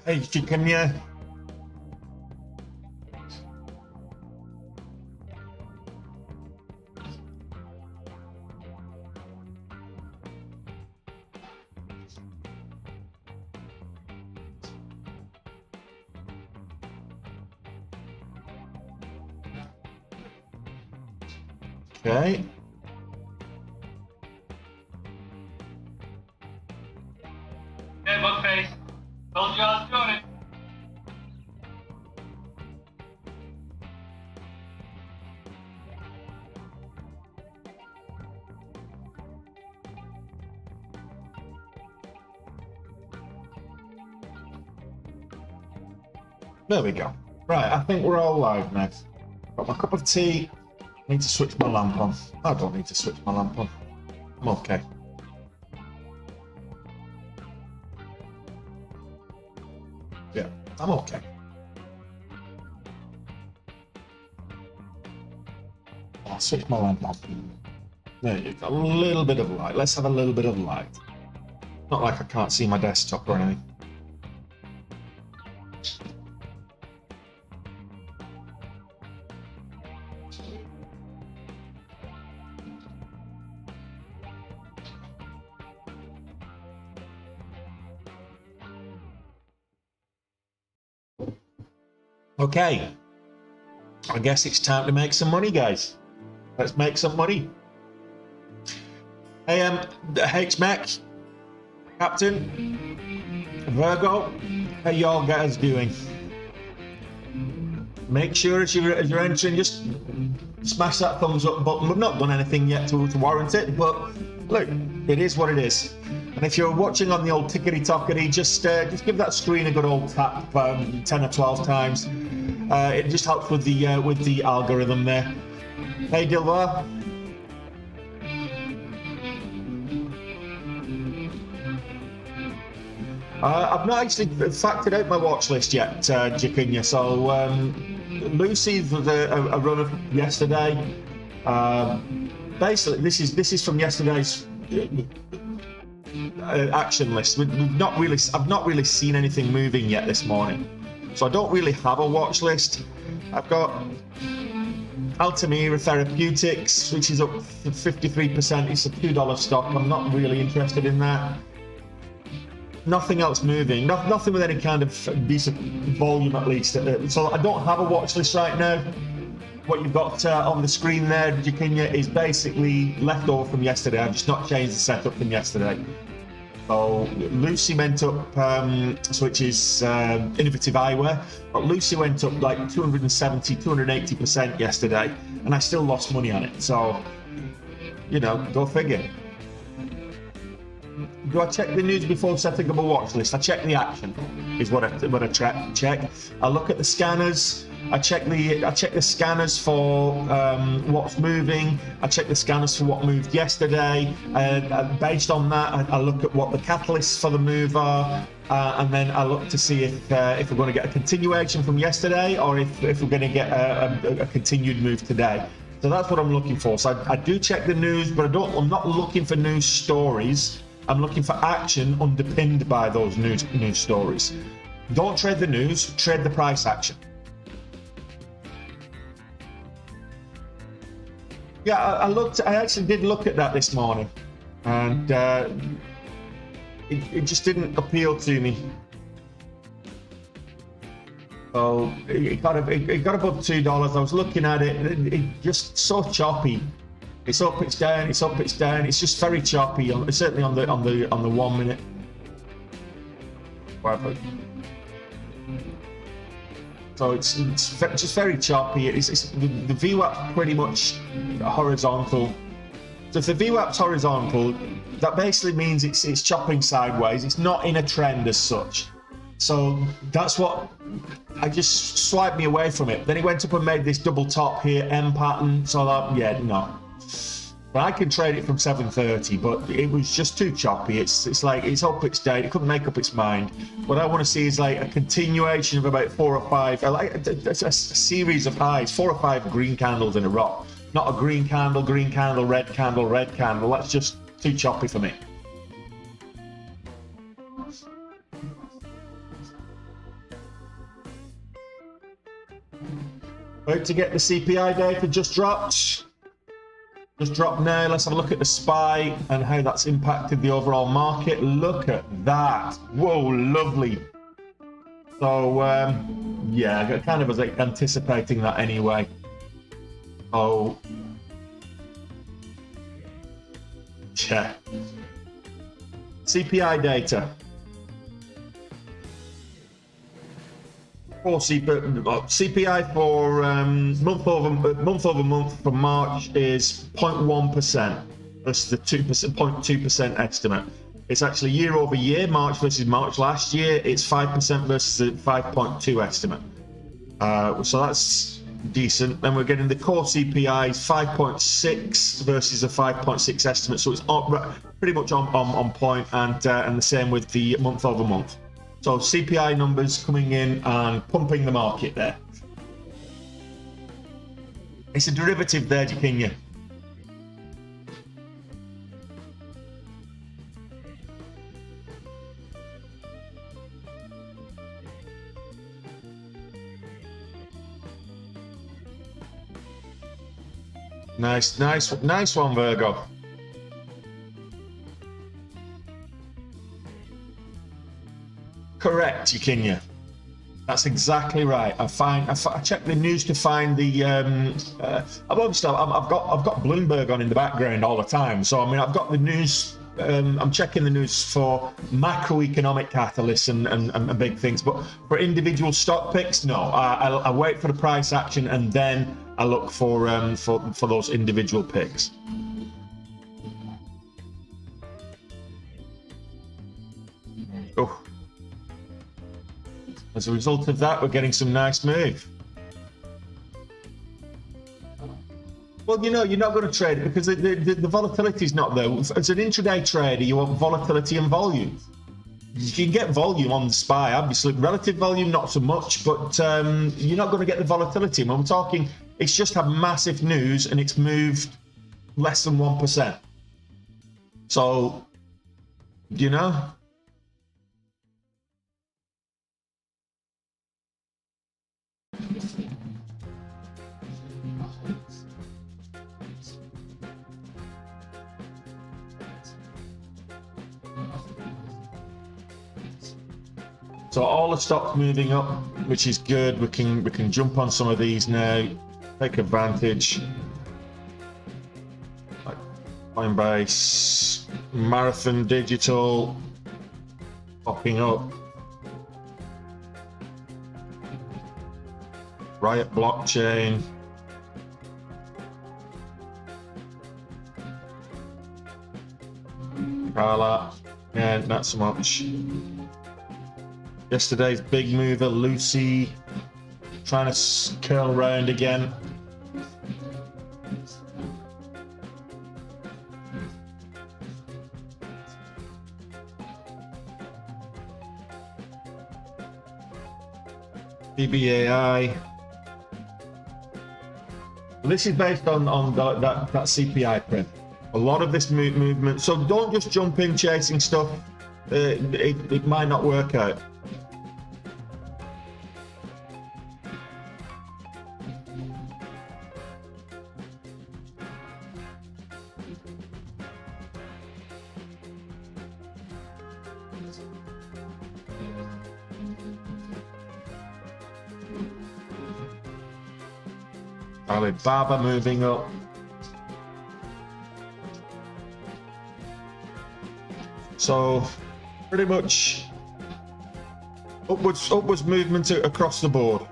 Hey, can you? Okay. Hey, Bookface. Told you I was doing it. There we go. Right, I think we're all live now. Got my cup of tea. Need to switch my lamp on. I don't need to switch my lamp on. I'm okay. Yeah, I'm okay. I'll switch my lamp on. There you go. A little bit of light. Let's have a little bit of light. Not like I can't see my desktop or anything. Okay, I guess it's time to make some money, guys. Let's make some money. Hey, HMAC, Captain, Virgo, how y'all guys doing? Make sure as you're entering, just smash that thumbs up button. We've not done anything yet to warrant it, but look, it is what it is. And if you're watching on the old tickety-tockety, just give that screen a good old tap 10 or 12 times. It just helps with the algorithm there. Hey, Dilvar. I've not actually factored out my watch list yet, Jacunia. So Lucy was a run of yesterday. Basically, this is from yesterday's action list. I've not really seen anything moving yet this morning, so I don't really have a watch list. I've got Altamira Therapeutics, which is up 53%. It's a $2 stock. I'm not really interested in that. Nothing else moving. Nothing with any kind of decent volume, at least. So I don't have a watch list right now. What you've got on the screen there, Jacunia, is basically leftover from yesterday. I've just not changed the setup from yesterday. So Lucy went up, which is innovative eyewear, but Lucy went up like 270, 280% yesterday, and I still lost money on it. So, you know, go figure. Do I check the news before setting up a watch list? I check the action, is what I check. I look at the scanners. I check the scanners for what's moving. I check the scanners for what moved yesterday. Based on that, I look at what the catalysts for the move are, and then I look to see if we're going to get a continuation from yesterday, or if we're going to get a continued move today. So that's what I'm looking for. So I do check the news, but I'm not looking for news stories. I'm looking for action underpinned by those news stories. Don't trade the news, trade the price action. Yeah, I actually did look at that this morning, and it just didn't appeal to me. So it got above $2. I was looking at it, and it just so choppy. It's up, it's down, it's up, it's down. It's just very choppy. Certainly on the 1 minute. Whatever. So it's just very choppy. The VWAP's pretty much horizontal. So if the VWAP's horizontal, that basically means it's chopping sideways. It's not in a trend as such. So that's what I just swiped me away from it. Then he went up and made this double top here, M pattern. So that, yeah, no. But I can trade it from 730, but it was just too choppy. It's like it's up, it's down. It couldn't make up its mind. What I want to see is like a continuation of about 4 or 5, like a series of highs, 4 or 5 green candles in a row. Not a green candle, red candle, red candle. That's just too choppy for me. Wait to get the CPI data just dropped. Just dropped now. Let's have a look at the SPY and how that's impacted the overall market. Look at that. Whoa, lovely. So, yeah, I kind of was anticipating that anyway. Oh, yeah. CPI data. For CPI for month over month for March is 0.1% versus the 0.2% estimate. It's actually year over year, March versus March last year. It's 5% versus the 5.2 estimate. So that's decent. Then we're getting the core CPI 5.6 versus a 5.6 estimate. So it's pretty much on point, and the same with the month over month. So CPI numbers coming in and pumping the market there. It's a derivative there, Jakinya. Nice one, Virgo. Correct, Jakinya. That's exactly right. I checked the news to find the. I've got Bloomberg on in the background all the time. So I mean, I've got the news. I'm checking the news for macroeconomic catalysts and big things. But for individual stock picks, no. I wait for the price action and then I look for those individual picks. Oh. As a result of that, we're getting some nice move. Well, you know, you're not going to trade it because the volatility is not there. As an intraday trader, you want volatility and volume. You can get volume on the SPY, obviously. Relative volume, not so much, but you're not going to get the volatility. When we're talking, it's just had massive news and it's moved less than 1%. So, you know... So all the stocks moving up, which is good. We can jump on some of these now, take advantage. Like Coinbase, Marathon Digital, popping up. Riot Blockchain. Carla, yeah, not so much. Yesterday's big mover, Lucy, trying to curl around again. BBAI. This is based on that CPI print. A lot of this movement. So don't just jump in chasing stuff. It might not work out. Alibaba moving up. So pretty much upwards movement across the board.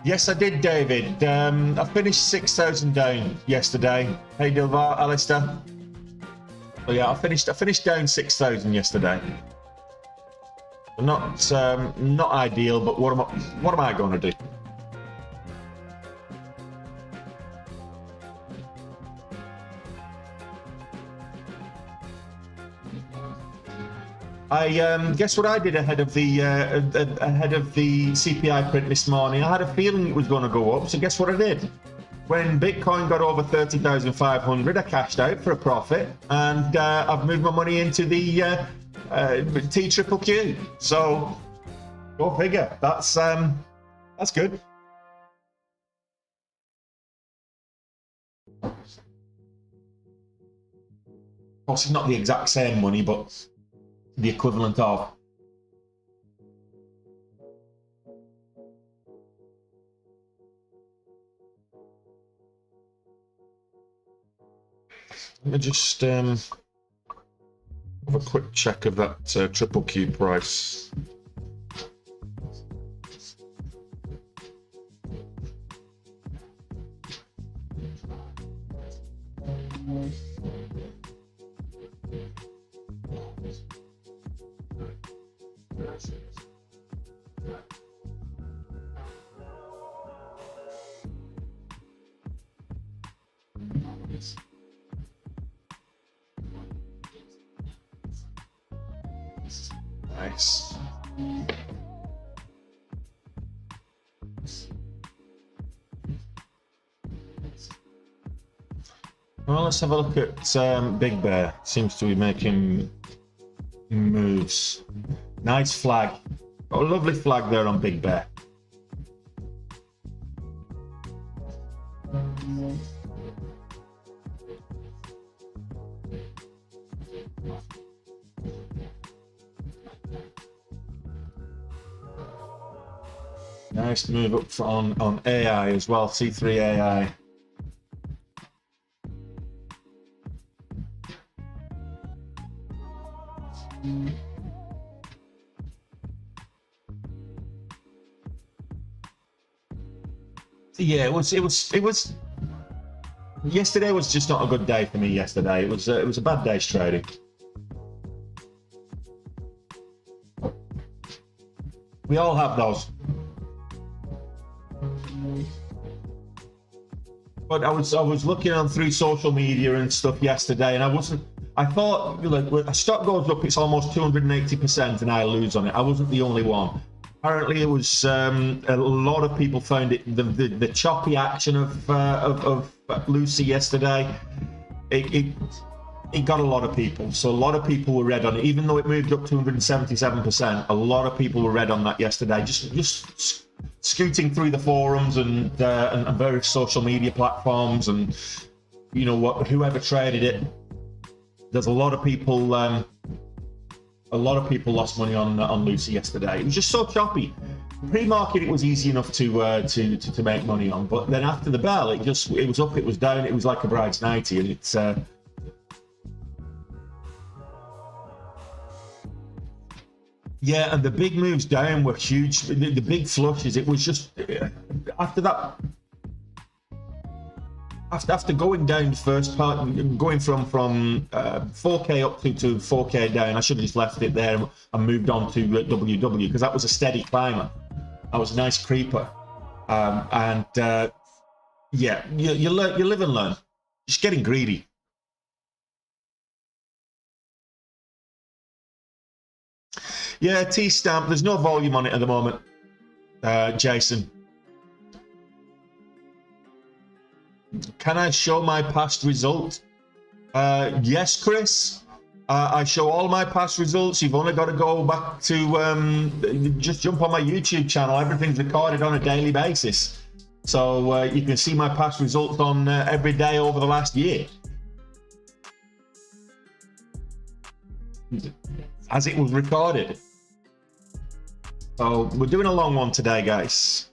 Yes, I did, David. I finished 6,000 down yesterday. Hey, Dilvar, Alistair. So yeah, I finished down 6,000 yesterday. Not ideal, but what am I going to do? I guess what I did ahead of the CPI print this morning. I had a feeling it was going to go up, so guess what I did? When Bitcoin got over 30,500, I cashed out for a profit, and I've moved my money into the T triple Q. So go figure. That's good. Of course, it's not the exact same money, but the equivalent of. Let me just have a quick check of that triple Q price. Nice. Well, let's have a look at Big Bear. Seems to be making moves. Nice flag. Got a lovely flag there on Big Bear. Nice move up on AI as well, C3 AI. Yeah, it was. Yesterday was just not a good day for me. Yesterday, it was a bad day's trading. We all have those. But I was looking on through social media and stuff yesterday, and I thought, like, when a stock goes up, it's almost 280%, and I lose on it. I wasn't the only one. Apparently, it was a lot of people found it the choppy action of Lucy yesterday. It got a lot of people. So a lot of people were red on it, even though it moved up 277%. A lot of people were red on that yesterday. Just scooting through the forums and various social media platforms, and you know what, whoever traded it. There's a lot of people. A lot of people lost money on Lucy yesterday. It was just so choppy. Pre-market, it was easy enough to make money on, but then after the bell, it was up, it was down, it was like a bride's nightie, and it's. Yeah, and the big moves down were huge. The big flushes, it was just after that. After going down the first part, going from 4K up to 4K down, I should have just left it there and moved on to WW, because that was a steady climber. That was a nice creeper, yeah, you live and learn. Just getting greedy. Yeah, T-stamp. There's no volume on it at the moment, Jason. Can I show my past result? Yes, Chris. I show all my past results. You've only got to go back to just jump on my YouTube channel. Everything's recorded on a daily basis, so you can see my past results on every day over the last year, as it was recorded. So we're doing a long one today, guys.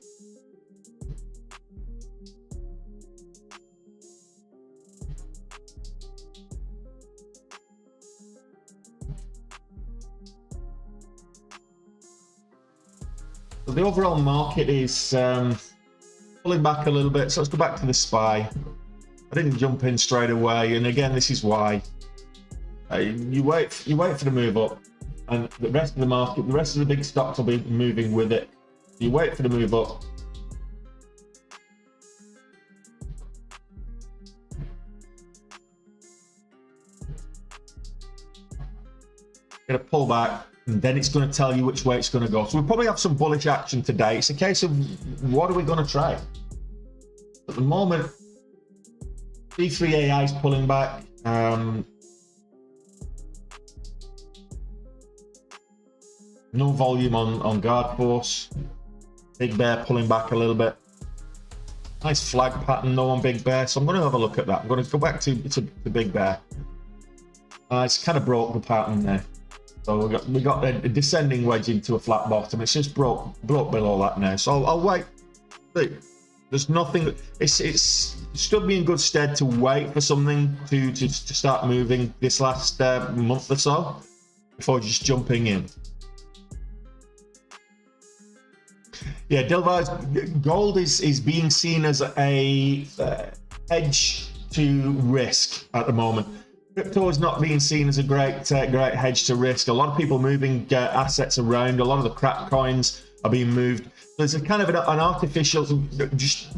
So the overall market is pulling back a little bit. So let's go back to the SPY. I didn't jump in straight away, and again, this is why you wait for the move up, and the rest of the market, the rest of the big stocks will be moving with it. You wait for the move up. Get a pull back, and then it's going to tell you which way it's going to go. So we'll probably have some bullish action today. It's a case of what are we going to try? At the moment, C3 AI is pulling back. No volume on guard force. Big Bear pulling back a little bit. Nice flag pattern though on Big Bear, so I'm going to have a look at that. I'm going to go back to the Big Bear. It's kind of broke the pattern there. So we got a descending wedge into a flat bottom. It's just broke below that now. So I'll wait. There's nothing. It's stood me in good stead to wait for something to start moving this last month or so before just jumping in. Yeah, Dilvar's gold is being seen as a hedge to risk at the moment. Crypto is not being seen as a great hedge to risk. A lot of people moving assets around. A lot of the crap coins are being moved. There's a kind of an artificial, just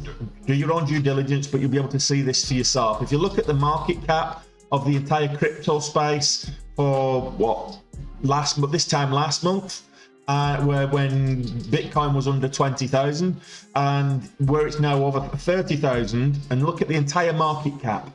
do your own due diligence, but you'll be able to see this for yourself. If you look at the market cap of the entire crypto space for this time last month, when Bitcoin was under 20,000 and where it's now over 30,000, and look at the entire market cap.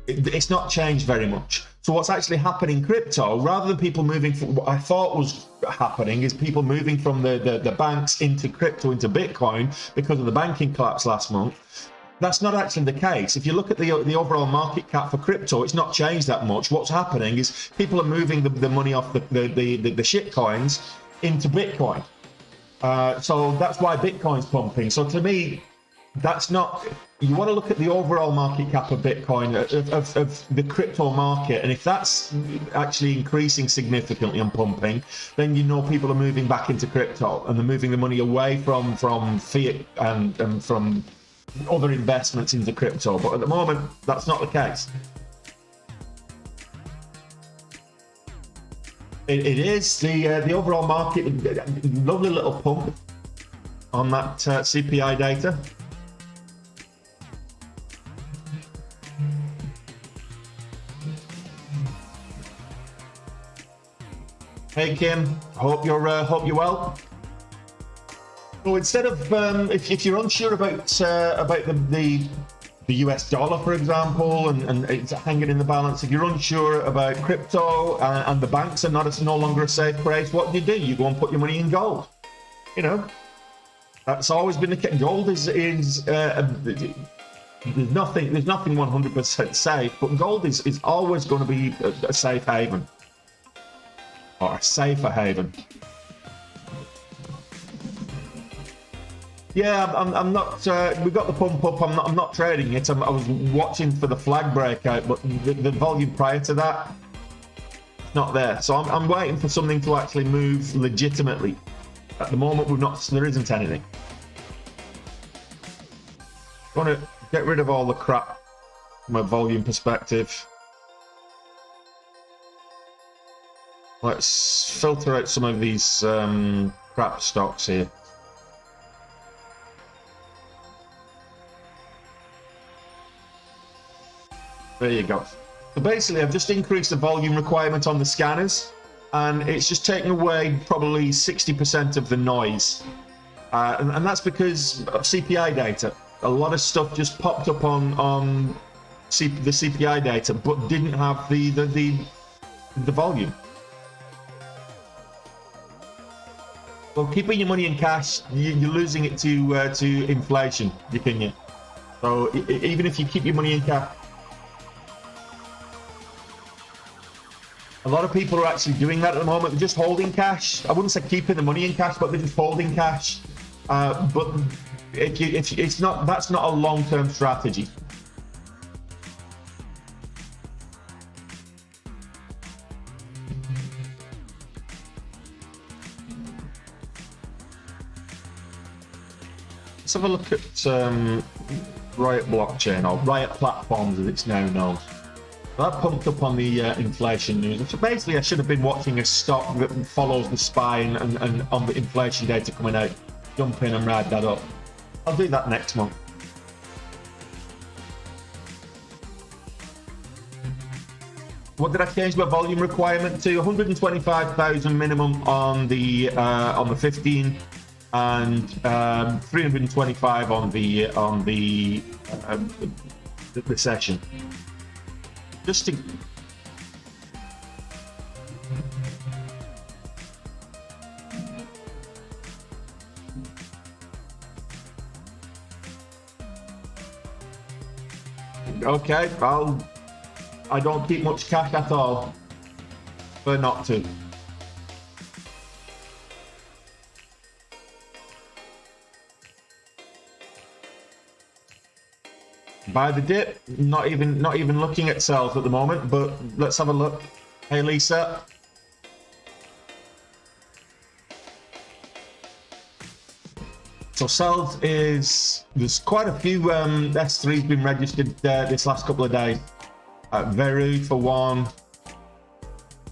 It's not changed very much. So what's actually happening in crypto, rather than people moving from what I thought was happening, is people moving from the banks into crypto, into Bitcoin, because of the banking collapse last month. That's not actually the case. If you look at the overall market cap for crypto, it's not changed that much. What's happening is people are moving the money off the shit coins into Bitcoin. So that's why Bitcoin's pumping. So to me, that's not. You want to look at the overall market cap of Bitcoin, of the crypto market, and if that's actually increasing significantly and pumping, then you know people are moving back into crypto and they're moving the money away from fiat and from other investments into crypto. But at the moment, that's not the case. It is the overall market. Lovely little pump on that CPI data. Hey Kim, hope you're well. So instead of if you're unsure about the US dollar, for example, and it's hanging in the balance, if you're unsure about crypto and the banks are no longer a safe place, what do? You go and put your money in gold. You know, that's always been the case. Gold is there's nothing 100% safe, but gold is always going to be a safe haven. Or a safer haven. Yeah, I'm not. We got the pump up. I'm not trading it. I was watching for the flag breakout, but the volume prior to that, it's not there. So I'm waiting for something to actually move legitimately. At the moment, there isn't anything. I want to get rid of all the crap from a volume perspective. Let's filter out some of these crap stocks here. There you go. So basically, I've just increased the volume requirement on the scanners, and it's just taking away probably 60% of the noise. And that's because of CPI data. A lot of stuff just popped up on the CPI data, but didn't have the volume. Well, keeping your money in cash, you're losing it to inflation, you? So even if you keep your money in cash, a lot of people are actually doing that at the moment. They're just holding cash. I wouldn't say keeping the money in cash, but they're just holding cash. But it's not. That's not a long-term strategy. Let's have a look at Riot Blockchain, or Riot Platforms as it's now known. That pumped up on the inflation news. So basically, I should have been watching a stock that follows the SPY and on the inflation data coming out, jump in and ride that up. I'll do that next month. What did I change my volume requirement to? 125,000 minimum on the 15, and 325 on the session. Just to Okay, I don't keep much cash at all. Prefer not to. Buy the dip. Not even looking at sales at the moment, but let's have a look. Hey Lisa. So sales is, there's quite a few S3s been registered this last couple of days. Veru for one.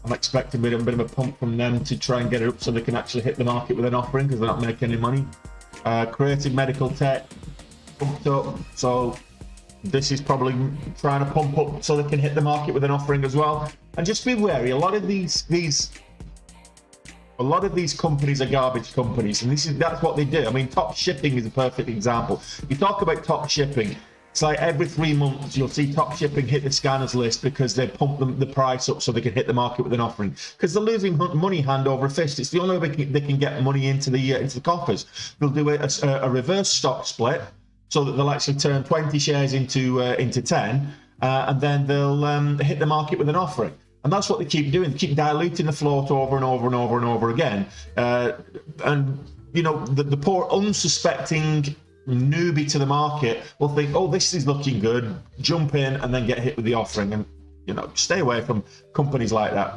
I'm expecting a bit of a pump from them to try and get it up so they can actually hit the market with an offering because they're not making any money. Creative Medical Tech pumped up, so this is probably trying to pump up so they can hit the market with an offering as well. And just be wary, a lot of these companies are garbage companies, and that's what they do. I mean, Top Shipping is a perfect example. You talk about Top Shipping, it's like every 3 months you'll see Top Shipping hit the scanners list because they pump the price up so they can hit the market with an offering. Because they're losing money hand over fist. It's the only way they can get money into the coffers. They'll do a reverse stock split so that they'll actually turn 20 shares into 10, and then they'll hit the market with an offering. And that's what they keep doing. They keep diluting the float over and over and over and over again. And, you know, the poor unsuspecting newbie to the market will think, oh, this is looking good, jump in and then get hit with the offering. And, you know, stay away from companies like that.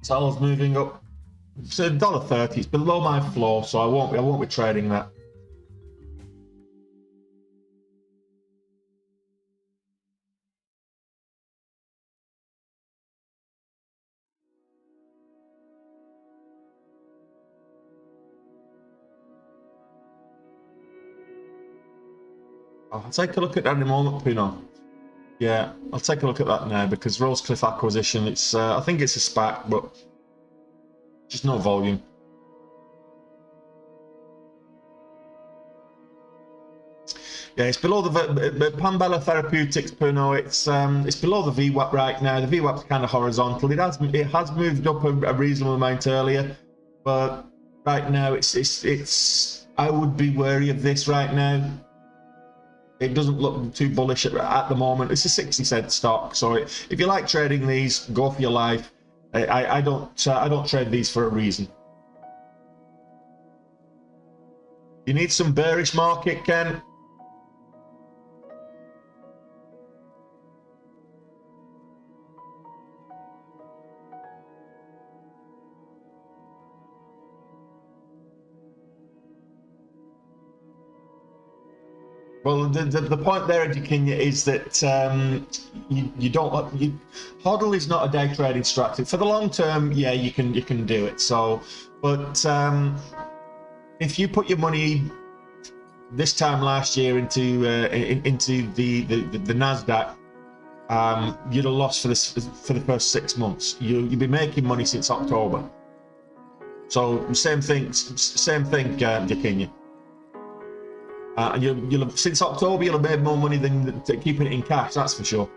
Sal's moving up. It's $1.30. It's below my floor, so I won't be trading that. I'll take a look at that in a moment, Pino. Yeah, I'll take a look at that now because Rosecliffe acquisition. It's I think it's a SPAC, but just no volume. Yeah, it's below the Pambella Therapeutics, Pino. It's below the VWAP right now. The VWAP's kind of horizontal. It has moved up a reasonable amount earlier, but right now it's I would be wary of this right now. It doesn't look too bullish at the moment. It's a 60-cent stock, so if you like trading these, go for your life. I don't trade these for a reason. You need some bearish market, Ken. Well, the point there, Kenya, is that you don't. HODL is not a day trading strategy. For the long term, yeah, you can do it. So, but if you put your money this time last year into the NASDAQ, you'd have lost for the first 6 months. You've been making money since October. So same thing, Kenya. And you'll have, since October, you'll have made more money than keeping it in cash. That's for sure.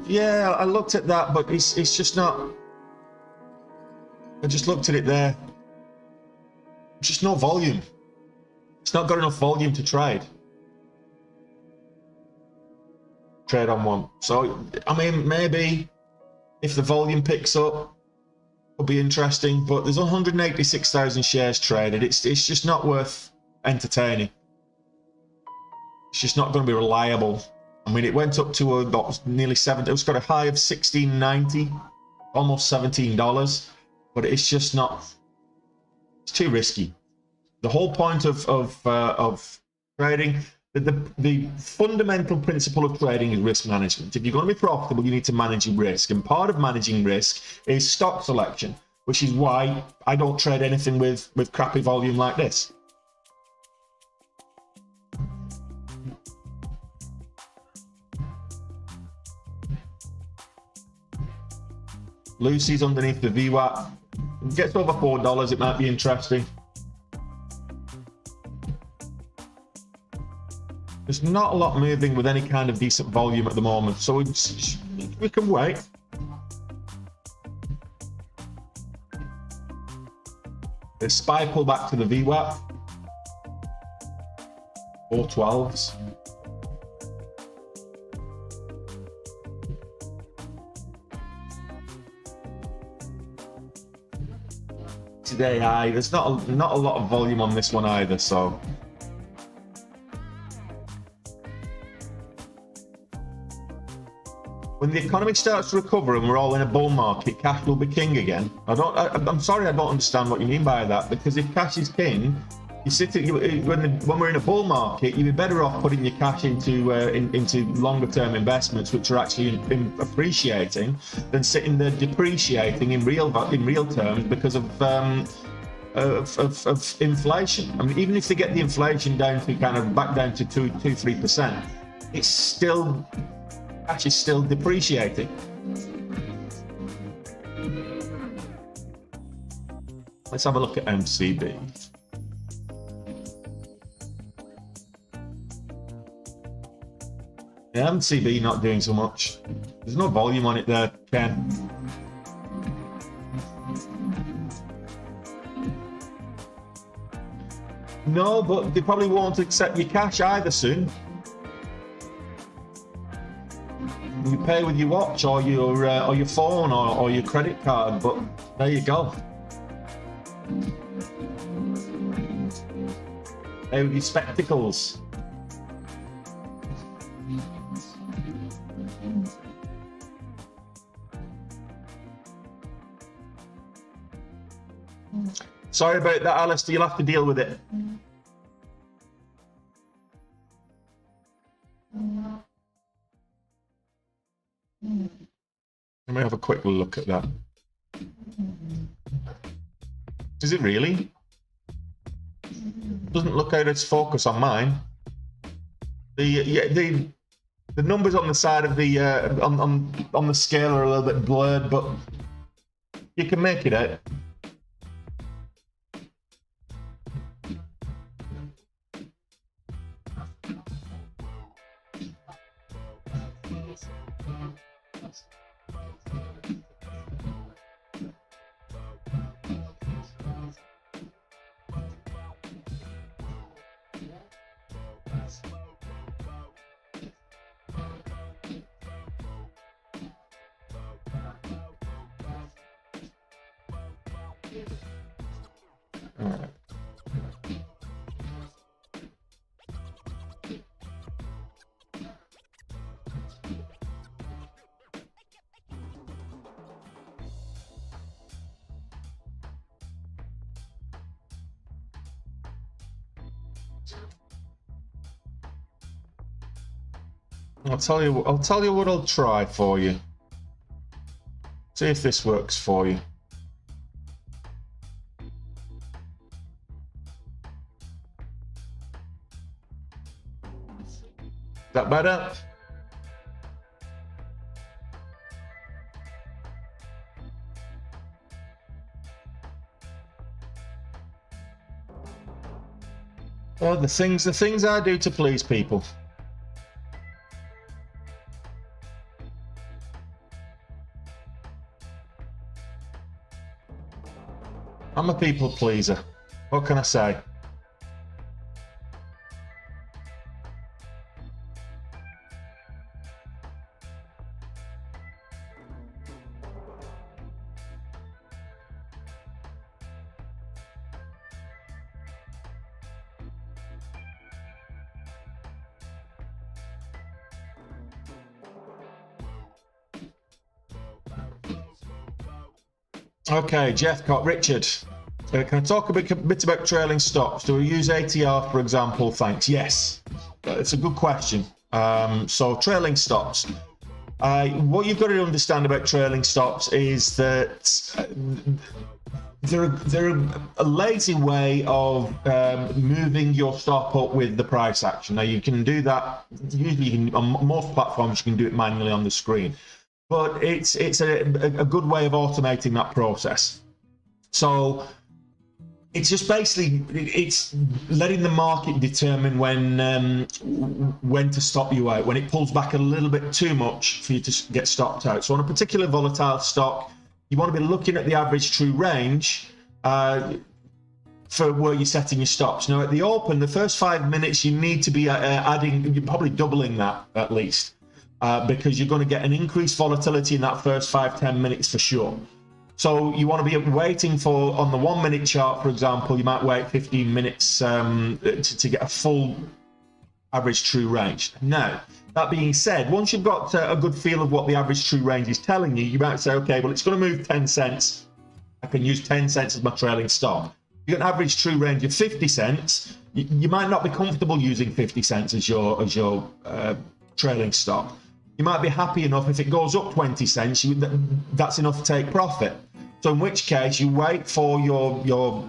Yeah, I looked at that, but it's just not. I just looked at it there. Just no volume. It's not got enough volume to trade on one. So I mean, maybe if the volume picks up, will be interesting, but there's 186,000 shares traded. It's just not worth entertaining. It's just not going to be reliable. I mean, it went up to nearly 7. It's got a high of 16.90, almost $17, but it's just not. It's too risky. The whole point of trading, the fundamental principle of trading is risk management. If you're going to be profitable, you need to manage your risk, and part of managing risk is stock selection, which is why I don't trade anything with crappy volume like this. Lucy's underneath the VWAP. Gets over $4, it might be interesting. There's not a lot moving with any kind of decent volume at the moment, so we can wait. The SPY pull back to the VWAP. 412s. Today, there's not a lot of volume on this one either, so. When the economy starts to recover and we're all in a bull market, cash will be king again. I'm sorry, I don't understand what you mean by that, because if cash is king, when we're in a bull market, you'd be better off putting your cash into longer term investments, which are actually appreciating, than sitting there depreciating in real terms because of inflation. I mean, even if they get the inflation down to back down to 2-3%, it's still. Cash is still depreciating. Let's have a look at MCB. Yeah, MCB not doing so much. There's no volume on it there, Ken. No, but they probably won't accept your cash either soon. You pay with your watch or your phone or your credit card, but there you go. Pay with your spectacles. Sorry about that, Alistair. You'll have to deal with it. Let me have a quick look at that. Is it really? Doesn't look out its focus on mine. The numbers on the side of the on the scale are a little bit blurred, but you can make it out. I'll tell you what I'll try for you. See if this works for you. Is that better? Oh, the things I do to please people. I'm a people pleaser. What can I say? Okay, Jeff got Richard. Can I talk a bit about trailing stops? Do we use ATR, for example? Thanks. Yes, it's a good question. So trailing stops. What you've got to understand about trailing stops is that they're a lazy way of moving your stop up with the price action. Now you can do that usually on most platforms. You can do it manually on the screen, but it's a good way of automating that process. So it's just basically it's letting the market determine when to stop you out, when it pulls back a little bit too much for you to get stopped out. So on a particular volatile stock, you want to be looking at the average true range for where you're setting your stops. Now at the open, the first 5 minutes, you need to be adding, you're probably doubling that at least, because you're going to get an increased volatility in that first 5-10 minutes for sure. So you want to be waiting for, on the 1 minute chart, for example, you might wait 15 minutes to get a full average true range. Now, that being said, once you've got a good feel of what the average true range is telling you, you might say, okay, well, it's going to move 10 cents. I can use 10 cents as my trailing stop. You get an average true range of 50 cents. You might not be comfortable using 50 cents as your trailing stop. You might be happy enough if it goes up 20 cents, that's enough to take profit. So in which case you wait for your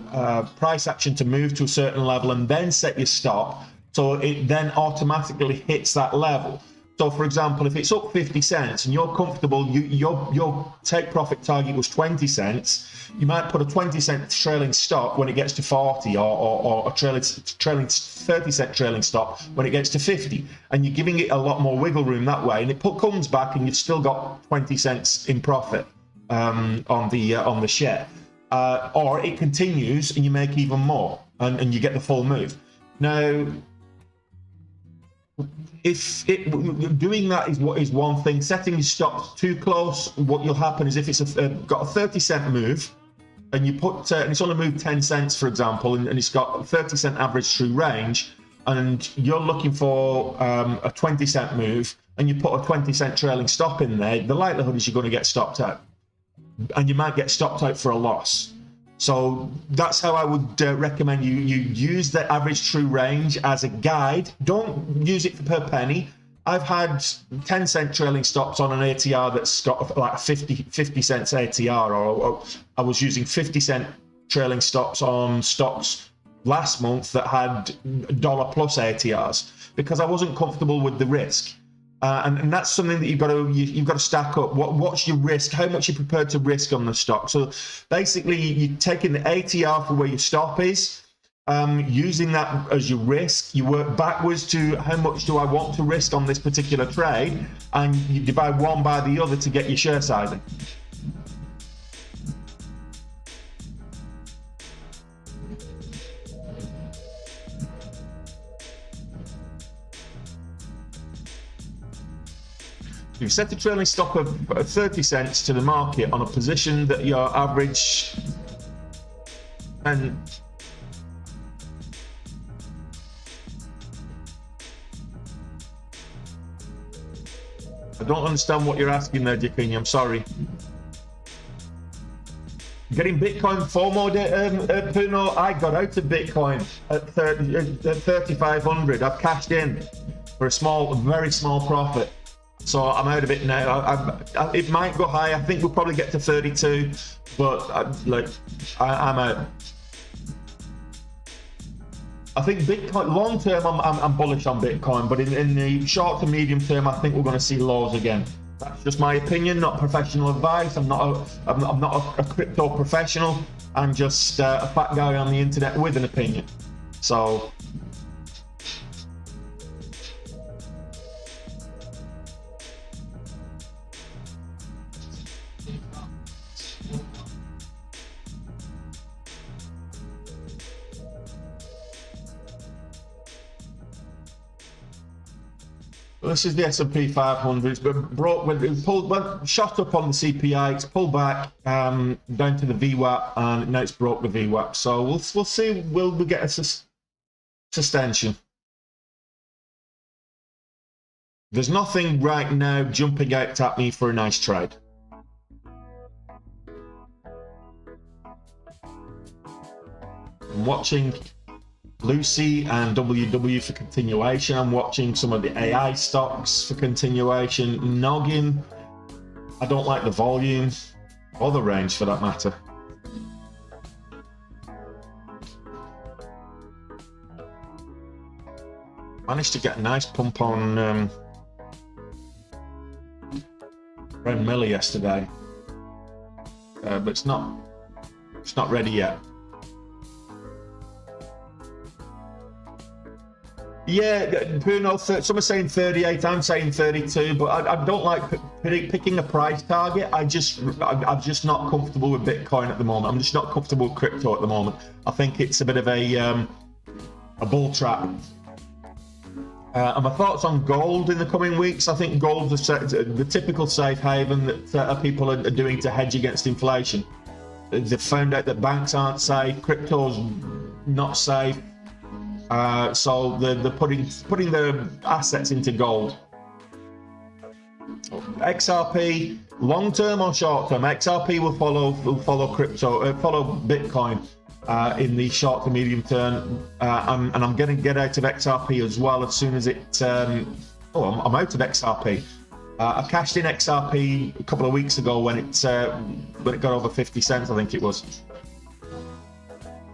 price action to move to a certain level and then set your stop, so it then automatically hits that level. So for example, if it's up 50 cents and you're comfortable, your take profit target was 20 cents, you might put a 20 cent trailing stop when it gets to 40, or a trailing 30 cent trailing stop when it gets to 50, and you're giving it a lot more wiggle room that way, and it comes back and you've still got 20 cents in profit on the share, or it continues and you make even more and you get the full move. Now, if doing that is one thing, setting your stops too close, what will happen is if it's got a 30 cent move and you put and it's only moved 10 cents, for example, and it's got a 30 cent average true range, and you're looking for a 20 cent move and you put a 20 cent trailing stop in there, the likelihood is you're going to get stopped out, and you might get stopped out for a loss. So that's how I would recommend you use the average true range as a guide. Don't use it per penny. I've had 10 cent trailing stops on an ATR that's got like 50 cents ATR, or I was using 50 cent trailing stops on stocks last month that had dollar plus ATRs because I wasn't comfortable with the risk. And that's something that you've got to stack up. What's your risk? How much you're prepared to risk on the stock? So basically, you're taking the ATR for where your stop is, using that as your risk. You work backwards to how much do I want to risk on this particular trade, and you divide one by the other to get your share sizing. You've set the trailing stop of 30 cents to the market on a position that your average, and I don't understand what you're asking there, Jacquini. I'm sorry. Getting Bitcoin FOMO, Puno, I got out of Bitcoin at 3,500. I've cashed in for a very small profit. So I'm out of it now. It might go high. I think we'll probably get to 32, but I'm out. I think Bitcoin long term, I'm bullish on Bitcoin, but in the short to medium term, I think we're going to see lows again. That's just my opinion, not professional advice. I'm not a crypto professional. I'm just a fat guy on the internet with an opinion. So. This is the S&P 500. It's shot up on the CPI. It's pulled back down to the VWAP, and now it's broke the VWAP. So we'll see. Will we get a suspension? There's nothing right now jumping out at me for a nice trade. I'm watching Lucy and WW for continuation. I'm watching some of the AI stocks for continuation. Noggin, I don't like the volume or the range for that matter. Managed to get a nice pump on Ren Miller yesterday, but it's not ready yet. Yeah, Bruno, some are saying 38, I'm saying 32, but I don't like picking a price target. I'm just not comfortable with Bitcoin at the moment. I'm just not comfortable with crypto at the moment. I think it's a bit of a bull trap. And my thoughts on gold in the coming weeks. I think gold is the typical safe haven that people are doing to hedge against inflation. They've found out that banks aren't safe, crypto's not safe, so they're putting their assets into gold. XRP, long term or short term, XRP will follow crypto, follow Bitcoin. In the short to medium term, and I'm going to get out of XRP as well as soon as it. I'm out of XRP. I cashed in XRP a couple of weeks ago when it got over 50 cents, I think it was.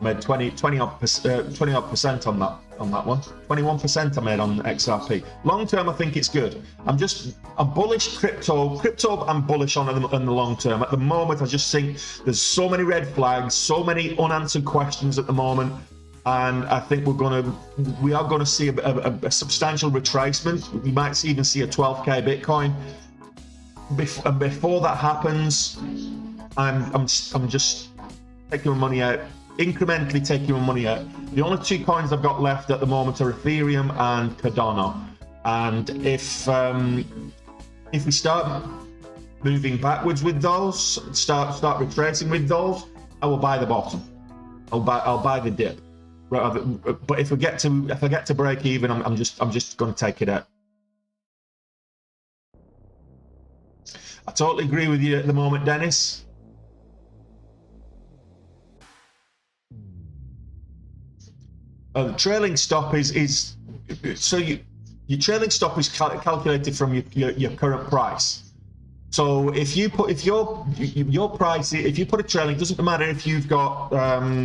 I made 20 odd percent on that one. 21% I made on XRP. Long term, I think it's good. I'm bullish crypto. I'm bullish on in the long term. At the moment, I just think there's so many red flags, so many unanswered questions at the moment, and I think we are gonna see a substantial retracement. We might even see a 12k Bitcoin. And before that happens, I'm just taking my money out. Incrementally taking my money out. The only two coins I've got left at the moment are Ethereum and Cardano. And if we start moving backwards with those, start retracing with those, I will buy the bottom. I'll buy the dip. But if I get to break even, I'm just going to take it out. I totally agree with you at the moment, Dennis. The trailing stop is so your trailing stop is calculated from your current price. So if you put your price, if you put a trailing, it doesn't matter if you've got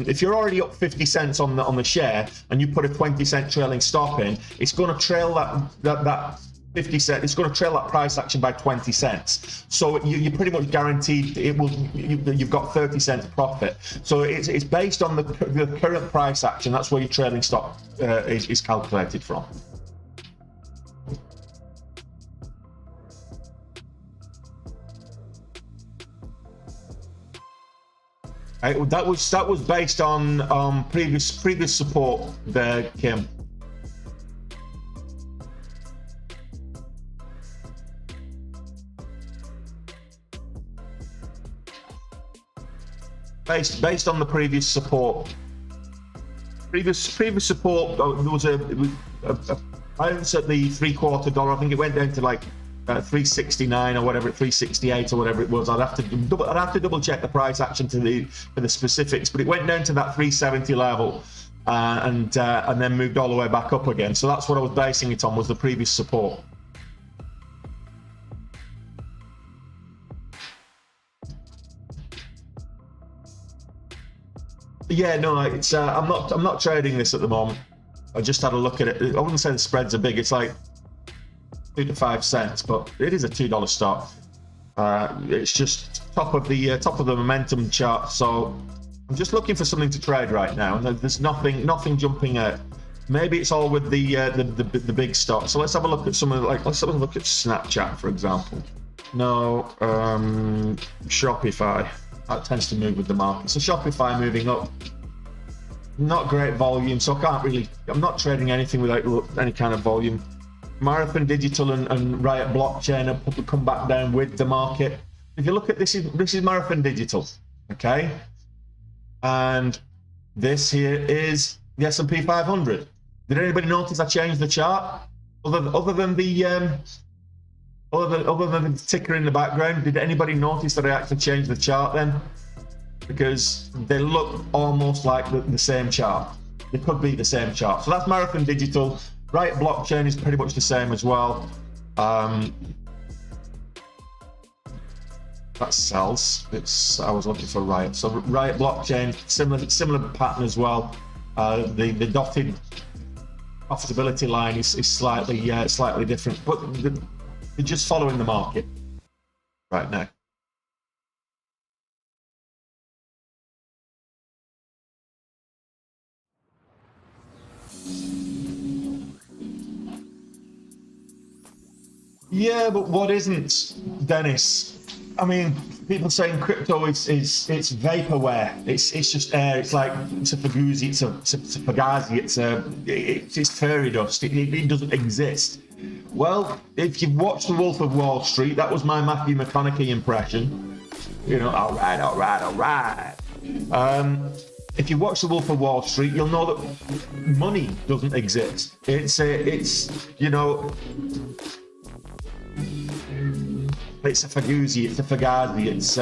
if you're already up 50 cents on the share and you put a 20-cent trailing stop in, it's going to trail that 50 cents. It's going to trail that price action by 20 cents. So you're pretty much guaranteed you've got 30 cents profit. So it's based on the current price action. That's where your trailing stop is calculated from. That was based on previous support there, Kim. Based on the previous support. Previous support, there was a balance at the $0.75. I think it went down to like 369 or whatever, 368 or whatever it was. I'd have to double check the price action for the specifics, but it went down to that 370 level and then moved all the way back up again. So that's what I was basing it on, was the previous support. Yeah, no, it's I'm not trading this at the moment. I just had a look at it. I wouldn't say the spreads are big. It's like 2 to 5 cents, but it is a $2 stock. It's just top of the momentum chart. So I'm just looking for something to trade right now, and there's nothing jumping out. Maybe it's all with the big stock. So let's have a look at let's have a look at Snapchat, for example. No, Shopify. That tends to move with the market. So Shopify moving up, not great volume, so I'm not trading anything without any kind of volume. Marathon Digital and Riot Blockchain have come back down with the market. If you look at this is Marathon Digital, okay, and this here is the S&P 500. Did anybody notice I changed the chart? Other than the ticker in the background, did anybody notice that I actually changed the chart then? because they look almost like the same chart. They could be the same chart. So that's Marathon Digital. Riot Blockchain is pretty much the same as well. That sells. I was looking for Riot. So Riot Blockchain, similar pattern as well. The dotted profitability line is slightly different, but they're just following the market right now. Yeah, but what isn't, Dennis? I mean, people saying crypto it's vaporware. It's just air. It's like it's a fugazi. It's a fugazi. It's fairy dust. It doesn't exist. Well, if you've watched The Wolf of Wall Street, that was my Matthew McConaughey impression. You know, all right. If you watch The Wolf of Wall Street, you'll know that money doesn't exist. It's you know. It's a fugazi. It's a fugazi. It's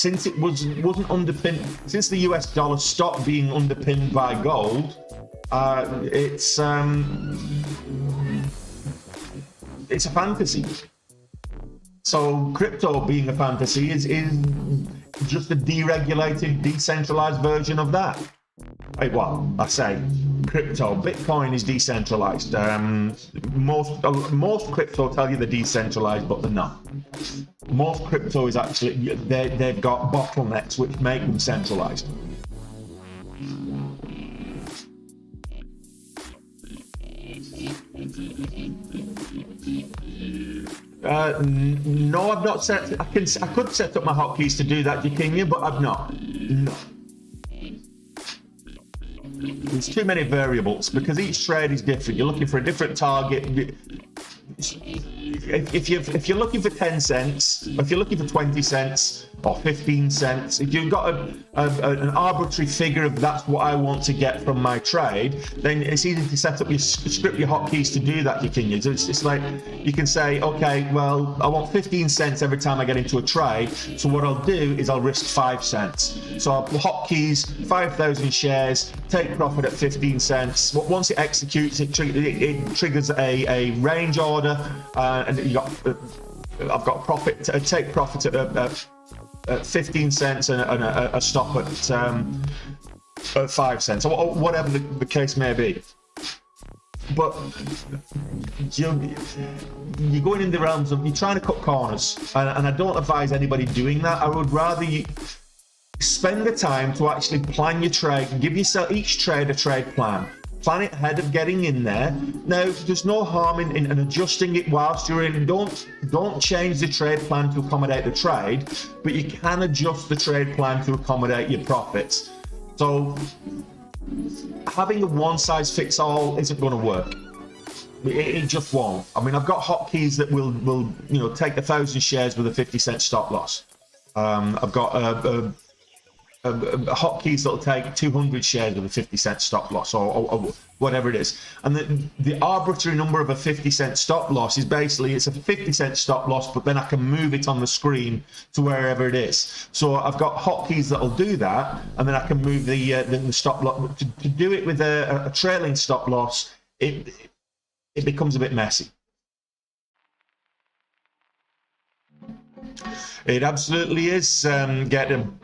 since it wasn't underpinned, since the US dollar stopped being underpinned by gold, it's a fantasy. So crypto being a fantasy is just a deregulated, decentralized version of that. Well, I say crypto. Bitcoin is decentralized. Most crypto tell you they're decentralized, but they're not. Most crypto is actually they've got bottlenecks which make them centralized. No, I've not set. I could set up my hotkeys to do that, Jakinia, but I've not. No. There's too many variables because each trade is different. You're looking for a different target. If you're looking for 10 cents, or if you're looking for 20 cents or 15 cents, if you've got an arbitrary figure of that's what I want to get from my trade, then it's easy to set up script your hotkeys to do that. It's like you can say, okay, well, I want 15 cents every time I get into a trade. So what I'll do is I'll risk 5 cents. So I'll hotkeys 5,000 shares, take profit at 15 cents. Once it executes, it triggers a range order, and I've got profit. Take profit at 15 cents and a stop at 5 cents, or whatever the case may be. But you're going in the realms of you're trying to cut corners, and I don't advise anybody doing that. I would rather you spend the time to actually plan your trade and give yourself each trade a trade plan. Plan it ahead of getting in there. Now, there's no harm in adjusting it whilst you're in. Don't change the trade plan to accommodate the trade, but you can adjust the trade plan to accommodate your profits. So having a one-size-fits-all isn't going to work. It just won't. I mean, I've got hotkeys that will take 1,000 shares with a 50-cent stop loss. I've got hotkeys that'll take 200 shares with a 50-cent stop loss, or whatever it is. And the arbitrary number of a 50-cent stop loss is basically it's a 50-cent stop loss, but then I can move it on the screen to wherever it is. So I've got hotkeys that'll do that, and then I can move the stop loss. To do it with a trailing stop loss, it becomes a bit messy. It absolutely is. Get them.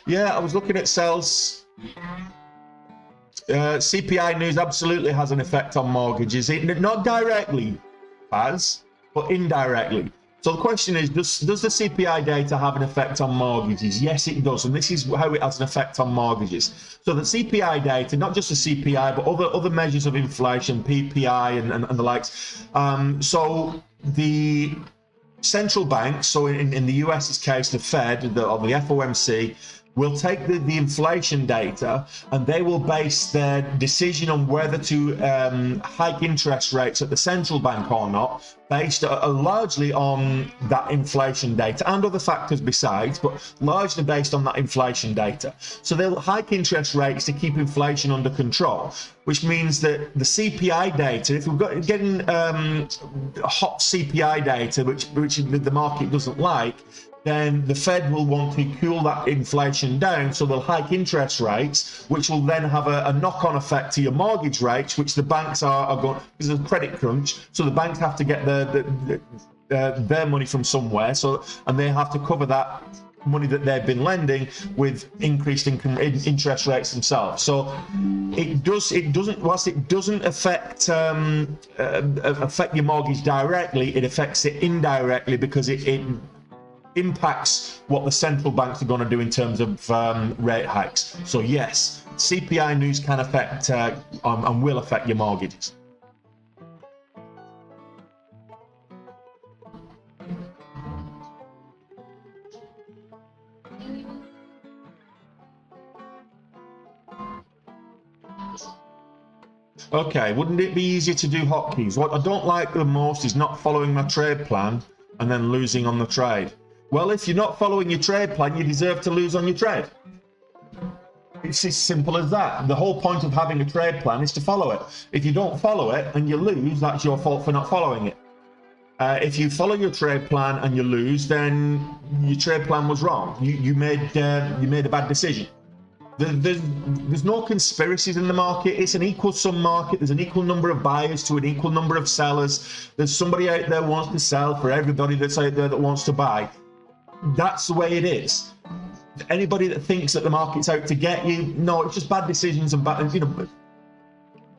Yeah, I was looking at sales. CPI news absolutely has an effect on mortgages. Not directly, but indirectly. So the question is, does the CPI data have an effect on mortgages? Yes, it does, and this is how it has an effect on mortgages. So the CPI data, not just the CPI, but other measures of inflation, PPI and the likes. So the central banks, so in the US's case, the Fed or the FOMC, will take the inflation data, and they will base their decision on whether to hike interest rates at the central bank or not, based largely on that inflation data and other factors besides, but largely based on that inflation data. So they'll hike interest rates to keep inflation under control, which means that the CPI data, if we've got getting hot CPI data, which the market doesn't like, then the Fed will want to cool that inflation down, so they'll hike interest rates, which will then have a knock-on effect to your mortgage rates, which the banks are going, because of credit crunch, so the banks have to get their money from somewhere, and they have to cover that money that they've been lending with increased interest rates themselves. So whilst it doesn't affect your mortgage directly, it affects it indirectly, because it impacts what the central banks are going to do in terms of rate hikes. So yes, CPI news can affect and will affect your mortgages. Okay, wouldn't it be easier to do hotkeys? What I don't like the most is not following my trade plan and then losing on the trade. Well, if you're not following your trade plan, you deserve to lose on your trade. It's as simple as that. The whole point of having a trade plan is to follow it. If you don't follow it and you lose, that's your fault for not following it. If you follow your trade plan and you lose, then your trade plan was wrong. You made a bad decision. There's no conspiracies in the market. It's an equal sum market. There's an equal number of buyers to an equal number of sellers. There's somebody out there who wants to sell for everybody that's out there that wants to buy. That's the way it is. Anybody that thinks that the market's out to get you, no, it's just bad decisions and bad,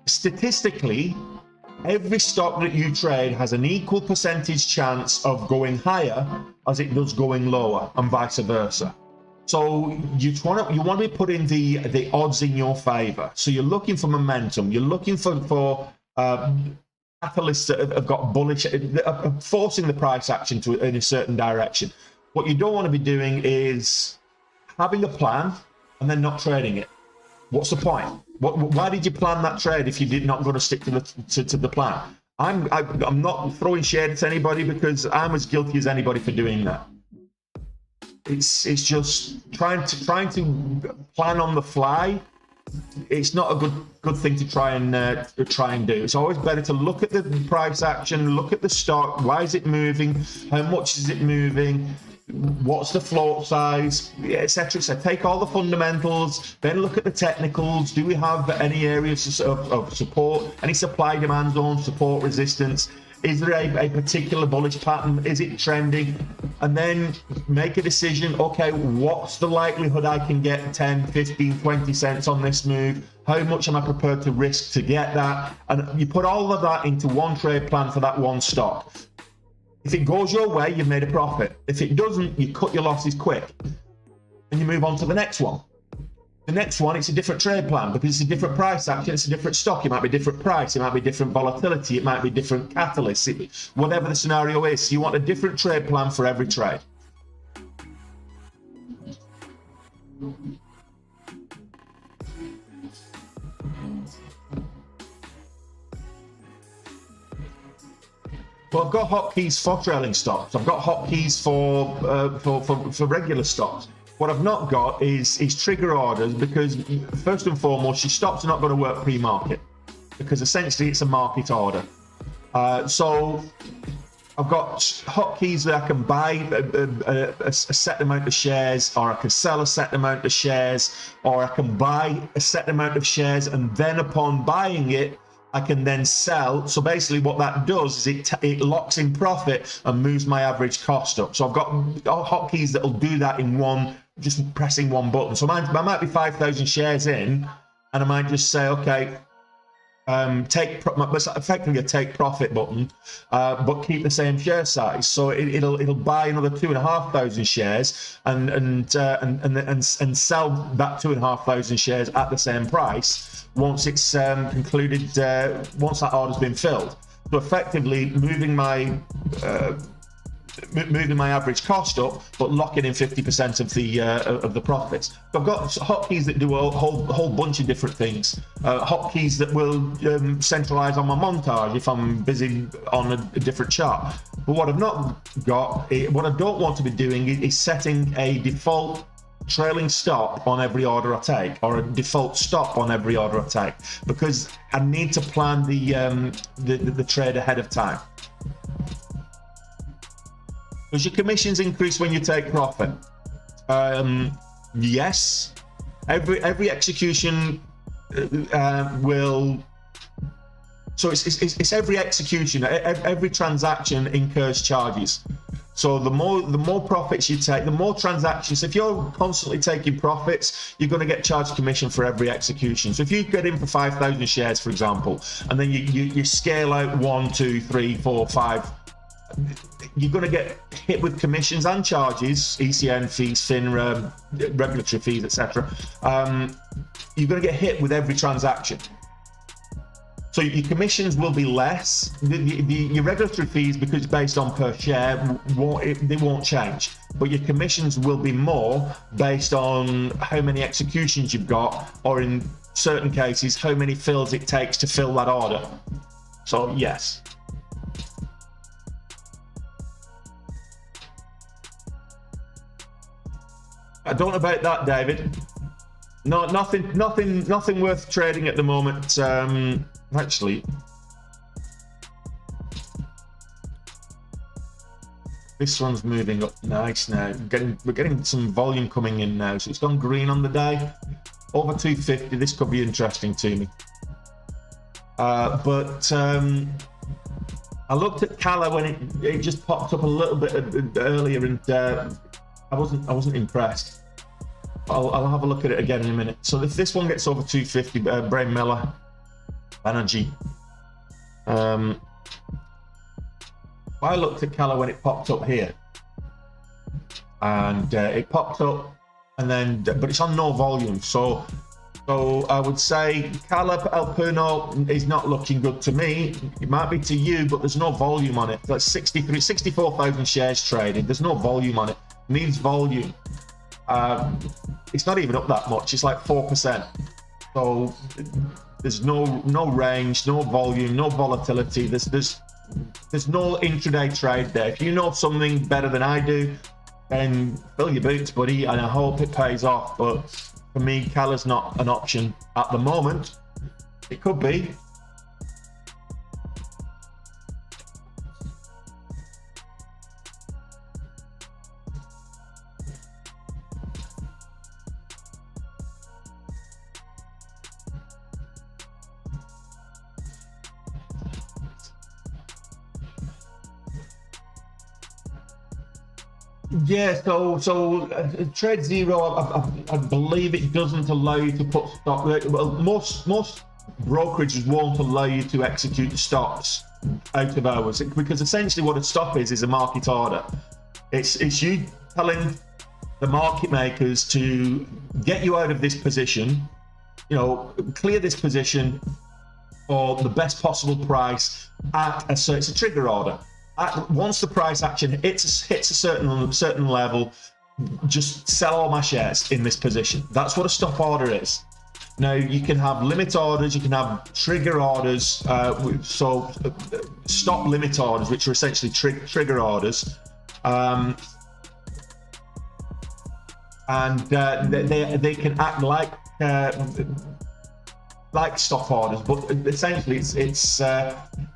statistically, every stock that you trade has an equal percentage chance of going higher as it does going lower, and vice versa. So you want to be putting the odds in your favor. So you're looking for momentum. You're looking for catalysts that have got bullish, forcing the price action in a certain direction. What you don't want to be doing is having a plan and then not trading it. What's the point? Why did you plan that trade if you're not going to stick to the plan? I'm not throwing shade at anybody, because I'm as guilty as anybody for doing that. It's just trying to plan on the fly. It's not a good thing to try and do. It's always better to look at the price action, look at the stock. Why is it moving? How much is it moving? What's the float size, etc., etc. Take all the fundamentals, then look at the technicals. Do we have any areas of support, any supply demand zones, support, resistance? Is there a particular bullish pattern? Is it trending? And then make a decision. Okay, what's the likelihood I can get 10, 15, 20 cents on this move? How much am I prepared to risk to get that? And you put all of that into one trade plan for that one stock. If it goes your way, you've made a profit. If it doesn't, you cut your losses quick and you move on to the next one. The next one, it's a different trade plan, because it's a different price action, it's a different stock, it might be different price, it might be different volatility, it might be different catalysts, whatever the scenario is. So you want a different trade plan for every trade. Well, I've got hotkeys for trailing stocks. I've got hotkeys for regular stocks. What I've not got is trigger orders, because first and foremost, your stops are not going to work pre-market, because essentially it's a market order. So I've got hotkeys that I can buy a set amount of shares, or I can sell a set amount of shares, or I can buy a set amount of shares, and then upon buying it, I can then sell. So basically what that does is it locks in profit and moves my average cost up. So I've got hotkeys that will do that in one, just pressing one button. So I might be 5,000 shares in, and I might just say, okay, effectively a take profit button, but keep the same share size. So it'll buy another 2,500 shares and sell that 2,500 shares at the same price once it's concluded, once that order's been filled. So effectively moving my moving my average cost up, but locking in 50% of the profits. I've got hotkeys that do a whole bunch of different things. Hotkeys that will centralize on my montage if I'm busy on a different chart. But what I've not got, what I don't want to be doing is setting a default trailing stop on every order I take, or a default stop on every order I take, because I need to plan the trade ahead of time. Does your commissions increase when you take profit? Yes. Every execution will. So it's every execution, every transaction incurs charges. So the more profits you take, the more transactions. If you're constantly taking profits, you're going to get charged commission for every execution. So if you get in for 5,000 shares, for example, and then you scale out 1, 2, 3, 4, 5, you're going to get hit with commissions and charges, ECN fees, FINRA, regulatory fees, etc. You're going to get hit with every transaction. So your commissions will be less. Your regulatory fees, because it's based on per share, they won't change. But your commissions will be more based on how many executions you've got, or in certain cases, how many fills it takes to fill that order. So yes. I don't know about that, David. No, nothing worth trading at the moment. Actually, this one's moving up nice now. We're getting some volume coming in now, so it's gone green on the day. Over 250. This could be interesting to me. But I looked at Cala when it just popped up a little bit earlier, and I wasn't impressed. I'll have a look at it again in a minute. So if this one gets over 250, Brain Miller Energy. I looked at Cala when it popped up here, and it popped up, and then but it's on no volume. So I would say Cala Alpuno is not looking good to me. It might be to you, but there's no volume on it. That's 64,000 shares traded. There's no volume on it. Needs volume. It's not even up that much. It's like 4%. So there's no range, no volume, no volatility. There's no intraday trade there. If you know something better than I do, then fill your boots, buddy, and I hope it pays off. But for me, Cala's not an option at the moment. It could be. Yeah, so Trade Zero, I believe it doesn't allow you to put stop. Well, most brokerages won't allow you to execute stops out of hours, because essentially what a stop is a market order. It's you telling the market makers to get you out of this position, clear this position for the best possible price so it's a trigger order. Once the price action hits a certain level, just sell all my shares in this position. That's what a stop order is. Now you can have limit orders, you can have trigger orders. So stop limit orders, which are essentially trigger orders, and they can act like stop orders, but essentially it's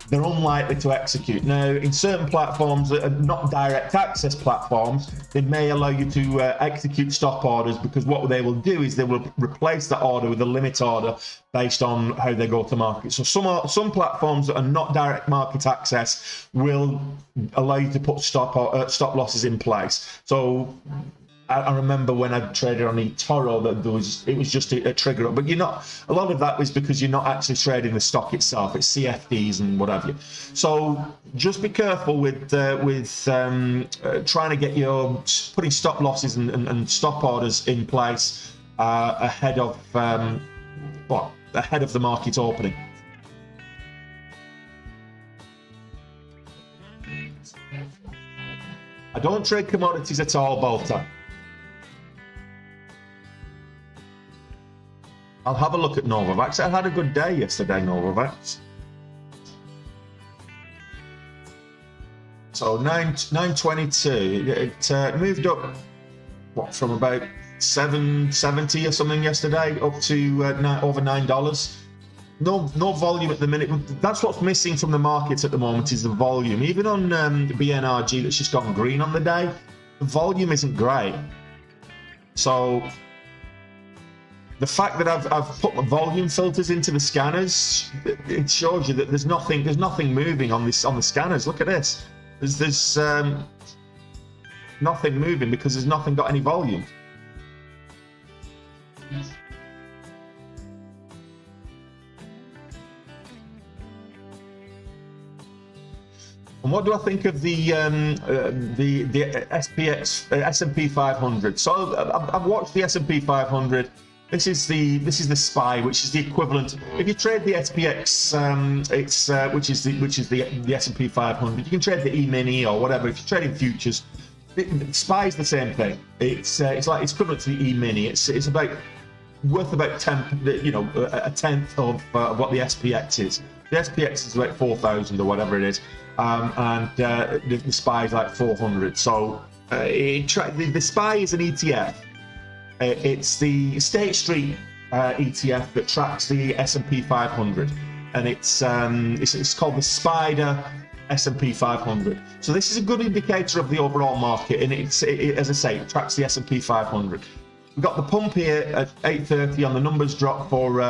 they're unlikely to execute. Now, in certain platforms that are not direct access platforms, they may allow you to execute stop orders, because what they will do is they will replace that order with a limit order based on how they go to market. So some platforms that are not direct market access will allow you to put stop losses in place. So I remember when I traded on eToro that it was just a trigger, but a lot of that was because you're not actually trading the stock itself. It's CFDs and what have you. So just be careful with trying to get putting stop losses and stop orders in place ahead of the market opening. don't trade commodities at all, Bolter. I'll have a look at Novavax. I had a good day yesterday, Novavax. So 922. It moved up, what, from about 770 or something yesterday up to over $9. No volume at the minute. That's what's missing from the markets at the moment, is the volume. Even on BNRG, that's just gone green on the day, the volume isn't great. So the fact that I've put my volume filters into the scanners, it shows you that there's nothing moving on the scanners. Look at this. There's nothing moving because there's nothing got any volume. And what do I think of the SPX S&P 500? So I've watched the S&P 500. This is the SPY, which is the equivalent. If you trade the SPX, which is the S&P 500, you can trade the E-mini or whatever. If you're trading futures, SPY is the same thing. It's equivalent to the E-mini. It's about worth about 10, a tenth of what the SPX is. The SPX is about 4,000 or whatever it is, and the SPY is like 400. So the SPY is an ETF. It's the State Street ETF that tracks the S&P 500, and it's called the Spider S&P 500. So this is a good indicator of the overall market, and as I say, it tracks the S&P 500. We've got the pump here at 8:30 on the numbers drop for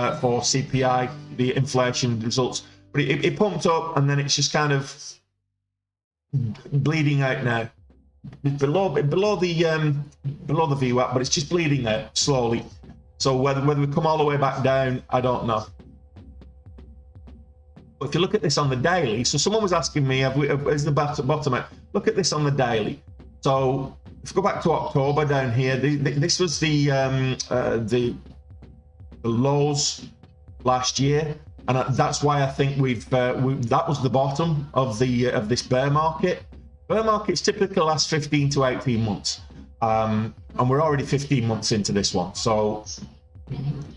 CPI, the inflation results, but it pumped up and then it's just kind of bleeding out now. Below the VWAP, but it's just bleeding out slowly. So whether we come all the way back down, I don't know. But if you look at this on the daily, so someone was asking me, is the bottom out? Look at this on the daily. So if we go back to October down here, this was the lows last year, and that's why I think that was the bottom of this bear market. Bear markets typically last 15 to 18 months, and we're already 15 months into this one. So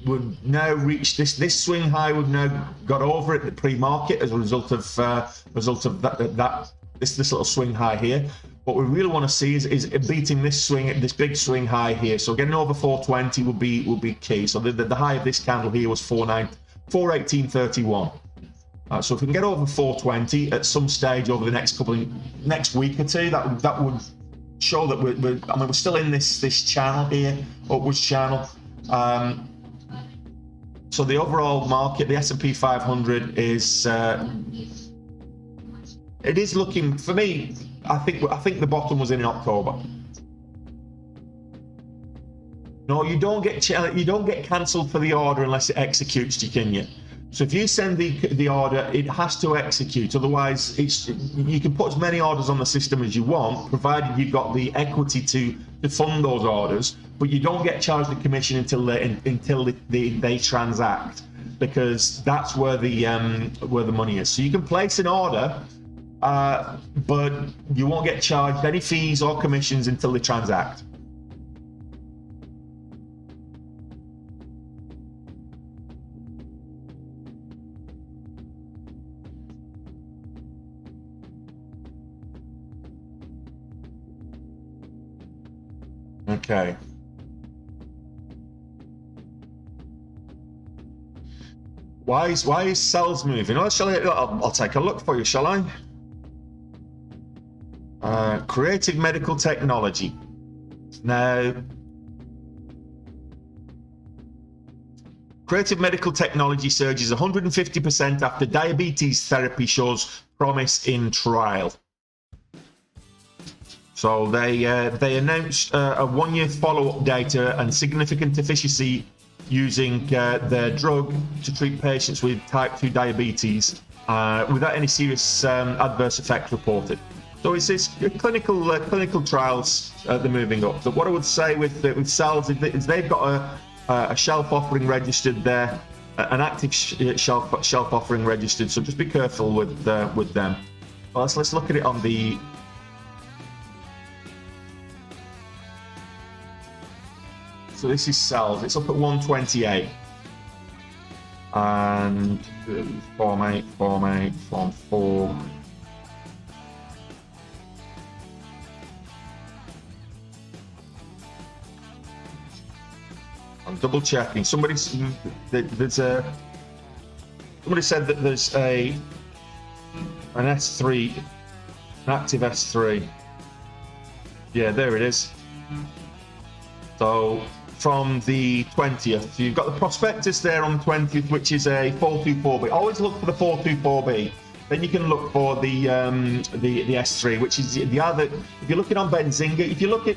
we've now reached this swing high. We've now got over it, the pre-market, as a result of this little swing high here. What we really want to see is beating this big swing high here. So getting over 420 will be key. So the high of this candle here was 418.31. So if we can get over 420 at some stage over the next week or two, that would show that we're still in this channel here, upwards channel. So the overall market, the S&P 500 is it is looking, for me, I think the bottom was in October. No, you don't get cancelled for the order unless it executes, can you? So if you send the order, it has to execute. Otherwise, you can put as many orders on the system as you want, provided you've got the equity to fund those orders. But you don't get charged the commission until they transact, because that's where the money is. So you can place an order, but you won't get charged any fees or commissions until they transact. Okay. Why is cells moving? Oh, I'll take a look for you, shall I? Creative medical technology. Now, creative medical technology surges 150% after diabetes therapy shows promise in trial. So they announced a one-year follow-up data and significant efficiency using their drug to treat patients with type 2 diabetes without any serious adverse effects reported. So it's clinical trials they're moving up. So what I would say with cells is they've got a shelf offering registered there, an active shelf offering registered. So just be careful with them. Well, let's look at it on the So this is sells. It's up at 128. And form 8, form 4. I'm double checking. Somebody said that there's an S3, an active S3. Yeah, there it is. So from the 20th, you've got the prospectus there on the 20th, which is a 424B. Always look for the 424B. Then you can look for the S3, which is the other. If you're looking on Benzinga, if you look at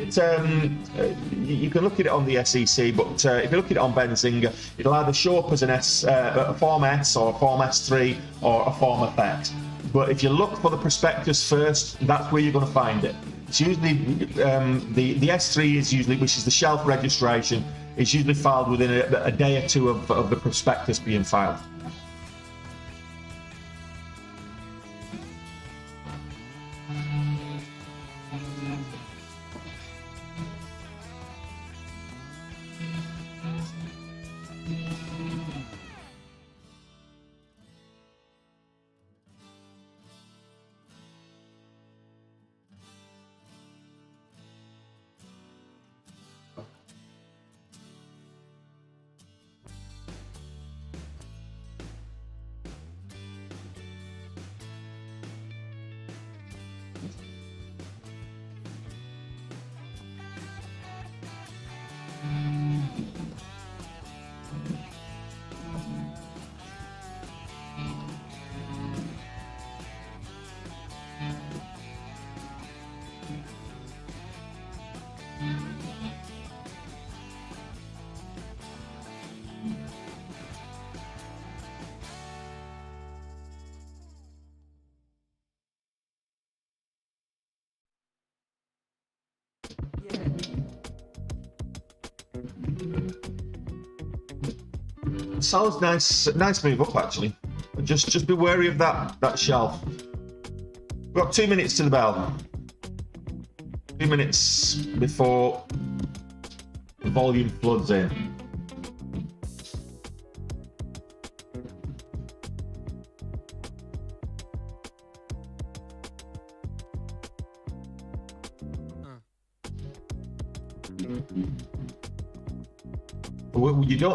you can look at it on the SEC, but if you look at it on Benzinga, it'll either show up as a Form S or a Form S3 or a Form FX. But if you look for the prospectus first, that's where you're going to find it. It's usually the S3 is usually, which is the shelf registration, is usually filed within a day or two of the prospectus being filed. Sal's nice move up actually. Just be wary of that shelf. We've got 2 minutes to the bell. 2 minutes before the volume floods in.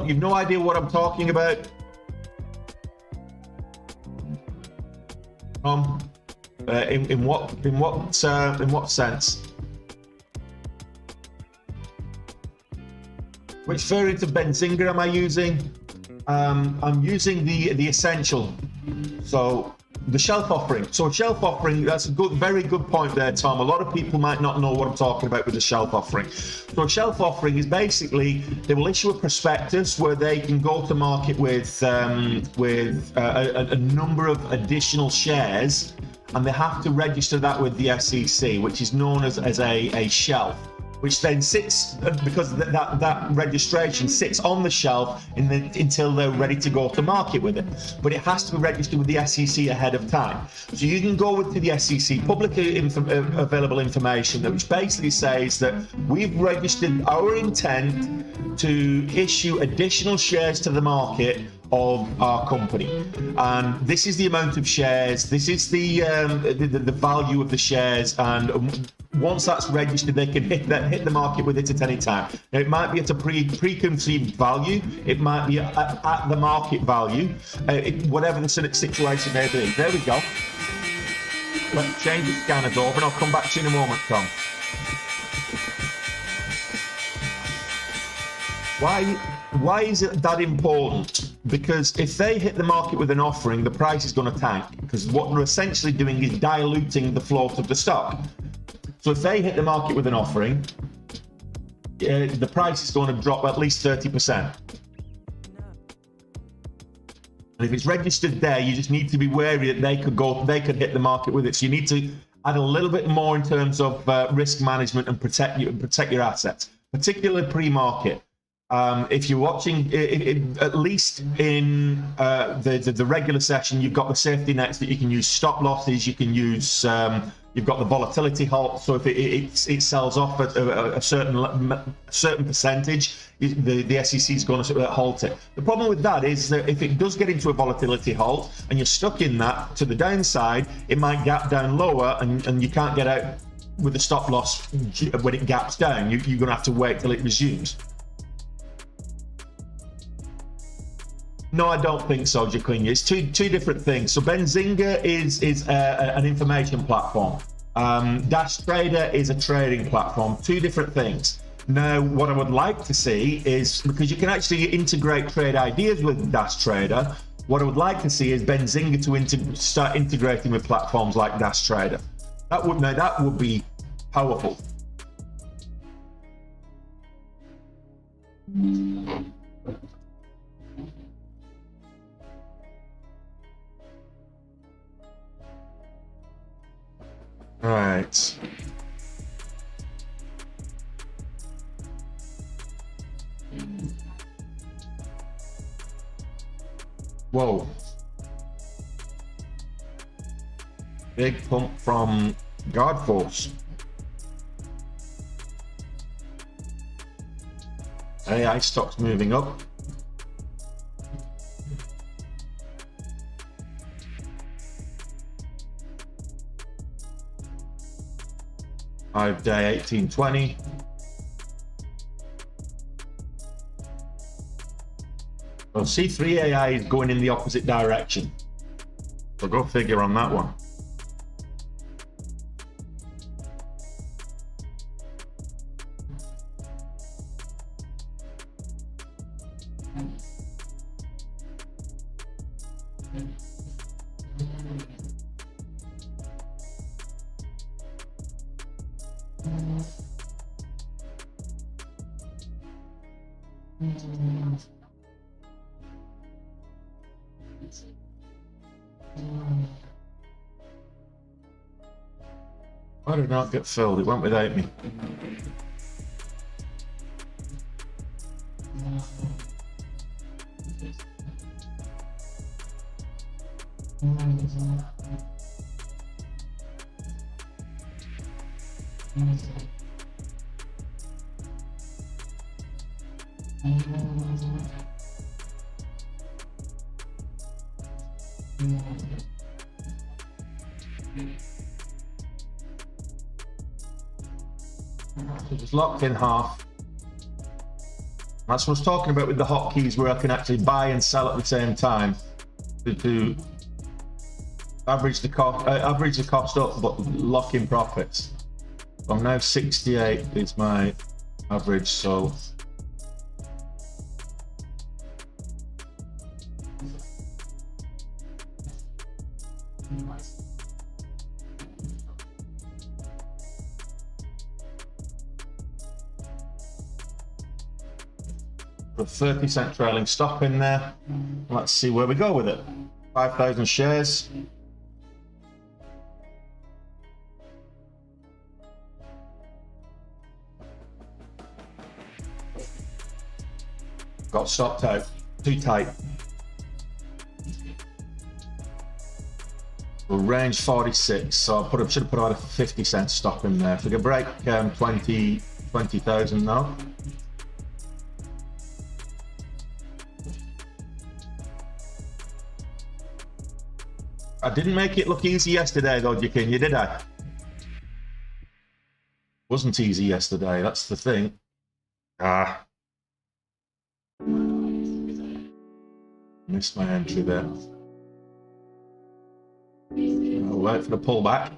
You've no idea what I'm talking about. In what sense? Which variant of Benzinga am I using? I'm using the essential. So the shelf offering. So a shelf offering, that's a very good point there, Tom. A lot of people might not know what I'm talking about with the shelf offering. So a shelf offering is basically they will issue a prospectus where they can go to market with a number of additional shares, and they have to register that with the SEC, which is known as a shelf, which then sits, because that registration sits on the shelf until they're ready to go to market with it. But it has to be registered with the SEC ahead of time. So you can go to the SEC, publicly available information, which basically says that we've registered our intent to issue additional shares to the market of our company, and this is the amount of shares, this is the value of the shares, and once that's registered, they can hit the market with it at any time. Now, it might be at a preconceived value, it might be at the market value, whatever the situation may be. There we go. Let's change the scanners over, and I'll come back to you in a moment, Tom. Why is it that important? Because if they hit the market with an offering, the price is going to tank, because what they're essentially doing is diluting the float of the stock. So if they hit the market with an offering, the price is going to drop at least 30%. And if it's registered there, you just need to be wary that they could hit the market with it. So you need to add a little bit more in terms of risk management and protect your assets, particularly pre-market. If you're watching, at least in the regular session, you've got the safety nets that you can use, stop losses, you can use, you've got the volatility halt. So if it sells off at a certain percentage, the SEC is going to halt it. The problem with that is that if it does get into a volatility halt and you're stuck in that to the downside, it might gap down lower and you can't get out with a stop loss when it gaps down. You're going to have to wait till it resumes. No, I don't think so, Jaquinia. It's two different things. So Benzinga is an information platform. Dash Trader is a trading platform. Two different things. Now, what I would like to see is, because you can actually integrate trade ideas with Dash Trader, what I would like to see is Benzinga to start integrating with platforms like Dash Trader. That would be powerful. All right. Whoa. Big pump from Guard Force. AI stocks moving up. Day 1820. Well, C3 AI is going in the opposite direction. So go figure on that one. Why did it not get filled? It went without me. So just locked in half. That's what I was talking about with the hotkeys, where I can actually buy and sell at the same time to average the cost up, but lock in profits. I'm now 68 is my average, so put 30-cent trailing stop in there. Let's see where we go with it. 5,000 shares. Got stopped out, too tight. We'll range 46, so I should have put about a 50-cent stop in there. If we could break 20,000 now. I didn't make it look easy yesterday though, Jaquinia, did I? Wasn't easy yesterday, that's the thing. Missed my entry there. I'll wait for the pullback.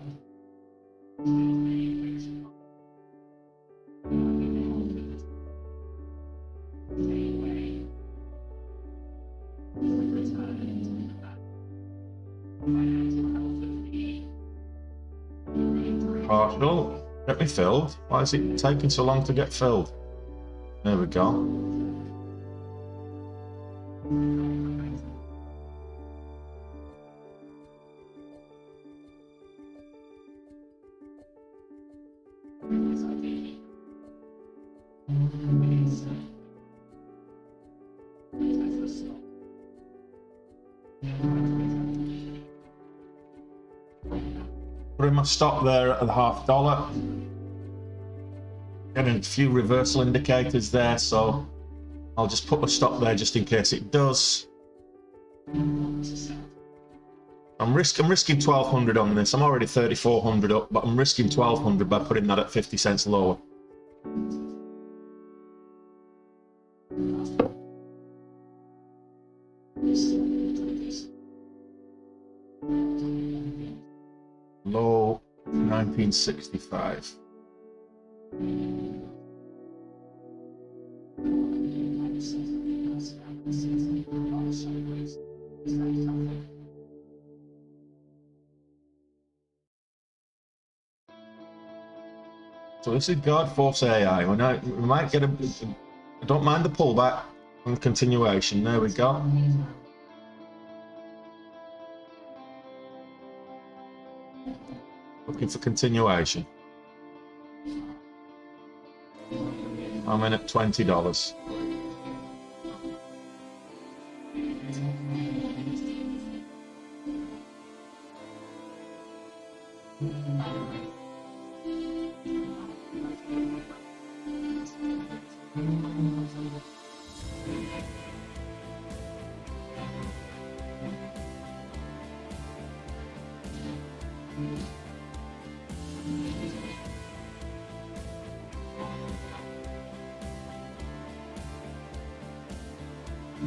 Partial. Get me filled. Why is it taking so long to get filled? There we go. Putting my stop there at the $0.50. Getting a few reversal indicators there, so I'll just put my stop there just in case it does. I'm risking 1,200 on this. I'm already 3,400 up, but I'm risking 1,200 by putting that at 50 cents lower. Low 1965. So this is God Force AI. We might get a. I don't mind the pullback on the continuation. There we go. Looking for continuation. I'm in at $20.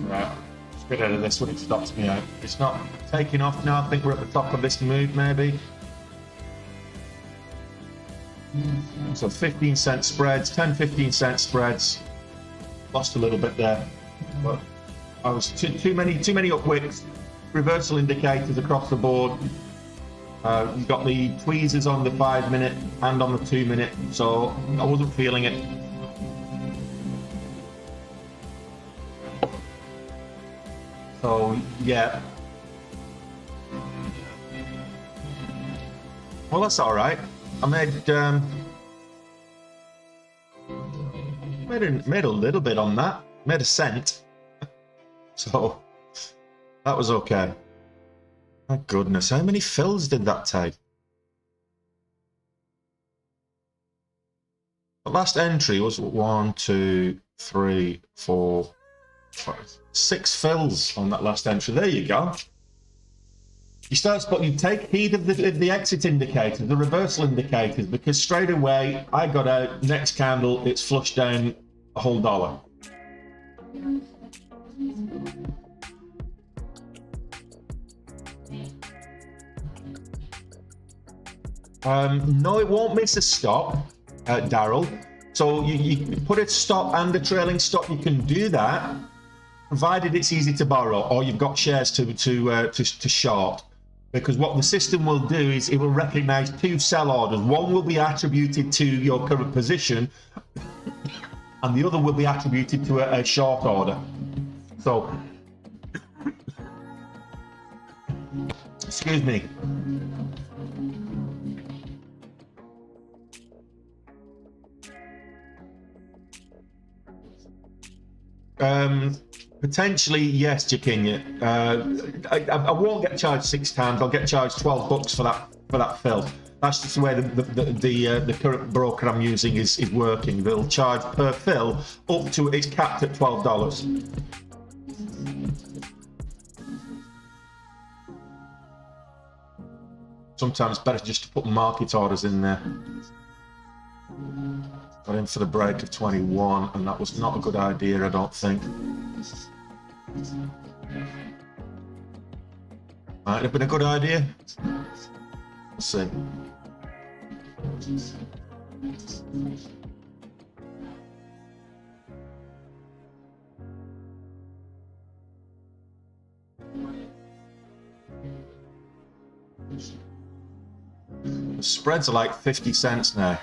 Right, let's get out of this when it stops me out. It's not taking off now. I think we're at the top of this move, maybe. So 15-cent spreads, 10-15-cent spreads. Lost a little bit there, but I was too many upwicks. Reversal indicators across the board. You've got the tweezers on the 5-minute and on the 2-minute, so I wasn't feeling it. So yeah, well that's all right. I made a little bit on that. Made a cent, so that was okay. My goodness, how many fills did that take? The last entry was 1, 2, 3, 4, 5, 6 fills on that last entry. There you go. You take heed of the exit indicators, the reversal indicators, because straight away I got out. Next candle, it's flushed down a whole dollar. No, it won't miss a stop, Daryl. So you put a stop and a trailing stop. You can do that, provided it's easy to borrow or you've got shares to short. Because what the system will do is it will recognize 2 sell orders. One will be attributed to your current position, and the other will be attributed to a short order. So, excuse me. Potentially, yes, Jakinya. I won't get charged 6 times. I'll get charged $12 for that fill. That's just the way the current broker I'm using is working. They'll charge per fill up to, it's capped at $12. Sometimes better just to put market orders in there. Got in for the break of 21, and that was not a good idea, I don't think. Might have been a good idea. Let's see. The spreads are like 50 cents now.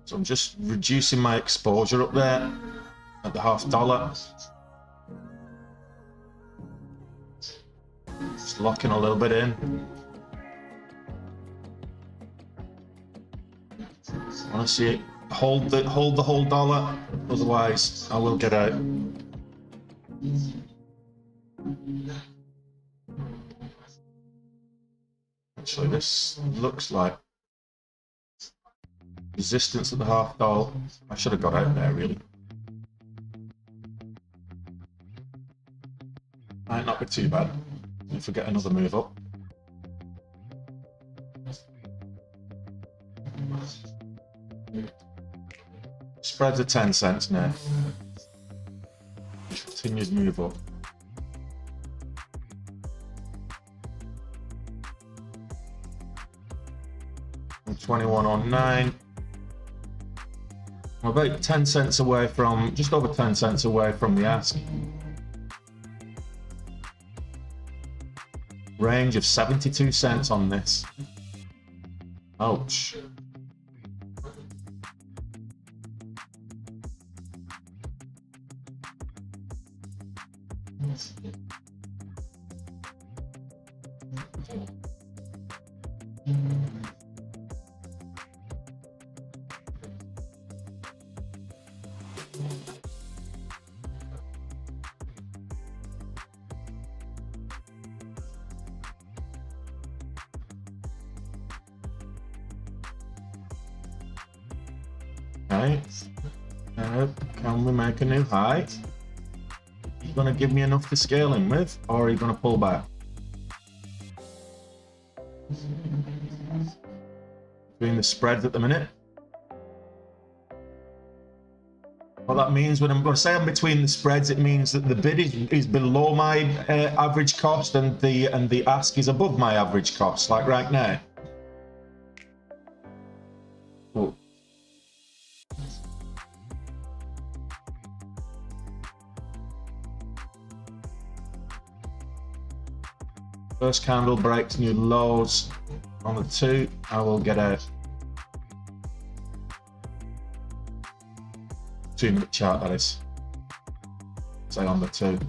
So I'm just reducing my exposure up there at the $0.50. Just locking a little bit in. I want to see it hold the whole dollar, otherwise I will get out. Actually, this looks like resistance at the half dollar. I should have got out there, really. Might not be too bad if we get another move up. Spreads are 10 cents now. Continues move up. I'm 21.09. I'm about 10 cents away from, just over 10 cents away from the ask. Range of 72 cents on this. Ouch. Okay. Can we make a new high? Are you going to give me enough to scale in with, or are you going to pull back? Between the spreads at the minute. What that means, when I'm going to say I'm between the spreads, it means that the bid is below my average cost, and the ask is above my average cost, like right now. Cool. First candle breaks new lows on the 2. I will get a 2-minute chart, that is. Say on the 2.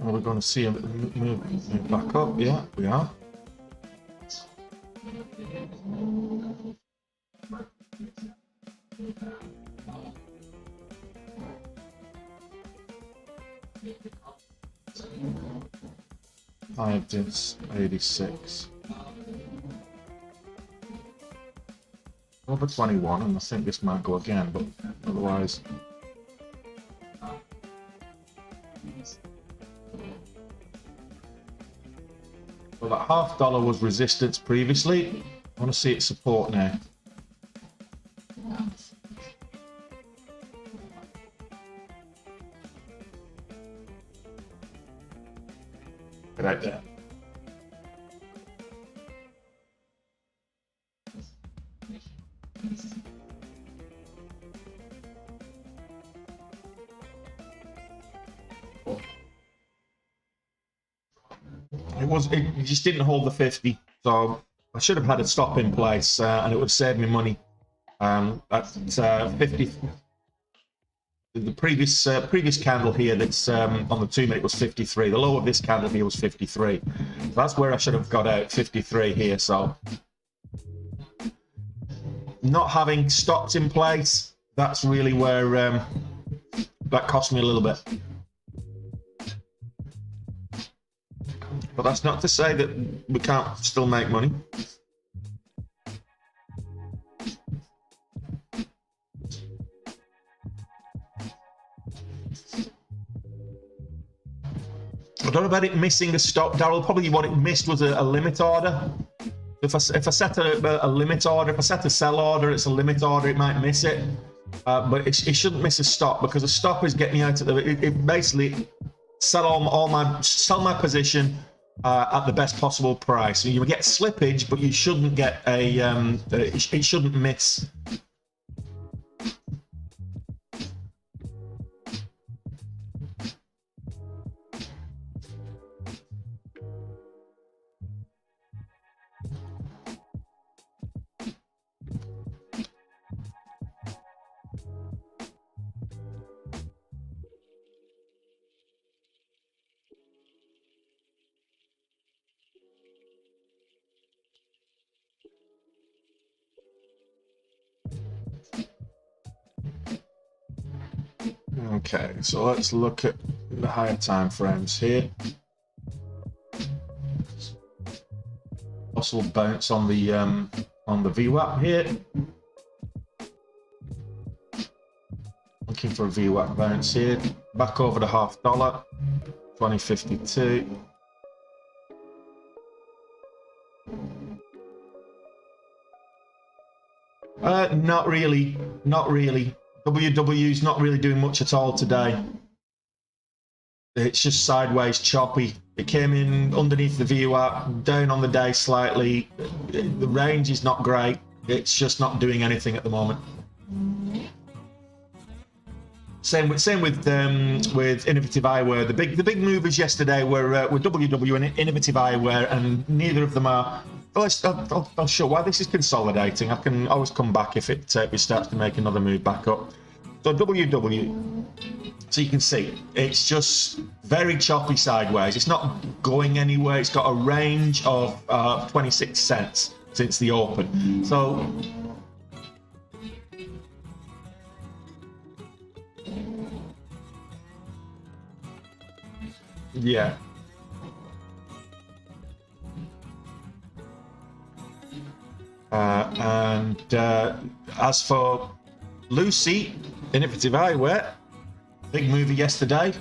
Are we going to see him move back up? Yeah, we are. Five dips, 86. Over 21, and I think this might go again, but otherwise. Well, that half dollar was resistance previously. I want to see its support now. Get out there. It just didn't hold the 50, so I should have had a stop in place, and it would have saved me money. At 50, the previous candle here that's on the 2-minute was 53. The low of this candle here was 53. So that's where I should have got out, 53 here. So not having stops in place, that's really where that cost me a little bit. But that's not to say that we can't still make money. I don't know about it missing a stop, Daryl. Probably what it missed was a limit order. If I set a limit order, if I set a sell order, it's a limit order, it might miss it. But it shouldn't miss a stop, because a stop is getting me out of the... It basically sell my position, at the best possible price. So you get slippage, but you shouldn't get a it shouldn't miss. Okay, so let's look at the higher time frames here. Possible bounce on the VWAP here. Looking for a VWAP bounce here. Back over the $0.5, 2052. Not really. WW's not really doing much at all today. It's just sideways choppy. It came in underneath the VWAP, down on the day slightly. The range is not great. It's just not doing anything at the moment. Same with Innovative Eyewear. The big movers yesterday were WW and Innovative Eyewear, and neither of them are. I'll show why this is consolidating. I can always come back if it starts to make another move back up. So WW, so you can see it's just very choppy sideways. It's not going anywhere. It's got a range of 26 cents since the open. So yeah. As for Lucy, Innovative Eyewear, big movie yesterday.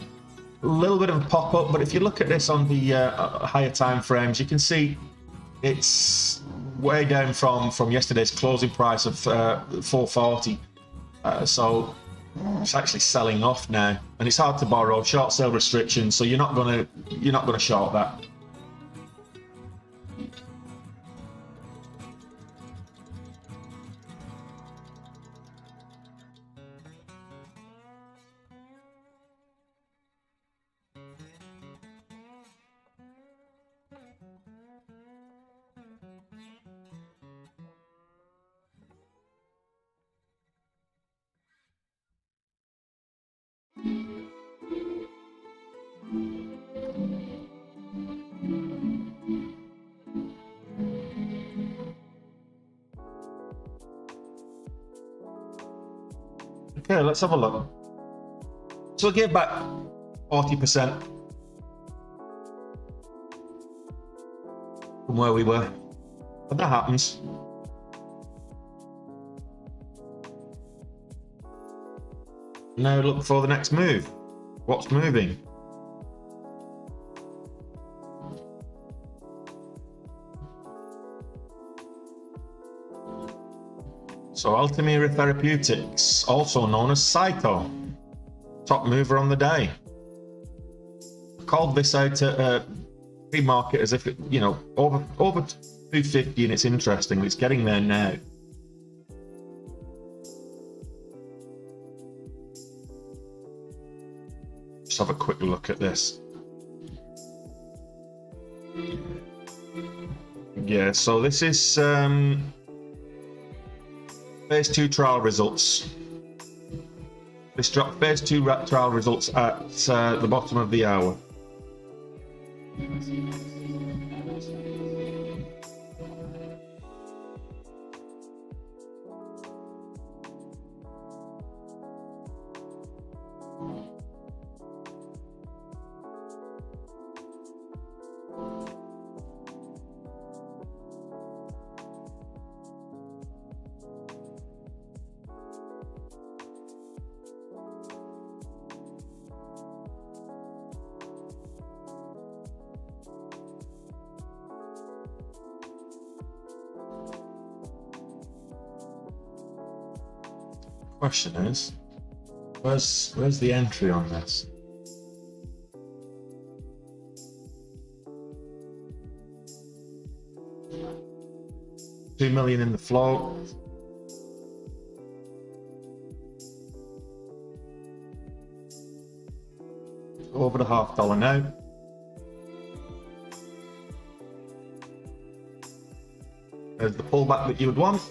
A little bit of a pop-up, but if you look at this on the higher time frames, you can see it's way down from yesterday's closing price of 440. So it's actually selling off now, and it's hard to borrow. Short sale restrictions, so you're not gonna short that. Okay, let's have a look. So we get back 40% from where we were. But that happens. Now look for the next move. What's moving? So Altamira Therapeutics, also known as Saito, top mover on the day. I called this out at pre-market as if it, over 250, and it's interesting. It's getting there now. Just have a quick look at this. Yeah, so this is phase 2 trial results. This dropped phase 2 trial results at the bottom of the hour. Question is, where's the entry on this? 2 million in the float. Over the $0.50 now. There's the pullback that you would want.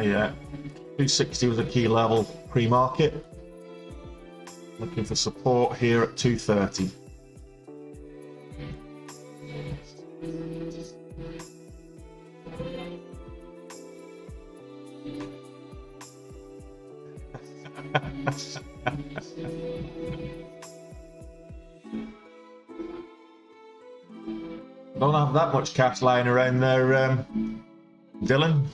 Yeah, 260 was a key level pre-market. Looking for support here at 230. Don't have that much cash lying around there, Dylan.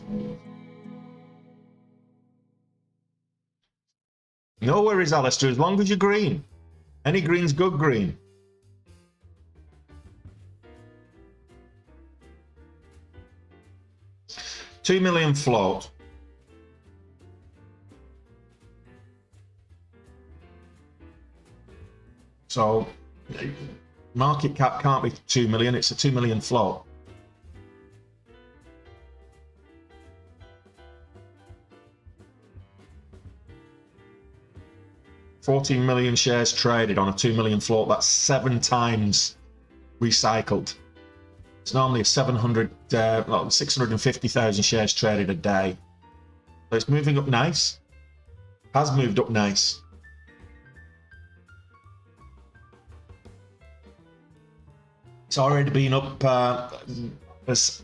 No worries, Alistair, as long as you're green. Any green's good green. $2 million float. So market cap can't be 2 million, it's a 2 million float. $14 million shares traded on a 2 million float. That's 7 times recycled. It's normally a 650,000 shares traded a day. So it's moving up nice. Has moved up nice. It's already been up as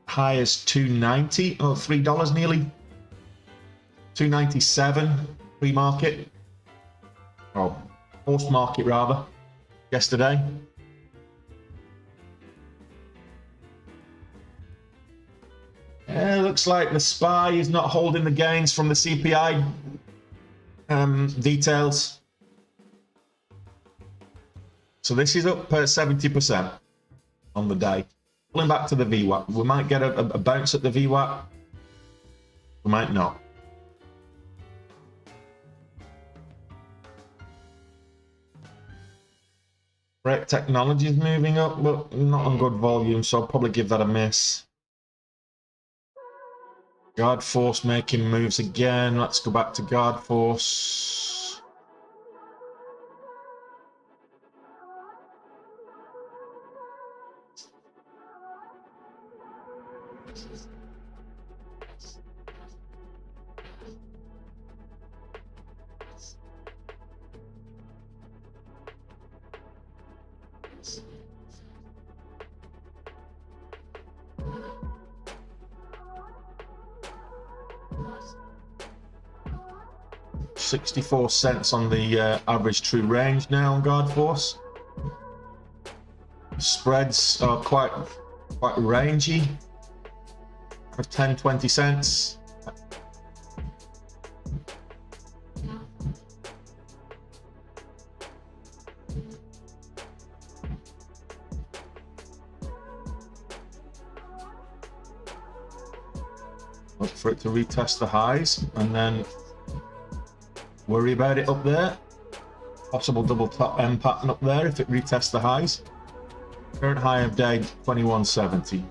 high as $2.90 or $3 nearly. $2.97 pre-market. Or post-market rather, yesterday. Looks like the SPY is not holding the gains from the CPI details. So this is up 70% on the day. Pulling back to the VWAP. We might get a bounce at the VWAP. We might not. Rec Technology is moving up, but not on good volume, so I'll probably give that a miss. Guard Force making moves again. Let's go back to Guard Force. $0.64 on the average true range now on Guard Force. Spreads are quite rangy, of 10-20 cents. Look for it to retest the highs and then worry about it up there. Possible double top M pattern up there if it retests the highs. Current high of day 2170.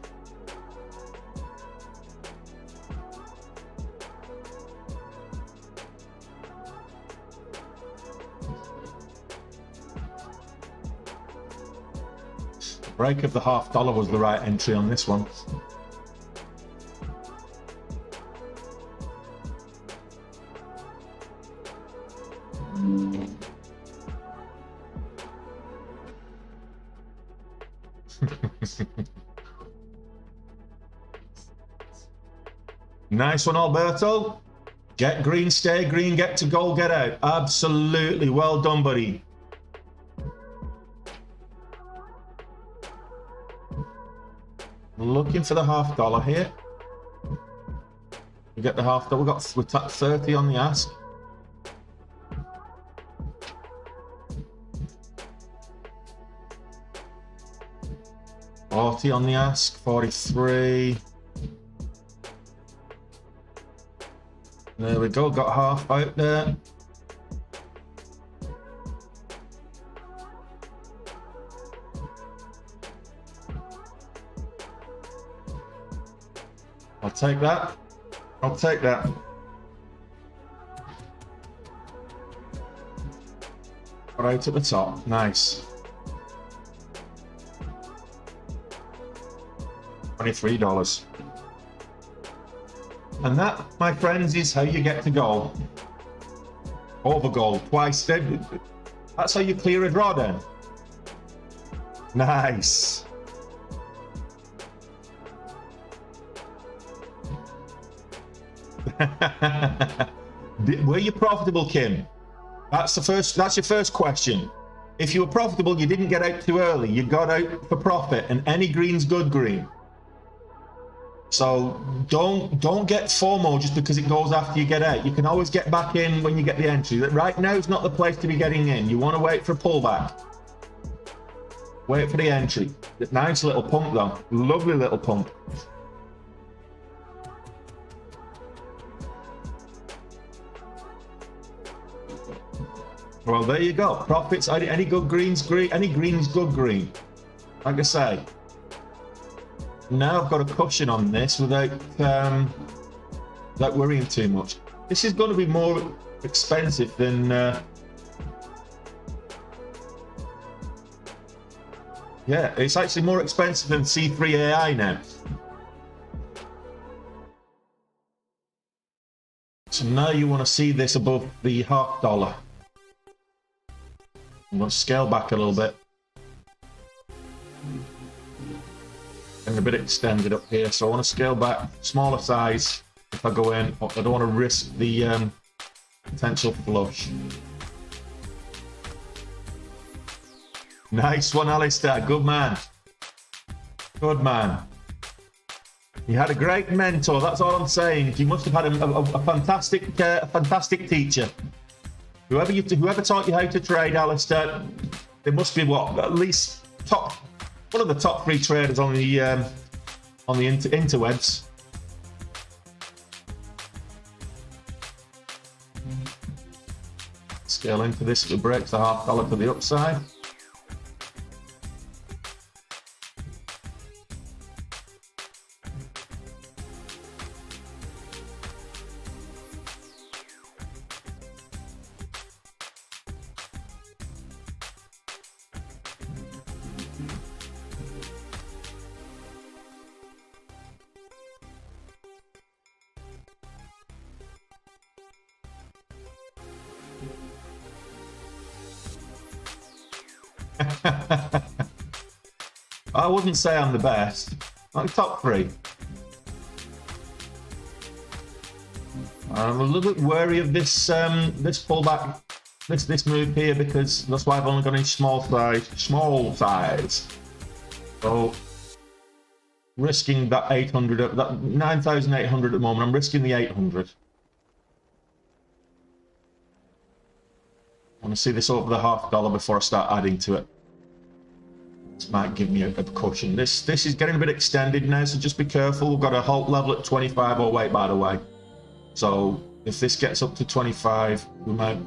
The break of the $0.50 was the right entry on this one. Nice one, Alberto. Get green, stay green, get to gold, get out. Absolutely. Well done, buddy. Looking for the $0.50 here. We get the $0.50. We're tapped 30 on the ask. $40 on the ask, 43. There we go, got half out there. take that. I'll take that. Right at the top. Nice. $23. And that, my friends, is how you get to goal. Over goal twice. That's how you clear a drawdown. Nice. Were you profitable, Kim? That's your first question. If you were profitable, you didn't get out too early. You got out for profit, and any green's good green. So don't get FOMO just because it goes after you get out. You can always get back in when you get the entry. Right now is not the place to be getting in. You want to wait for a pullback. Wait for the entry. Nice little pump though. Lovely little pump. Well, there you go. Profits. Any good greens green. Any green's good green. Like I say. Now I've got a cushion on this without worrying too much. This is going to be more expensive than yeah, it's actually more expensive than C3 AI now. So now you want to see this above the $0.50. I'm going to scale back a little bit. And a bit extended up here, so I want to scale back, smaller size if I go in. I don't want to risk the potential flush. Nice one, Alistair. Good man. Good man. You had a great mentor. That's all I'm saying. You must have had a fantastic teacher. Whoever taught you how to trade, Alistair, there must be what, at least one of the top 3 traders on the interwebs. Scale into this if it breaks the $0.50 to the upside. I wouldn't say I'm the best. I'm top 3. I'm a little bit wary of this this pullback, this move here, because that's why I've only gone in small size. So risking that 800, that 9,800 at the moment. I'm risking the 800. I want to see this over the $0.50 before I start adding to it. This might give me a cushion. This is getting a bit extended now, so just be careful. We've got a halt level at 25.08, by the way. So if this gets up to 25, we might.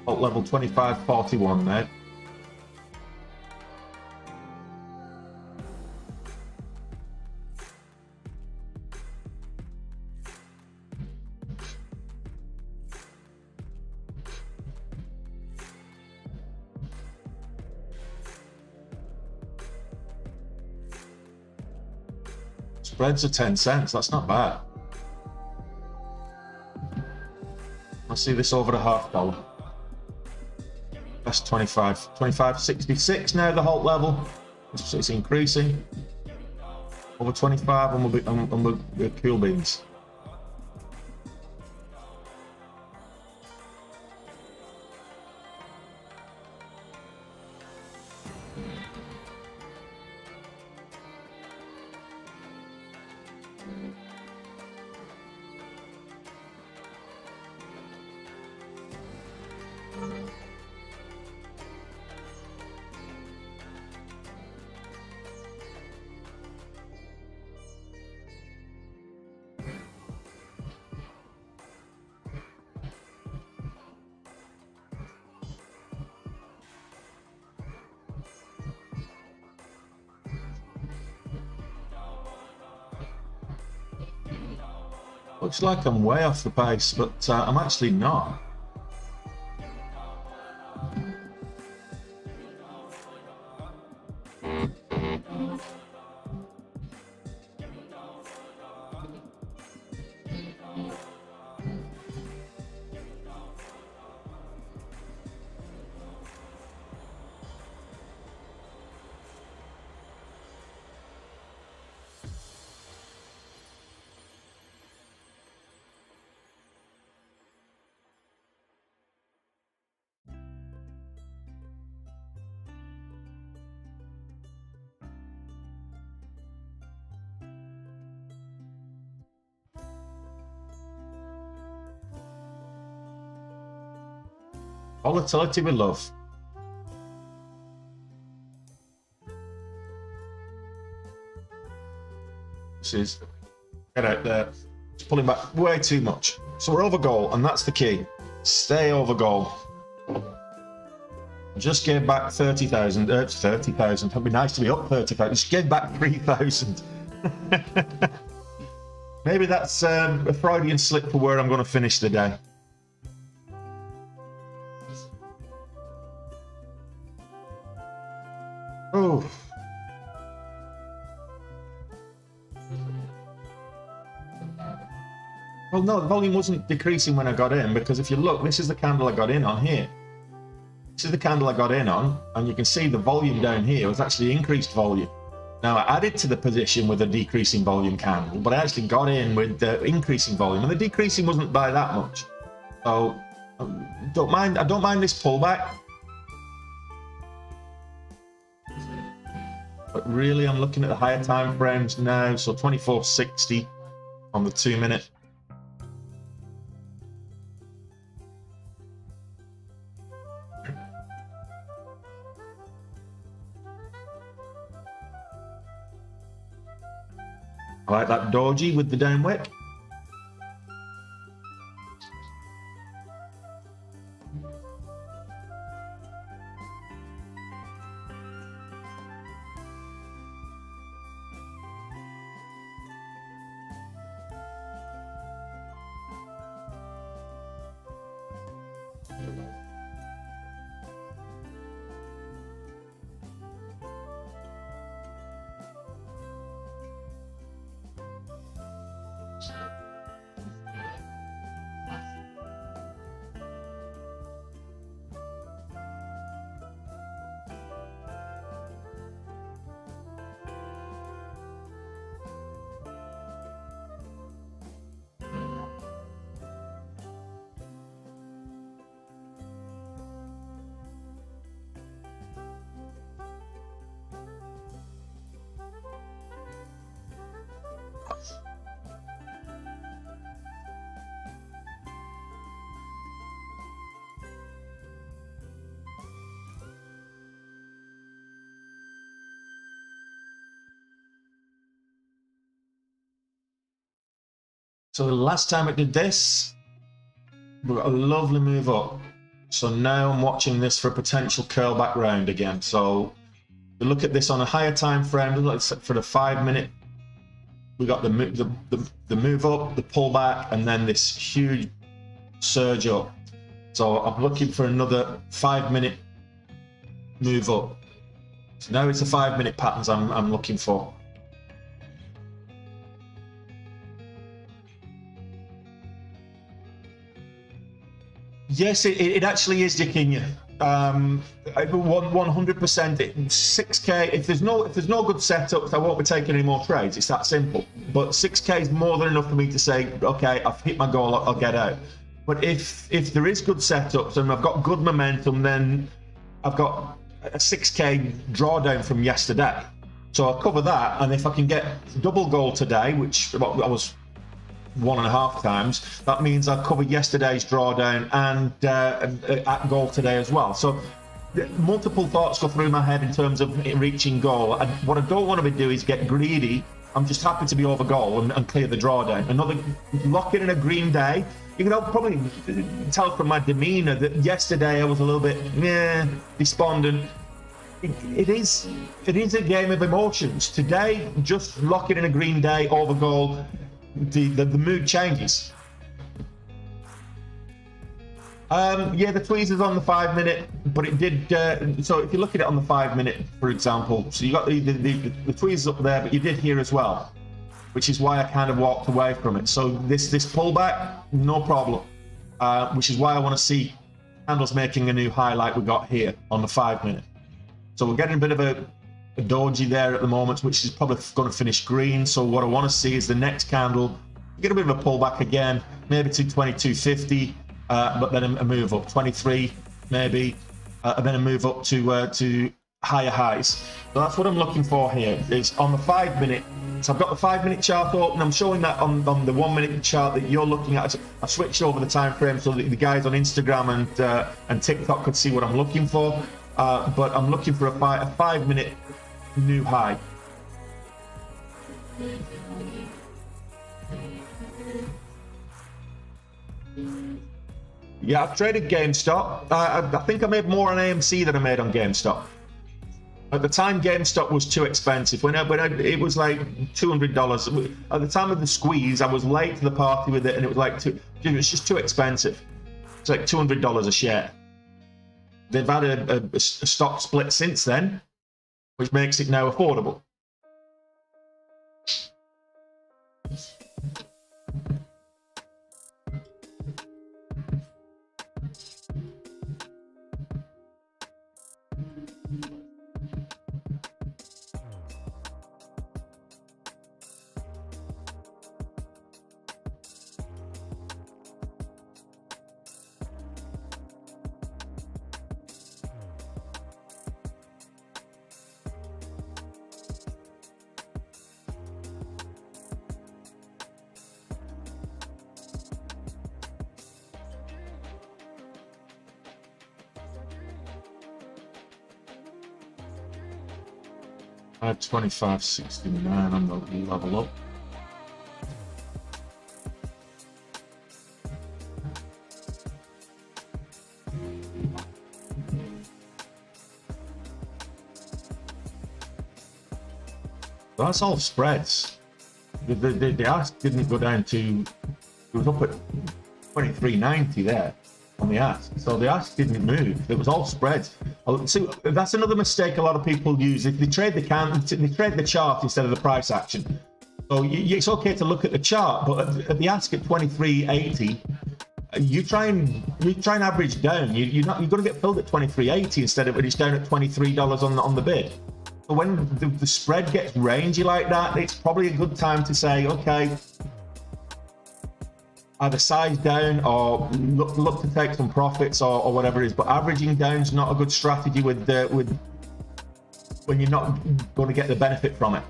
Halt level 25.41 there. Spreads are 10 cents. That's not bad. I'll see this over the $0.50. That's 25.66 now, the halt level. It's increasing. Over 25 and we'll be cool beans. Looks like I'm way off the pace, but I'm actually not. Volatility we love. This is, get out there. It's pulling back way too much. So we're over goal, and that's the key. Stay over goal. Just gave back 30,000. 30,000. It'd be nice to be up 30,000. Just gave back 3,000. Maybe that's a Freudian slip for where I'm going to finish the day. Oh. Well, no, the volume wasn't decreasing when I got in, because if you look, this is the candle I got in on here. This is the candle I got in on, and you can see the volume down here was actually increased volume. Now, I added to the position with a decreasing volume candle, but I actually got in with the increasing volume, and the decreasing wasn't by that much. So, I don't mind this pullback. But really, I'm looking at the higher time frames now, so 2460 on the 2 minute. I like that doji with the down wick. So the last time it did this, we got a lovely move up. So now I'm watching this for a potential curl back round again. So we look at this on a higher time frame. Let's for the 5 minute. We got the move up, the pullback, and then this huge surge up. So I'm looking for another 5 minute move up. So now it's the 5 minute patterns I'm looking for. Yes, it actually is dicking you. 100%. 6K. If there's no good setups, I won't be taking any more trades. It's that simple. But 6K is more than enough for me to say, okay, I've hit my goal. I'll get out. But if there is good setups and I've got good momentum, then I've got a 6K drawdown from yesterday. So I'll cover that, and if I can get double goal today, which I was 1.5 times, that means I've covered yesterday's drawdown and at goal today as well. So multiple thoughts go through my head in terms of reaching goal. And what I don't want to do is get greedy. I'm just happy to be over goal and clear the drawdown. Another lock in a green day. You can probably tell from my demeanor that yesterday I was a little bit despondent. It is a game of emotions. Today, just locking in a green day over goal. the mood changes. Yeah, the tweezers on the 5 minute, but it did. So if you look at it on the 5 minute, for example, so you got the tweezers up there, but you did here as well, which is why I kind of walked away from it. So this pullback, no problem, which is why I want to see candles making a new high like we got here on the 5 minute. So we're getting a bit of a doji there at the moment, which is probably going to finish green. So what I want to see is the next candle get a bit of a pullback again, maybe to 22.50, but then a move up 23 maybe, and then a move up to higher highs. So that's what I'm looking for here, is on the 5 minute. So I've got the 5 minute chart open. I'm showing that on the 1 minute chart that you're looking at. I've switched over the time frame so that the guys on Instagram and TikTok could see what I'm looking for. But I'm looking for a 5 minute new high. Yeah, I've traded GameStop. I think I made more on AMC than I made on GameStop. At the time, GameStop was too expensive. When it was like $200. At the time of the squeeze, I was late to the party with it, and it was like it was just too expensive. It's like $200 a share. They've had a stock split since then, which makes it now affordable. I had 25.69 on the level up. That's all spreads. The ask didn't go down to, it was up at 23.90 there on the ask. So the ask didn't move. It was all spreads. So that's another mistake a lot of people use. If they trade they trade the chart instead of the price action. So it's okay to look at the chart, but at the ask at 23.80, you try and average down. You're going to get filled at 23.80 instead of when it's down at $23 on the bid. So when the spread gets rangy like that, it's probably a good time to say, okay, either size down or look to take some profits or whatever it is. But averaging down is not a good strategy with when you're not going to get the benefit from it.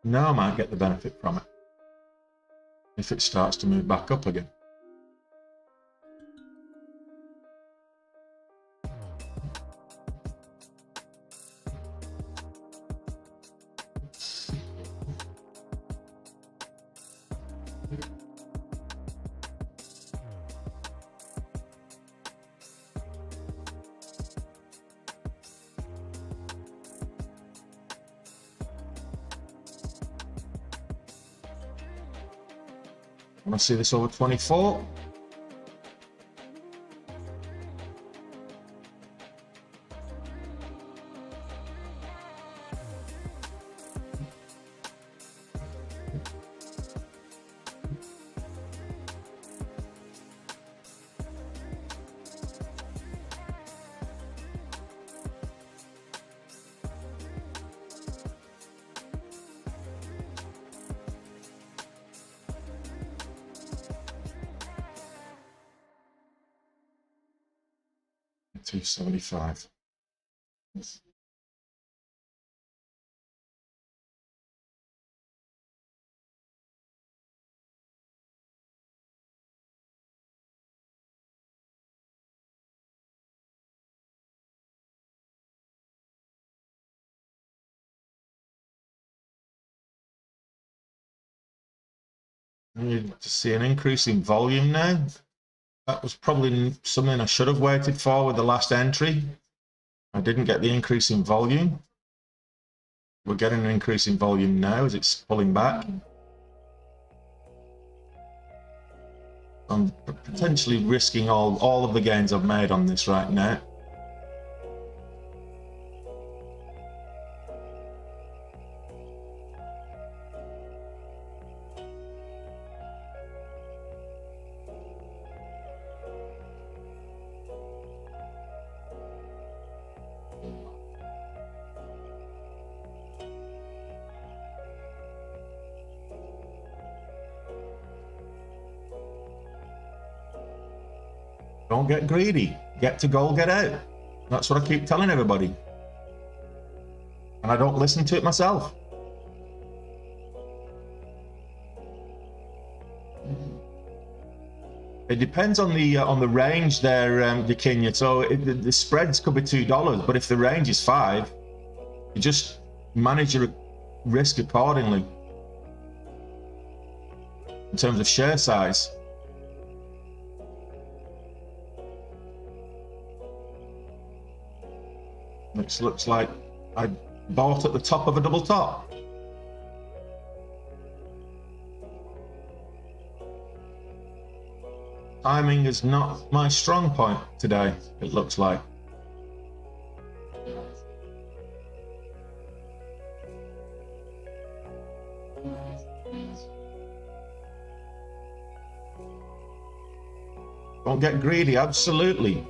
Now I might get the benefit from it if it starts to move back up again. Want to see this over 24? $275. I need to see an increase in volume now. That was probably something I should have waited for with the last entry. I didn't get the increase in volume. We're getting an increase in volume now as it's pulling back. I'm potentially risking all of the gains I've made on this right now. Don't get greedy. Get to goal, get out. That's what I keep telling everybody. And I don't listen to it myself. It depends on the range there, Yakinya. So the spreads could be $2, but if the range is 5, you just manage your risk accordingly in terms of share size. Which looks like I bought at the top of a double top. Timing is not my strong point today, it looks like. Don't get greedy, absolutely.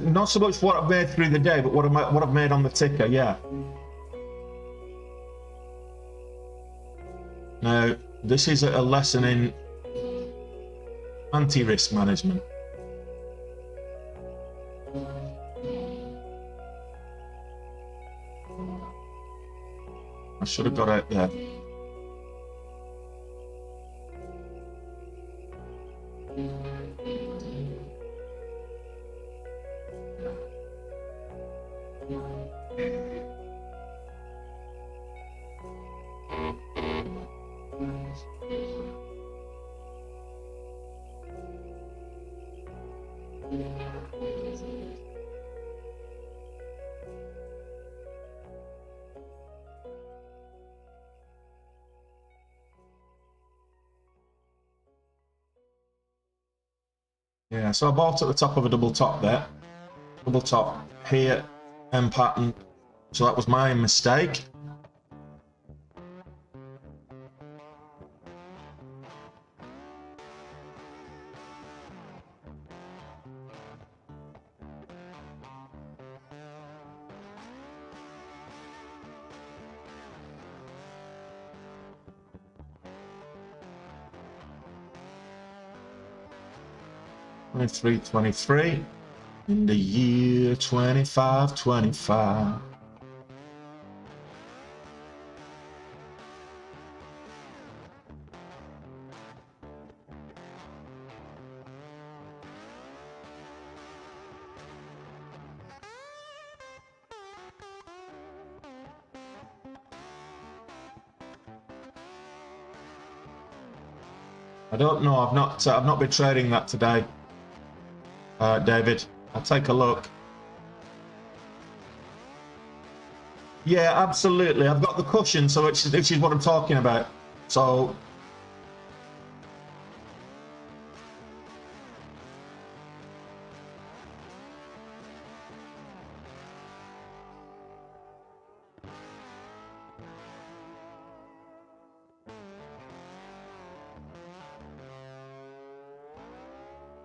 Not so much what I've made through the day, but what I've made on the ticker, yeah. Now, this is a lesson in anti-risk management. I should have got out there. Yeah, so I bought at the top of a double top there. Double top here, M pattern. So that was my mistake. $23.23 in the year 2525. I don't know. I've not been trading that today. David, I'll take a look. Yeah, absolutely. I've got the cushion, so which is what I'm talking about. So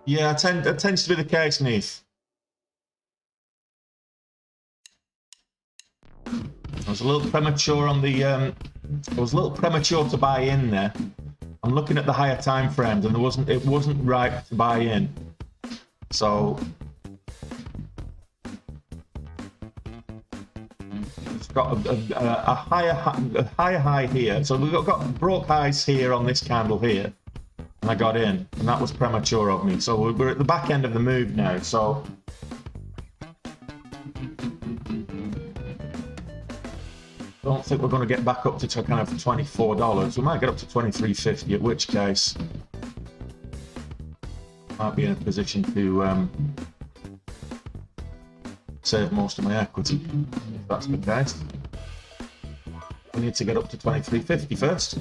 yeah, it tends to be the case, Neith. I was a little premature on the. I was a little premature to buy in there. I'm looking at the higher time frames, and it wasn't right to buy in. So it's got a higher high here. So we've got broke highs here on this candle here. And I got in, and that was premature of me. So we're at the back end of the move now. So don't think we're going to get back up to kind of $24. We might get up to $23.50, at which case might be in a position to save most of my equity, if that's the case. We need to get up to $23.50 first.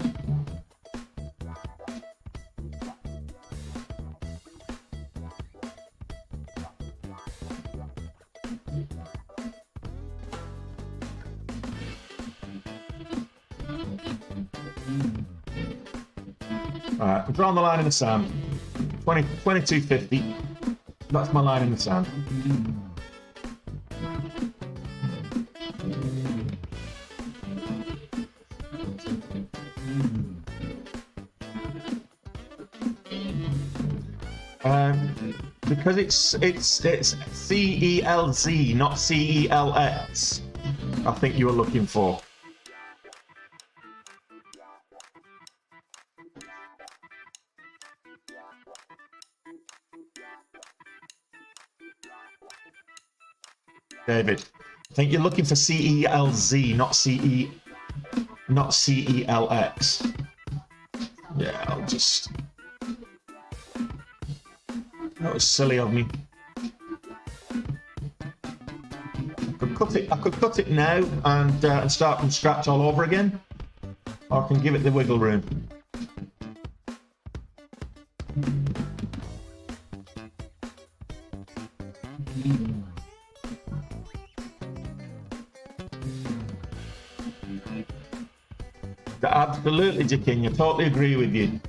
Alright, I'm drawing the line in the sand. 22.50. That's my line in the sand. Because it's CELZ, not CELX. I think you were looking for. David, I think you're looking for CELZ, not CELX. Yeah, I'll just. That was silly of me. I could cut it now and start from scratch all over again, or I can give it the wiggle room. Absolutely, Jakin, I totally agree with you.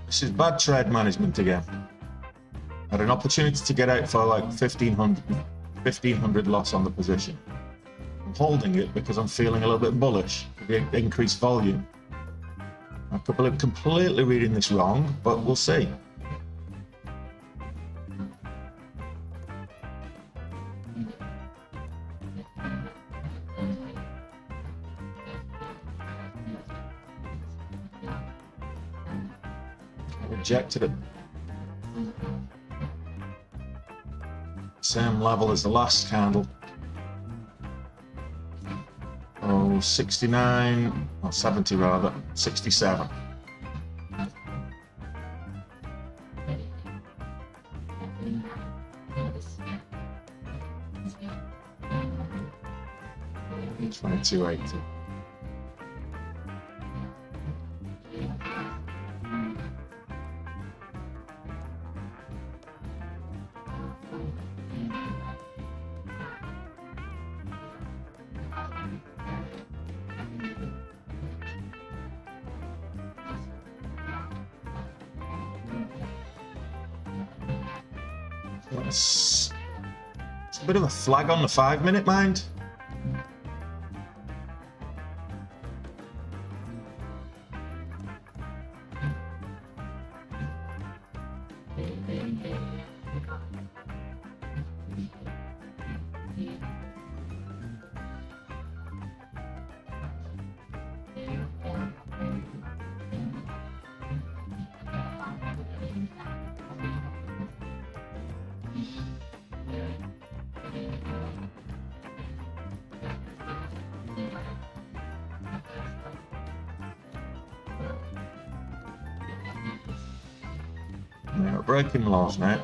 This is bad trade management again. I had an opportunity to get out for like 1500 loss on the position. I'm holding it because I'm feeling a little bit bullish with the increased volume. I could be completely reading this wrong, but we'll see. Rejected it. Same level as the last candle. Oh, 69, or 70 rather, 67. $22.80. It's a bit of a flag on the 5-minute, mind. breaking laws, mate.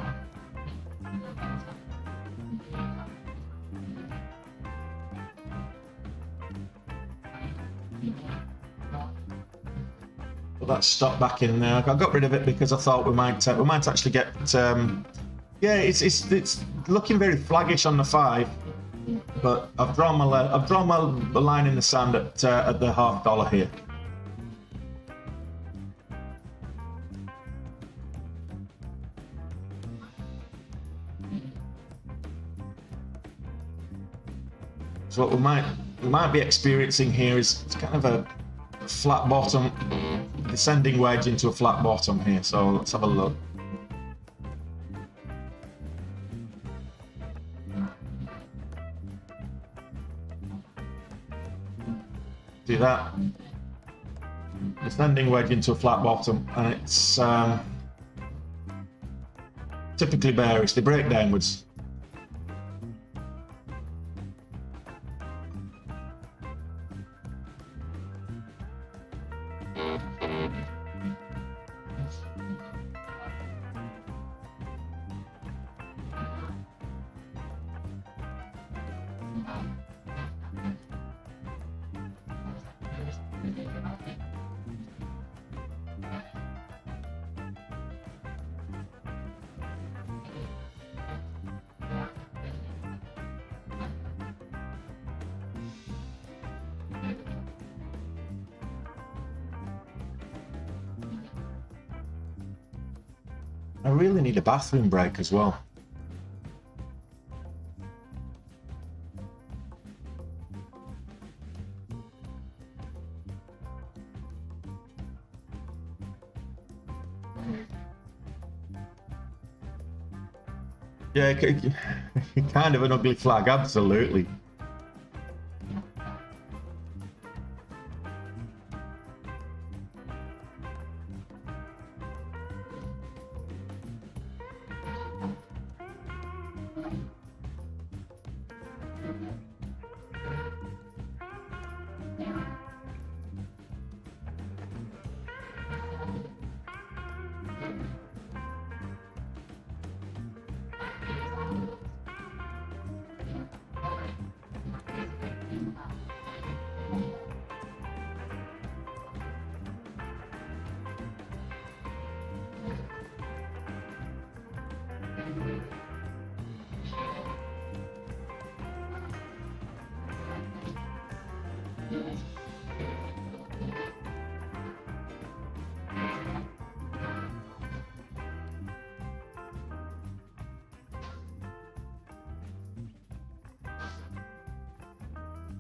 But that's stopped back in there. I got rid of it because I thought we might actually get. Yeah, it's looking very flaggish on the 5, but I've drawn my line in the sand at the $0.50 here. So what we might be experiencing here is it's kind of a flat bottom, descending wedge into a flat bottom here. So let's have a look. See that? Descending wedge into a flat bottom, and it's typically bearish. They break downwards. I really need a bathroom break as well. Yeah, kind of an ugly flag, absolutely.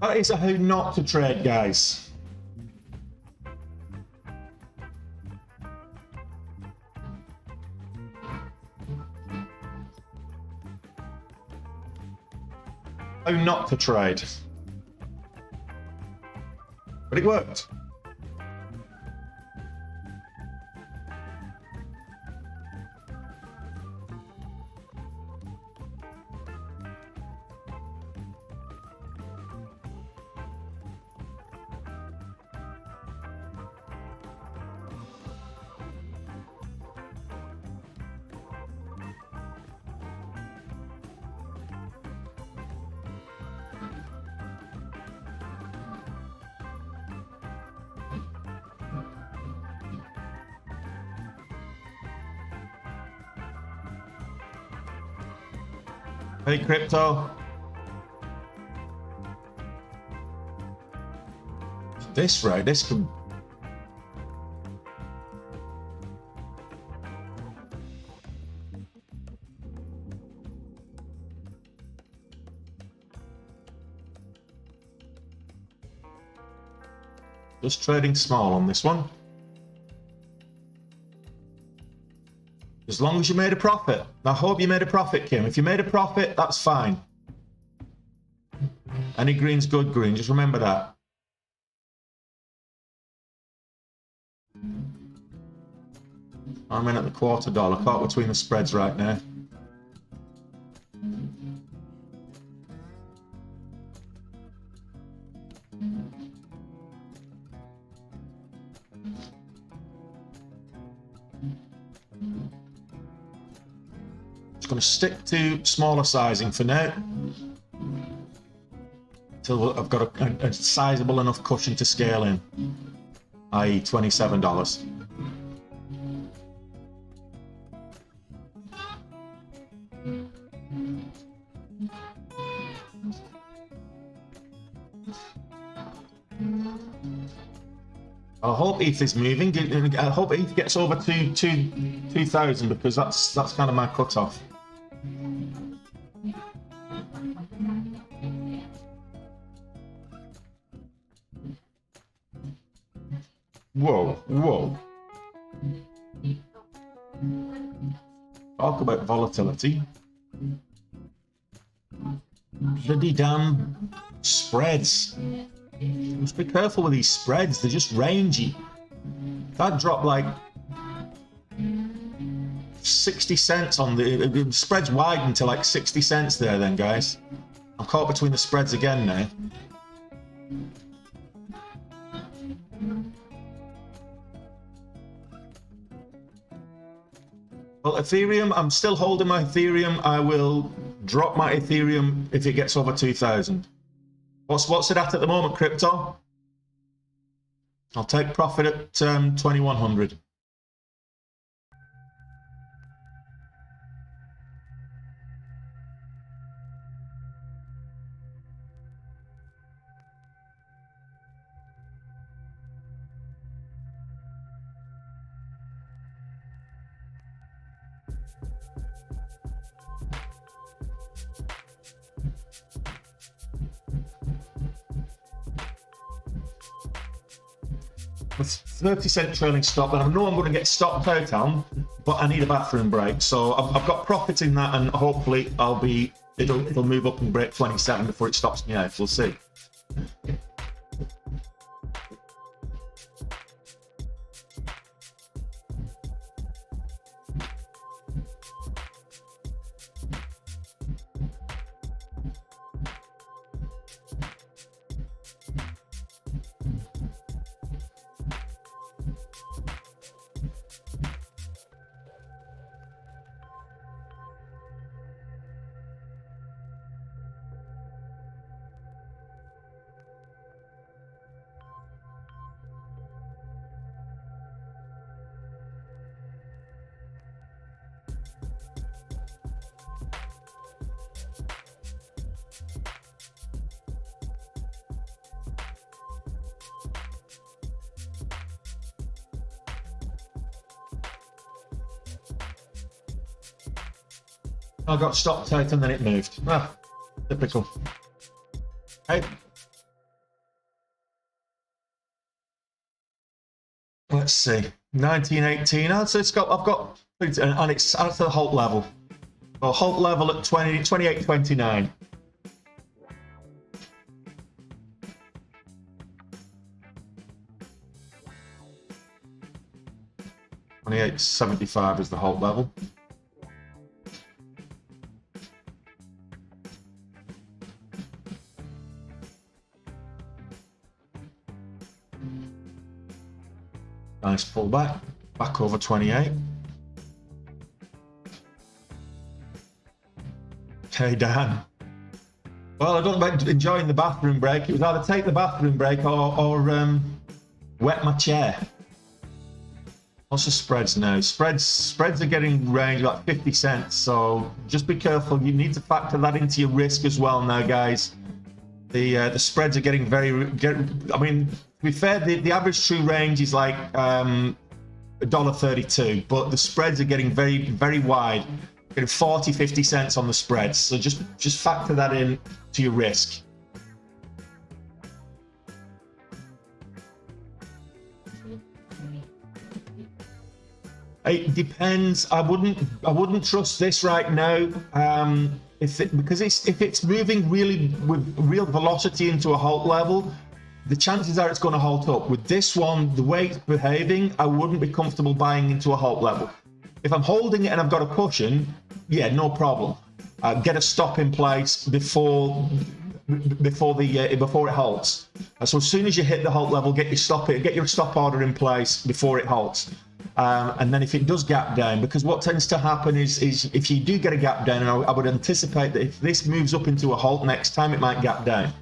That is how not to trade, guys. How not to trade. But it worked. Hey, crypto. This right, this could. Just trading small on this one. As long as you made a profit. I hope you made a profit, Kim. If you made a profit, that's fine. Any green's good green. Just remember that. I'm in at the $0.25. Caught between the spreads right now. going to stick to smaller sizing for now. Until I've got a sizable enough cushion to scale in, i.e. $27. I hope ETH is moving. I hope ETH gets over 2,000 because that's kind of my cutoff. Whoa, whoa. Talk about volatility. Bloody damn spreads. Just be careful with these spreads, they're just rangy. That dropped like 60 cents on the spreads widened to like 60 cents there then, guys. I'm caught between the spreads again now. Well, Ethereum, I'm still holding my Ethereum. I will drop my Ethereum if it gets over 2,000. What's it at the moment, crypto? I'll take profit at 2,100. With 30-cent trailing stop, and I know I'm going to get stopped out on, but I need a bathroom break. So I've got profit in that, and hopefully it'll move up and break 27 before it stops me out. We'll see. I got stopped out and then it moved. Ah, typical. Hey. Let's see. 1918. So I've got, and it's at the halt level. So halt level at 28.29. $28.75 is the halt level. Nice pullback, back over 28. Okay, Dan. Well, I don't know about enjoying the bathroom break. It was either take the bathroom break or wet my chair. What's the spreads now? Spreads are getting range like 50 cents, so just be careful. You need to factor that into your risk as well now, guys. The spreads are getting I mean, to be fair, the average true range is like $1.32, but the spreads are getting very, very wide. Getting 40, 50 cents on the spreads. So just factor that in to your risk. It depends. I wouldn't trust this right now. If it's moving really with real velocity into a halt level, the chances are it's going to halt up. With this one, the way it's behaving, I wouldn't be comfortable buying into a halt level. If I'm holding it and I've got a cushion, yeah, no problem. Get a stop in place before it halts. So as soon as you hit the halt level, get your stop order in place before it halts. And then if it does gap down, because what tends to happen is if you do get a gap down, and I would anticipate that if this moves up into a halt next time, it might gap down.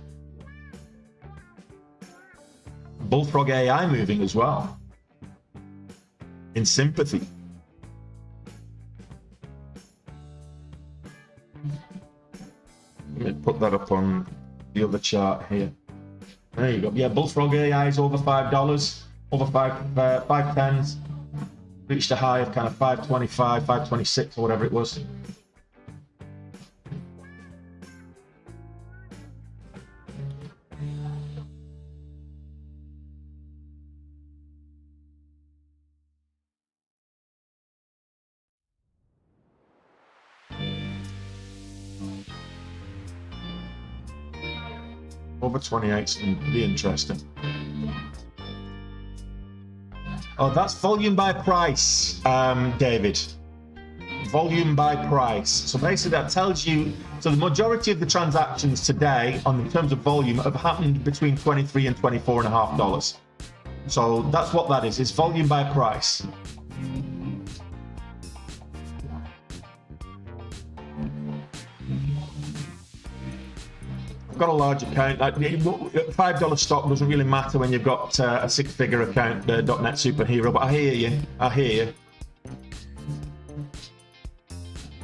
Bullfrog AI moving as well, in sympathy. Let me put that up on the other chart here. There you go. Yeah, Bullfrog AI is over $5, over 510s. Reached a high of kind of 525, 526 or whatever it was. Over 28 is going to be interesting. Oh, that's volume by price, David. Volume by price. So basically that tells you, so the majority of the transactions today in terms of volume have happened between $23 and $24.50. So that's what that is. It's volume by price. Got a large account. $5 stock doesn't really matter when you've got a six-figure account, .NET Superhero. But I hear you. I hear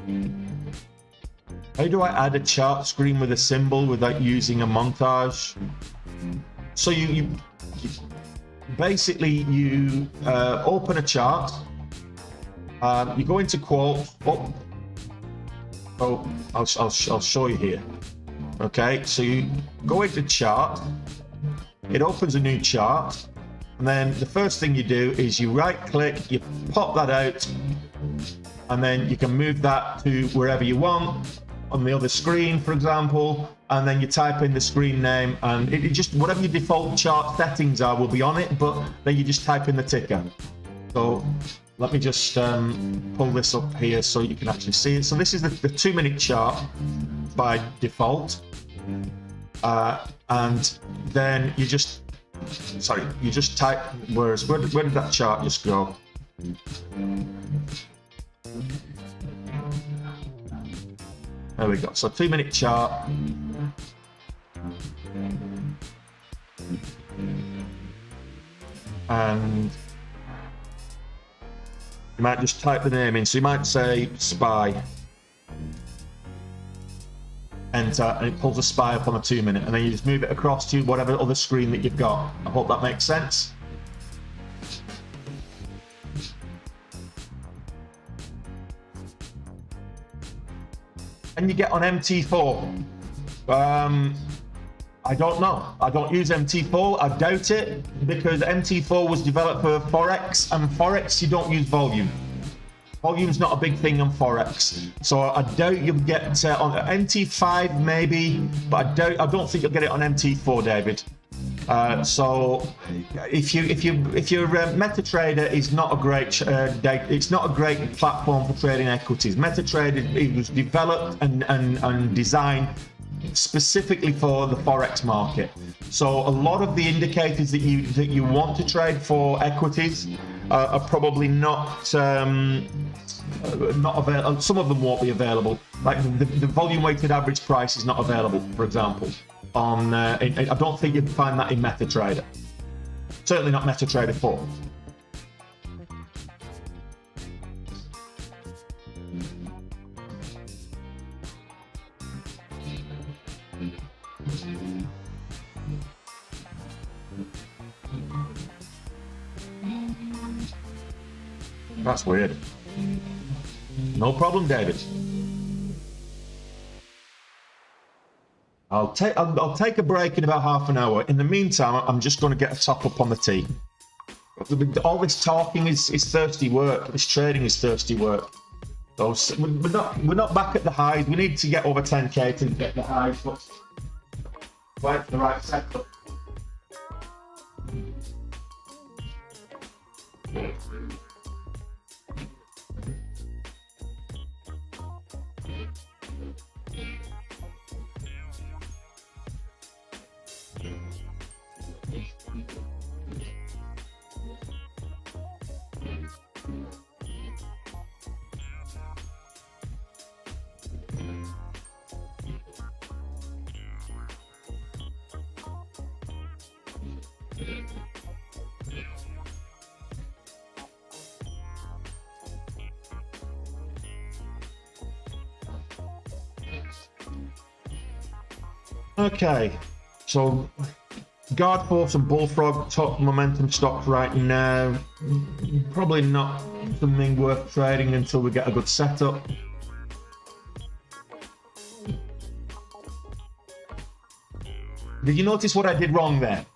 you. How do I add a chart screen with a symbol without using a montage? So you basically open a chart. You go into quote. I'll show you here. Okay, so you go into chart, it opens a new chart, and then the first thing you do is you right click, you pop that out, and then you can move that to wherever you want on the other screen, for example, and then you type in the screen name, and it just, whatever your default chart settings are will be on it, but then you just type in the ticker. So let me just pull this up here so you can actually see it. So this is the 2-minute chart by default, and then you just type, where did that chart just go? There we go. So 2-minute chart, and you might just type the name in. So you might say SPY, enter, and it pulls a SPY up on a 2-minute, and then you just move it across to whatever other screen that you've got. I hope that makes sense. And you get on MT4. I don't know. I don't use MT4. I doubt it, because MT4 was developed for Forex, and Forex you don't use volume. Volume's not a big thing on Forex, so I doubt you'll get on MT5 maybe, but I don't think you'll get it on MT4, David. So if your MetaTrader is not a great it's not a great platform for trading equities. MetaTrader, it was developed and designed specifically for the Forex market. So a lot of the indicators that you want to trade for equities are probably not available. Some of them won't be available. Like the volume weighted average price is not available, for example. I don't think you'd find that in MetaTrader. Certainly not MetaTrader 4. That's weird. No problem, David. I'll take a break in about half an hour. In the meantime, I'm just going to get a top up on the tea. All this talking is thirsty work. This trading is thirsty work. So we're not back at the highs. We need to get over 10k to get the highs, but quite the right setup. Okay, so guard force and bullfrog top momentum stocks right now. Probably not something worth trading until we get a good setup. Did you notice what I did wrong there?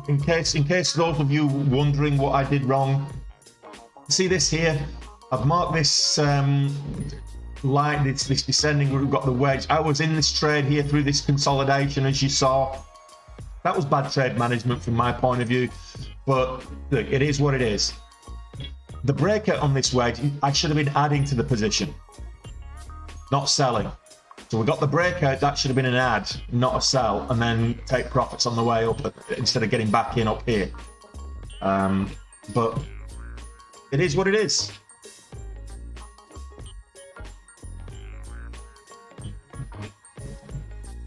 In case those of you wondering what I did wrong, see this here? I've marked this line, this descending route, got the wedge. I was in this trade here through this consolidation, as you saw. That was bad trade management from my point of view, but look, it is what it is. The breakout on this wedge, I should have been adding to the position, not selling. So we got the breakout, that should have been an add, not a sell, and then take profits on the way up instead of getting back in up here. But it is what it is.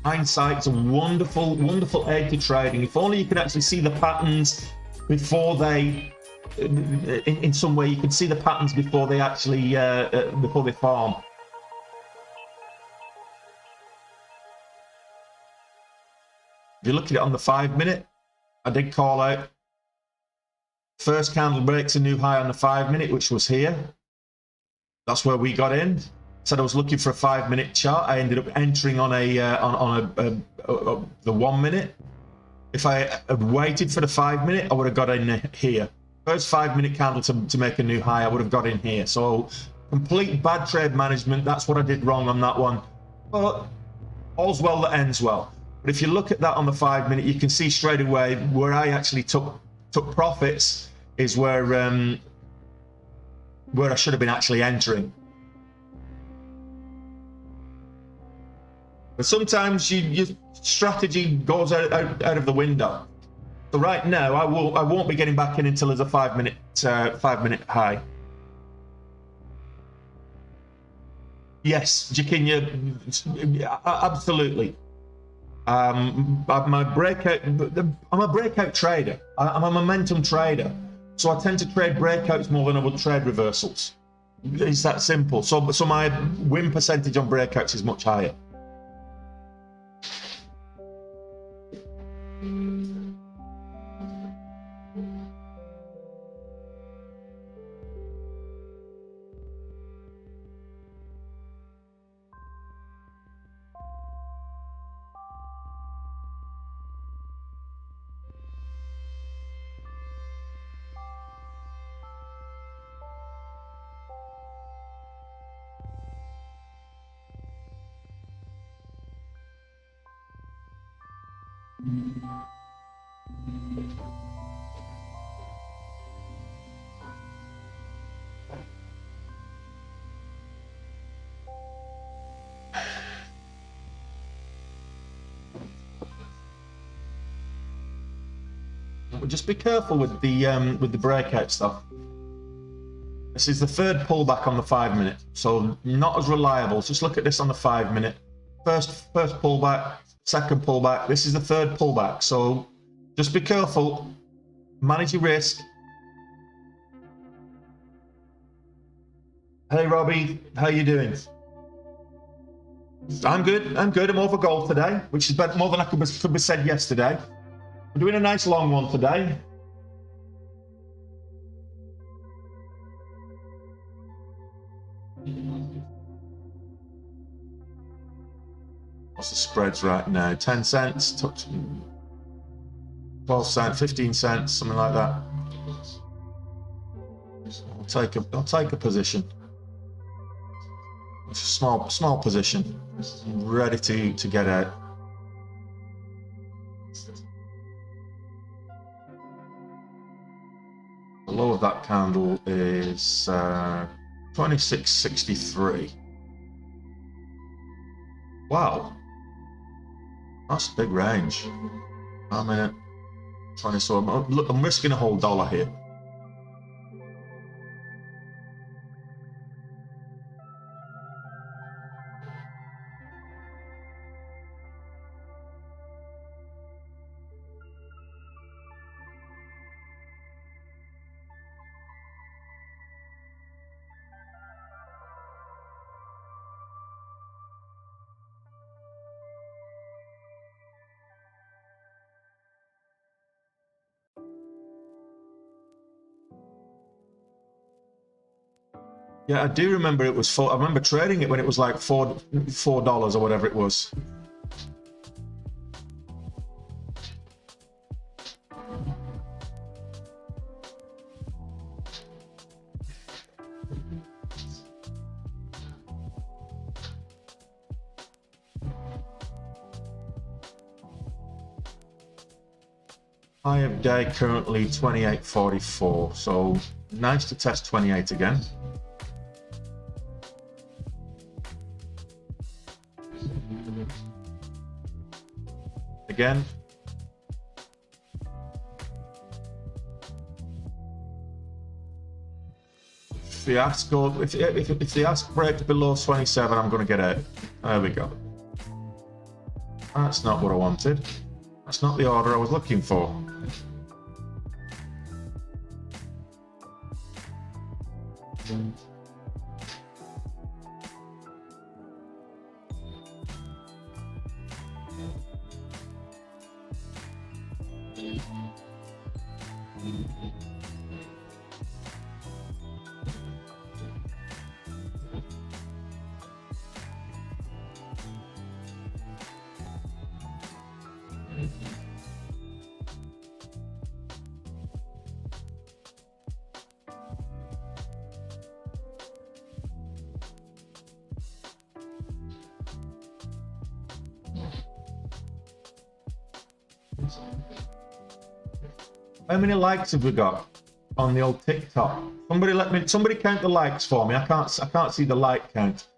Hindsight's a wonderful, wonderful aid to trading. If only you could actually see the patterns before they, in some way, you could see the patterns before they actually, before they form. If you look at it on the 5-minute, I did call out. First candle breaks a new high on the 5-minute, which was here. That's where we got in. Said I was looking for a 5-minute chart. I ended up entering on a the 1-minute. If I had waited for the 5-minute, I would have got in here. First 5-minute candle to make a new high, I would have got in here. So complete bad trade management. That's what I did wrong on that one. But all's well that ends well. But if you look at that on the 5-minute, you can see straight away where I actually took profits is where I should have been actually entering. But sometimes your strategy goes out of the window. So right now, I won't be getting back in until there's a 5-minute high. Yes, Jakinya, absolutely. I'm a breakout trader. I'm a momentum trader, so I tend to trade breakouts more than I would trade reversals. It's that simple. So my win percentage on breakouts is much higher. Just be careful with the breakout stuff. This is the third pullback on the 5-minute, so not as reliable. Just look at this on the 5-minute. First pullback, second pullback. This is the third pullback, so just be careful. Manage your risk. Hey Robbie, how you doing? I'm good. I'm over gold today, which is more than I could be said yesterday. We're doing a nice long one today. What's the spreads right now? 10 cents, 12 cents, 15 cents, something like that. I'll take a position. It's a small position. I'm ready to get out. The low of that candle is 26.63. Wow, that's a big range. I'm in it. 20. So I'm risking a whole dollar here. Yeah, I do remember it was I remember trading it when it was like $4 or whatever it was. High of day currently 28.44, so nice to test 28 again. Again. If the ask breaks below 27, I'm going to get out. There we go. That's not what I wanted. That's not the order I was looking for. How many likes have we got on the old TikTok? Somebody count the likes for me. I can't see the like count.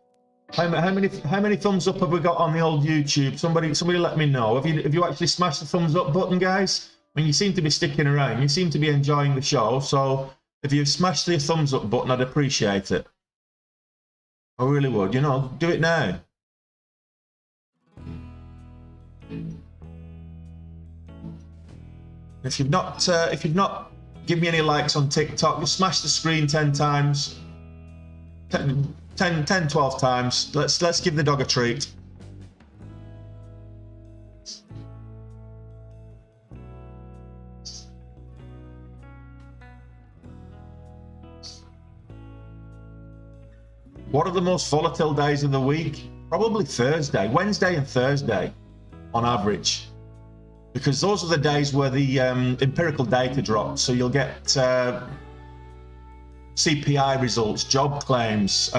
How many thumbs up have we got on the old YouTube? Somebody let me know. Have you actually smashed the thumbs up button, guys? I mean, you seem to be sticking around. You seem to be enjoying the show. So if you've smashed the thumbs up button, I'd appreciate it. I really would. You know, do it now. If you've not given me any likes on TikTok, just smash the screen 10 times. 10, 12 times. Let's give the dog a treat. What are the most volatile days of the week? Probably Thursday, Wednesday and Thursday on average. Because those are the days where the empirical data drops. So you'll get CPI results, job claims,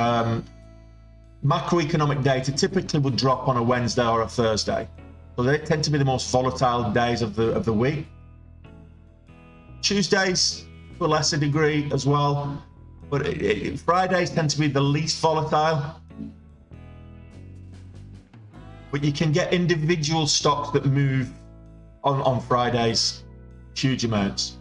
macroeconomic data typically would drop on a Wednesday or a Thursday. So they tend to be the most volatile days of the week. Tuesdays to a lesser degree as well, but Fridays tend to be the least volatile. But you can get individual stocks that move on Fridays, huge amounts.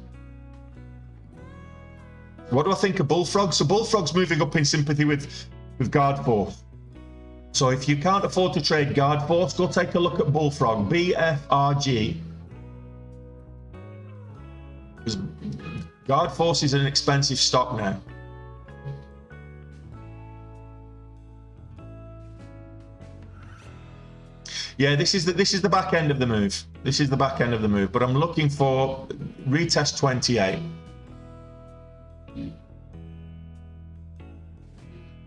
What do I think of Bullfrog? So Bullfrog's moving up in sympathy with Guard Force. So if you can't afford to trade Guard Force, go take a look at Bullfrog, BFRG. Because Guard Force is an expensive stock now. Yeah, this is the back end of the move. This is the back end of the move, but I'm looking for retest 28.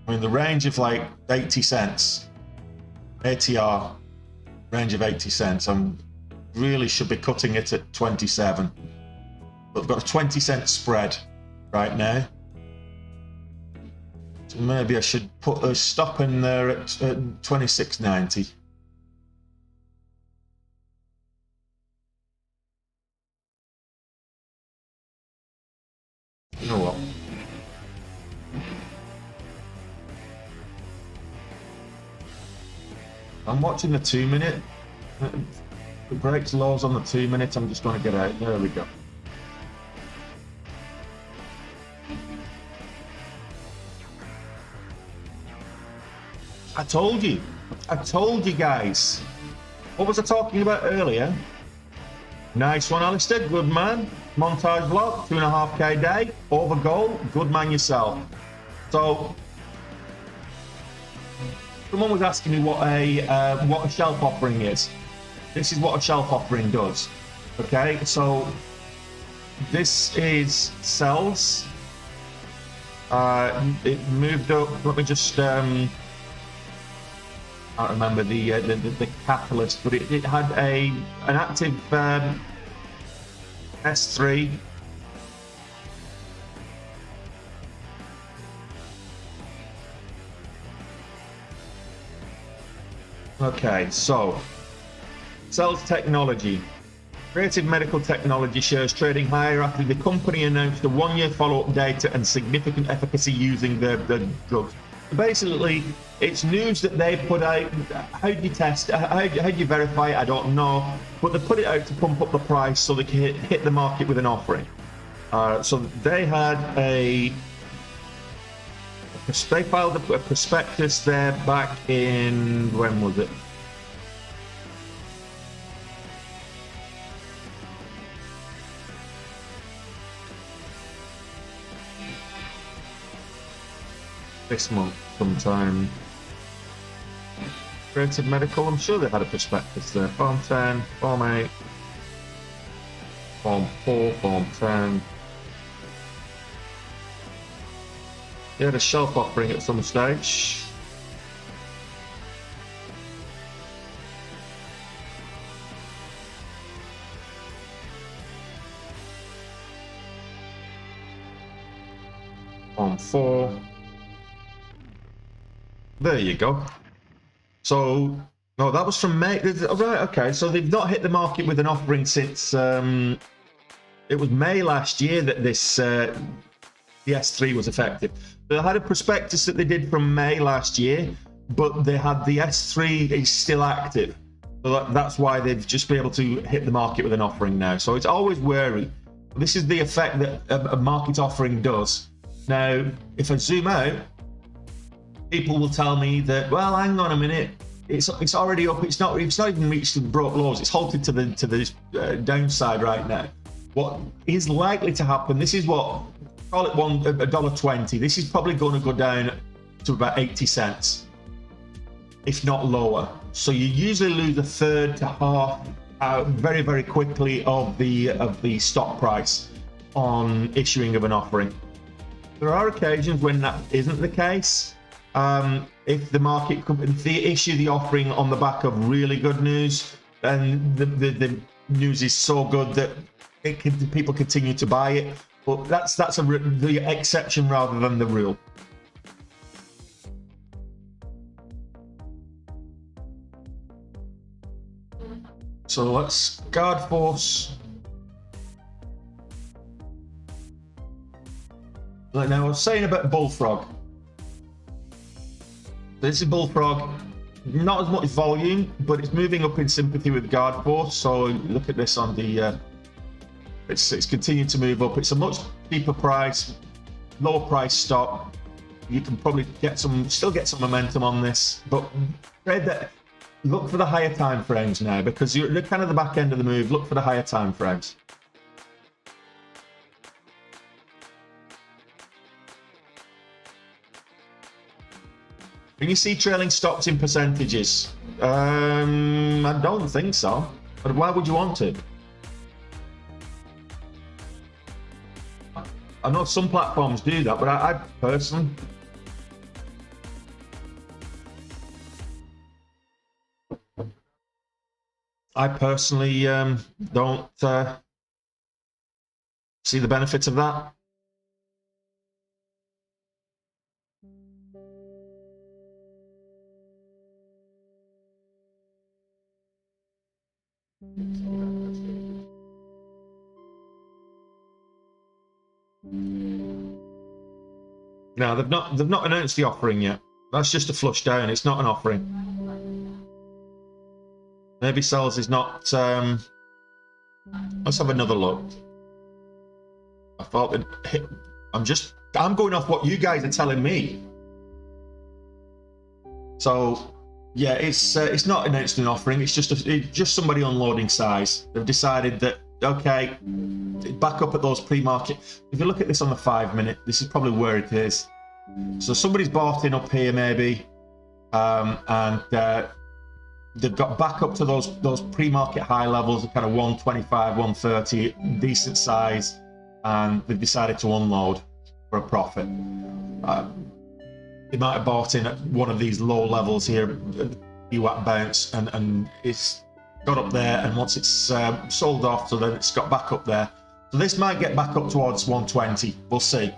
I mean, the range of like 80 cents, ATR, range of 80 cents. I'm really should be cutting it at 27. But I've got a 20-cent spread right now. So maybe I should put a stop in there at 26.90. You know what? I'm watching the 2 minute. It breaks laws on the 2 minute. I'm just going to get out. There we go. I told you guys. What was I talking about earlier? Nice one, Alistair. Good man. Montage block, 2.5K day. Over goal. Good man yourself. So, someone was asking me what a shelf offering is. This is what a shelf offering does. Okay, so this is sells It moved up. Let me just I can't remember the catalyst, but it had an active S3. Okay, so Cells Technology. Creative Medical Technology shares trading higher after the company announced a one-year follow-up data and significant efficacy using the drugs. Basically, it's news that they put out. How do you test? How do you verify it? I don't know. But they put it out to pump up the price so they can hit the market with an offering. So they had they filed a prospectus there back in, when was it? This month sometime. Creative Medical, I'm sure they had a prospectus there. Form 10, Form 8, Form 4, Form 10. They had a shelf offering at some stage. Form 4. There you go. So, no, that was from May. Oh, right, okay. So they've not hit the market with an offering since it was May last year that this the S3 was effective. They had a prospectus that they did from May last year, but they had the S3 is still active. So that's why they've just been able to hit the market with an offering now. So it's always wary. This is the effect that a market offering does. Now, if I zoom out, people will tell me that, well, hang on a minute, it's already up. It's not even reached the broke lows. It's halted to the downside right now. What is likely to happen? This is what, call it $1.20. This is probably going to go down to about 80 cents, if not lower. So you usually lose a third to half very, very quickly of the stock price on issuing of an offering. There are occasions when that isn't the case. If the market if they issue the offering on the back of really good news, and the news is so good that people continue to buy it. But that's the exception rather than the rule. So let's guard force. Like now I was saying about Bullfrog. This is Bullfrog, not as much volume, but it's moving up in sympathy with guard force. So look at this on the it's continued to move up. It's a much cheaper price, lower price stock. You can probably still get some momentum on this, but look for the higher time frames now, because you're at kind of the back end of the move. Look for the higher time frames. Can you see trailing stops in percentages? I don't think so. But why would you want to? I know some platforms do that, but I personally... don't see the benefits of that. No, they've not announced the offering yet. That's just a flush down. It's not an offering. Maybe Cells is not. Let's have another look. I thought that I'm going off what you guys are telling me. So yeah, it's not announced an offering. It's just somebody unloading size. They've decided that, okay, back up at those pre-market. If you look at this on the 5 minute, this is probably where it is. So somebody's bought in up here maybe, and they've got back up to those pre-market high levels of kind of 125, 130, decent size, and they've decided to unload. for a profit. They might have bought in at one of these low levels here, UAP bounce, and it's got up there, and once it's sold off, so then it's got back up there. So this might get back up towards 120. We'll see.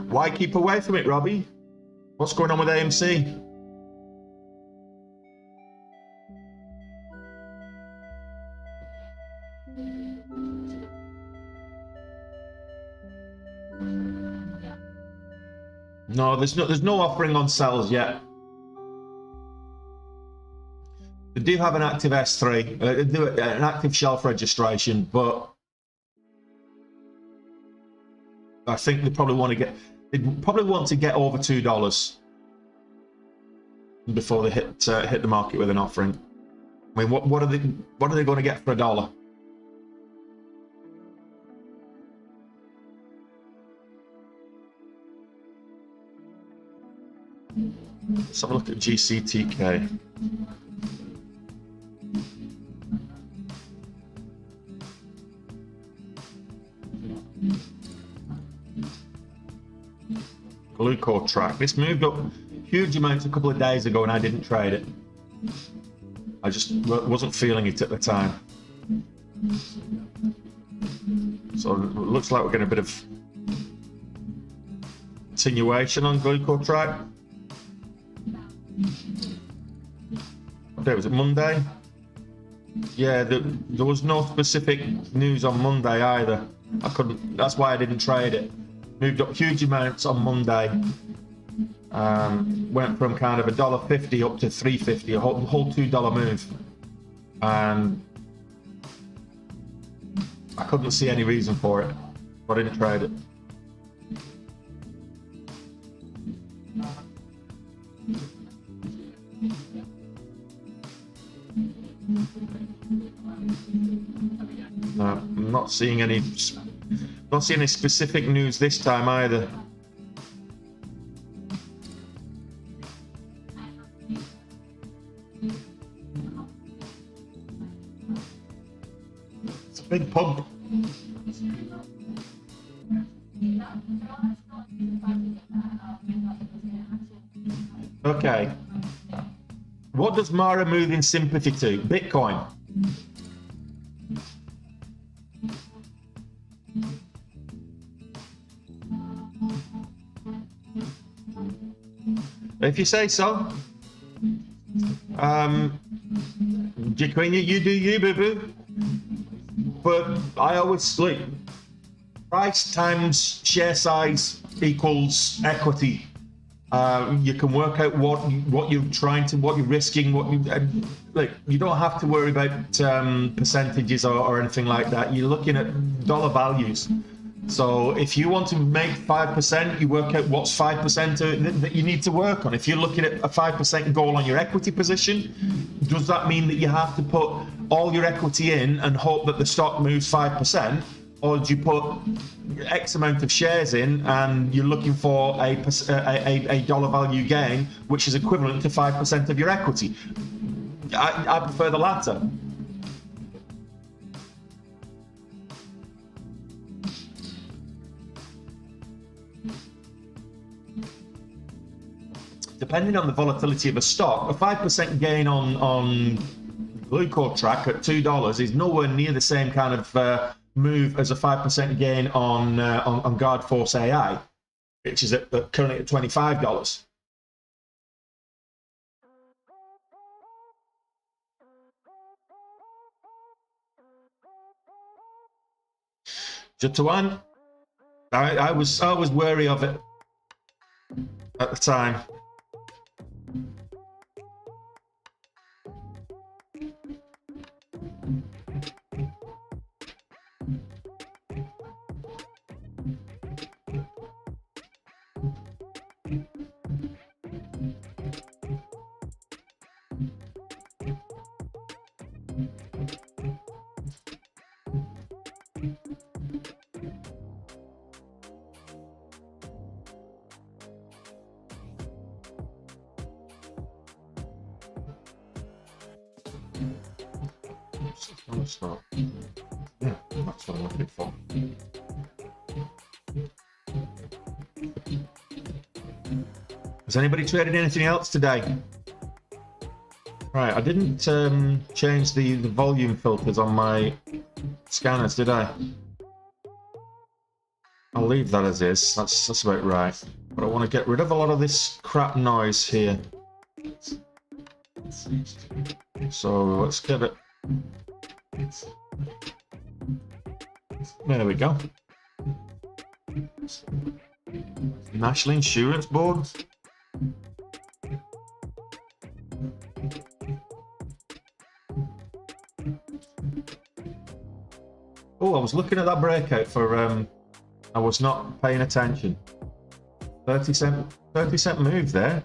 Why keep away from it, Robbie? What's going on with AMC? No, there's no offering on sells yet. They do have an active S3, an active shelf registration, but I think they probably want to get over $2 before they hit the market with an offering. I mean, what are they going to get for $1? Let's have a look at GCTK. Glucose track. This moved up huge amounts a couple of days ago and I didn't trade it. I just wasn't feeling it at the time. So it looks like we're getting a bit of continuation on glucose track. What day was it? Monday? Yeah, there was no specific news on Monday either. That's why I didn't trade it. Moved up huge amounts on Monday. Went from kind of $1.50 up to $3.50, a whole $2 move. And I couldn't see any reason for it, but I didn't trade it. No, I'm not seeing any specific news this time either. It's a big pump. Okay. What does Mara move in sympathy to? Bitcoin. If you say so. Jaquina, you do you, boo-boo. But I always look, price times share size equals equity. You can work out what you're risking, like you don't have to worry about percentages or anything like that. You're looking at dollar values. So if you want to make 5%, you work out what's 5% that you need to work on. If you're looking at a 5% goal on your equity position, does that mean that you have to put all your equity in and hope that the stock moves 5%? Or do you put X amount of shares in and you're looking for a dollar value gain, which is equivalent to 5% of your equity? I prefer the latter. Depending on the volatility of a stock, a 5% gain on glucose track at $2 is nowhere near the same kind of move as a 5% gain on Guard Force AI, which is currently at $25. Jatawan, I was wary of it at the time. I'll start. Yeah, that's what I'm looking for. Has anybody traded anything else today? Right, I didn't change the volume filters on my scanners, did I? I'll leave that as is. That's about right. But I want to get rid of a lot of this crap noise here. So let's get it. There we go. National Insurance Board. Oh, I was looking at that breakout for I was not paying attention. 30 cent move there.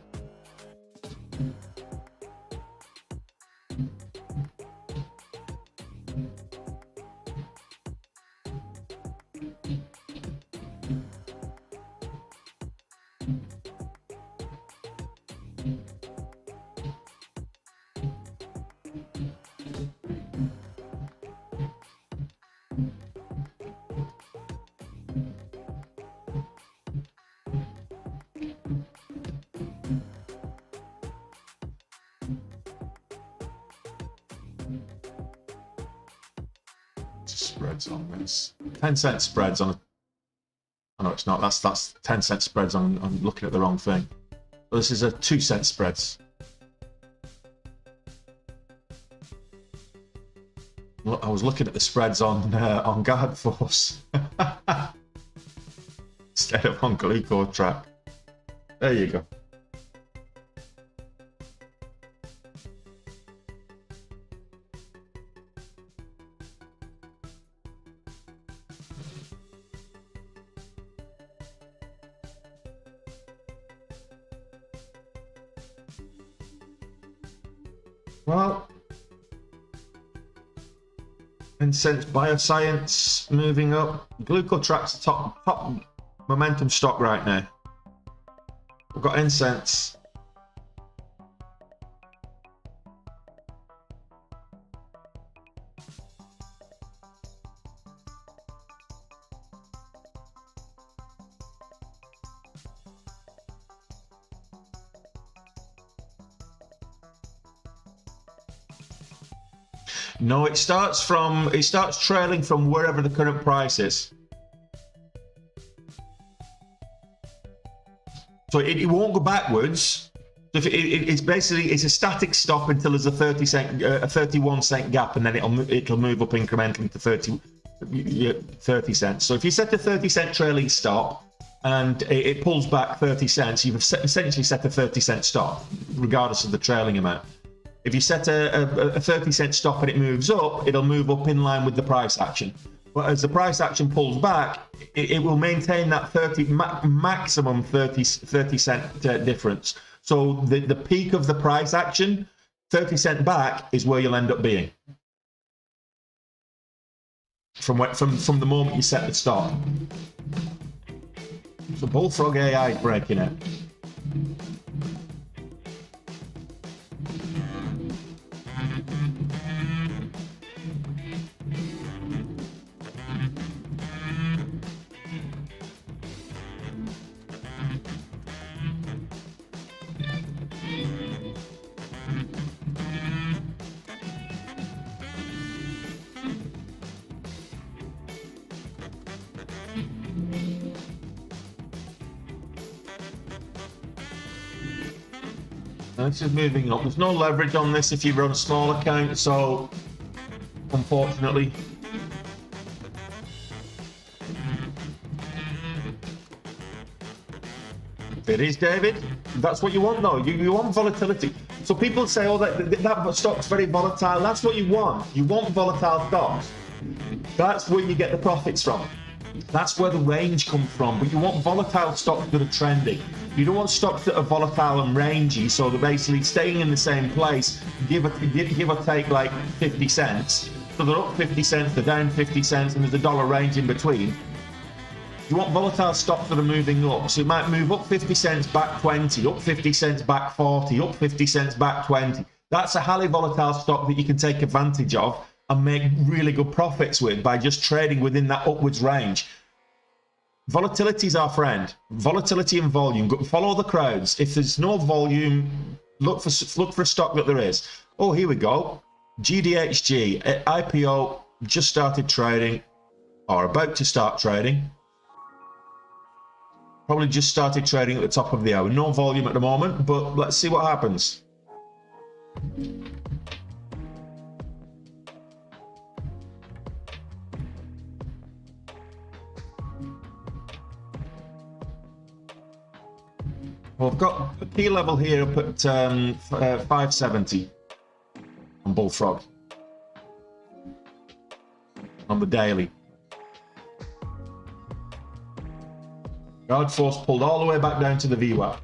Spreads on this. 10-cent spreads on a... Oh no, it's not. That's 10-cent spreads on... I'm looking at the wrong thing. So this is a 2-cent spreads. Look, I was looking at the spreads on Guard Force instead of on Glucose Track. There you go. Well, Incense Bioscience moving up. Glucotrack's the top momentum stock right now. We've got Incense. No, it starts trailing from wherever the current price is. So it won't go backwards. It's basically a static stop until there's a 31 cent gap, and then it'll move up incrementally to 30 cents. So if you set a 30 cent trailing stop and it pulls back 30 cents, you've essentially set a 30 cent stop, regardless of the trailing amount. If you set a 30 cent stop and it moves up, it'll move up in line with the price action. But as the price action pulls back, it will maintain that maximum 30 cent difference. So the peak of the price action, 30 cent back, is where you'll end up being. From the moment you set the stop. So Bullfrog AI is breaking it. This is moving up. There's no leverage on this if you run a small account, so unfortunately. It is, David. That's what you want, though. You want volatility. So people say, oh, that stock's very volatile. That's what you want. You want volatile stocks. That's where you get the profits from. That's where the range comes from. But you want volatile stocks that are trending. You don't want stocks that are volatile and rangy, so they're basically staying in the same place, give or take like 50 cents. So they're up 50 cents, they're down 50 cents, and there's a dollar range in between. You want volatile stocks that are moving up. So it might move up 50 cents, back 20, up 50 cents, back 40, up 50 cents, back 20. That's a highly volatile stock that you can take advantage of and make really good profits with by just trading within that upwards range. Volatility is our friend. Volatility and volume. Follow the crowds. If there's no volume, look for a stock that there is. Oh, here we go. GDHG IPO just started trading, or about to start trading. Probably just started trading at the top of the hour. No volume at the moment, but let's see what happens. Well, I've got a key level here up at 570 on Bullfrog on the daily. Guard force pulled all the way back down to the VWAP.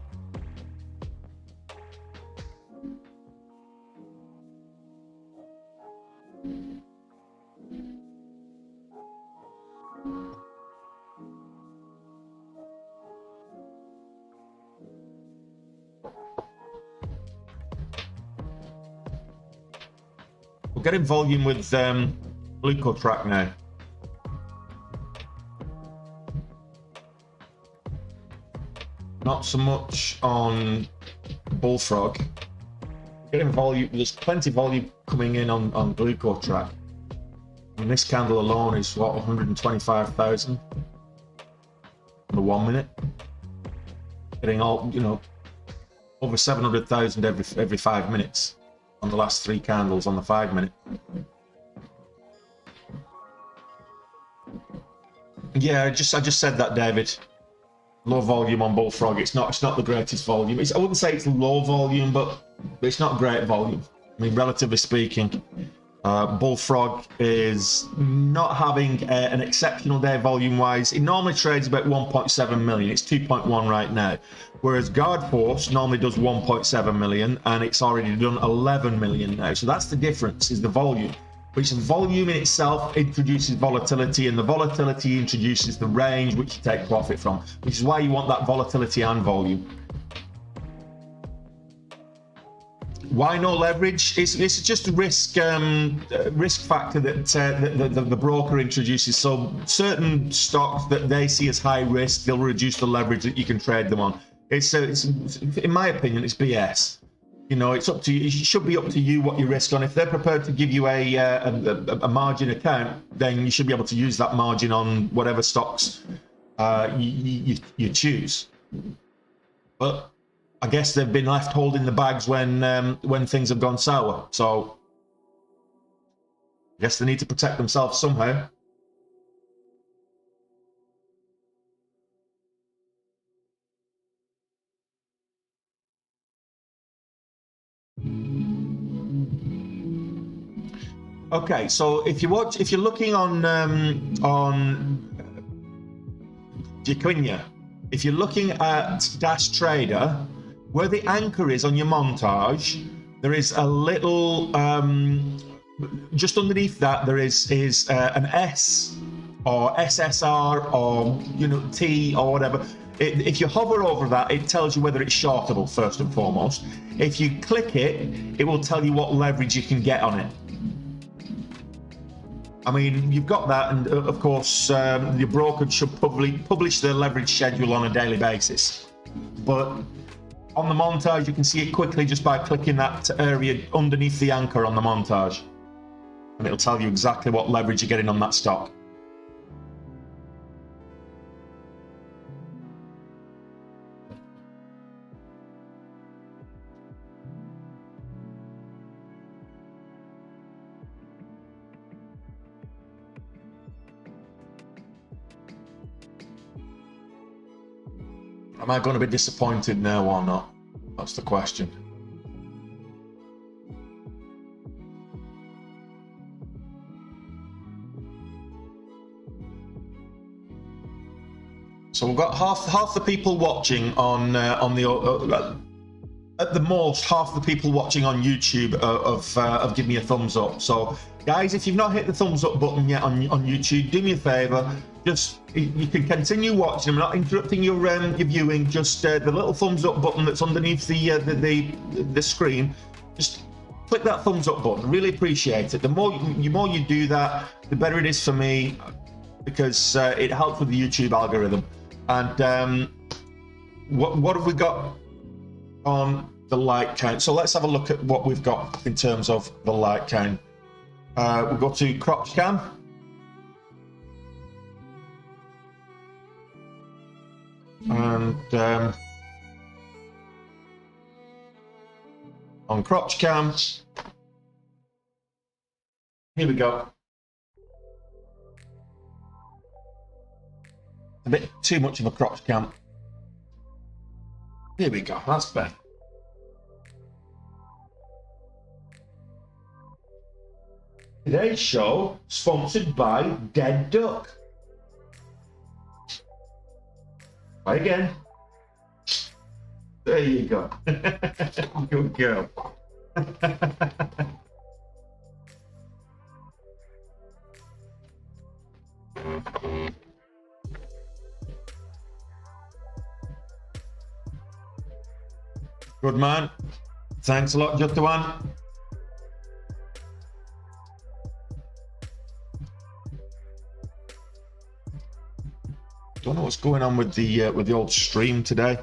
We're getting volume with Glucotrack now. Not so much on Bullfrog. Getting volume. There's plenty of volume coming in on Glucotrack. And this candle alone is what, 125,000 on the 1 minute. Getting all, you know, over 700,000 every 5 minutes on the last 3 candles on the 5 minute. Yeah, I just said that, David. Low volume on Bullfrog. It's not the greatest volume. I wouldn't say it's low volume, but it's not great volume. I mean, relatively speaking, Bullfrog is not having an exceptional day volume-wise. It normally trades about 1.7 million. It's 2.1 right now. Whereas Guard Force normally does 1.7 million, and it's already done 11 million now. So that's the difference, is the volume. Which volume in itself introduces volatility, and the volatility introduces the range which you take profit from, which is why you want that volatility and volume. Why no leverage? It's just a risk factor that the broker introduces. So certain stocks that they see as high risk, they'll reduce the leverage that you can trade them on. It's in my opinion, it's BS. You know, it's up to you. It should be up to you what you risk on. If they're prepared to give you a margin account, then you should be able to use that margin on whatever stocks you choose. But I guess they've been left holding the bags when things have gone sour. So I guess they need to protect themselves somehow. Okay, so if you're looking on Jiquinia, if you're looking at Dash Trader, where the anchor is on your montage, there is a little just underneath that there is an S or SSR or T or whatever. If you hover over that, it tells you whether it's shortable first and foremost. If you click it, it will tell you what leverage you can get on it. I mean, you've got that, and of course, your broker should publish their leverage schedule on a daily basis. But on the montage, you can see it quickly just by clicking that area underneath the anchor on the montage, and it'll tell you exactly what leverage you're getting on that stock. Am I going to be disappointed now or not? That's the question. So we've got half the people watching on the at the most half the people watching on YouTube have given me a thumbs up. So guys, if you've not hit the thumbs up button yet on YouTube, do me a favor. Just, you can continue watching. I'm not interrupting your viewing. Just the little thumbs up button that's underneath the screen. Just click that thumbs up button. Really appreciate it. The more you do that, the better it is for me, because it helps with the YouTube algorithm. And what have we got on the like count? So let's have a look at what we've got in terms of the like count. We'll go to crop scan. And on crotch cam, here we go. A bit too much of a crotch cam. Here we go, that's better. Today's show sponsored by Dead Duck. Try again. There you go. Good girl. Good man. Thanks a lot, Jutuan. Don't know what's going on with the old stream today.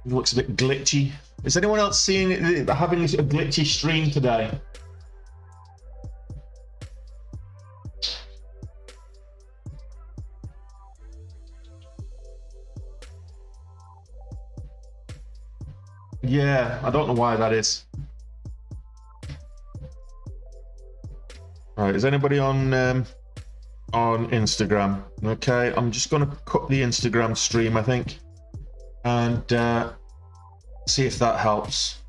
It looks a bit glitchy. Is anyone else seeing it, having this glitchy stream today? Yeah, I don't know why that is. All right, is anybody on Instagram? Okay, I'm just going to cut the Instagram stream, I think, and see if that helps.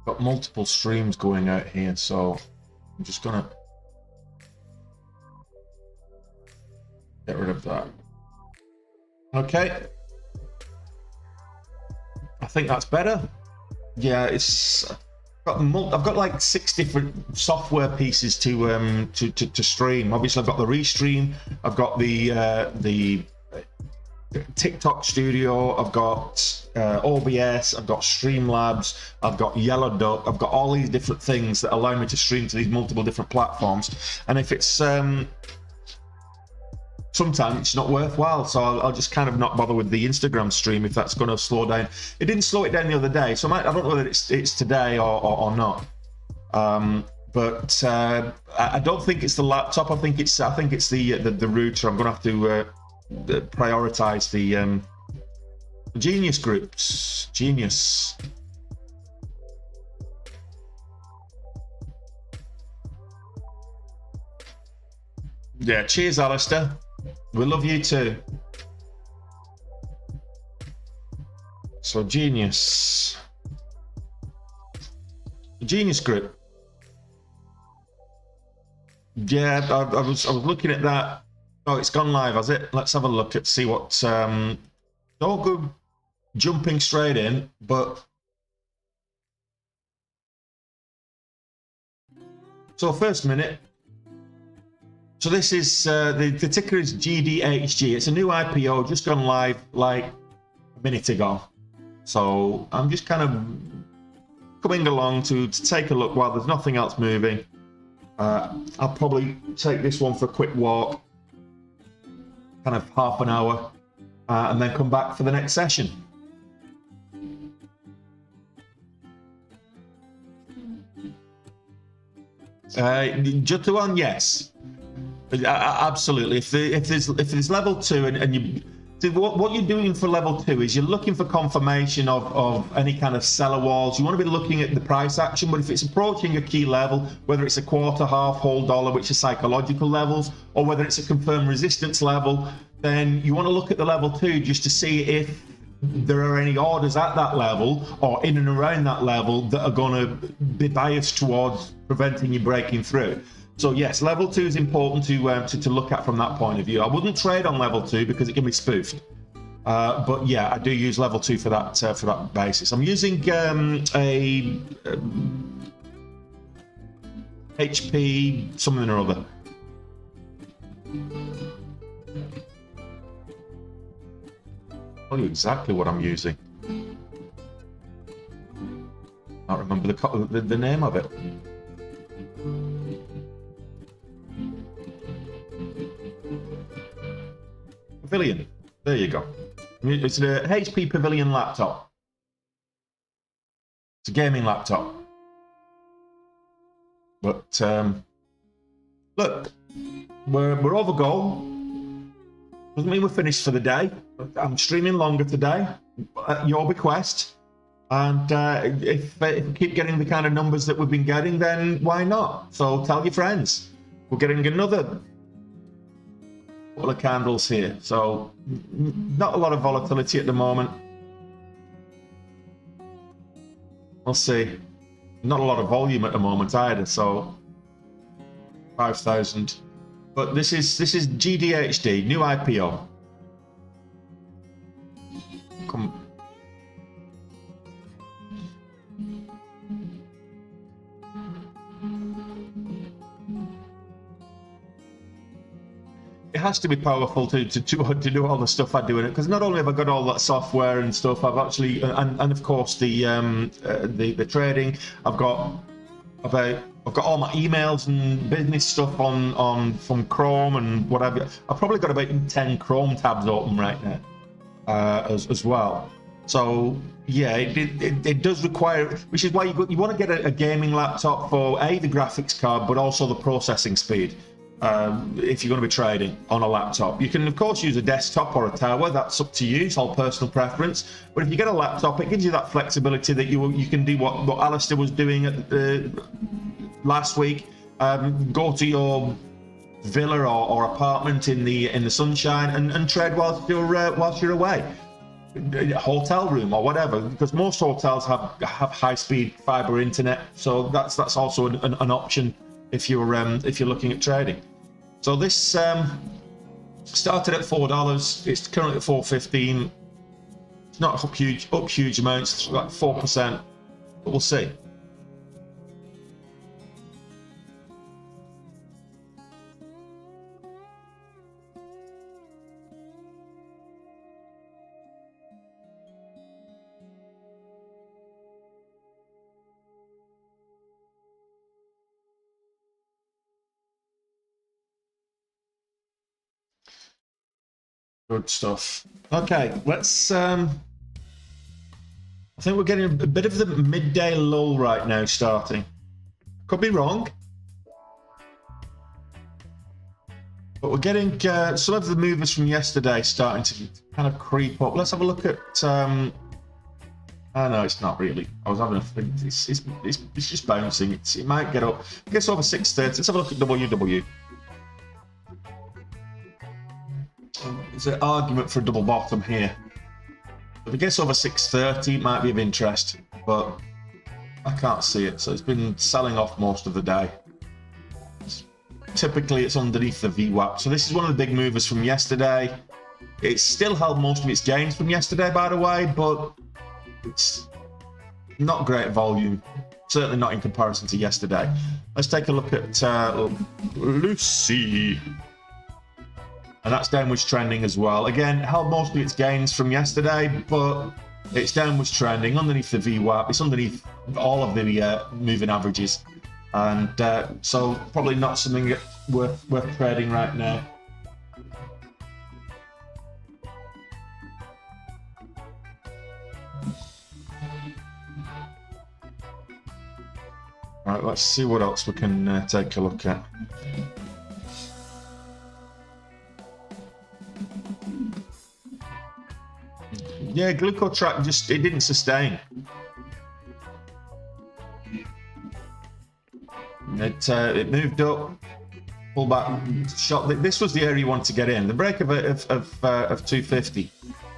Got multiple streams going out here, so I'm just gonna get rid of that. Okay, I think that's better. Yeah, I've got like 6 different software pieces to stream. Obviously, I've got the Restream, I've got the TikTok Studio, I've got OBS, I've got Streamlabs, I've got Yellow Duck, I've got all these different things that allow me to stream to these multiple different platforms. And if it's sometimes it's not worthwhile, so I'll just kind of not bother with the Instagram stream if that's going to slow down. It didn't slow it down the other day, so I don't know whether it's today or not. But I don't think it's the laptop. I think it's the router. I'm going to have to prioritize the Genius groups. Genius. Yeah, cheers, Alistair. We love you too. So Genius. The Genius group. Yeah, I was looking at that. Oh, it's gone live, has it? Let's have a look at see what. Don't go jumping straight in, but so first minute. So this is the ticker is GDHG. It's a new IPO, just gone live like a minute ago. So I'm just kind of coming along to take a look while there's nothing else moving. I'll probably take this one for a quick walk. Kind of half an hour, and then come back for the next session. Jutuan, yes, absolutely. If there's level 2 and you. So what you're doing for level 2 is you're looking for confirmation of any kind of seller walls. You want to be looking at the price action, but if it's approaching a key level, whether it's a quarter, half, whole dollar, which are psychological levels, or whether it's a confirmed resistance level, then you want to look at the level 2 just to see if there are any orders at that level or in and around that level that are going to be biased towards preventing you breaking through. So yes, level 2 is important to look at from that point of view. I wouldn't trade on level 2 because it can be spoofed. But yeah, I do use level 2 for that basis. I'm using a HP something or other. I'll tell you exactly what I'm using. I can't remember the name of it. Pavilion. There you go. It's a HP Pavilion laptop. It's a gaming laptop. But look, we're over goal. Doesn't mean we're finished for the day. I'm streaming longer today at your bequest. And if we keep getting the kind of numbers that we've been getting, then why not? So tell your friends. We're getting another couple of candles here. So not a lot of volatility at the moment. We'll see. Not a lot of volume at the moment either. So 5,000. But this is GDHD, new IPO. Come. It has to be powerful to do all the stuff I do in it, because not only have I got all that software and stuff, I've actually and of course the trading. I've got all my emails and business stuff from Chrome and whatever. I've probably got about 10 Chrome tabs open right now as well. So yeah, it does require, which is why you want to get a gaming laptop for the graphics card, but also the processing speed. If you're going to be trading on a laptop, you can of course use a desktop or a tower. That's up to you. It's all personal preference. But if you get a laptop, it gives you that flexibility that you can do what Alistair was doing last week. Go to your villa or apartment in the sunshine and trade whilst you're away. Hotel room or whatever, because most hotels have high-speed fiber internet. So that's also an option if you're looking at trading. So this started at $4. It's currently at $4.15. It's not up huge amounts. It's like 4%, but we'll see. Good stuff. Okay, let's I think we're getting a bit of the midday lull right now starting. Could be wrong, but we're getting some of the movers from yesterday starting to kind of creep up. Let's have a look at oh no, it's not really. I was having a think. It's just bouncing. It might get up. It gets over 630. Let's have a look at WW. There's an argument for a double bottom here. If it gets over 630, it might be of interest, but I can't see it. So it's been selling off most of the day. Typically, it's underneath the VWAP. So this is one of the big movers from yesterday. It's still held most of its gains from yesterday, by the way, but it's not great volume. Certainly not in comparison to yesterday. Let's take a look at Lucy. And that's downwards trending as well. Again, held most of its gains from yesterday, but it's downwards trending underneath the VWAP. It's underneath all of the moving averages. And so probably not something worth trading right now. Right, let's see what else we can take a look at. Yeah, Glucotrack it didn't sustain. It moved up, pulled back, shot. This was the area you wanted to get in. The break of 250.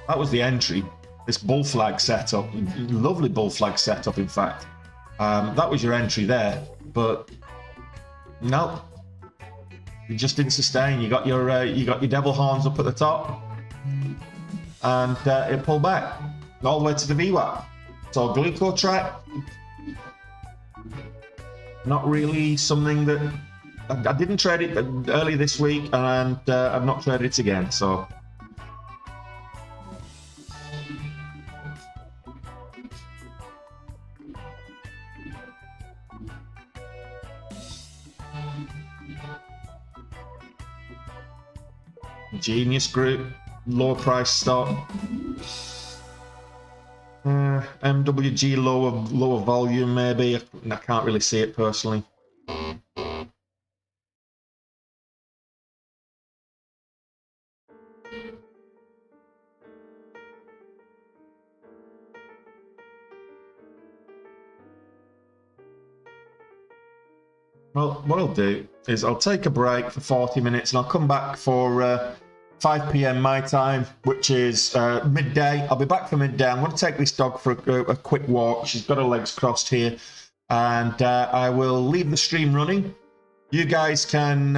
That was the entry. This bull flag setup, lovely bull flag setup, in fact. That was your entry there, but no, it just didn't sustain. You got your devil horns up at the top. and it pulled back all the way to the VWAP. So glucotrack, not really something that I didn't trade it early this week, and I've not traded it again. So Genius Group, lower price stock. MWG, lower volume maybe. I can't really see it personally. Well, what I'll do is I'll take a break for 40 minutes and I'll come back for 5 p.m. my time, which is midday. I'll be back for midday. I'm going to take this dog for a quick walk. She's got her legs crossed here. And I will leave the stream running. You guys can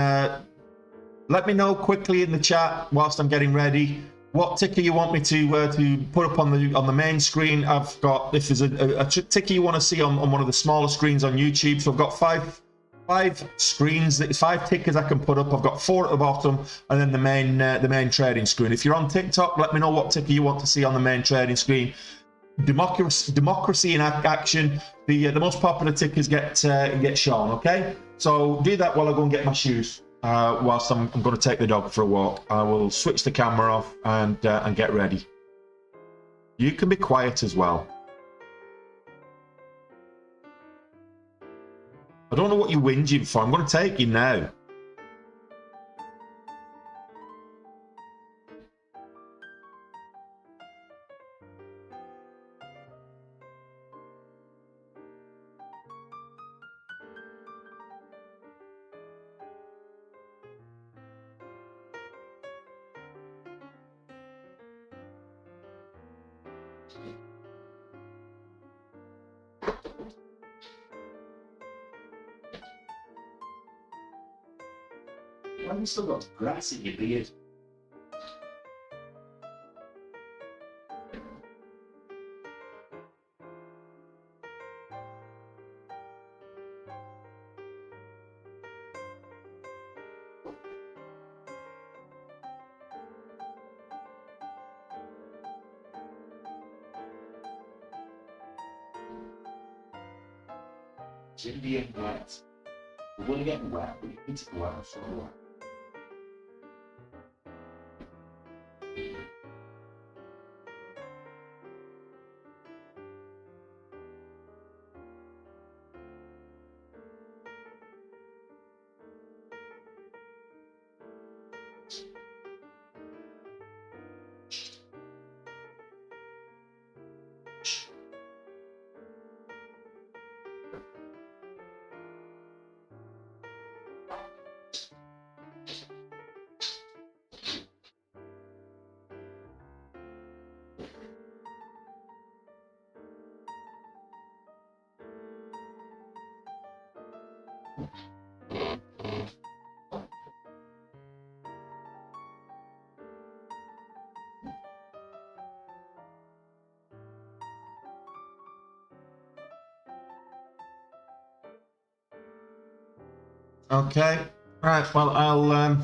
let me know quickly in the chat whilst I'm getting ready what ticker you want me to put up on the main screen. I've got, if there's a ticker you want to see on one of the smaller screens on YouTube. So I've got five screens, 5 tickers I can put up. I've got 4 at the bottom, and then the main trading screen. If you're on TikTok, let me know what ticker you want to see on the main trading screen. Democracy in action. The most popular tickers get shown. Okay, so do that while I go and get my shoes. Whilst I'm going to take the dog for a walk. I will switch the camera off and get ready. You can be quiet as well. I don't know what you're whinging for. I'm going to take you now. Why have you still got grass in your beard? It's Indian wet. We're going to get wet, but you need to go out so wet. Okay, right, well, I'll,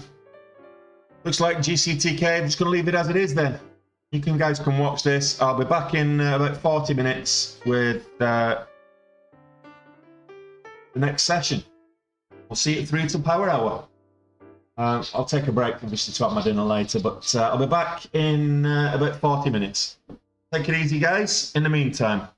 looks like GCTK, I'm just going to leave it as it is then. You guys can watch this. I'll be back in about 40 minutes with the next session. We'll see it through to Power Hour. I'll take a break, obviously, to have my dinner later, but I'll be back in about 40 minutes. Take it easy, guys, in the meantime.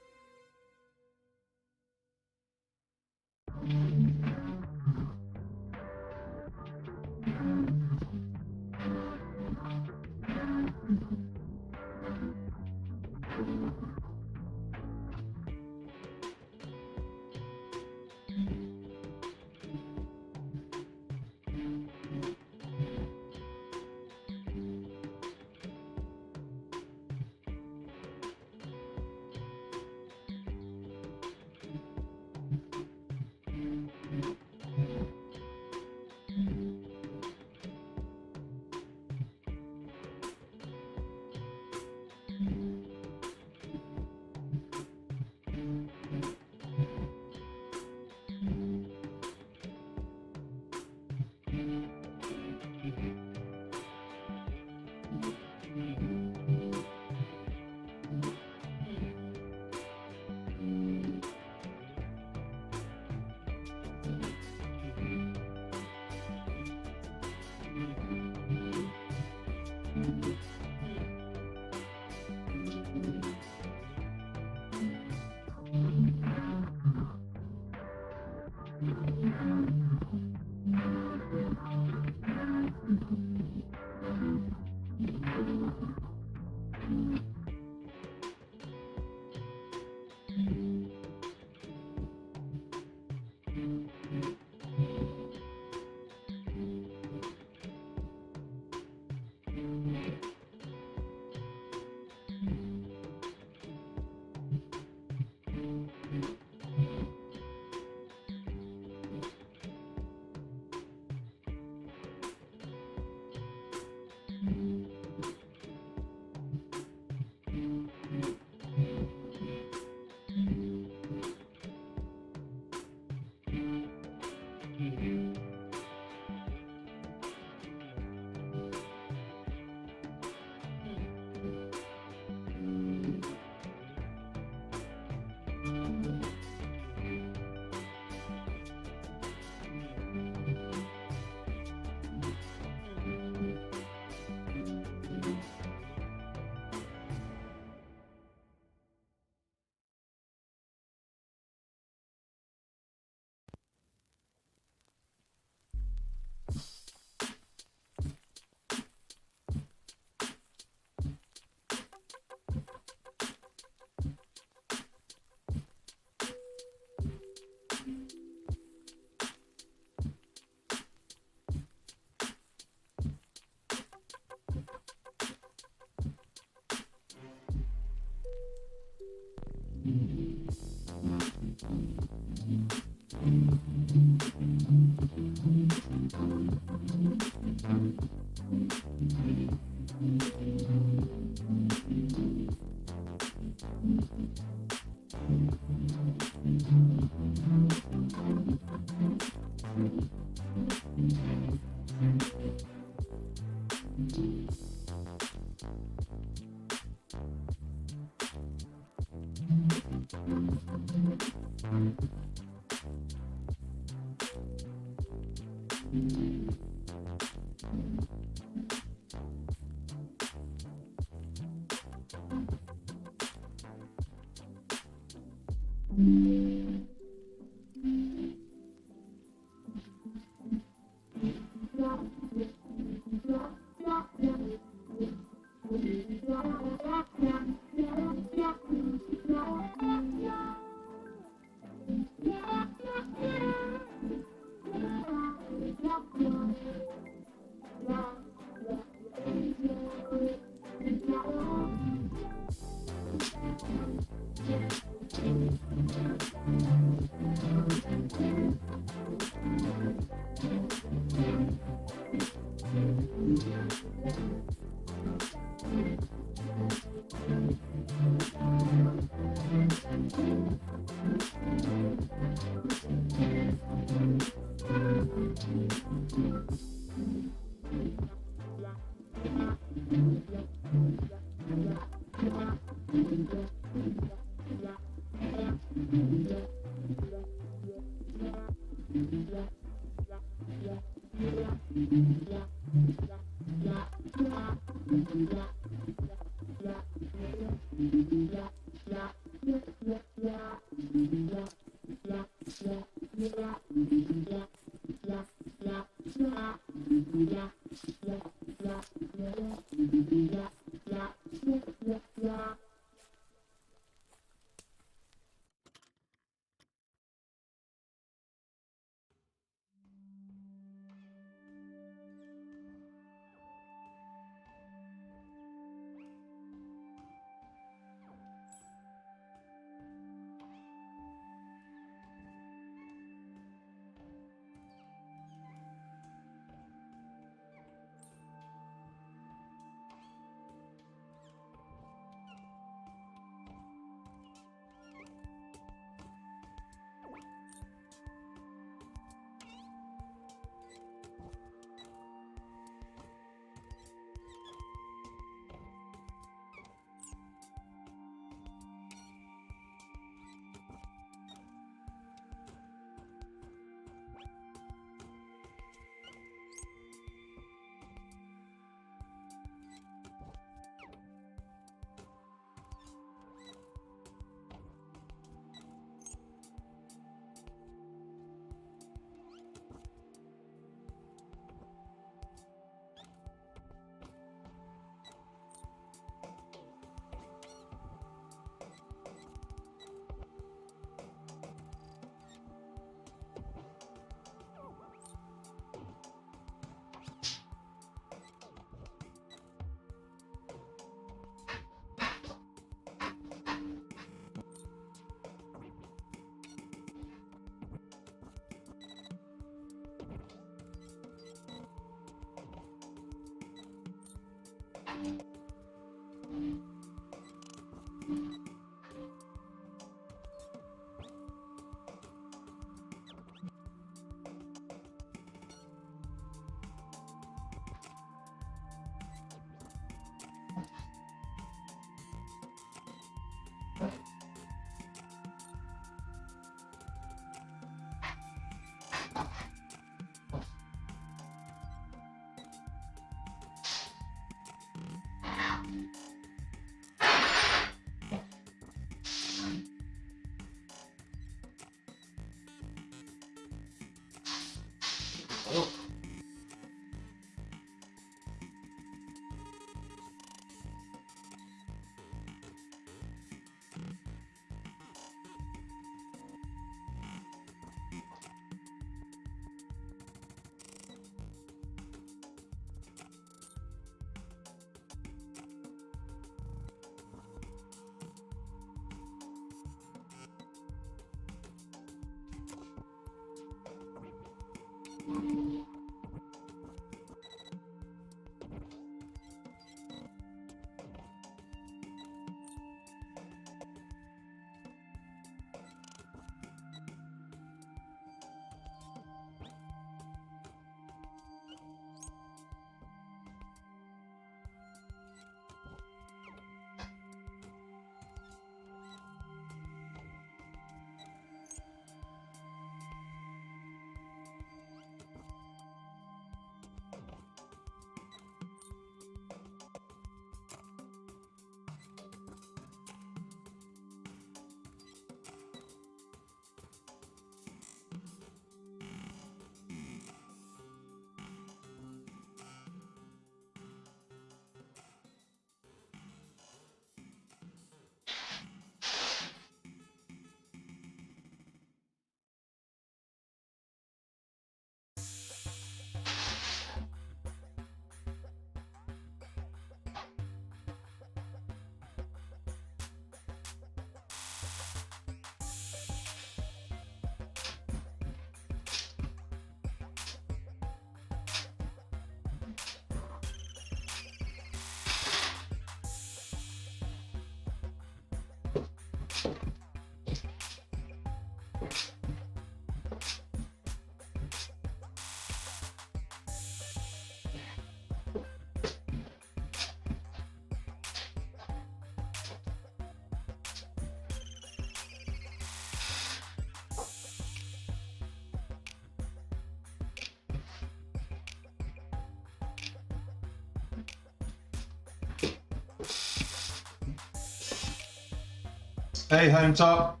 Hey, home top.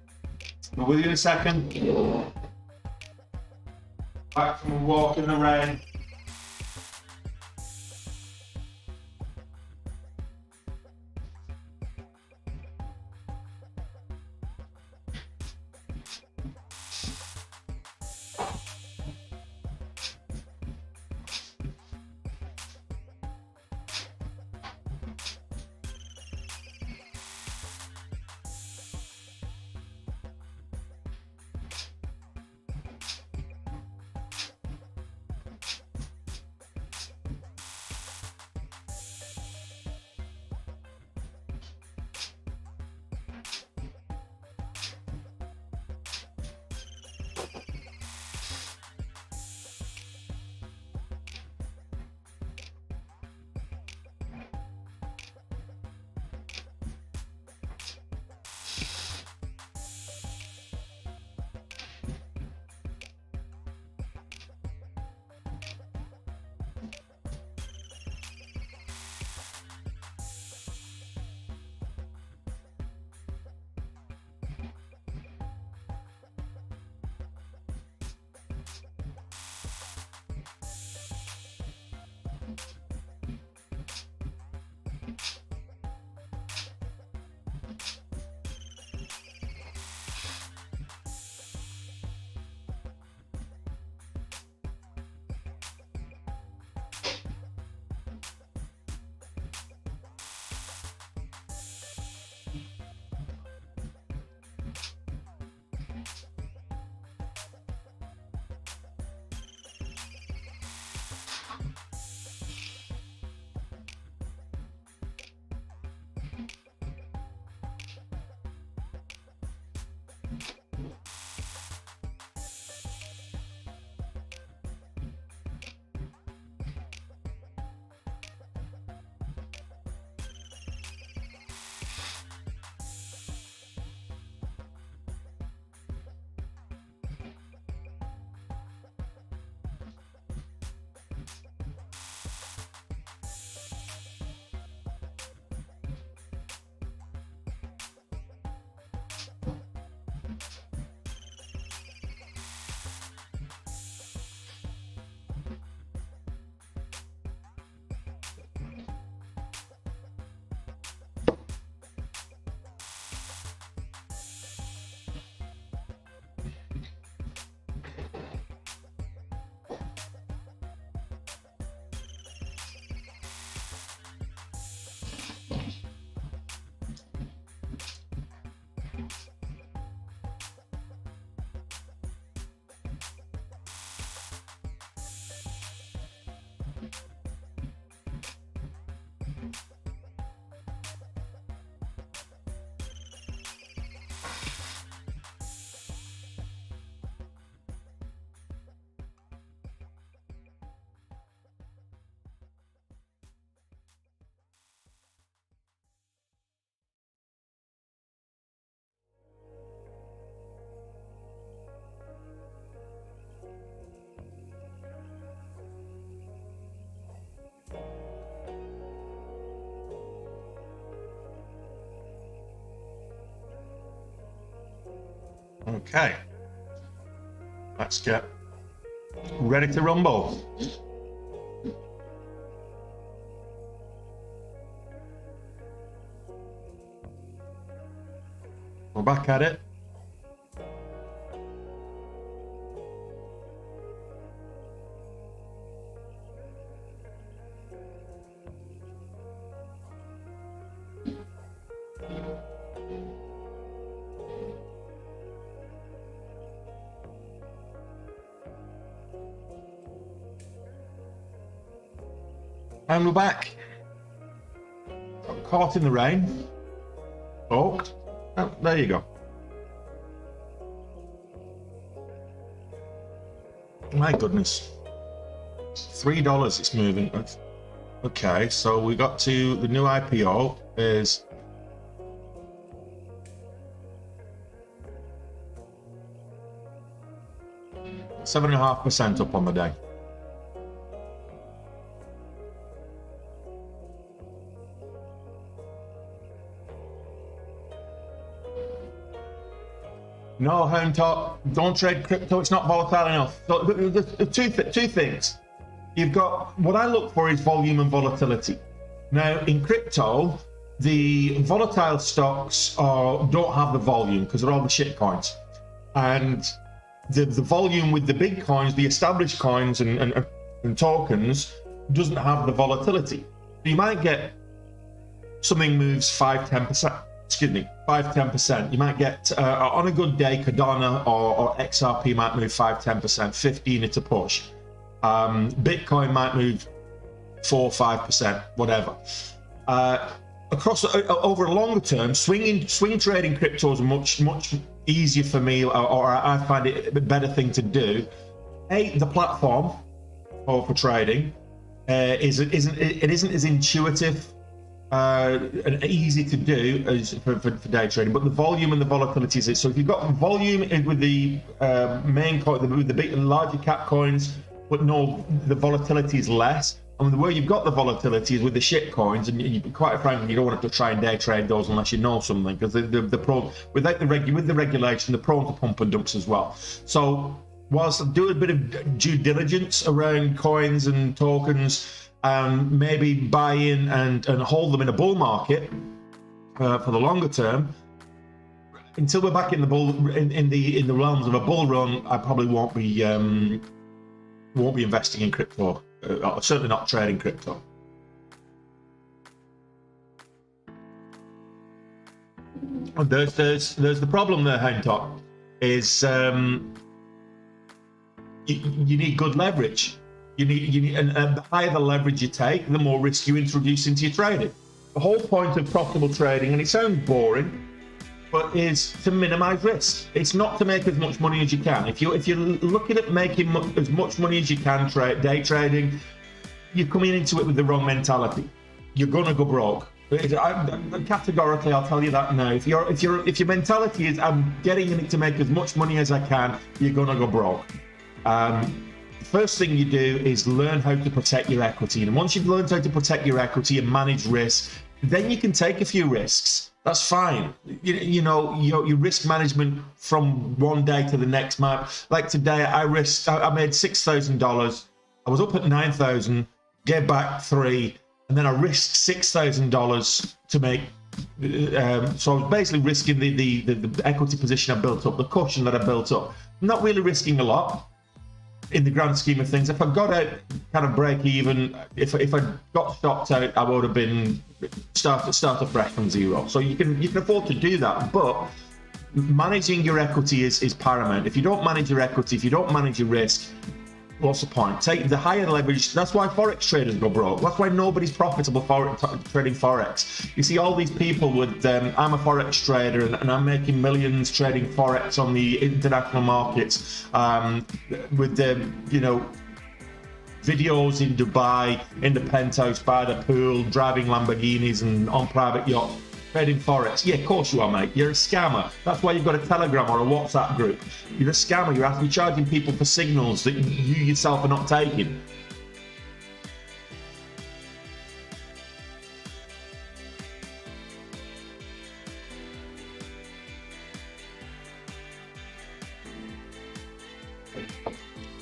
We're with you in a second. Back from a walk in the rain. Okay. Let's get ready to rumble. We're back at it. And we're back. Got caught in the rain. Oh, there you go. My goodness. $3 it's moving. Okay, so we got to the new IPO is $7.5% up on the day. No, home top. Don't trade crypto. It's not volatile enough. So two things. You've got what I look for is volume and volatility. Now in crypto, the volatile stocks don't have the volume because they're all the shit coins, and the volume with the big coins, the established coins and tokens, doesn't have the volatility. You might get something moves 5-10%. Excuse me, 5-10%. You might get on a good day, Cardano or XRP might move 5-10%, 15 at a push. Bitcoin might move 4-5%, whatever. Over a longer term, swing trading crypto is much easier for me, or I find it a better thing to do. The platform for trading isn't as intuitive and easy to do as for day trading, but the volume and the volatility is it. So if you've got volume with the main coin, with the big larger cap coins, but no, the volatility is less. And the way you've got the volatility is with the shit coins, and quite frankly, you don't want to try and day trade those unless you know something, because the prone with the regulation, they're prone to pump and dumps as well. So whilst I do a bit of due diligence around coins and tokens, maybe buy in and hold them in a bull market for the longer term, until we're back in the realms of a bull run, I probably won't be investing in crypto. Certainly not trading crypto. There's the problem there, Hentop, is you need good leverage. You need, and the higher the leverage you take, the more risk you introduce into your trading. The whole point of profitable trading, and it sounds boring, but is to minimize risk. It's not to make as much money as you can. If you're looking at making as much money as you can day trading, you're coming into it with the wrong mentality. You're gonna go broke. Categorically, I'll tell you that now. If your mentality is I'm getting in it to make as much money as I can, you're gonna go broke. The first thing you do is learn how to protect your equity, and once you've learned how to protect your equity and manage risk, then you can take a few risks. That's fine. You know your risk management from one day to the next. Like today, I made $6,000. I was up at 9,000, gave back 3, and then I risked $6,000 to make. So I was basically risking the equity position I built up, the cushion that I built up. I'm not really risking a lot in the grand scheme of things. If I got out kind of break even, if I got stopped out, I would have been start afresh from zero. So you can afford to do that, but managing your equity is paramount. If you don't manage your equity, if you don't manage your risk, what's the point? Take the higher leverage. That's why forex traders go broke. That's why nobody's profitable for trading forex. You see all these people with I'm a forex trader and I'm making millions trading forex on the international markets, with the videos in Dubai, in the penthouse, by the pool, driving Lamborghinis and on private yachts, trading forex. Yeah, of course you are, mate. You're a scammer. That's why you've got a Telegram or a WhatsApp group. You're a scammer. You're actually charging people for signals that you yourself are not taking.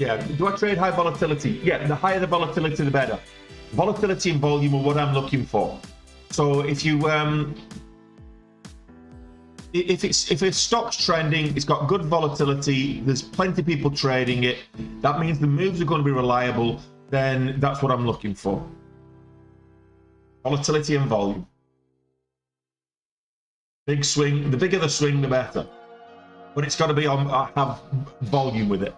Yeah. Do I trade high volatility? Yeah. The higher the volatility, the better. Volatility and volume are what I'm looking for. So if you if a stock's trending, it's got good volatility, there's plenty of people trading it, that means the moves are going to be reliable, then that's what I'm looking for. Volatility and volume. Big swing, the bigger the swing, the better. But it's got to be on, have volume with it.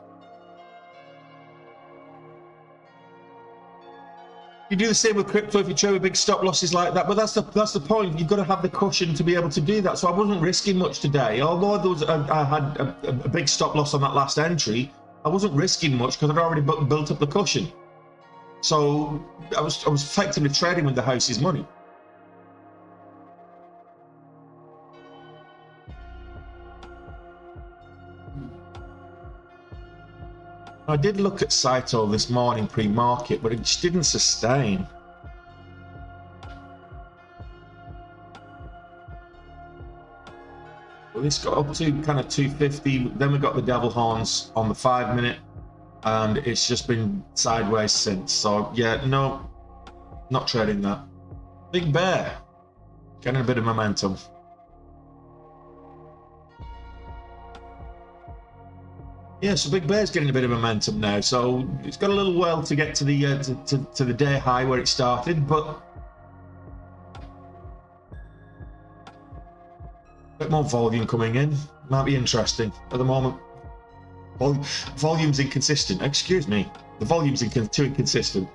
You do the same with crypto if you trade with big stop losses like that, but that's the point. You've got to have the cushion to be able to do that. So I wasn't risking much today, although I had a big stop loss on that last entry. I wasn't risking much because I'd already built up the cushion. So I was effectively trading with the house's money. I did look at Saito this morning pre-market, but it just didn't sustain. Well, this got up to kind of 250, then we got the devil horns on the 5 minute, and it's just been sideways since. So yeah, no, not trading that. Big bear, getting a bit of momentum. Yeah, so Big Bear's getting a bit of momentum now, so it's got a little while to get to the to the day high where it started, but a bit more volume coming in might be interesting. At the moment, volume's inconsistent. Excuse me, the volume's too inconsistent.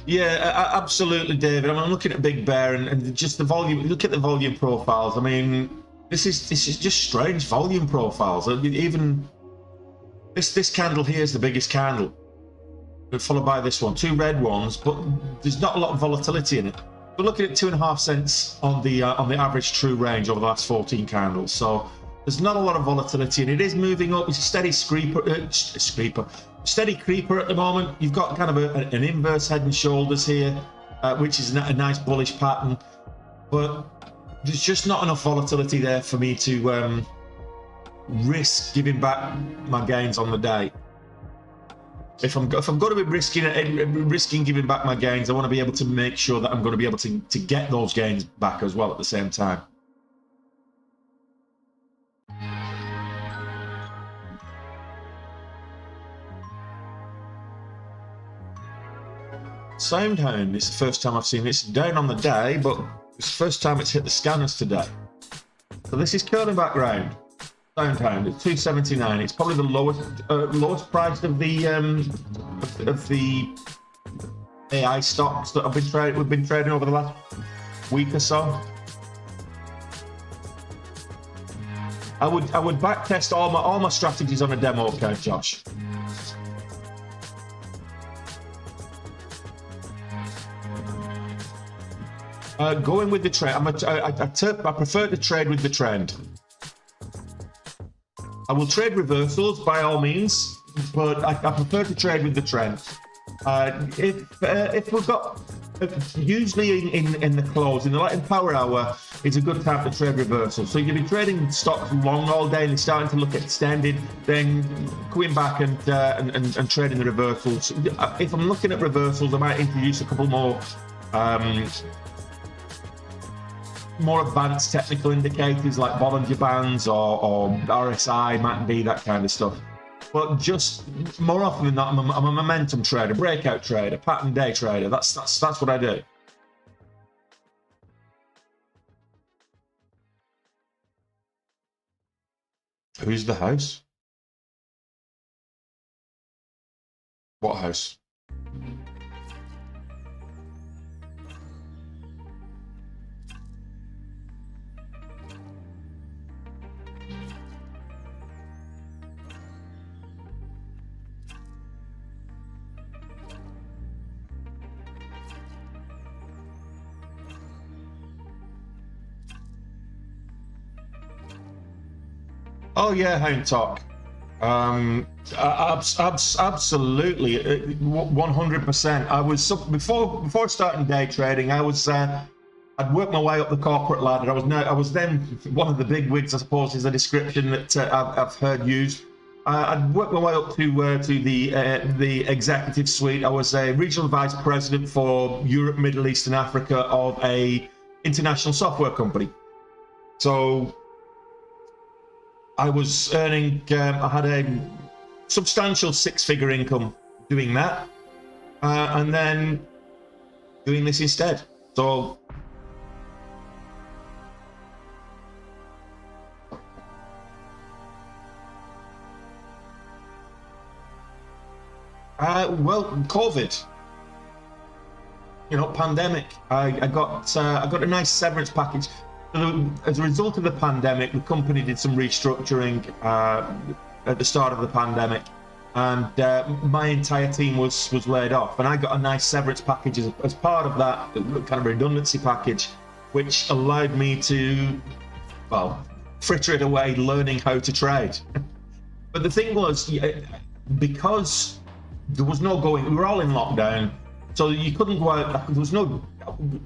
Yeah, absolutely, David. I mean, I'm looking at Big Bear and just the volume. Look at the volume profiles. I mean, this is just strange volume profiles. Even this candle here is the biggest candle, followed by this one, 2 red ones, but there's not a lot of volatility in it. We're looking at 2.5 cents on the average true range over the last 14 candles. So there's not a lot of volatility, and it is moving up. It's a steady steady creeper at the moment. You've got kind of an inverse head and shoulders here, which is a nice bullish pattern, but there's just not enough volatility there for me to risk giving back my gains on the day. If I'm going to be risking giving back my gains, I want to be able to make sure that I'm going to be able to get those gains back as well at the same time. Soundhound, it's the first time I've seen this down on the day, but it's the first time it's hit the scanners today. So this is curling back round. Soundhound at 279. It's probably the lowest price of the AI stocks that we've been trading over the last week or so. I would back test all my strategies on a demo account, Josh. Going with the trend, I prefer to trade with the trend. I will trade reversals by all means, but I prefer to trade with the trend. If we've got usually in the close, in the light and power hour, it's a good time to trade reversals. So you'll be trading stocks long all day and it's starting to look extended, then going back and trading the reversals. If I'm looking at reversals, I might introduce a couple more advanced technical indicators like Bollinger Bands or RSI, MACD, that kind of stuff. But just more often than not, I'm a momentum trader, breakout trader, pattern day trader. That's what I do. Who's the house? What house? Oh yeah, Hound Talk. Absolutely, 100%. I was before starting day trading. I'd worked my way up the corporate ladder. I was then one of the big wigs, I suppose, is a description that I've heard used. I'd worked my way up to the executive suite. I was a regional vice president for Europe, Middle East, and Africa of a international software company. So I was earning. I had a substantial six-figure income doing that, and then doing this instead. So. Well, COVID, pandemic. I got a nice severance package. As a result of the pandemic, the company did some restructuring at the start of the pandemic, and my entire team was laid off, and I got a nice severance package as part of that kind of redundancy package, which allowed me to, well, fritter it away learning how to trade. But the thing was, because there was no going, we were all in lockdown, so you couldn't go out, there was no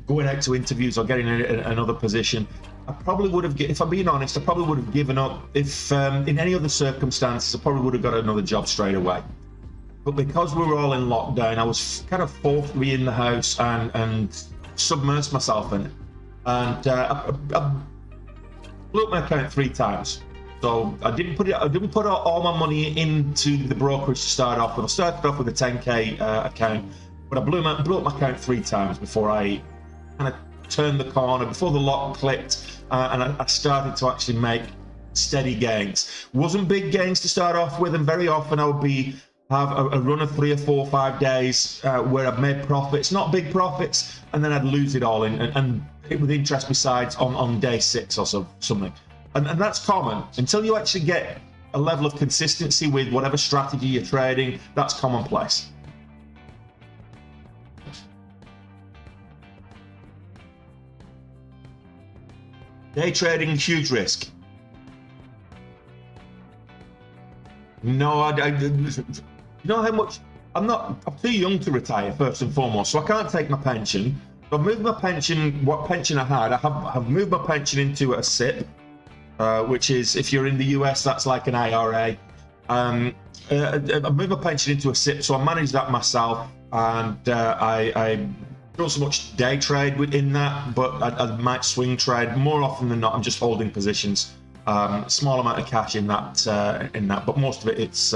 going out to interviews or getting another position. I probably would have, if I'm being honest, I probably would have given up if in any other circumstances, I probably would have got another job straight away. But because we were all in lockdown, I was kind of forced to be in the house and submerse myself in it. And I blew up my account 3 times. So I didn't put all my money into the brokerage to start off with. I started off with a 10k account, but I blew up my account 3 times before I kind of turned the corner, before the lock clicked, and I started to actually make steady gains. Wasn't big gains to start off with, and very often I would have a run of 3 or 4 or 5 days where I've made profits, not big profits, and then I'd lose it all and with interest besides on day 6 or something. And that's common. Until you actually get a level of consistency with whatever strategy you're trading, that's commonplace. Day trading, huge risk. No, you know how much? I'm too young to retire, first and foremost, so I can't take my pension. So I've moved my pension, what pension I had, I've moved my pension into a SIP. Which is, if you're in the US, that's like an IRA. I moved my pension into a SIP, so I manage that myself, and I don't so much day trade within that, but I might swing trade. More often than not, I'm just holding positions, small amount of cash in that, but most of it's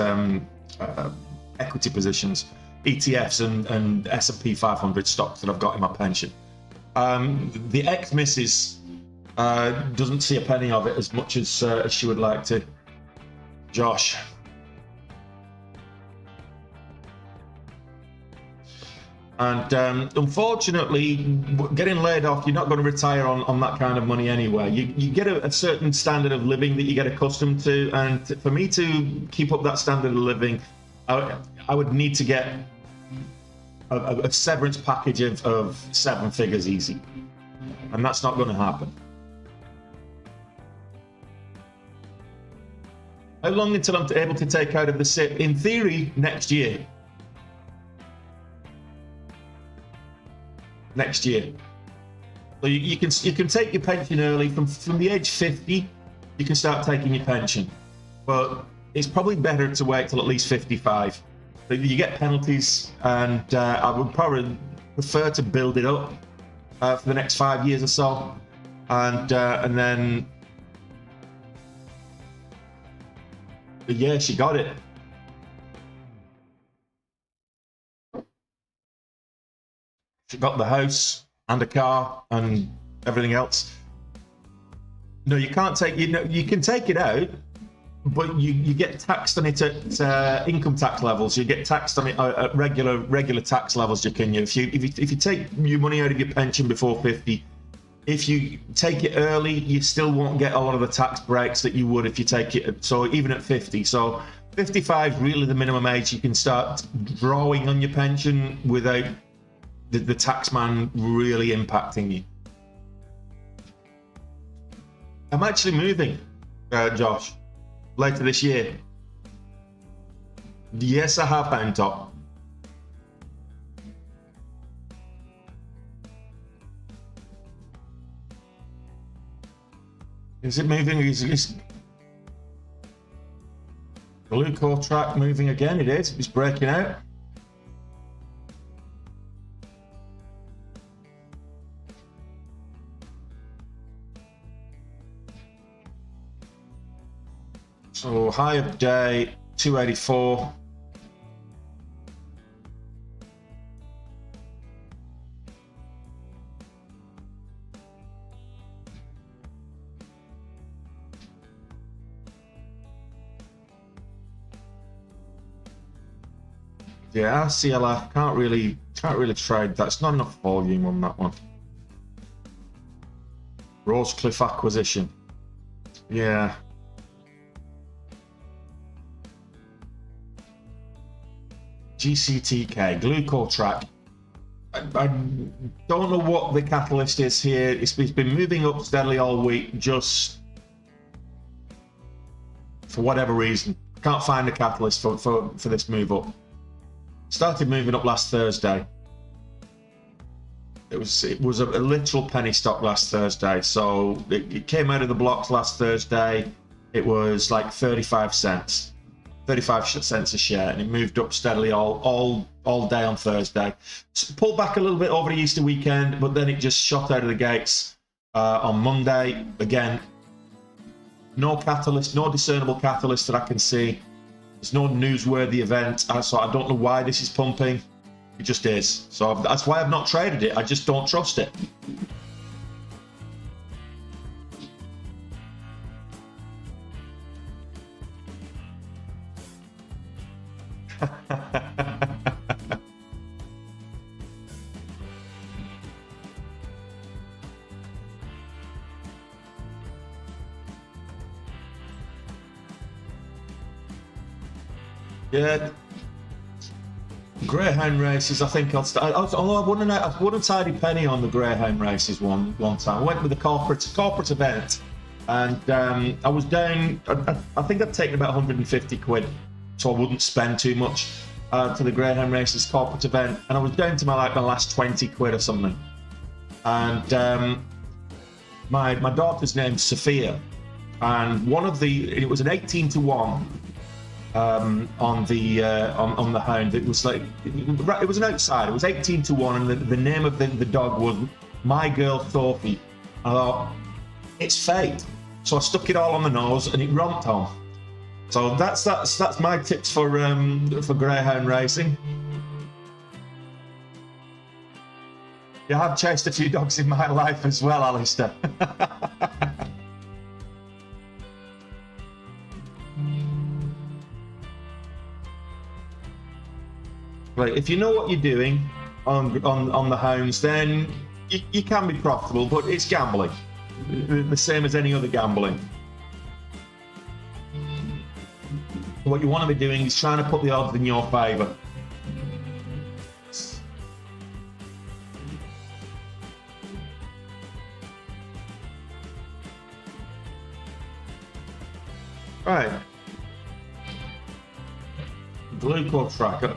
equity positions, ETFs and S&P 500 stocks that I've got in my pension. The ex-missus doesn't see a penny of it as much as she would like to. Josh. And unfortunately, getting laid off, you're not going to retire on that kind of money anyway. You get a certain standard of living that you get accustomed to, and for me to keep up that standard of living, I would need to get a severance package of 7 figures easy, and that's not going to happen. How long until I'm able to take out of the SIP? In theory, next year. Next year. So you can take your pension early from the age 50. You can start taking your pension, but it's probably better to wait till at least 55. So you get penalties, and I would probably prefer to build it up for the next 5 years or so, and then. But yeah, she got it. She got the house and a car and everything else. No, you can't take. You can take it out, but you get taxed on it at income tax levels. You get taxed on it at regular tax levels. If you take your money out of your pension before 50. If you take it early, you still won't get a lot of the tax breaks that you would if you take it. So even at 50, so 55 is really the minimum age you can start drawing on your pension without the tax man really impacting you. I'm actually moving, Josh, later this year. Yes, I have hand top. Is it moving? Is the blue core track moving again? It is. It's breaking out. So high of day 284. Yeah, CLR can't really trade. That's not enough volume on that one. Rosecliff acquisition. Yeah. GCTK, Glucor track. I don't know what the catalyst is here. It's been moving up steadily all week, just for whatever reason. Can't find a catalyst for this move up. Started moving up last Thursday. It was a literal penny stock last Thursday. So it came out of the blocks last Thursday. It was like 35 cents. 35 cents a share, and it moved up steadily all day on Thursday. Pulled back a little bit over the Easter weekend, but then it just shot out of the gates on Monday. Again, no catalyst, no discernible catalyst that I can see. There's no newsworthy event, so I don't know why this is pumping. It just is. So that's why I've not traded it. I just don't trust it. Yeah, Greyhound races. I think I'll start. Although I won a tidy penny on the Greyhound races one time. I went with a corporate event, and I was down. I think I'd taken about 150 quid, so I wouldn't spend too much to the Greyhound races corporate event, and I was down to my last 20 quid or something. And my daughter's name's Sophia, and it was an 18-to-1. On the hound. It was like it was an outside. It was 18-to-1, and the name of the dog was My Girl Sophie. I thought, it's fate, so I stuck it all on the nose, and it romped on. So that's my tips for greyhound racing. Yeah, I've chased a few dogs in my life as well, Alistair. Right, if you know what you're doing on the hounds, then you can be profitable, but it's gambling, the same as any other gambling. What you want to be doing is trying to put the odds in your favour. Right, Glucor tracker.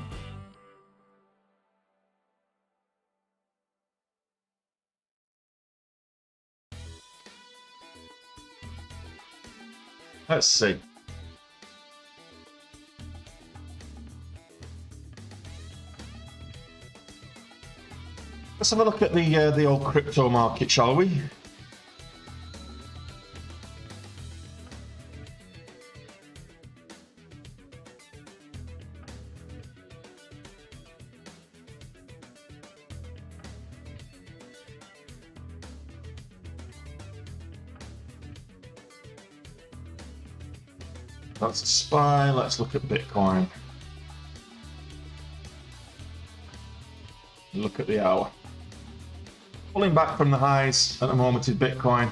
Let's see. Let's have a look at the old crypto market, shall we? That's a SPY. Let's look at Bitcoin. Look at the hour. Pulling back from the highs at the moment is Bitcoin.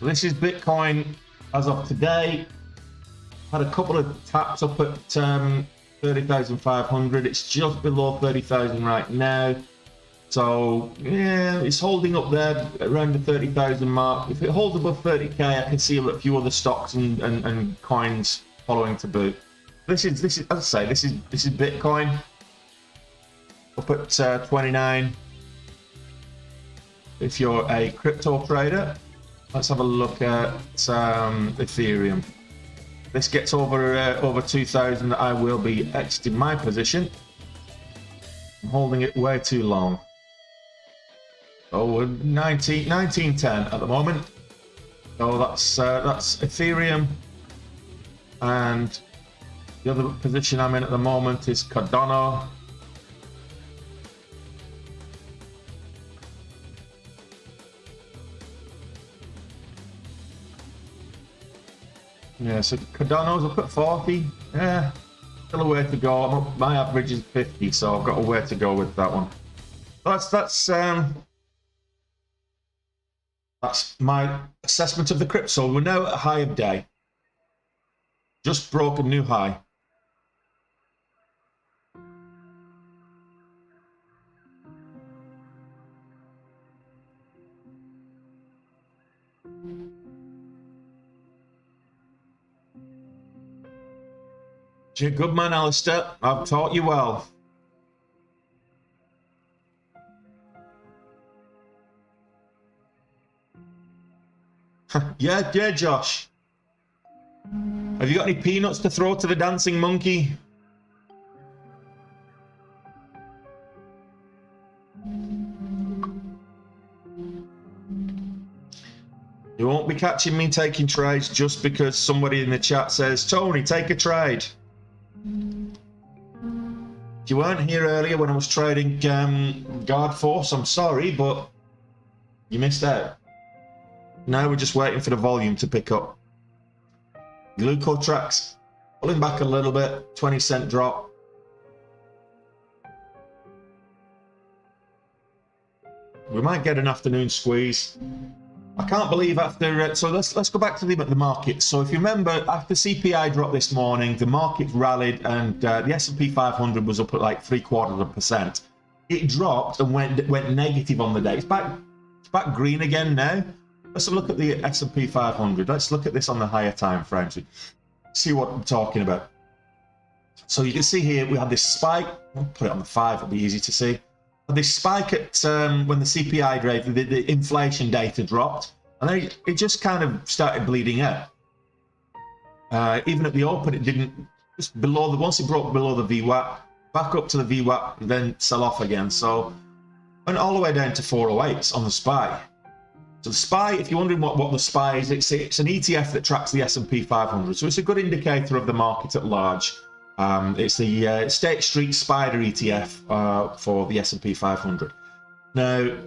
This is Bitcoin as of today. Had a couple of taps up at 30,500. It's just below 30,000 right now. So yeah, it's holding up there around the 30,000 mark. If it holds above 30k, I can see a few other stocks and coins following to boot. This is as I say, this is Bitcoin up at 29. If you're a crypto trader, let's have a look at Ethereum. This gets over 2,000. I will be exiting my position. I'm holding it way too long. Oh, 1910 at the moment. So that's Ethereum, and the other position I'm in at the moment is Cardano. Yeah, so Cardano's up at 40. Yeah, still a way to go. My average is 50, so I've got a way to go with that one. That's my assessment of the crypto. So we're now at a high of day. Just broke a new high. Good man, Alistair. I've taught you well. Yeah, Josh. Have you got any peanuts to throw to the dancing monkey? You won't be catching me taking trades just because somebody in the chat says, Tony, take a trade. If you weren't here earlier when I was trading Guard Force, I'm sorry, but you missed out. Now we're just waiting for the volume to pick up. Glucotrax pulling back a little bit, 20-cent drop. We might get an afternoon squeeze. I can't believe after so let's go back to the market. So if you remember, after CPI dropped this morning, the market rallied and the S&P 500 was up at like 0.75%. It dropped and went negative on the day. It's back green again now. Let's have a look at the S&P 500. Let's look at this on the higher time frame to see what I'm talking about. So you can see here we had this spike. I'll put it on the 5, it'll be easy to see. This spike at when the CPI rate, the inflation data dropped, and then it just kind of started bleeding out. Even at the open, it didn't. Just below the once it broke below the VWAP, back up to the VWAP, then sell off again. So went all the way down to 408s on the SPY. So the SPY, if you're wondering what the SPY is, it's an ETF that tracks the S&P 500. So it's a good indicator of the market at large. It's the State Street Spider ETF for the S&P 500. Now,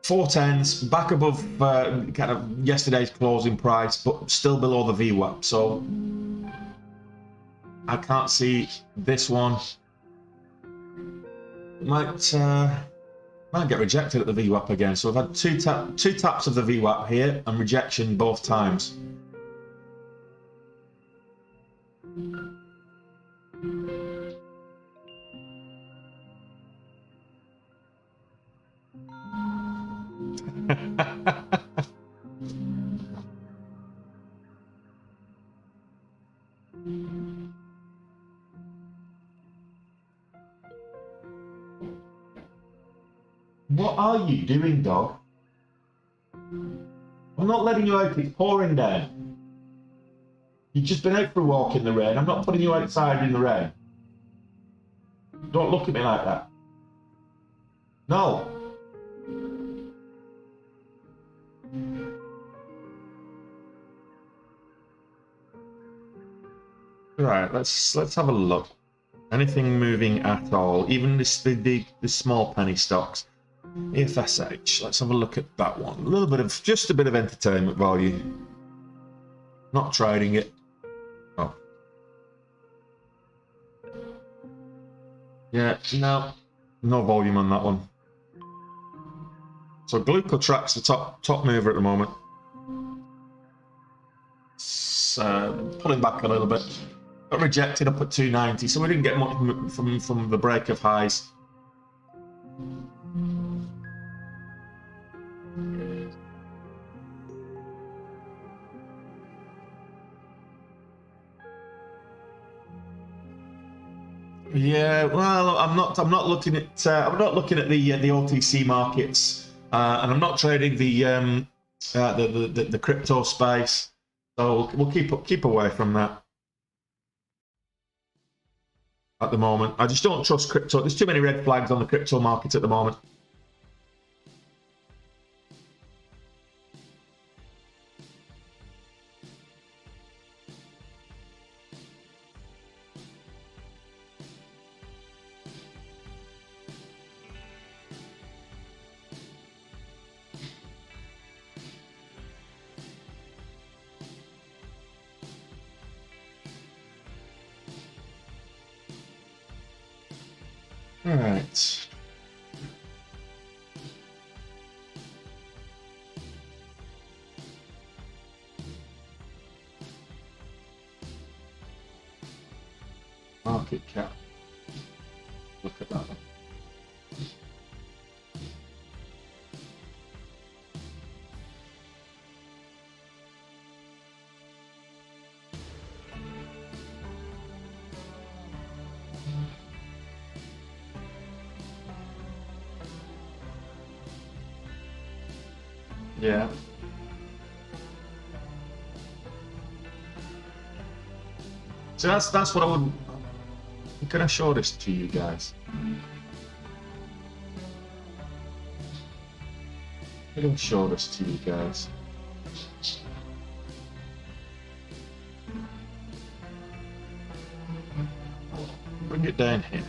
410s back above kind of yesterday's closing price, but still below the VWAP. So I can't see this one. Might get rejected at the VWAP again. So I've had two taps of the VWAP here and rejection both times. What are you doing, dog? I'm not letting you out, it's pouring down. You've just been out for a walk in the rain. I'm not putting you outside in the rain. Don't look at me like that. No. Right, let's have a look. Anything moving at all? Even the small penny stocks. EFSH. Let's have a look at that one. Just a bit of entertainment value. Not trading it. Oh. Yeah, no volume on that one. So Glucotrack's the top mover at the moment. It's pulling back a little bit. Got rejected up at 290, so we didn't get much from the break of highs. Yeah, well, I'm not looking at the OTC markets, and I'm not trading the crypto space. So we'll keep away from that at the moment. I just don't trust crypto. There's too many red flags on the crypto market at the moment. All right. Market cap. Look at that one. Yeah. So that's what I would. Can I show this to you guys? I don't show this to you guys. Bring it down here.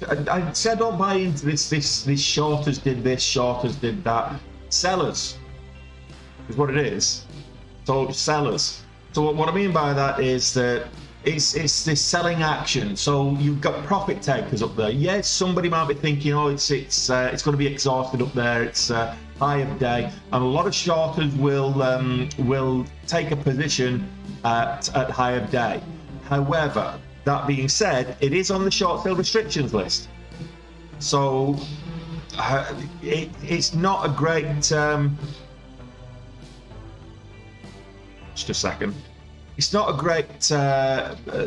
I said don't buy into this shorters did this, shorters did that. Sellers is what it is. So sellers. So what I mean by that is that it's this selling action. So you've got profit takers up there. Yes, somebody might be thinking, oh, it's going to be exhausted up there. It's high of day, and a lot of shorters will take a position at high of day. However, that being said, it is on the short sale restrictions list. So it's not a great... just a second. It's not a great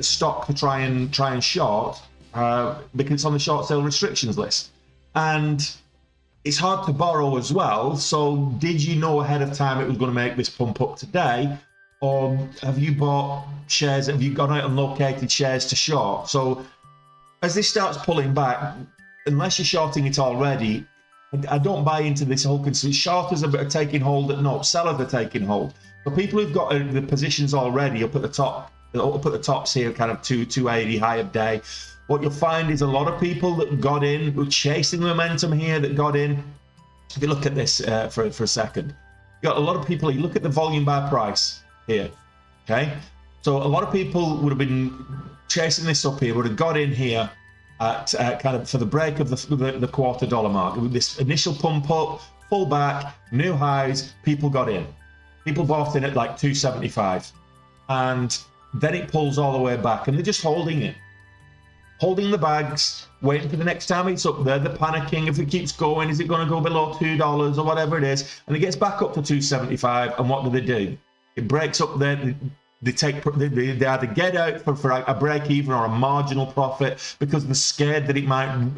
stock to try and short because it's on the short sale restrictions list. And it's hard to borrow as well. So did you know ahead of time it was going to make this pump up today? Or have you bought shares? Have you gone out and located shares to short? So as this starts pulling back, unless you're shorting it already, I don't buy into this whole concern. Shorters are taking hold. No, sellers are taking hold. So people who've got the positions already up at the tops here, kind of 280 high of day. What you'll find is a lot of people that got in, were chasing the momentum here, that got in. If you look at this for a second, you got a lot of people. You look at the volume by price here, okay? So a lot of people would have been chasing this up here, would have got in here at kind of for the break of the $250 mark. With this initial pump up, pull back, new highs, people got in. People bought in at like 275, and then it pulls all the way back, and they're just holding it. Holding the bags, waiting for the next time it's up there. They're panicking. If it keeps going, is it going to go below $2 or whatever it is? And it gets back up to 275, and what do? It breaks up there. They either get out for a break even or a marginal profit because they're scared that it might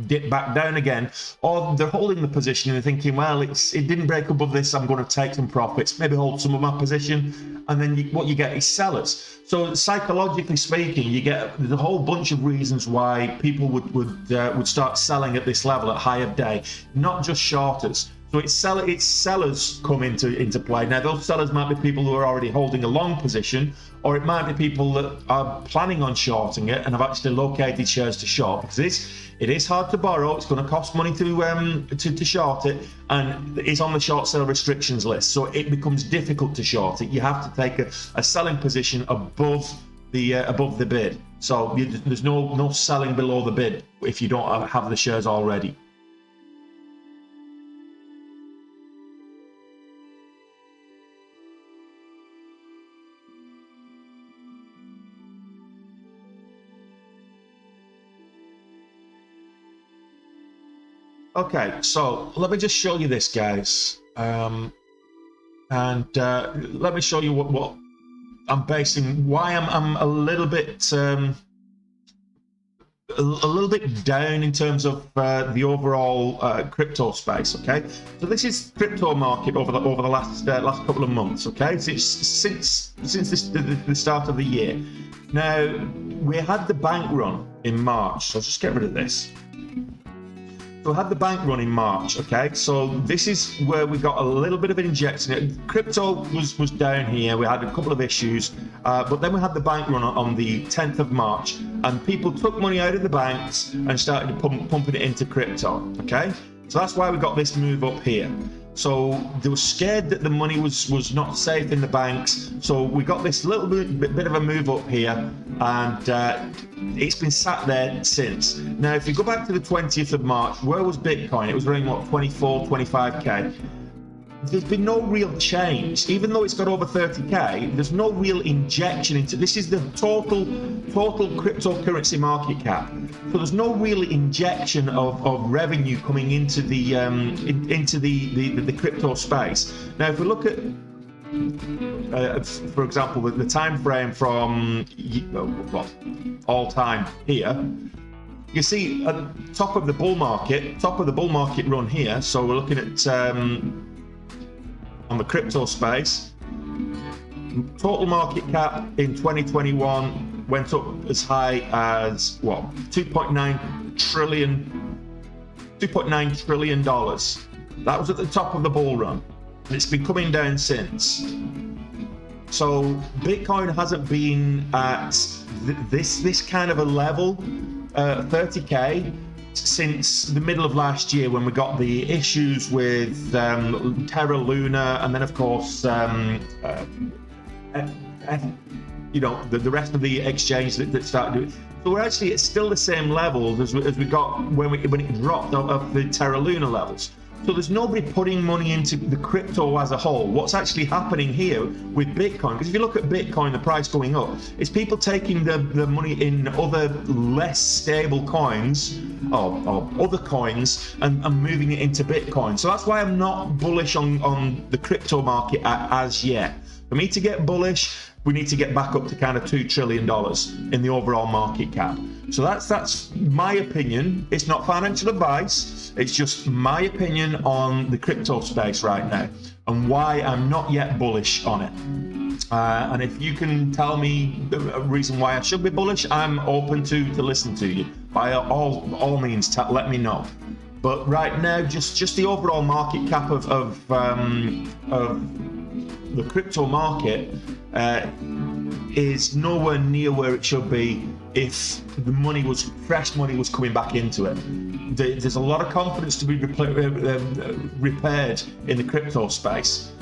dip back down again, or they're holding the position and they're thinking, well, it didn't break above this, I'm going to take some profits, maybe hold some of my position, and then what you get is sellers. So psychologically speaking, there's a whole bunch of reasons why people would start selling at this level at high of day, not just shorters. So it's sellers come into play. Now those sellers might be people who are already holding a long position, or it might be people that are planning on shorting it and have actually located shares to short, because it is hard to borrow. It's going to cost money to short it, and it's on the short sale restrictions list. So it becomes difficult to short it. You have to take a selling position above the bid. So there's no selling below the bid if you don't have the shares already. Okay, so let me just show you this, guys, and let me show you what I'm basing, why I'm a little bit down in terms of the overall crypto space. Okay, so this is crypto market over the last couple of months. Okay, so it's since the start of the year. Now we had the bank run in March, so I'll just get rid of this. So we had the bank run in March, okay? So this is where we got a little bit of an injection. Crypto was down here. We had a couple of issues, but then we had the bank run on the 10th of March, and people took money out of the banks and started pumping it into crypto, okay? So that's why we got this move up here. So they were scared that the money was not safe in the banks. So we got this little bit of a move up here, and it's been sat there since. Now, if you go back to the 20th of March, where was Bitcoin? It was around, what, 24, 25K. There's been no real change. Even though it's got over 30K, there's no real injection into this. Is the total cryptocurrency market cap. So there's no real injection of revenue coming into the crypto space. Now, if we look at for example, the time frame from all time here, you see at the top of the bull market run here. So we're looking at on the crypto space, total market cap in 2021 went up as high as what, 2.9 trillion dollars. That was at the top of the bull run. It's been coming down since. So Bitcoin hasn't been at this kind of a level, 30K, since the middle of last year, when we got the issues with Terra Luna, and then of course you know, the rest of the exchange that started doing. So we're actually at still the same levels as we got when it dropped off the Terra Luna levels. So there's nobody putting money into the crypto as a whole. What's actually happening here with Bitcoin, because if you look at Bitcoin, the price going up, it's people taking the money in other less stable coins or other coins and moving it into Bitcoin. So that's why I'm not bullish on the crypto market as yet. For me to get bullish, we need to get back up to kind of $2 trillion in the overall market cap. So that's my opinion. It's not financial advice. It's just my opinion on the crypto space right now and why I'm not yet bullish on it. And if you can tell me a reason why I should be bullish, I'm open to listen to you. By all means, let me know. But right now, just the overall market cap of the crypto market is nowhere near where it should be if the fresh money was coming back into it. There's a lot of confidence to be repaired in the crypto space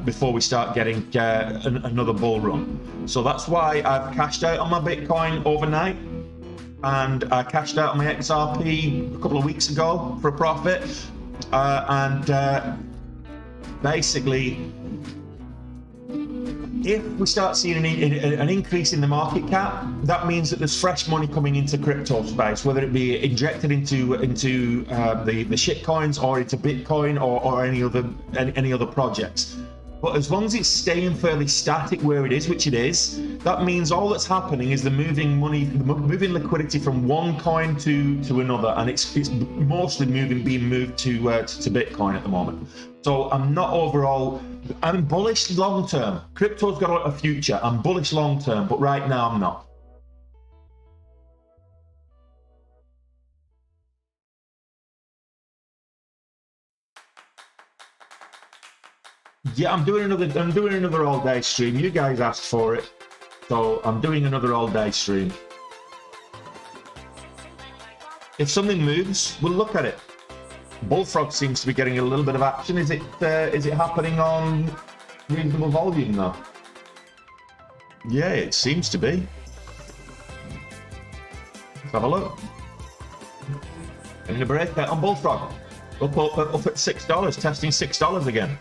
before we start getting another bull run. So that's why I've cashed out on my Bitcoin overnight, and I cashed out on my XRP a couple of weeks ago for a profit, and basically, if we start seeing an increase in the market cap, that means that there's fresh money coming into crypto space, whether it be injected into the shit coins or into Bitcoin or any other projects. But as long as it's staying fairly static where it is, which it is, that means all that's happening is the moving liquidity from one coin to another, and it's mostly being moved to Bitcoin at the moment. So I'm bullish long term. Crypto's got a future. I'm bullish long term, but right now I'm not. Yeah, I'm doing another all day stream. You guys asked for it, so I'm doing another all day stream. If something moves, we'll look at it. Bullfrog seems to be getting a little bit of action. Is it happening on reasonable volume though? Yeah, it seems to be. Let's have a look. Getting a breakout on Bullfrog. Up at $6, testing $6 again.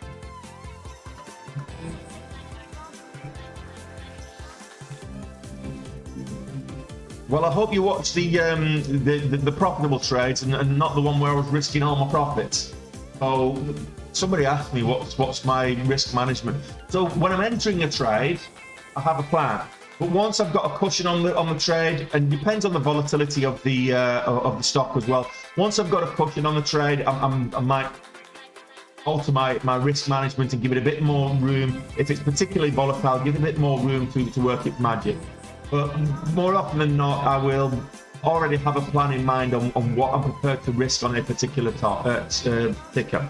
Well, I hope you watch the profitable trades and not the one where I was risking all my profits. So somebody asked me what's my risk management. So when I'm entering a trade, I have a plan. But once I've got a cushion on the trade, and it depends on the volatility of the stock as well. Once I've got a cushion on the trade, I might alter my risk management and give it a bit more room. If it's particularly volatile, give it a bit more room to work its magic. But more often than not, I will already have a plan in mind on what I'm prepared to risk on a particular ticker.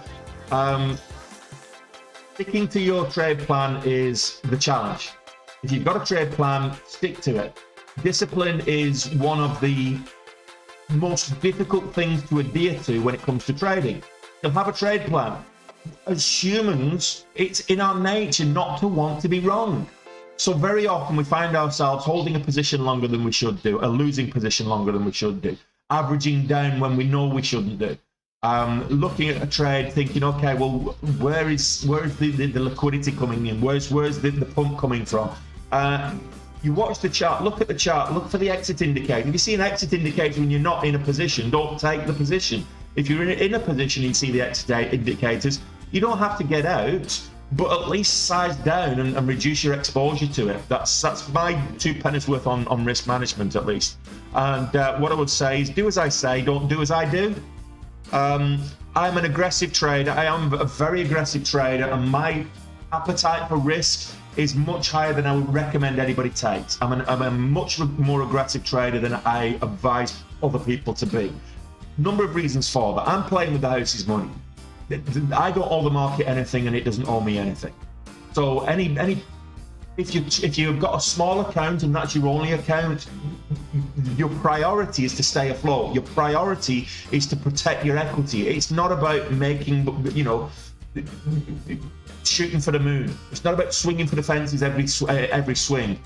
Sticking to your trade plan is the challenge. If you've got a trade plan, stick to it. Discipline is one of the most difficult things to adhere to when it comes to trading. You'll have a trade plan. As humans, it's in our nature not to want to be wrong. So very often we find ourselves holding a position longer than we should do, a losing position longer than we should do, averaging down when we know we shouldn't do, looking at a trade thinking, okay, well, where is the liquidity coming in? Where's the pump coming from? You watch the chart, look at the chart, look for the exit indicator. If you see an exit indicator when you're not in a position, don't take the position. If you're in a position and you see the exit indicators, you don't have to get out, but at least size down and reduce your exposure to it. That's my 2 pennies worth on risk management, at least. And what I would say is do as I say, don't do as I do. I'm an aggressive trader. I am a very aggressive trader, and my appetite for risk is much higher than I would recommend anybody takes. I'm a much more aggressive trader than I advise other people to be. Number of reasons for that. I'm playing with the house's money. I don't owe the market anything, and it doesn't owe me anything. So if you've got a small account and that's your only account, your priority is to stay afloat. Your priority is to protect your equity. It's not about making, shooting for the moon. It's not about swinging for the fences every swing.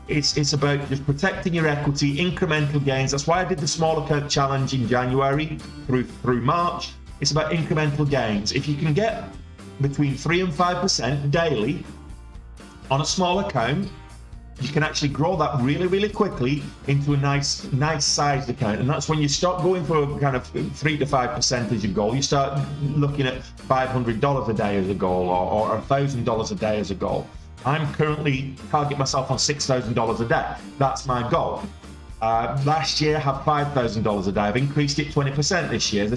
It's about just protecting your equity, incremental gains. That's why I did the small account challenge in January through March. It's about incremental gains. If you can get between 3 and 5% daily on a small account, you can actually grow that really, really quickly into a nice sized account. And that's when you start going for a kind of 3 to 5% as your goal. You start looking at $500 a day as a goal, or $1,000 a day as a goal. I'm currently target myself on $6,000 a day. That's my goal. Last year I had $5,000 a day. I've increased it 20% this year.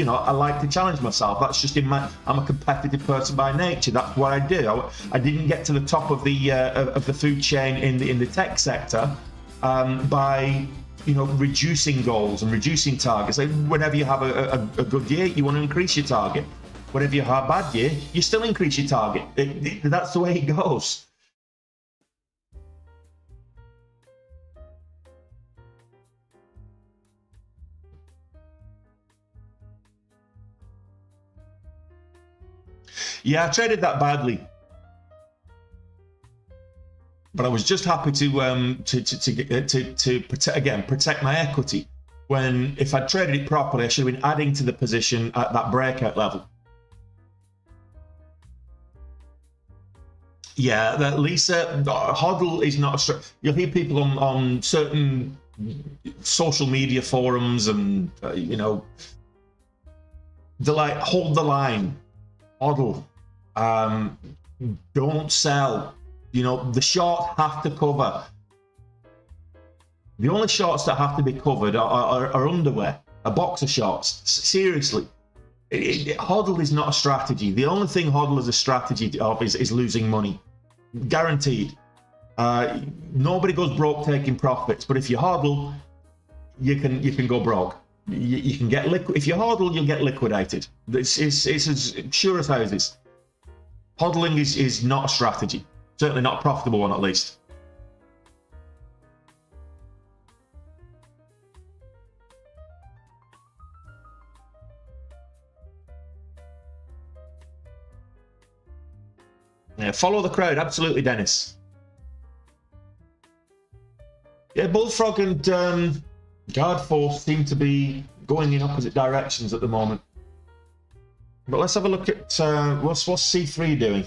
I like to challenge myself. That's just I'm a competitive person by nature. That's what I do. I didn't get to the top of the food chain in the tech sector by reducing goals and reducing targets. Whenever you have a good year, you want to increase your target. Whenever you have a bad year, you still increase your target. That's the way it goes. Yeah, I traded that badly, but I was just happy to protect my equity. When if I traded it properly, I should have been adding to the position at that breakout level. Yeah, that Lisa hodl is not a. You'll hear people on certain social media forums and they're like, hold the line, hodl. Don't sell. The short have to cover. The only shorts that have to be covered are underwear, a boxer shorts. Seriously, hodl is not a strategy. The only thing hodl is a strategy of is losing money, guaranteed. Nobody goes broke taking profits, but if you hodl, you can go broke. You can get if you hodl, you'll get liquidated. It's as sure as houses. Hodling is not a strategy. Certainly not a profitable one, at least. Yeah, follow the crowd. Absolutely, Dennis. Yeah, Bullfrog and Guard Force seem to be going in opposite directions at the moment. But let's have a look at what's C3 doing.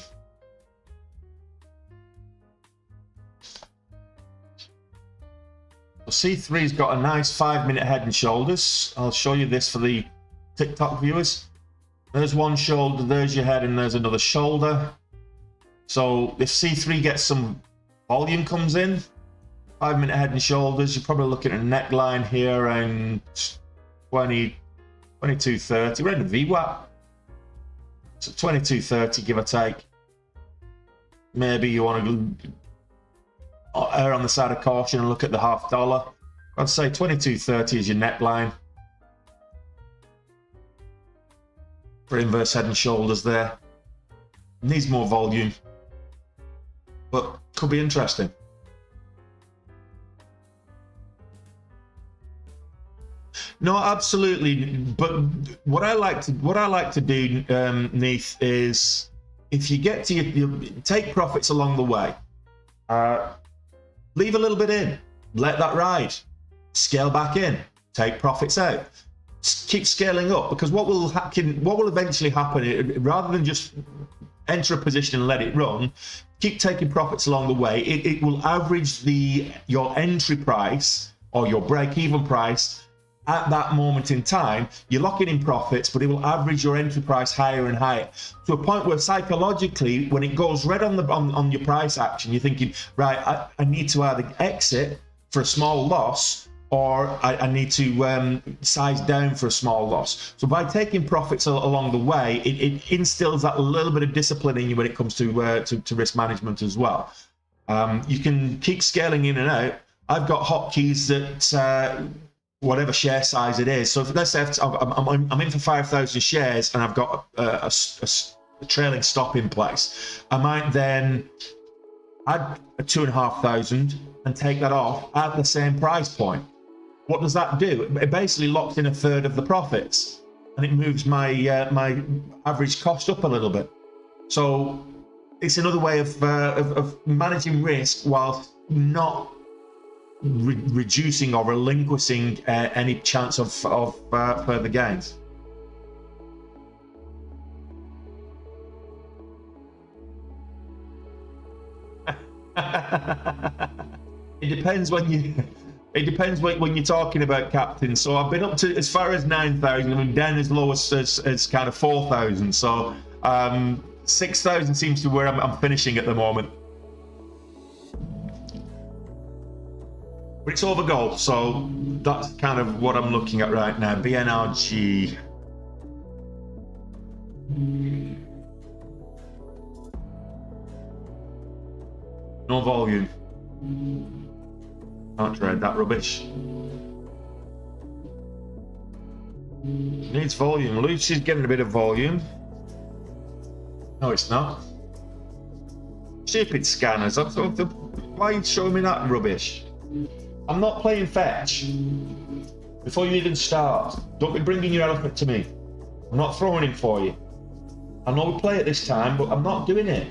So C3's got a nice 5-minute head and shoulders. I'll show you this for the TikTok viewers. There's one shoulder, there's your head, and there's another shoulder. So if C3 gets some volume comes in, 5-minute head and shoulders, you're probably looking at a neckline here around 22.30. We're in a VWAP. So 22.30, give or take. Maybe you want to err on the side of caution and look at the $0.50. I'd say 22.30 is your neckline. For inverse head and shoulders there. Needs more volume, but could be interesting. No, absolutely. But what I like to do, Neith, is if you get to you take profits along the way, leave a little bit in, let that ride, scale back in, take profits out, keep scaling up, because what will eventually happen, rather than just enter a position and let it run, keep taking profits along the way. It will average your entry price or your break-even price at that moment in time. You're locking in profits, but it will average your entry price higher and higher, to a point where psychologically, when it goes red on your price action, you're thinking, right, I need to either exit for a small loss, or I need to size down for a small loss. So by taking profits along the way, it instills that little bit of discipline in you when it comes to risk management as well. You can keep scaling in and out. I've got hotkeys that whatever share size it is. So if let's say I'm in for 5,000 shares and I've got a trailing stop in place, I might then add a 2,500 and take that off at the same price point. What does that do? It basically locks in a third of the profits, and it moves my my average cost up a little bit. So it's another way of managing risk whilst not reducing or relinquishing any chance of further gains. It depends when you're talking about, Captain. So I've been up to as far as 9,000. I mean, down as low as kind of 4,000. So 6,000 seems to be where I'm finishing at the moment. But it's over gold, so that's kind of what I'm looking at right now. BNRG. No volume. Can't trade that rubbish. Needs volume. Lucy's getting a bit of volume. No, it's not. Stupid scanners. Why are you showing me that rubbish? I'm not playing fetch. Before you even start, don't be bringing your elephant to me. I'm not throwing him for you. I know we play it this time, but I'm not doing it.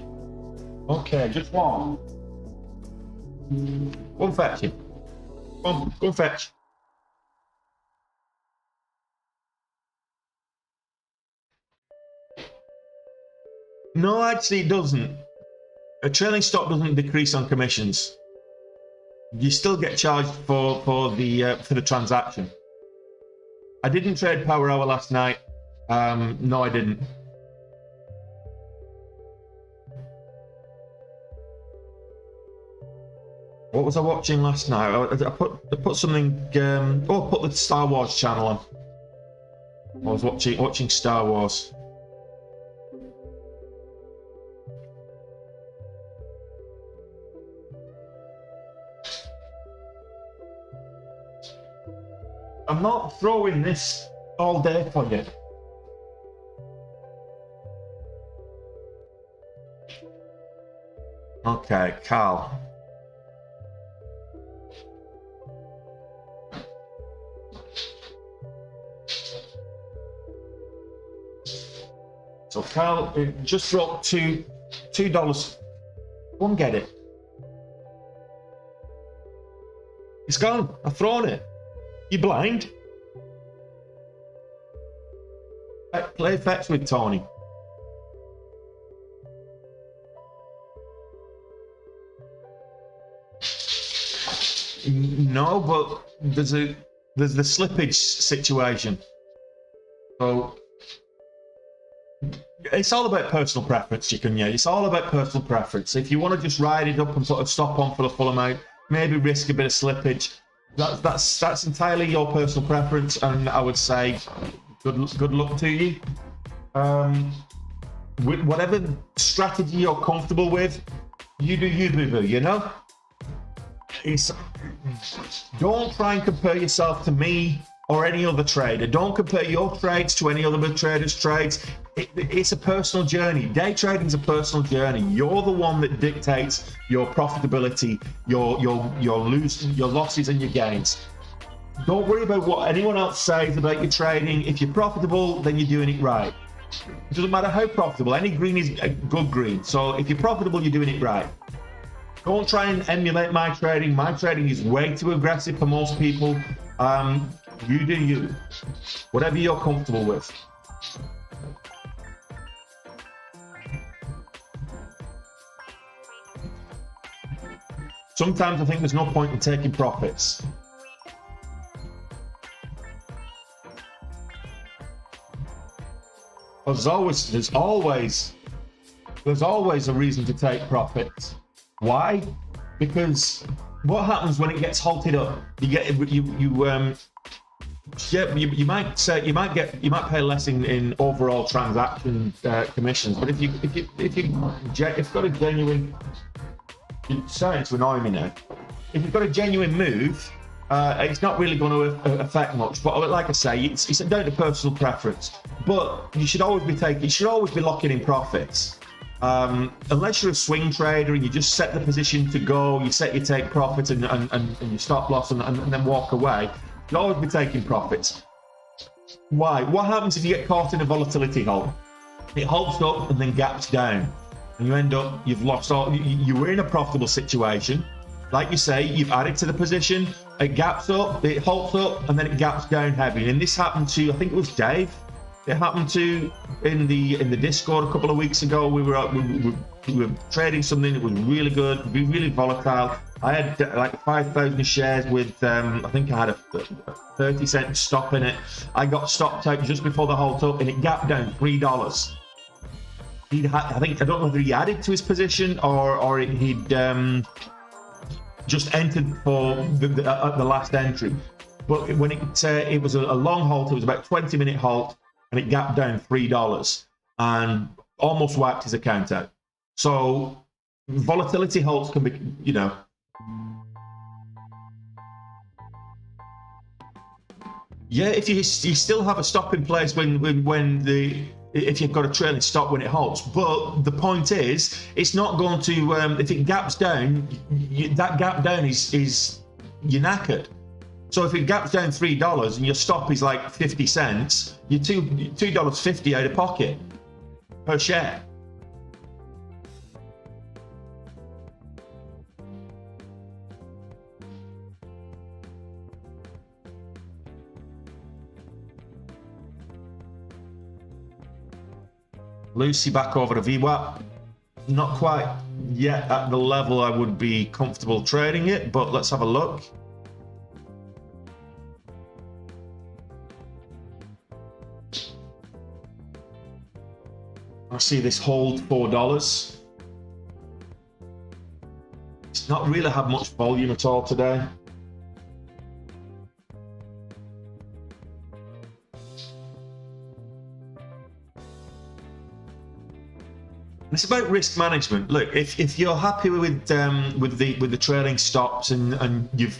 Okay, just one. Go and fetch him. Go and fetch. No, actually it doesn't. A trailing stop doesn't decrease on commissions. You still get charged for the transaction. I didn't trade Power Hour last night. No, I didn't. What was I watching last night? I put something. Put the Star Wars channel on. I was watching Star Wars. I'm not throwing this all day for you. Okay, Carl. So Carl, it just dropped to $2. Go and get it. It's gone. I've thrown it. You blind? Play fetch with Tony. No, but there's the slippage situation. So it's all about personal preference, chicken. Yeah, it's all about personal preference. If you want to just ride it up and put a stop on for the full amount, maybe risk a bit of slippage. That's entirely your personal preference, and I would say good luck to you. With whatever strategy you're comfortable with, you do you, boo-boo, you know? Don't try and compare yourself to me or any other trader. Don't compare your trades to any other trader's trades. It's a personal journey. Day trading is a personal journey. You're the one that dictates your profitability, your losses and your gains. Don't worry about what anyone else says about your trading. If you're profitable, then you're doing it right. It doesn't matter how profitable. Any green is a good green. So if you're profitable, you're doing it right. Don't try and emulate my trading. My trading is way too aggressive for most people. You do you. Whatever you're comfortable with. Sometimes I think there's no point in taking profits. There's always a reason to take profits. Why? Because what happens when it gets halted up? You might pay less in overall transaction commissions, but if you've got a genuine, it's starting to annoy me now. If you've got a genuine move, it's not really going to affect much. But like I say, it's down to personal preference. But you should always be locking in profits. Unless you're a swing trader and you just set the position to go, you take profits and you stop loss and then walk away, you'll always be taking profits. Why? What happens if you get caught in a volatility halt? It halts up and then gaps down, and you end up, you've lost all. You were in a profitable situation, like you say, you've added to the position. It gaps up, it halts up, and then it gaps down heavy. And this happened to, I think it was Dave. It happened to in the Discord a couple of weeks ago. We were trading something that was really good, really volatile. I had like 5,000 shares with I think I had a 30-cent stop in it. I got stopped out just before the halt up, and it gapped down $3. I don't know whether he added to his position or he'd just entered for the last entry. But when it was a long halt, it was about 20-minute halt. And it gapped down $3 and almost wiped his account out. So volatility halts can be, yeah. If you still have a stop in place if you've got a trailing stop when it halts. But the point is, it's not going to. If it gaps down, that gap down is you're knackered. So if it gaps down $3 and your stop is like 50 cents, you're $2.50 out of pocket per share. Lucy back over to VWAP. Not quite yet at the level I would be comfortable trading it, but let's have a look. I see this hold $4. It's not really had much volume at all today. It's about risk management. Look, if you're happy with the trailing stops and you've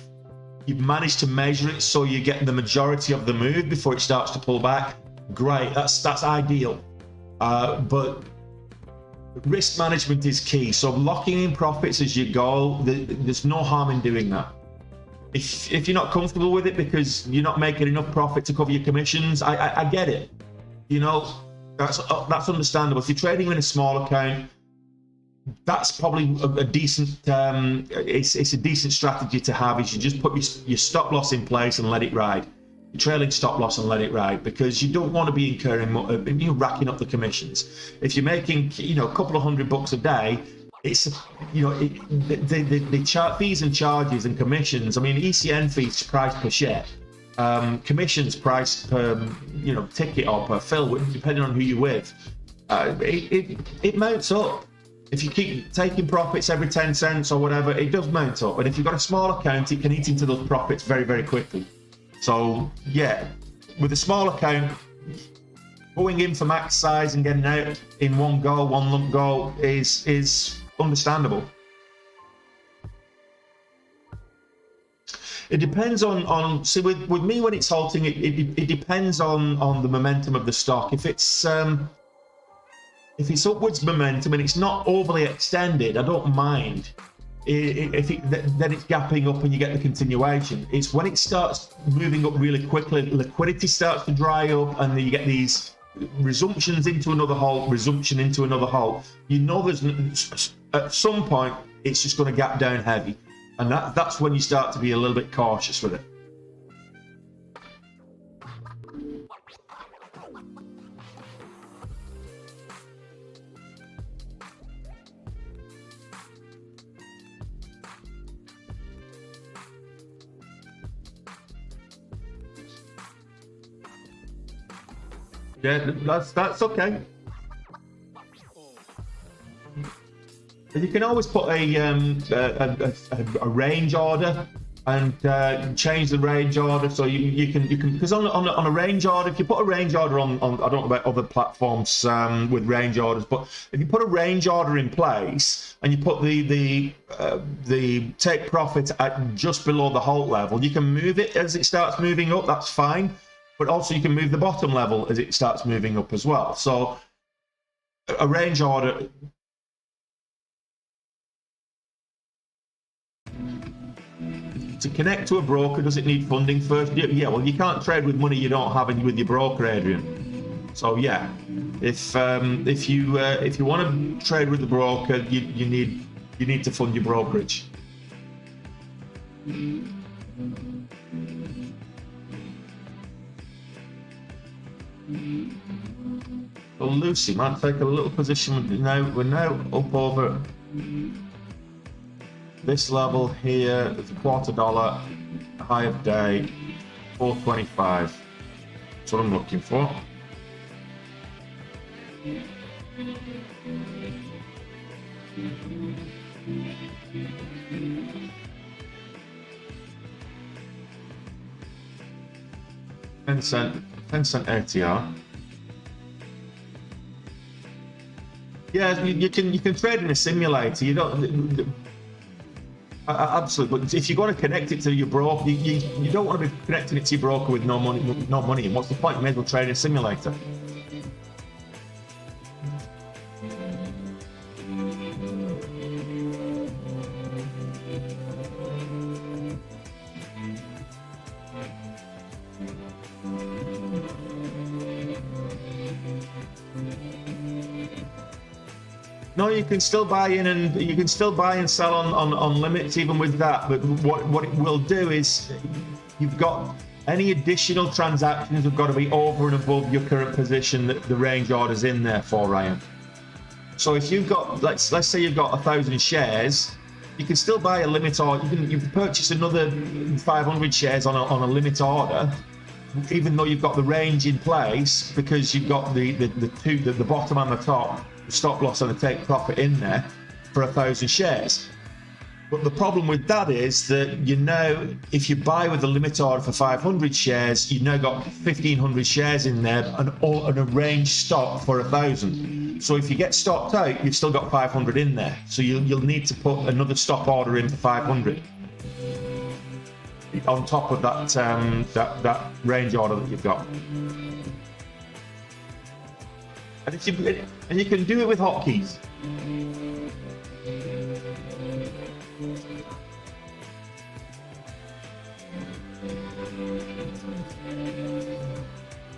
managed to measure it so you get the majority of the move before it starts to pull back, great. That's ideal. But risk management is key. So locking in profits as you go, there's no harm in doing that. If you're not comfortable with it because you're not making enough profit to cover your commissions, I get it. You know, that's understandable. If you're trading in a small account, that's probably a decent it's a decent strategy to have. Is you just put your stop loss in place and let it ride, your trailing stop loss, and let it ride, because you don't want to be incurring you're racking up the commissions. If you're making, you know, a couple of $100 a day, it's, you know, the fees and charges and commissions. I mean, ECN fees price per share, commissions price per, you know, ticket or per fill, depending on who you're with. It mounts up. If you keep taking profits every 10 cents or whatever, it does mount up. And if you've got a small account, it can eat into those profits very, very quickly. So yeah, with a small account, going in for max size and getting out in one go, one lump go is understandable. It depends on see, with me, when it's halting, it depends on the momentum of the stock. If it's upwards momentum and it's not overly extended, I don't mind. Then it's gapping up and you get the continuation. It's when it starts moving up really quickly, liquidity starts to dry up, and you get these resumptions into another halt, resumption into another halt. You know, there's at some point it's just going to gap down heavy, and that's when you start to be a little bit cautious with it. Yeah, that's okay. You can always put a range order and change the range order, so you can, because on a range order, if you put a range order on I don't know about other platforms with range orders, but if you put a range order in place and you put the take profit at just below the halt level, you can move it as it starts moving up. That's fine. But also you can move the bottom level as it starts moving up as well. So a range order, to connect to a broker, does it need funding first? Yeah, well, you can't trade with money you don't have with your broker, Adrian. So yeah, if you want to trade with the broker, you need to fund your brokerage. Well, Lucy might take a little position. We're now up over this level here. It's a $0.25, high of day, 425. That's what I'm looking for. $0.10 ATR. Yeah, you can trade in a simulator. You don't absolutely, but if you're going to connect it to your broker, you don't want to be connecting it to your broker with no money. And what's the point? You may as well trade in a simulator. No, you can still buy in and you can still buy and sell on limits even with that. But what it will do is, you've got any additional transactions have got to be over and above your current position that the range order's in there for, Ryan. So if you've got, let's say you've got 1,000 shares, you can still buy a limit order. You can purchase another 500 shares on a limit order, even though you've got the range in place, because you've got the bottom and the top, the stop loss and the take profit in there for 1,000 shares. But the problem with that is that, you know, if you buy with the limit order for 500 shares, you've now got 1,500 shares in there and a range stop for 1,000. So if you get stopped out, you've still got 500 in there. So you'll need to put another stop order in for 500 on top of that range order that you've got. And you can do it with hotkeys.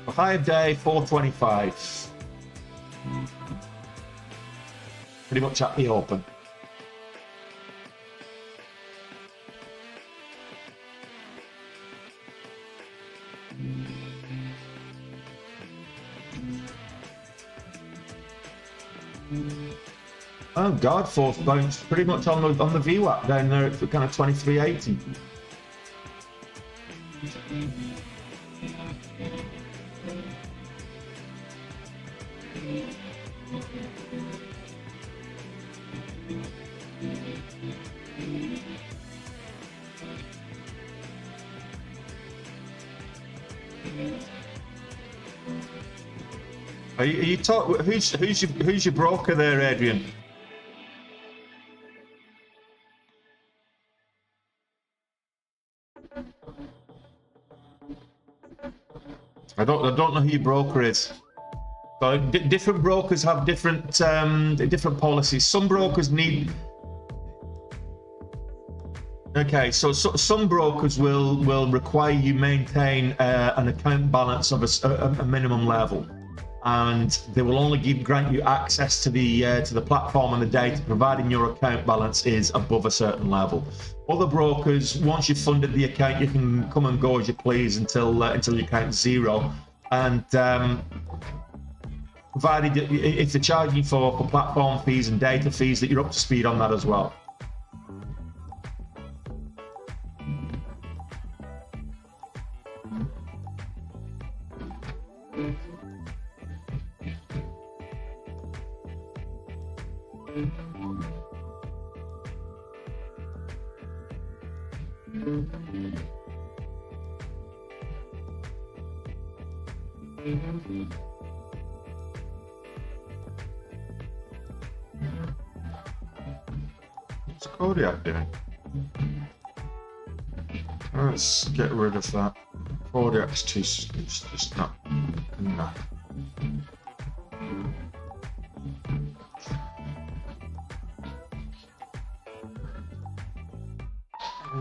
A high of day 425. Pretty much at the open. Oh God, fourth bounce pretty much on the VWAP down there at kind of 2380. Are you talk? Who's your broker there, Adrian? I don't know who your broker is. So different brokers have different policies. Some brokers need. Okay, so some brokers will require you maintain an account balance of a minimum level, and they will only grant you access to the platform and the data, providing your account balance is above a certain level. Other brokers, once you've funded the account, you can come and go as you please until your account's zero, and provided if they're charging you for platform fees and data fees, that you're up to speed on that as well. What's Kodiak doing? Let's get rid of that. Kodiak's just not enough.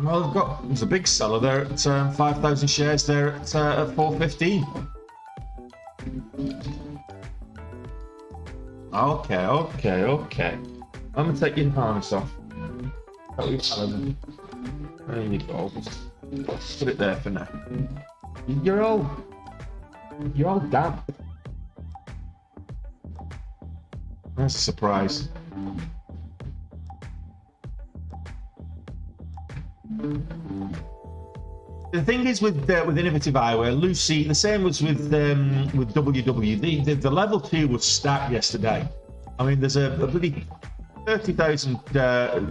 Well, there's a big seller there at 5,000 shares there at 415. Okay. I'm gonna take your harness off. There you go. Put it there for now. You're all damp. That's a surprise. The thing is with Innovative Eyewear, Lucy, the same was with WW. The level 2 was stacked yesterday. I mean, there's a bloody 30,000.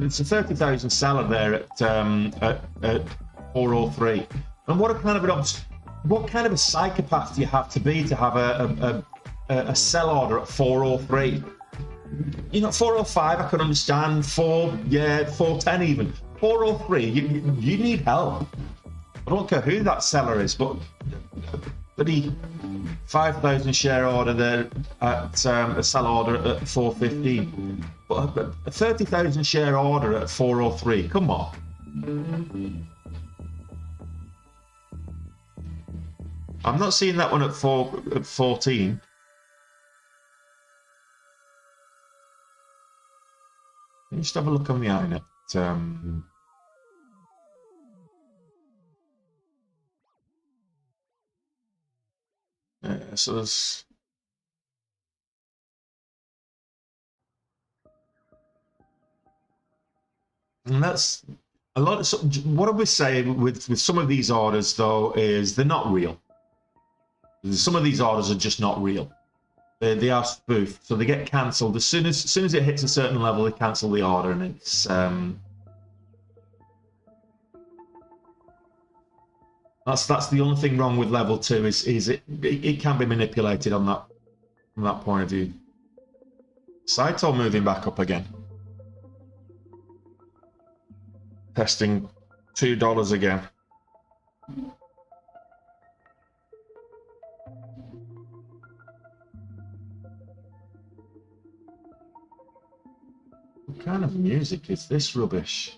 It's a 30,000 seller there at 403. And what kind of a psychopath do you have to be to have a sell order at 403? You know, 405 I can understand. 410 even. 403, you need help. I don't care who that seller is, but bloody 5,000 share order there at a sell order at 415. But a 30,000 share order at 403, come on. I'm not seeing that one at 14. Let me just have a look on the internet. So there's and that's a lot of what I would say with some of these orders though is they're not real. Some of these orders are just not real. They are spoofed, so they get cancelled as soon as it hits a certain level. They cancel the order, and it's that's the only thing wrong with level 2 is it can be manipulated on that from that point of view. Saito moving back up again, testing $2 again. What kind of music is this rubbish?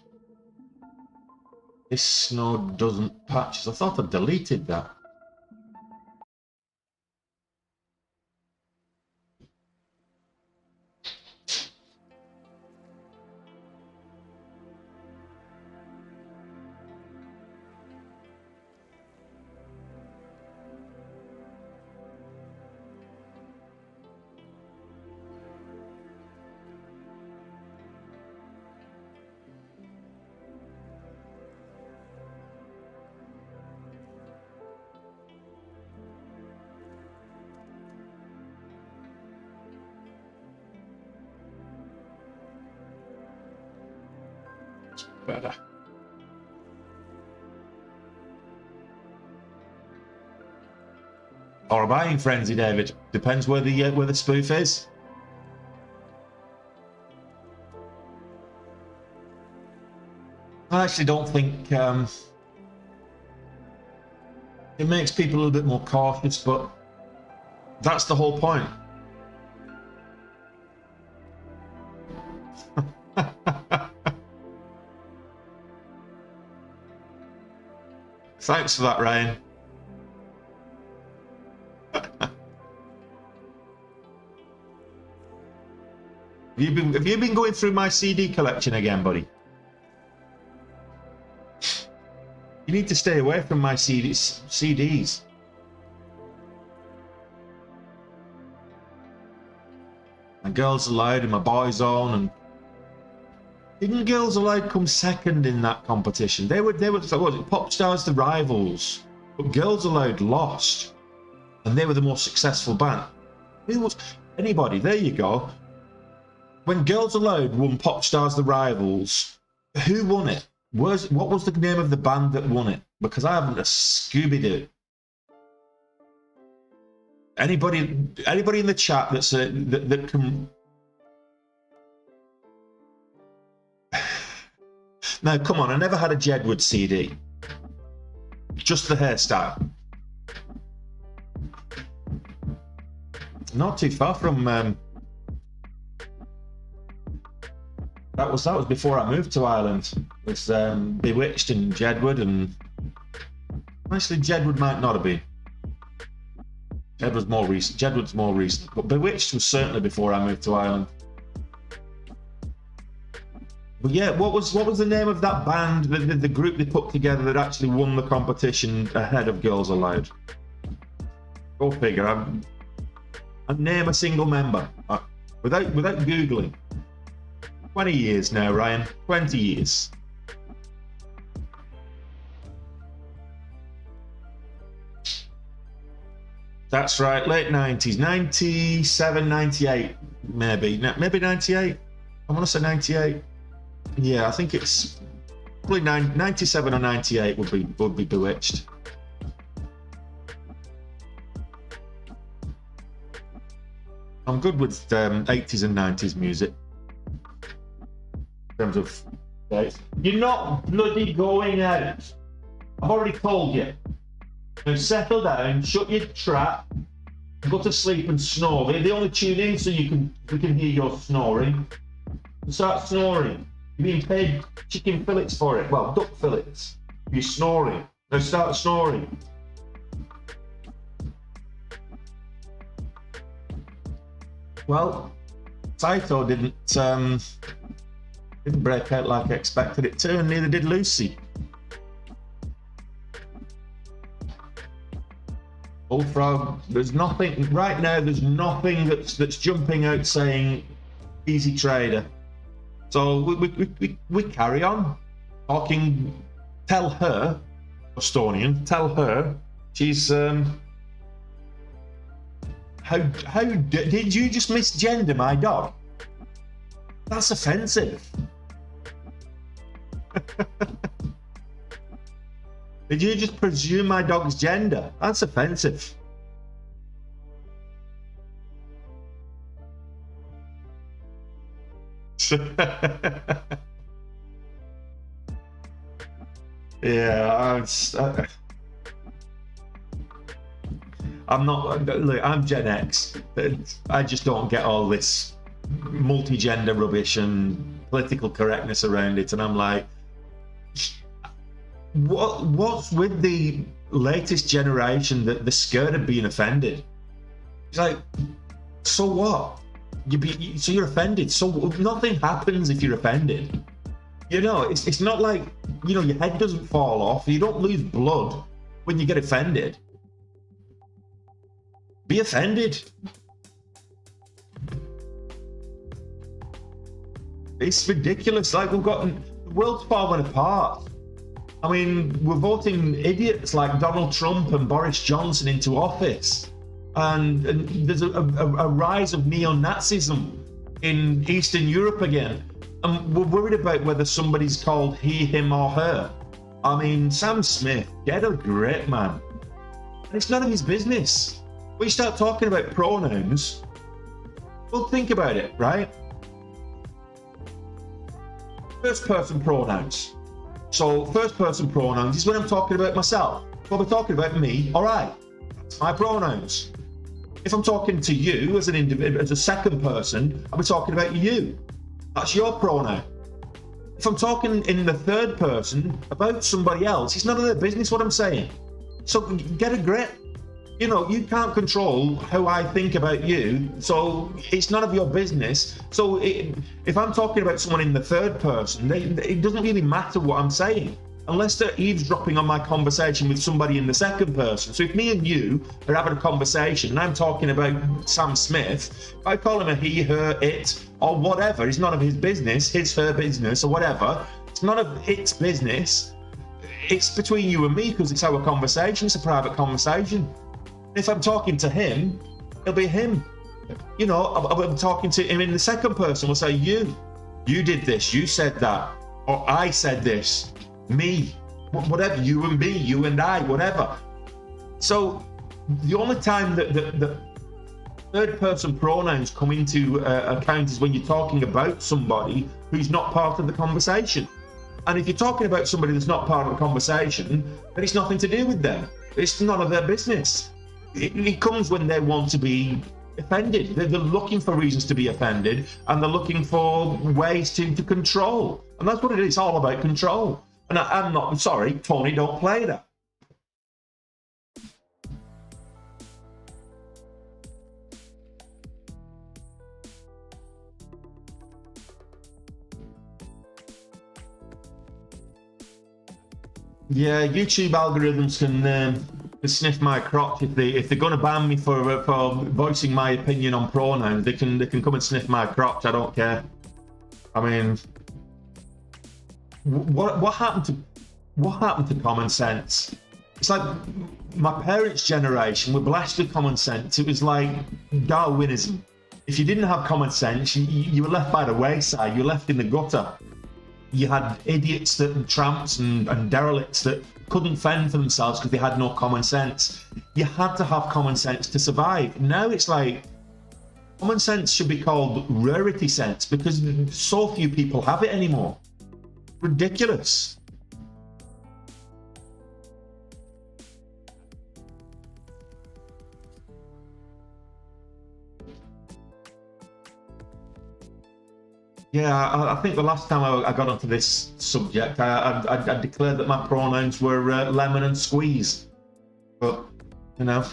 This snow doesn't patches. I thought I deleted that. Better. Or a buying frenzy, David. Depends where the spoof is. I actually don't think it makes people a little bit more cautious, but that's the whole point. Thanks for that, Ryan. Have you been going through my CD collection again, buddy? You need to stay away from my CDs. And Girls Aloud and my Boys On, and didn't Girls Aloud come second in that competition? They were what was it, Pop Stars the rivals, but Girls Aloud lost, and they were the most successful band. Who was anybody? There you go. When Girls Aloud won Pop Stars the rivals, who won it? What was the name of the band that won it? Because I haven't a Scooby-Doo. Anybody in the chat that's that can. Now, come on, I never had a Jedward CD. Just the hairstyle. Not too far from. That was before I moved to Ireland. It was Bewitched and Jedward, and actually Jedward might not have been. Jedward's more recent, but Bewitched was certainly before I moved to Ireland. But yeah, what was the name of that band, the group they put together that actually won the competition ahead of Girls Aloud? Go figure. I name a single member without googling. 20 years now, Ryan. 20 years. That's right, late 90s, 97, 98, maybe 98. I want to say 98. Yeah, I think it's probably 97 or 98 would be Bewitched. I'm good with 80s and 90s music. In terms of dates. You're not bloody going out. I've already told you. Now settle down, shut your trap, go to sleep and snore. They only tune in so we can hear your snoring. Start snoring. You're being paid chicken fillets for it. Well, duck fillets. You're snoring. Now start snoring. Well, Saito didn't break out like I expected it to, and neither did Lucy. Bullfrog, there's nothing right now. There's nothing that's jumping out saying easy trader. So we carry on talking. Tell her, Estonian. Tell her she's. How did you just misgender my dog? That's offensive. Did you just presume my dog's gender? That's offensive. Yeah, I'm not. Look, I'm Gen X. I just don't get all this multi-gender rubbish and political correctness around it, and I'm like, what's with the latest generation that they're scared of being offended? It's like, so what? So you're offended. So nothing happens if you're offended. You know, it's not like, you know, your head doesn't fall off. You don't lose blood when you get offended. Be offended. It's ridiculous. Like, we've got the world's falling apart. I mean, we're voting idiots like Donald Trump and Boris Johnson into office. And there's a rise of neo-Nazism in Eastern Europe again. And we're worried about whether somebody's called he, him, or her. I mean, Sam Smith, get a grip, man. And it's none of his business. When you start talking about pronouns, well, think about it, right? First person pronouns. So first person pronouns is when I'm talking about myself. Well, we're talking about me, all right. That's my pronouns. If I'm talking to you as an individual, as a second person, I'll be talking about you. That's your pronoun. If I'm talking in the third person about somebody else, it's none of their business what I'm saying. So get a grip. You know, you can't control how I think about you, so it's none of your business. So if I'm talking about someone in the third person, it doesn't really matter what I'm saying, unless they're eavesdropping on my conversation with somebody in the second person. So if me and you are having a conversation and I'm talking about Sam Smith, if I call him a he, her, it, or whatever, it's none of his business, his, her business, or whatever. It's none of its business. It's between you and me because it's our conversation. It's a private conversation. If I'm talking to him, it'll be him. You know, I'm talking to him in the second person. We'll say, you did this, you said that, or I said this, me, whatever, you and me, you and I, whatever. So the only time that the third person pronouns come into account is when you're talking about somebody who's not part of the conversation. And if you're talking about somebody that's not part of the conversation, then it's nothing to do with them. It's none of their business. It comes when they want to be offended. They're looking for reasons to be offended, and they're looking for ways to control. And that's what it is. It's all about control. And I'm sorry, Tony, don't play that. Yeah, YouTube algorithms can sniff my crotch if they're going to ban me for voicing my opinion on pronouns. They can come and sniff my crotch. I don't care. I mean, what happened to common sense? It's like my parents' generation were blessed with common sense. It was like Darwinism. If you didn't have common sense, you were left by the wayside. You were left in the gutter. You had idiots and tramps and derelicts that couldn't fend for themselves because they had no common sense. You had to have common sense to survive. Now it's like common sense should be called rarity sense because so few people have it anymore. Ridiculous. Yeah, I think the last time I got onto this subject, I declared that my pronouns were lemon and squeeze. But, you know.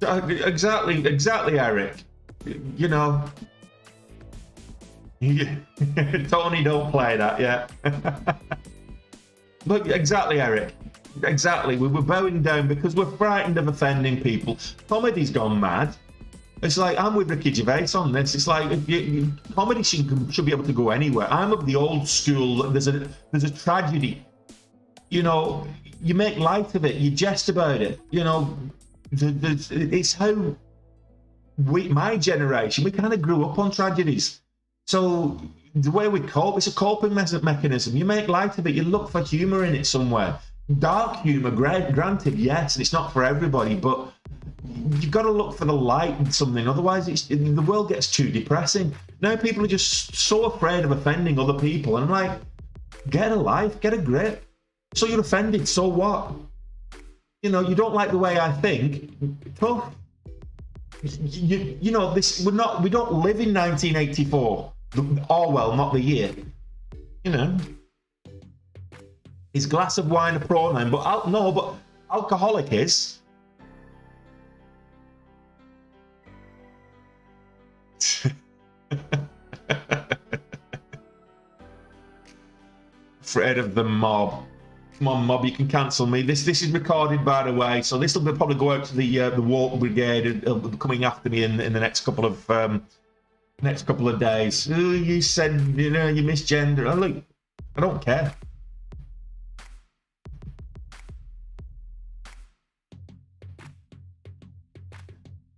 Exactly, Eric. You know. Tony, don't play that, yeah. Look, exactly, Eric. Exactly. We were bowing down because we're frightened of offending people. Comedy's gone mad. It's like, I'm with Ricky Gervais on this. It's like, comedy should be able to go anywhere. I'm of the old school. There's a tragedy. You know, you make light of it. You jest about it. You know, it's how my generation, we kind of grew up on tragedies. So the way we cope, it's a coping mechanism. You make light of it. You look for humor in it somewhere. Dark humor, granted, yes, and it's not for everybody, but you've got to look for the light in something. Otherwise, the world gets too depressing. Now people are just so afraid of offending other people. And I'm like, get a life, get a grip. So you're offended, so what? You know, you don't like the way I think. Tough. You know, this we don't live in 1984. Orwell, not the year. You know, his glass of wine a pronoun, but but alcoholic is. Afraid of the mob. Come on, mob, you can cancel me. This is recorded, by the way, so this will probably go out to the Walk Brigade. It'll be coming after me in the next couple of days. Oh, you said, you know, you misgender. Oh, look, I don't care.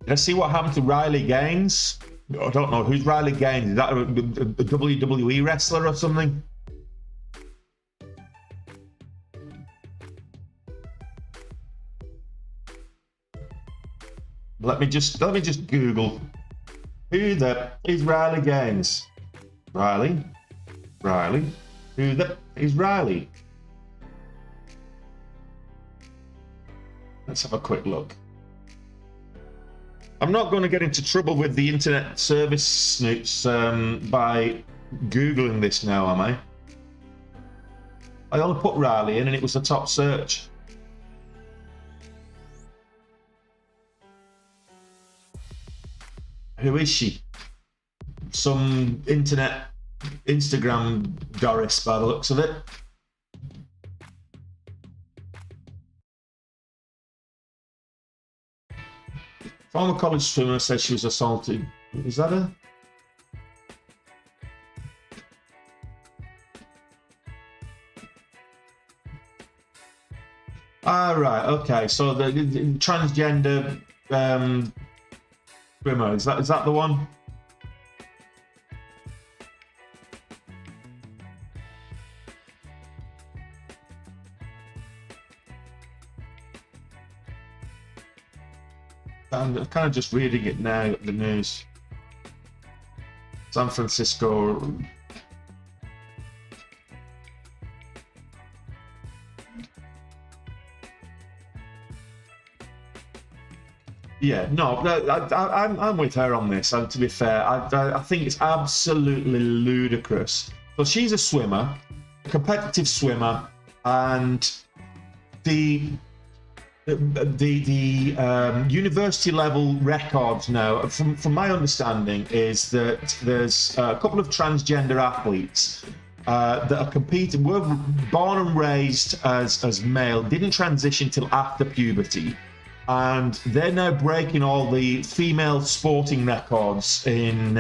Did I see what happened to Riley Gaines? I don't know. Who's Riley Gaines? Is that a WWE wrestler or something? Let me just Google who the is Riley Gaines. Riley. Who the is Riley? Let's have a quick look. I'm not going to get into trouble with the internet service snoops by Googling this now, am I? I only put Riley in and it was the top search. Who is she? Some internet Instagram Doris by the looks of it. Former college swimmer says she was assaulted. Is that her? Ah, right. Okay. So the transgender swimmer, is that the one? I'm kind of just reading it now, the news. San Francisco. Yeah, no, I'm with her on this. And to be fair, I think it's absolutely ludicrous. So she's a swimmer, a competitive swimmer, and the university level records now, from my understanding, is that there's a couple of transgender athletes that are competing, were born and raised as male, didn't transition till after puberty. And they're now breaking all the female sporting records in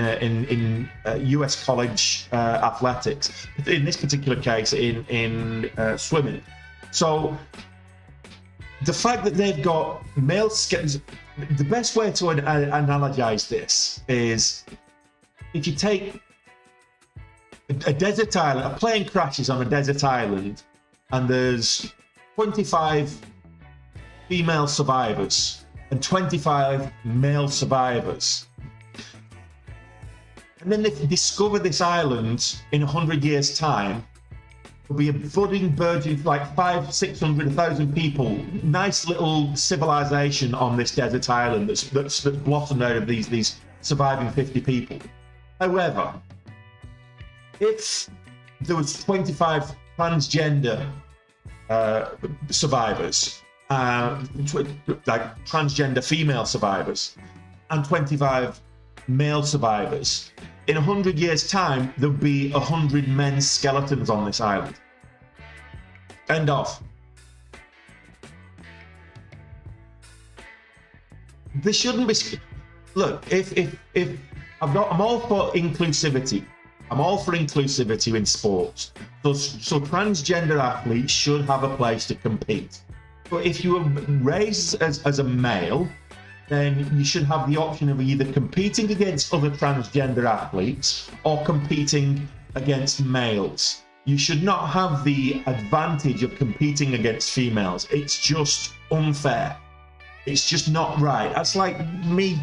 US college athletics. In this particular case, in swimming. So the fact that they've got male the best way to analogize this is if you take a desert island, a plane crashes on a desert island, and there's 25 female survivors and 25 male survivors. And then they discover this island in 100 years' time. There'll be a budding, burgeoning, like 500, 600, 1,000 people, nice little civilization on this desert island that's blossomed out of these surviving 50 people. However, if there was 25 transgender survivors, like transgender female survivors, and 25 male survivors, in 100 years' time, there'll be 100 men's skeletons on this island. End of. There shouldn't be. Look, if I'm all for inclusivity. I'm all for inclusivity in sports. So transgender athletes should have a place to compete. But if you were raised as a male, then you should have the option of either competing against other transgender athletes or competing against males. You should not have the advantage of competing against females. It's just unfair. It's just not right. That's like me.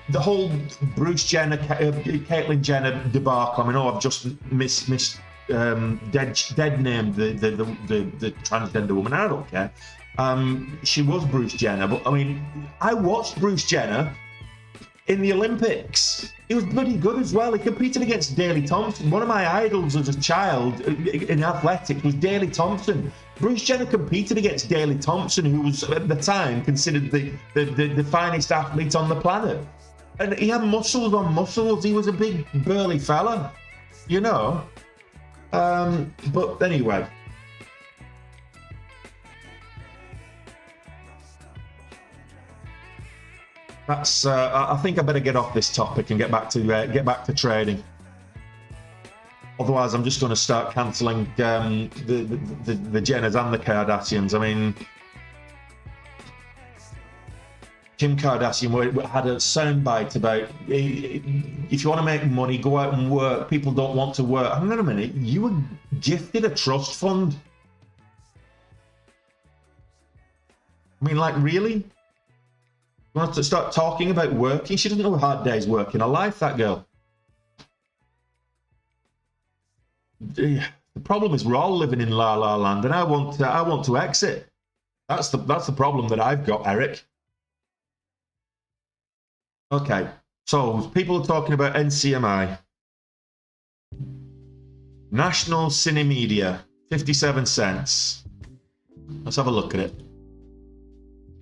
The whole Bruce Jenner, Caitlyn Jenner debacle. I mean, I've just dead named the transgender woman. I don't care. she was Bruce Jenner. But I mean, I watched Bruce Jenner in the Olympics. He was bloody good as well. He competed against Daley Thompson. One of my idols as a child in athletics was Daley Thompson. Bruce Jenner competed against Daley Thompson, who was at the time considered the finest athlete on the planet. And he had muscles on muscles. He was a big burly fella, you know. But anyway. That's. I think I better get off this topic and get back to trading. Otherwise, I'm just going to start cancelling the Jenners and the Kardashians. I mean, Kim Kardashian had a soundbite about if you want to make money, go out and work. People don't want to work. Hang on a minute. You were gifted a trust fund. I mean, like, really? You want to start talking about working? She doesn't know a hard day's work in her life, that girl. The problem is we're all living in La La Land, and I want to exit. That's the problem that I've got, Eric. Okay, so people are talking about NCMI. National Cine Media, 57 cents. Let's have a look at it.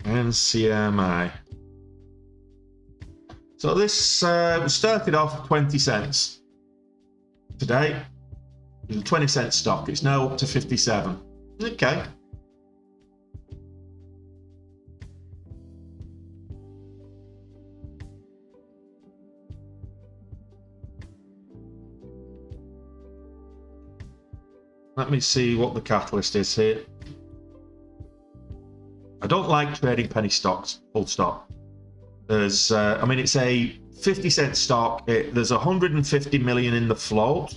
NCMI. So this started off 20 cents. Today, it was a 20 cent stock. It's now up to 57. Okay. Let me see what the catalyst is here. I don't like trading penny stocks, full stop. There's, I mean, it's a 50-cent stock. There's 150 million in the float.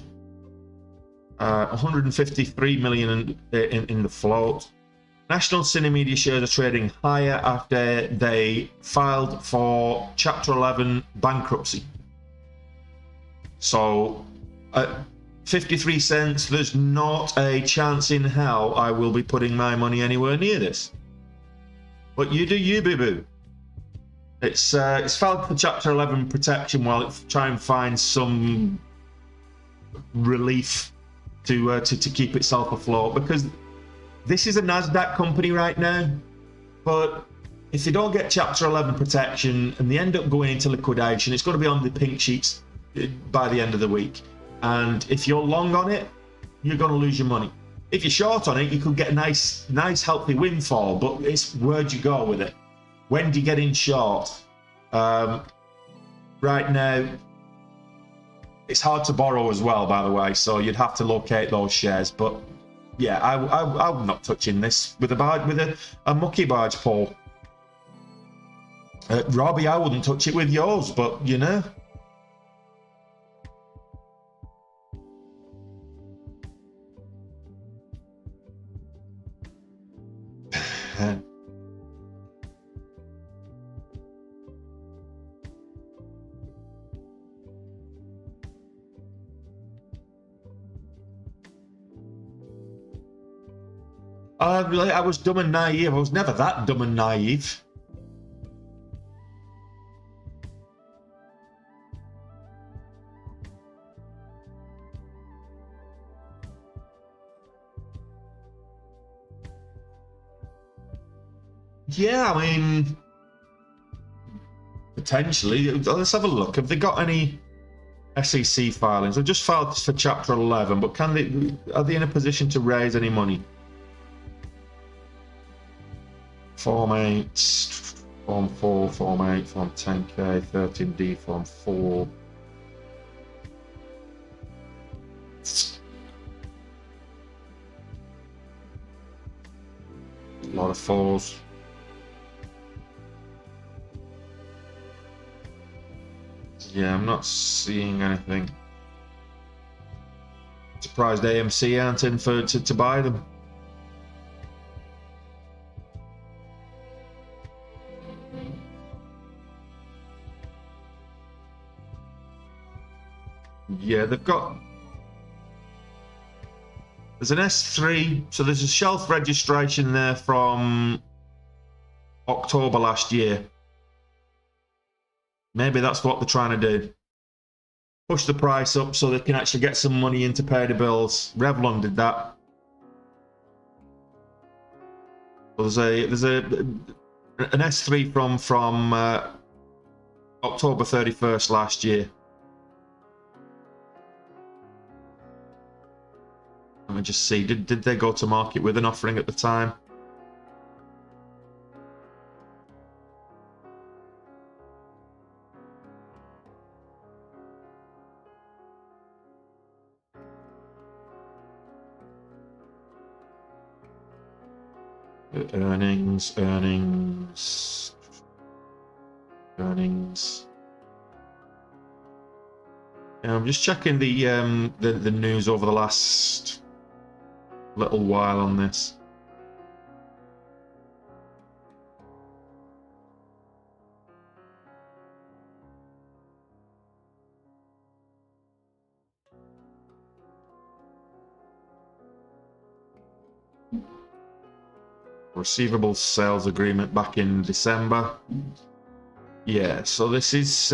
153 million in the float. National Cine Media shares are trading higher after they filed for Chapter 11 bankruptcy. So, at 53 cents, there's not a chance in hell I will be putting my money anywhere near this. But you do you, boo-boo. It's filed for Chapter 11 protection while it's trying to find some relief to keep itself afloat, because this is a NASDAQ company right now. But if they don't get Chapter 11 protection and they end up going into liquidation, it's going to be on the pink sheets by the end of the week. And if you're long on it, you're going to lose your money. If you're short on it, you could get a nice healthy windfall, but it's where'd you go with it? When do you get in short? Right now, it's hard to borrow as well, by the way, so you'd have to locate those shares. But yeah, I'm not touching this with a mucky barge pole. Robbie, I wouldn't touch it with yours, but you know. I was dumb and naive. I was never that dumb and naive. Yeah, I mean, potentially. Let's have a look. Have they got any SEC filings? They've just filed for Chapter 11, but are they in a position to raise any money? Form 8, Form 4, Form 8, Form 10K, 13D, Form 4. A lot of 4s. Yeah, I'm not seeing anything. Surprised AMC aren't in to buy them. Yeah, there's There's an S3, so there's a shelf registration there from October last year. Maybe that's what they're trying to do. Push the price up so they can actually get some money in to pay the bills. Revlon did that. So there's an S3 from October 31st last year. Let me just see. Did they go to market with an offering at the time? Earnings. Yeah, I'm just checking the news over the last little while on this. Receivable sales agreement back in December. Yeah, so this is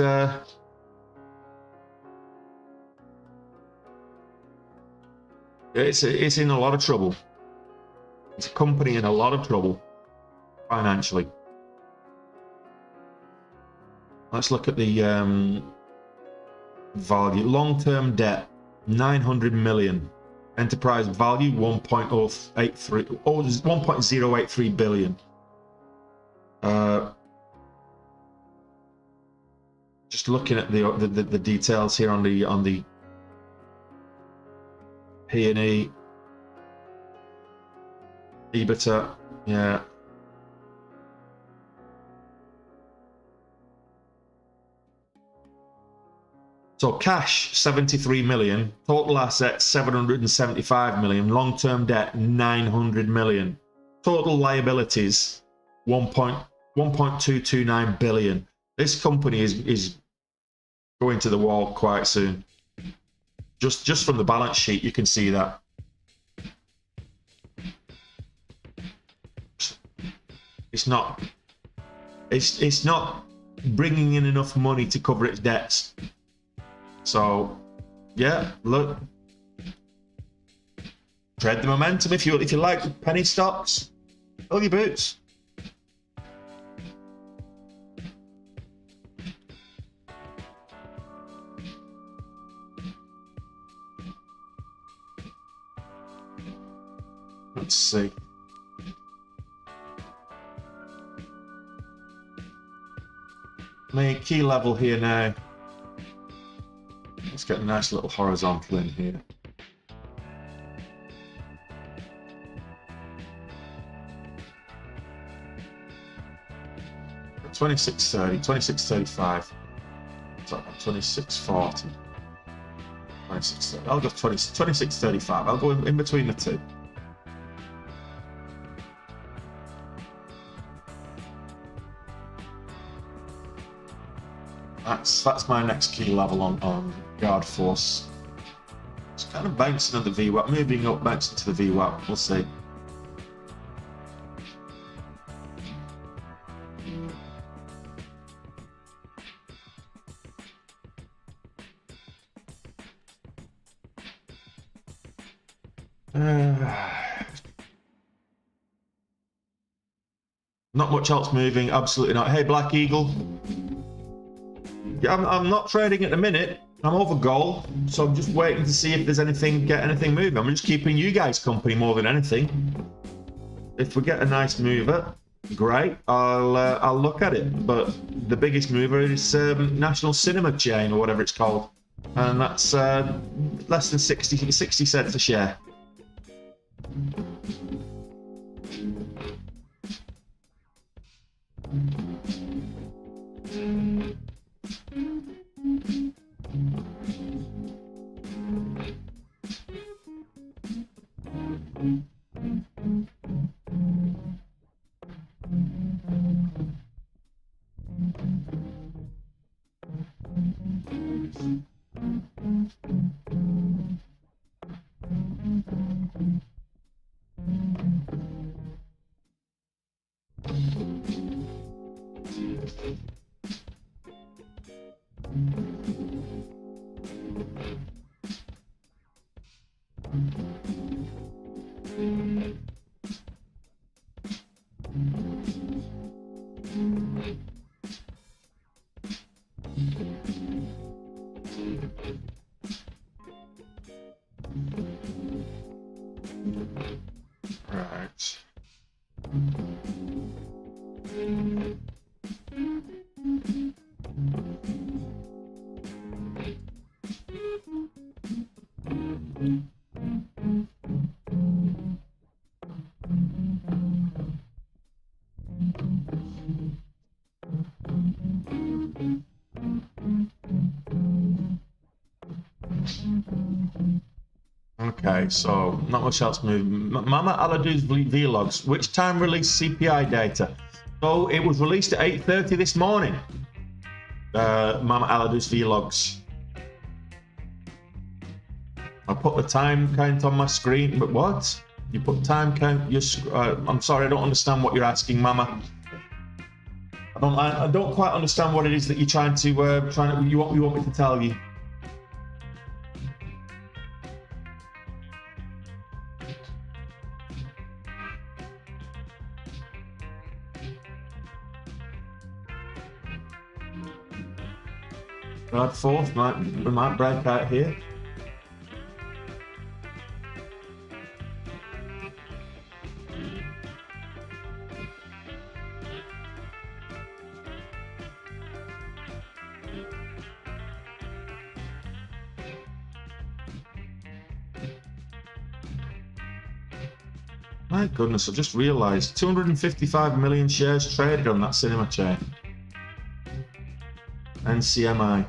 it's in a lot of trouble. It's a company in a lot of trouble financially. Let's look at the value. Long-term debt 900 million. Enterprise value 1.083 billion. Just looking at the details here on the P&E, EBITDA, yeah. So cash 73 million, total assets 775 million, long-term debt 900 million, total liabilities 1.229 billion. This company is going to the wall quite soon. Just from the balance sheet, you can see that. It's not bringing in enough money to cover its debts. So, yeah, look, tread the momentum if you like penny stocks. Fill your boots. Let's see. My key level here now. Let's get a nice little horizontal in here. $26.30, $26.35. So 26.40. 26.30. I'll go 26.35. I'll go in between the two. That's my next key level on guard force. It's kind of bouncing on the VWAP, moving up, bouncing to the VWAP. We'll see. Not much else moving, absolutely not. Hey, Black Eagle. Yeah, I'm not trading at the minute. I'm over goal, so I'm just waiting to see if there's anything moving. I'm just keeping you guys company more than anything. If we get a nice mover, great. I'll look at it. But the biggest mover is National Cinema Chain or whatever it's called, and that's less than 60 cents a share. Right. Okay, so not much else moving. Mama Aladdin's vlogs. Which time released CPI data? So it was released at 8:30 this morning. Mama Aladdin's vlogs. I put the time count on my screen, but what? You put time count? I'm sorry, I don't understand what you're asking, Mama. I don't quite understand what it is that you're trying to you want me to tell you. Right, fourth might break out here. My goodness, I just realised 255 million shares traded on that cinema chain. NCMI.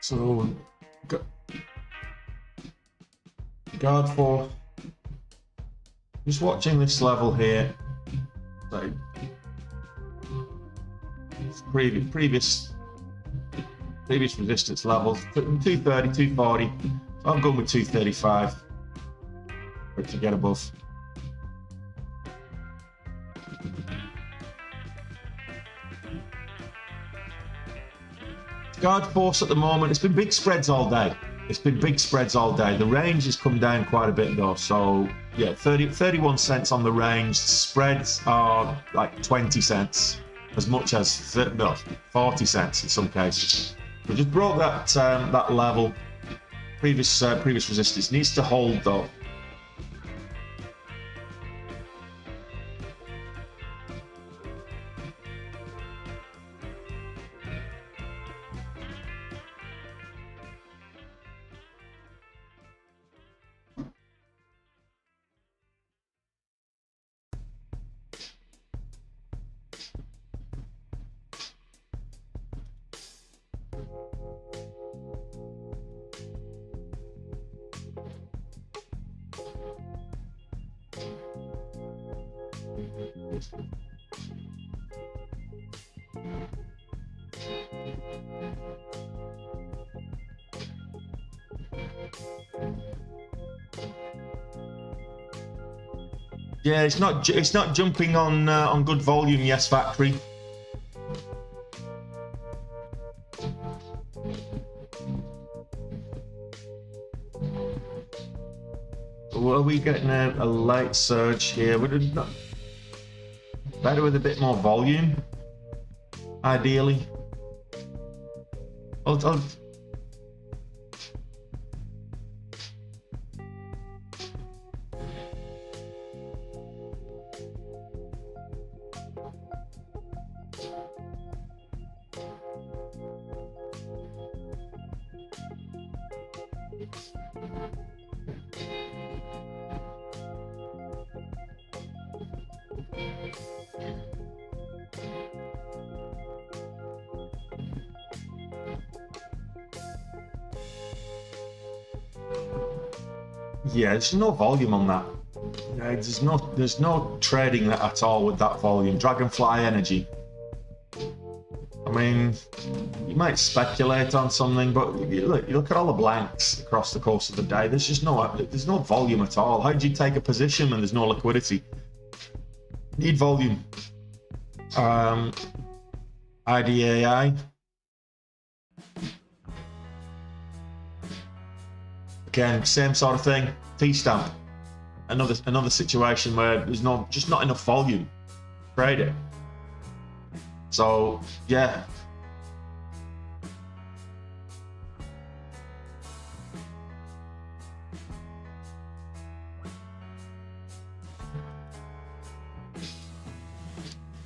So, guard for just watching this level here. Like previous resistance levels, 230, 240. So I'm going with 235 for it to get above. Guard force at the moment, it's been big spreads all day. The range has come down quite a bit though. So yeah, 31 cents on the range. Spreads are like 20 cents, as much as 40 cents in some cases. We just broke that level. Previous resistance needs to hold though. Yeah, it's not jumping on good volume, yes, factory. Are we getting a late surge here? Would it not better with a bit more volume, ideally? I'll yeah, there's no volume on that. There's no trading at all with that volume. Dragonfly Energy. I mean, you might speculate on something, but you look at all the blanks across the course of the day. There's no volume at all. How do you take a position when there's no liquidity? Need volume. IDAI. Again, same sort of thing. T-stamp. Another situation where there's just not enough volume. Trade it. So yeah.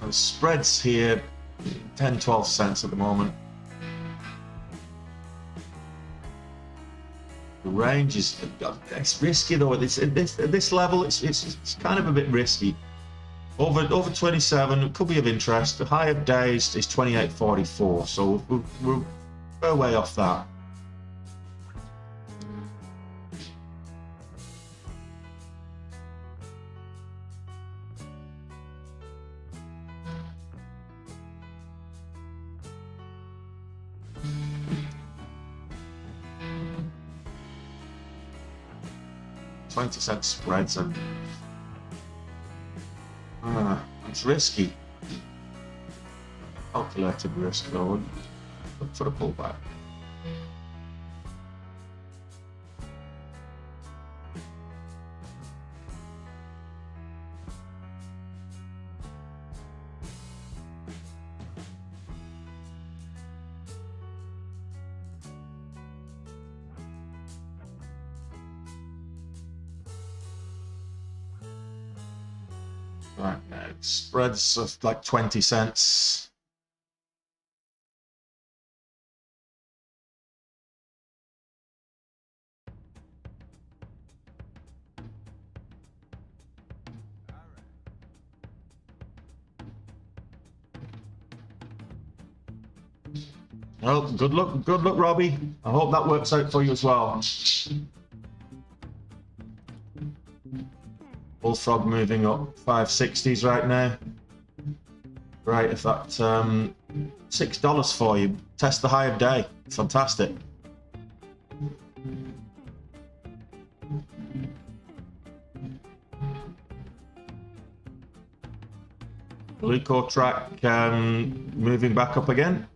The spreads here 10-12 cents at the moment. The range is it's risky though. At this level, it's kind of a bit risky. Over 27, it could be of interest. The high of days is 28.44, so we're a way off that. $0.20 spreads and it's risky. Calculated risk though. Look for a pullback. Right now, spreads of like 20 cents. Well, good luck, Robbie. I hope that works out for you as well. Bullfrog moving up 560s right now. Right, if that $6 for you, test the high of day. Fantastic. Gluco track moving back up again.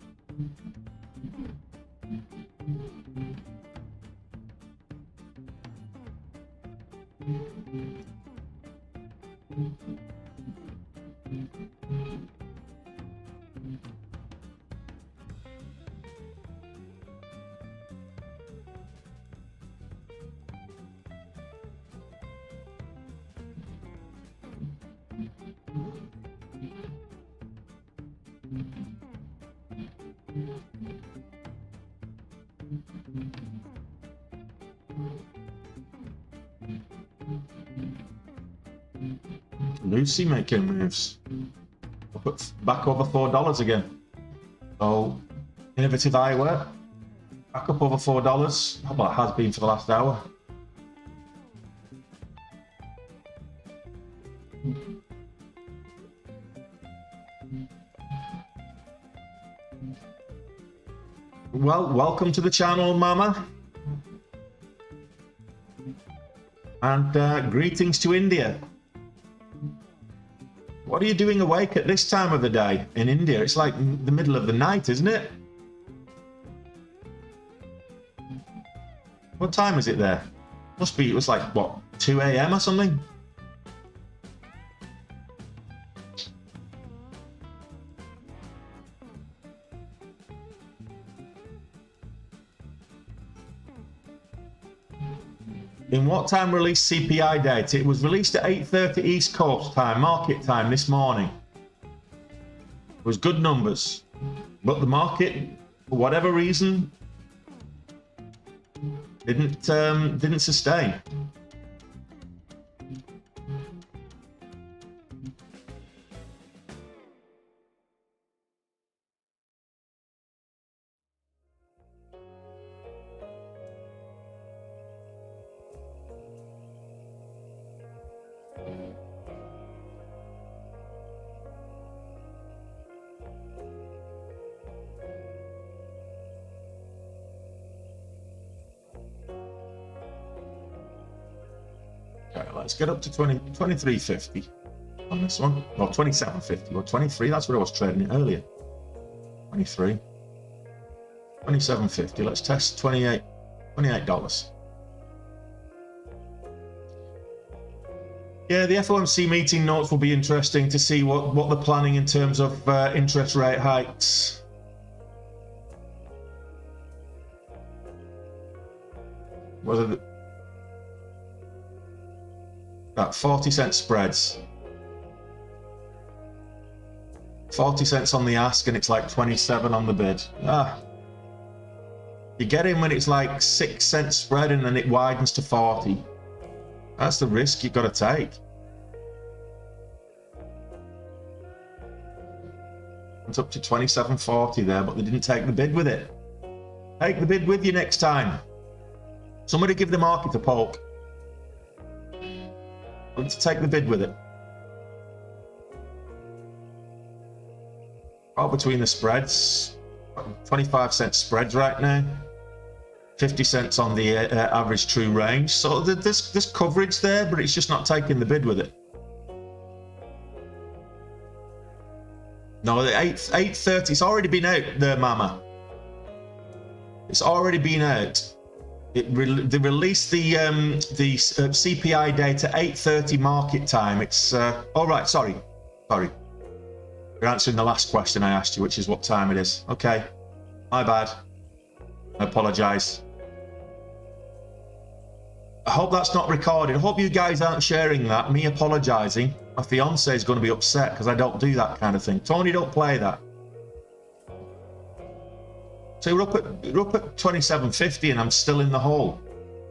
Lucy making moves. Back over $4 again. So, innovative eyewear. Back up over $4. Well, it has been for the last hour. Well, welcome to the channel, Mama. And greetings to India. What are you doing awake at this time of the day in India? It's like the middle of the night, isn't it? What time is it there? Must be, it was like, what, 2 a.m. or something? In what time released CPI data? It was released at 8:30 East Coast time, market time this morning. It was good numbers, but the market, for whatever reason, didn't sustain. Let's get up to 23.50 on this one. Or 27.50 or 23. That's what I was trading it earlier. 23. 27.50. Let's test $28. Yeah, the FOMC meeting notes will be interesting to see what they're planning in terms of interest rate hikes. Whether that 40-cent spreads. 40 cents on the ask and it's like 27 on the bid. You get in when it's like 6 cent spread and then it widens to 40. That's the risk you've got to take. It's up to 27.40 there, but they didn't take the bid with it. Take the bid with you next time. Somebody give the market a poke. Want to take the bid with it. Oh, between the spreads, 25-cent spreads right now. 50 cents on the average true range. So there's coverage there, but it's just not taking the bid with it. No, the 8:30. It's already been out there, Mama. It's already been out. They released the CPI data 8:30 market time. It's all right. Sorry. You're answering the last question I asked you, which is what time it is. Okay, my bad. I apologise. I hope that's not recorded. I hope you guys aren't sharing that. Me apologising. My fiance is going to be upset because I don't do that kind of thing. Tony, don't play that. So we're up at 27.50 and I'm still in the hole.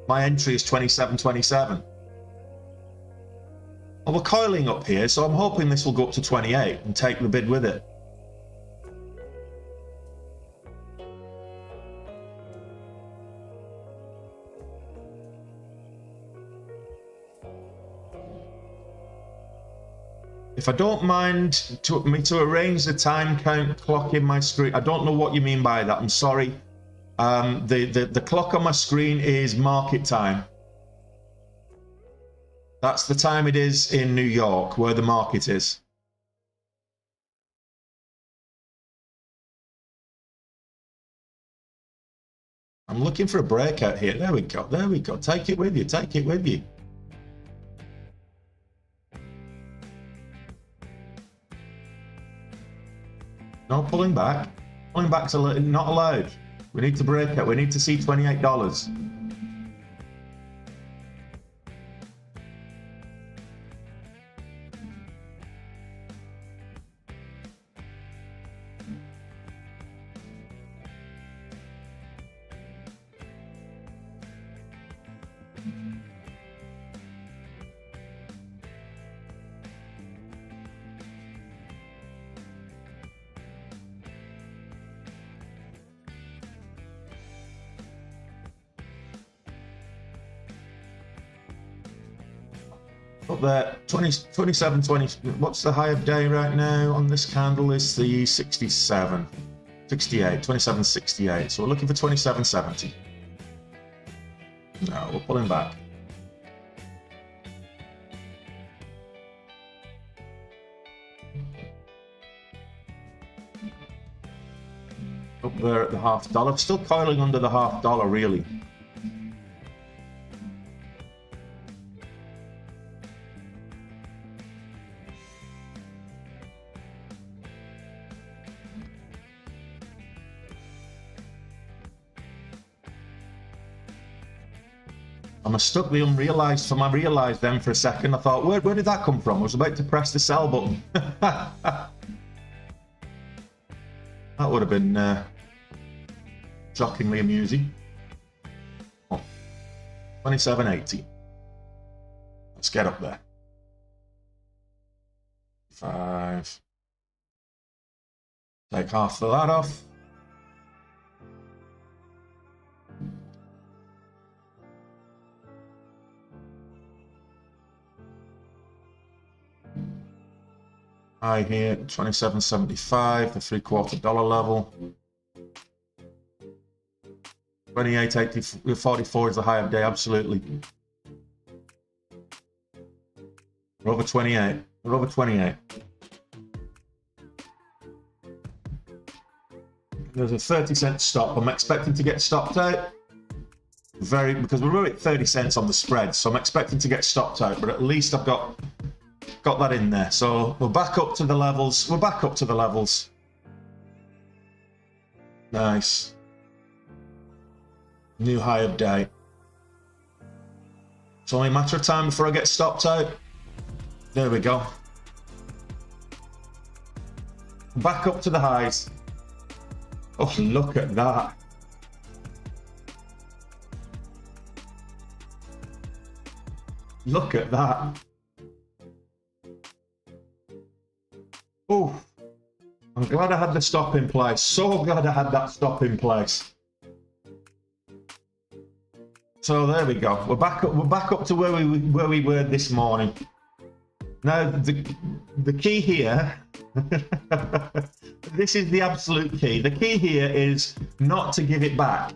My entry is 27.27. Well, we're coiling up here, so I'm hoping this will go up to 28 and take the bid with it. If I don't mind me to arrange the time count clock in my screen, I don't know what you mean by that. I'm sorry. The clock on my screen is market time. That's the time it is in New York, where the market is. I'm looking for a breakout here. There we go. There we go. Take it with you. Take it with you. No pulling back. Pulling back's not allowed. We need to break it. We need to see $28. Up there, 27, 20. What's the high of day right now on this candle? Is the 67, 68, 27, 68. So we're looking for 27.70. No, we're pulling back. Up there at the $0.50. Still coiling under the $0.50, really. I mistook the unrealised for my realised then for a second. I thought, where did that come from? I was about to press the sell button. That would have been shockingly amusing. Oh, 27.80. Let's get up there. 5. Take half of that off. High here, 27.75, the $0.75 level. 28.44 is the high of day, absolutely. We're over 28. We're over 28. There's a 30-cent stop. I'm expecting to get stopped out. Because we're at 30 cents on the spread, so I'm expecting to get stopped out, but at least I've got that in there. So we're back up to the levels. We're back up to the levels. Nice. New high of day. It's only a matter of time before I get stopped out. There we go. Back up to the highs. Oh, look at that. Look at that. Oh, I'm glad I had the stop in place. So glad I had that stop in place. So there we go. We're back up to where we were this morning. Now the key here, this is the absolute key. The key here is not to give it back.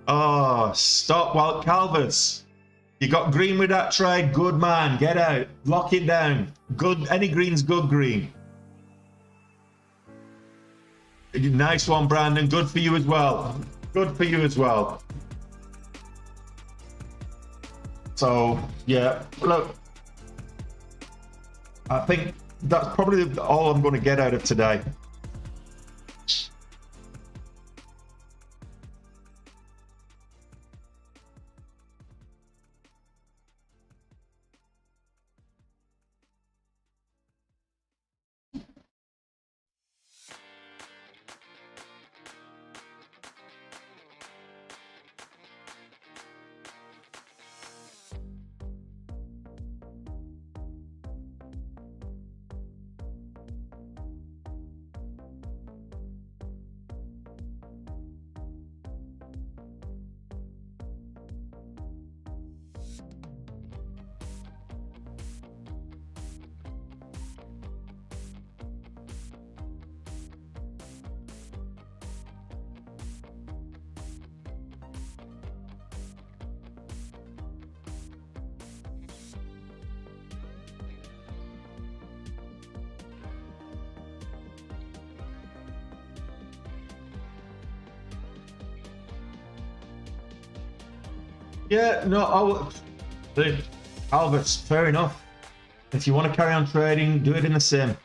Oh, stop, Walt Calvers. You got green with that trade. Good man. Get out. Lock it down. Good. Any green's good green. Nice one, Brandon. Good for you as well. Good for you as well. So, yeah, look, I think that's probably all I'm going to get out of today. Yeah, no, Alvis, fair enough. If you want to carry on trading, do it in the sim.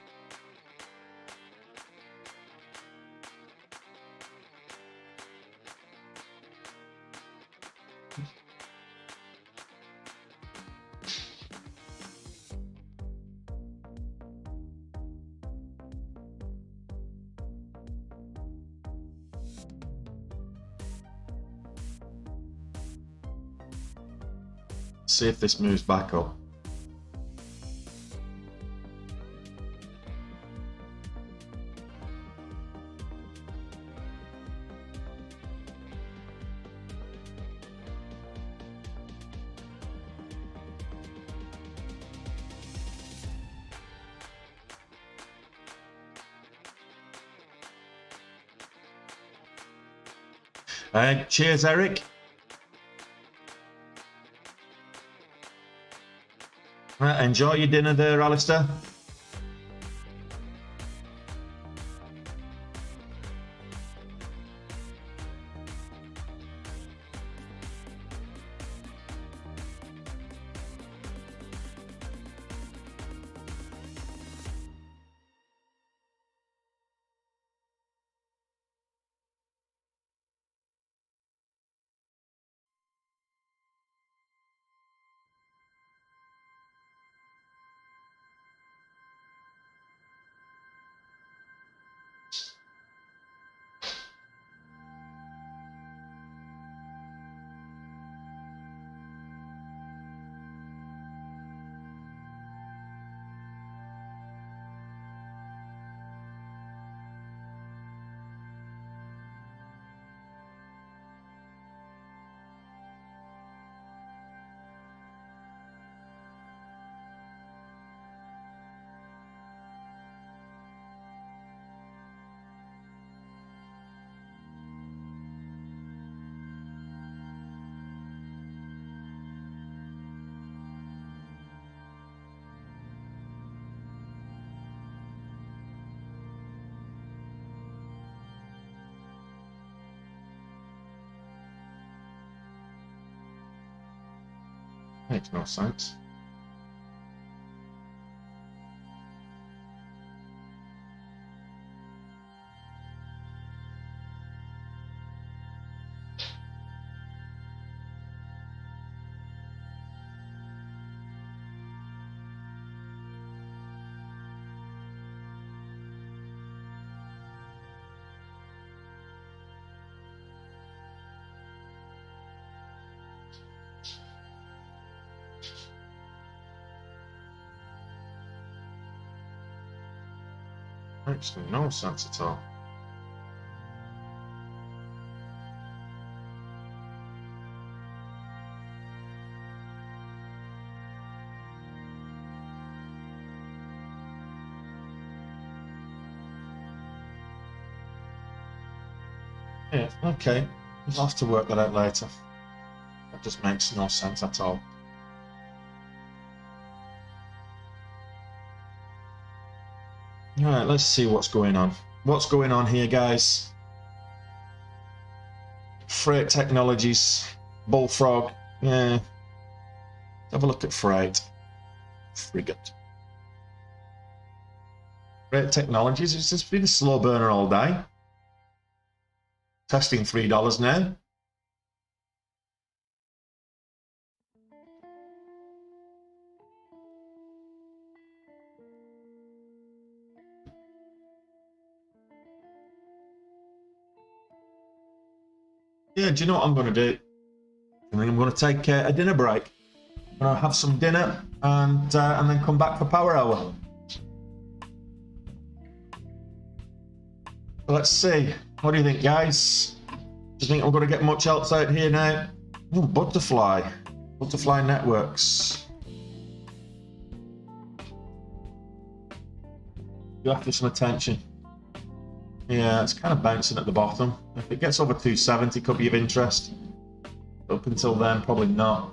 See if this moves back up. Cheers, Eric. Enjoy your dinner there, Alistair. Makes no sense. Makes no sense at all. Yeah, okay. We'll have to work that out later. That just makes no sense at all. Alright, let's see what's going on. What's going on here, guys? Freight Technologies, Bullfrog. Yeah. Have a look at Freight. Frigate. Freight Technologies, it's just been a slow burner all day. Testing $3 now. Yeah, do you know what I'm going to do? I think I'm going to take a dinner break. I'm going to have some dinner and then come back for power hour. Let's see. What do you think, guys? Do you think I'm going to get much else out here now? Oh, Butterfly. Butterfly Networks. You have to give some attention. Yeah, it's kind of bouncing at the bottom. If it gets over 270, could be of interest. Up until then, probably not.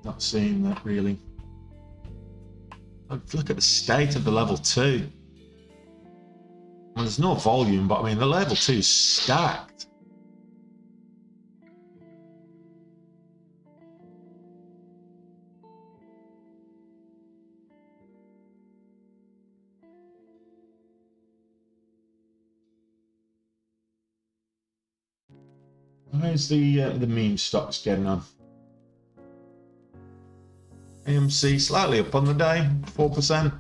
Not seeing that really. Look at the state of the level 2. Well, there's no volume, but I mean the level 2 is stacked. How's the meme stocks getting on? AMC slightly up on the day, 4%.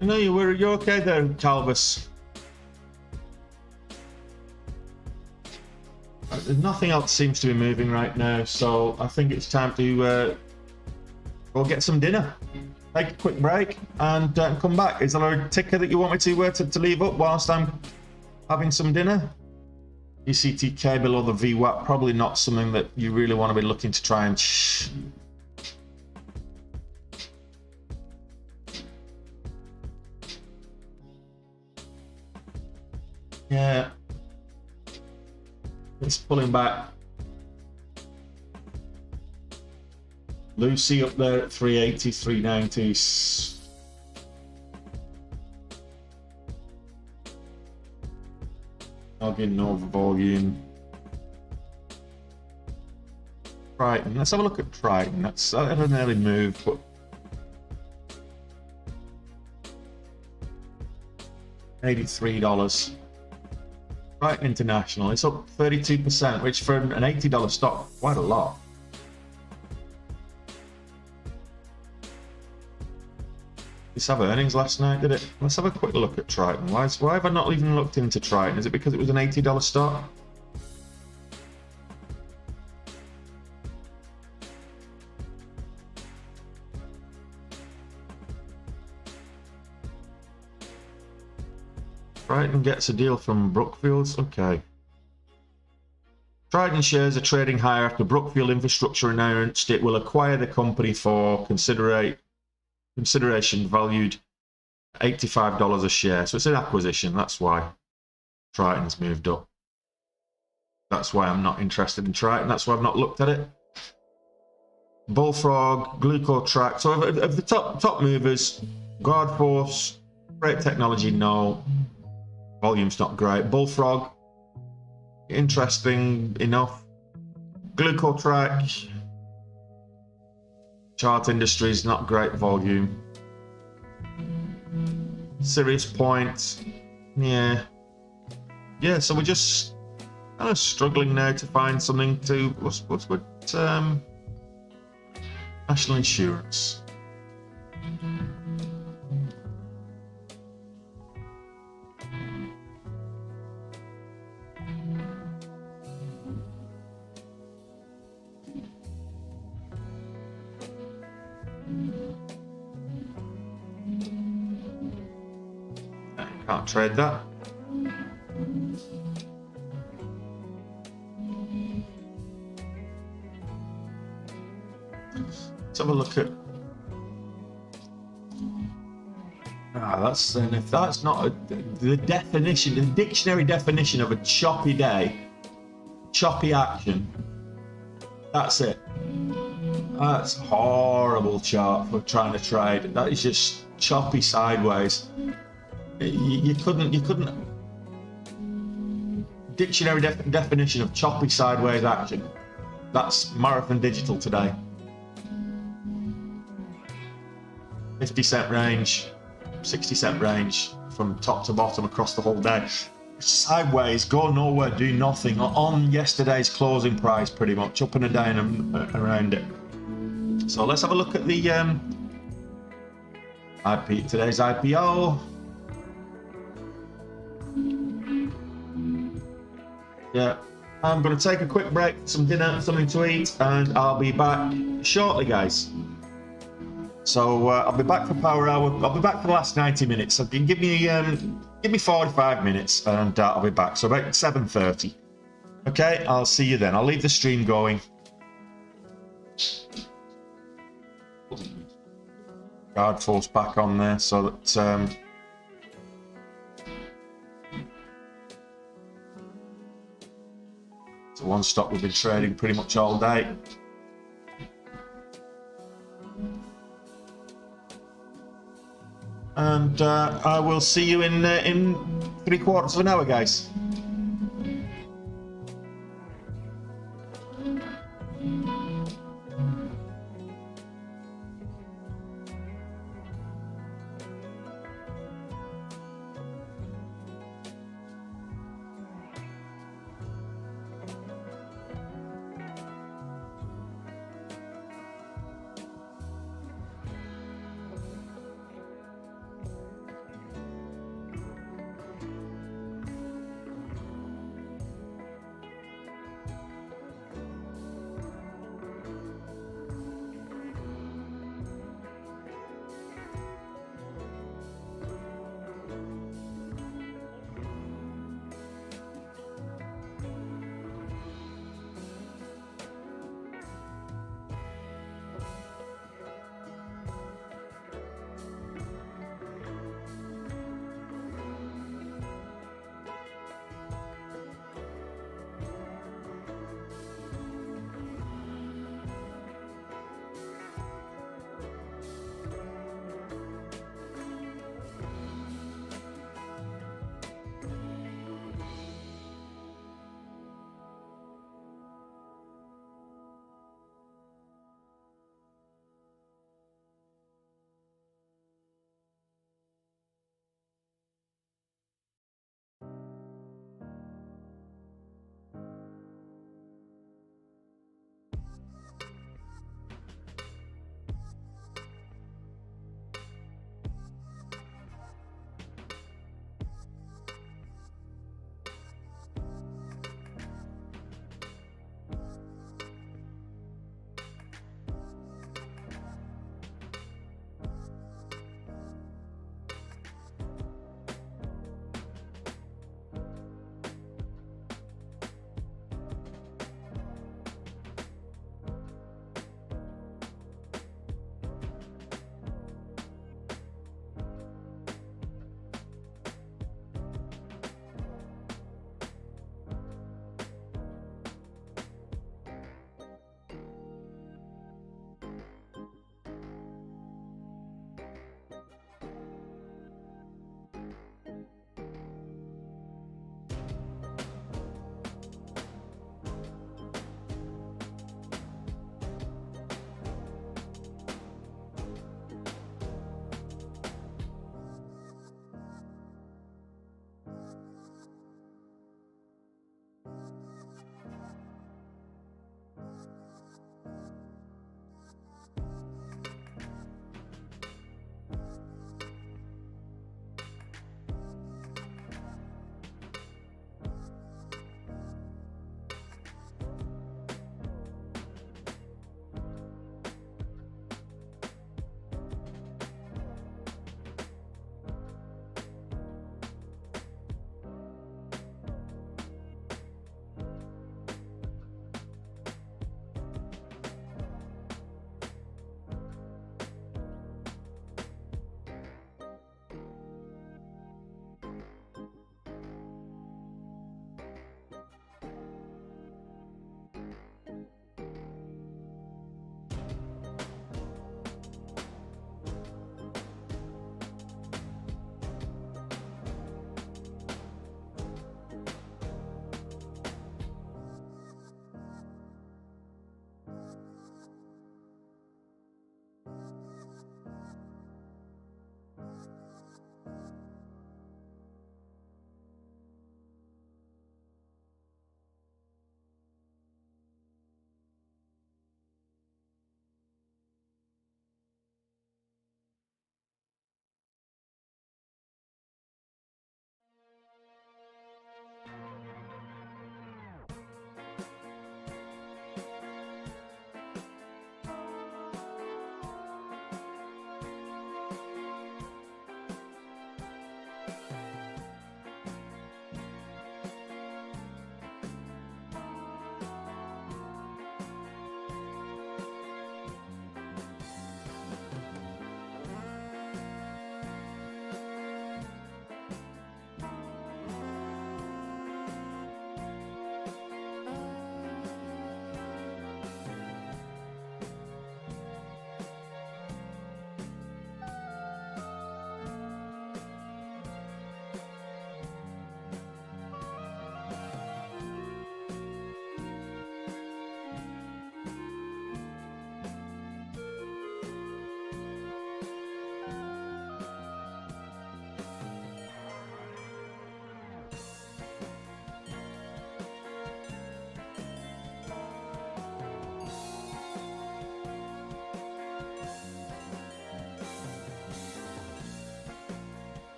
No, you're okay there, Calvis. Nothing else seems to be moving right now, so I think it's time to go get some dinner, take a quick break, and come back. Is there a ticker that you want me to leave up whilst I'm Having some dinner? ECTK below the VWAP, probably not something that you really want to be looking to try and yeah, it's pulling back. Lucy up there at 380, 390. I'll get no volume. Triton. Let's have a look at Triton. That's that had an early move, but $83. Triton International. It's up 32%, which for an $80 stock, quite a lot. Did this have earnings last night, did it? Let's have a quick look at Triton. Why have I not even looked into Triton? Is it because it was an $80 stock? Triton gets a deal from Brookfields. Okay. Triton shares are trading higher after Brookfield Infrastructure announced it will acquire the company for consideration valued $85 a share. So it's an acquisition. That's why Triton's moved up. That's why I'm not interested in Triton. That's why I've not looked at it. Bullfrog, Glucotrack. So of the top movers, Guardforce, Freight Technology, no. Volume's not great. Bullfrog, interesting enough. Glucotrack, Chart Industries, not great volume. Serious Point, yeah. So we're just kind of struggling now to find something to what's National Insurance. Can't trade that. Let's have a look at. That's and if that's not the definition, the dictionary definition of a choppy day, choppy action. That's it. That's horrible chart for trying to trade. That is just choppy sideways. You couldn't dictionary definition of choppy sideways action. That's Marathon Digital today. 50-cent range, 60-cent range from top to bottom across the whole day. Sideways, go nowhere, do nothing. On yesterday's closing price, pretty much up and down and around it. So let's have a look at the today's IPO. Yeah, I'm going to take a quick break, some dinner, something to eat, and I'll be back shortly, guys. So I'll be back for Power Hour. I'll be back for the last 90 minutes. So give me 45 minutes, and I'll be back. So about 7:30. Okay, I'll see you then. I'll leave the stream going. Guardforce back on there, so that. So one stock we've been trading pretty much all day. And I will see you in 3/4 of an hour, guys.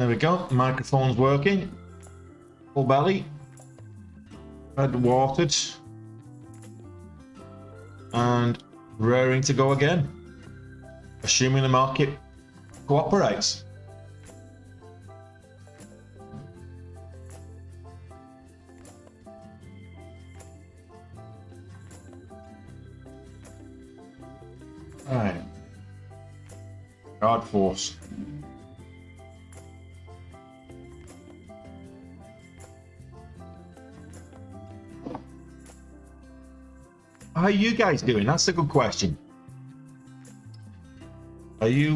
There we go. Microphone's working. Full belly. Head watered. And raring to go again. Assuming the market cooperates. Alright. Guard force. How are you guys doing? That's a good question. Are you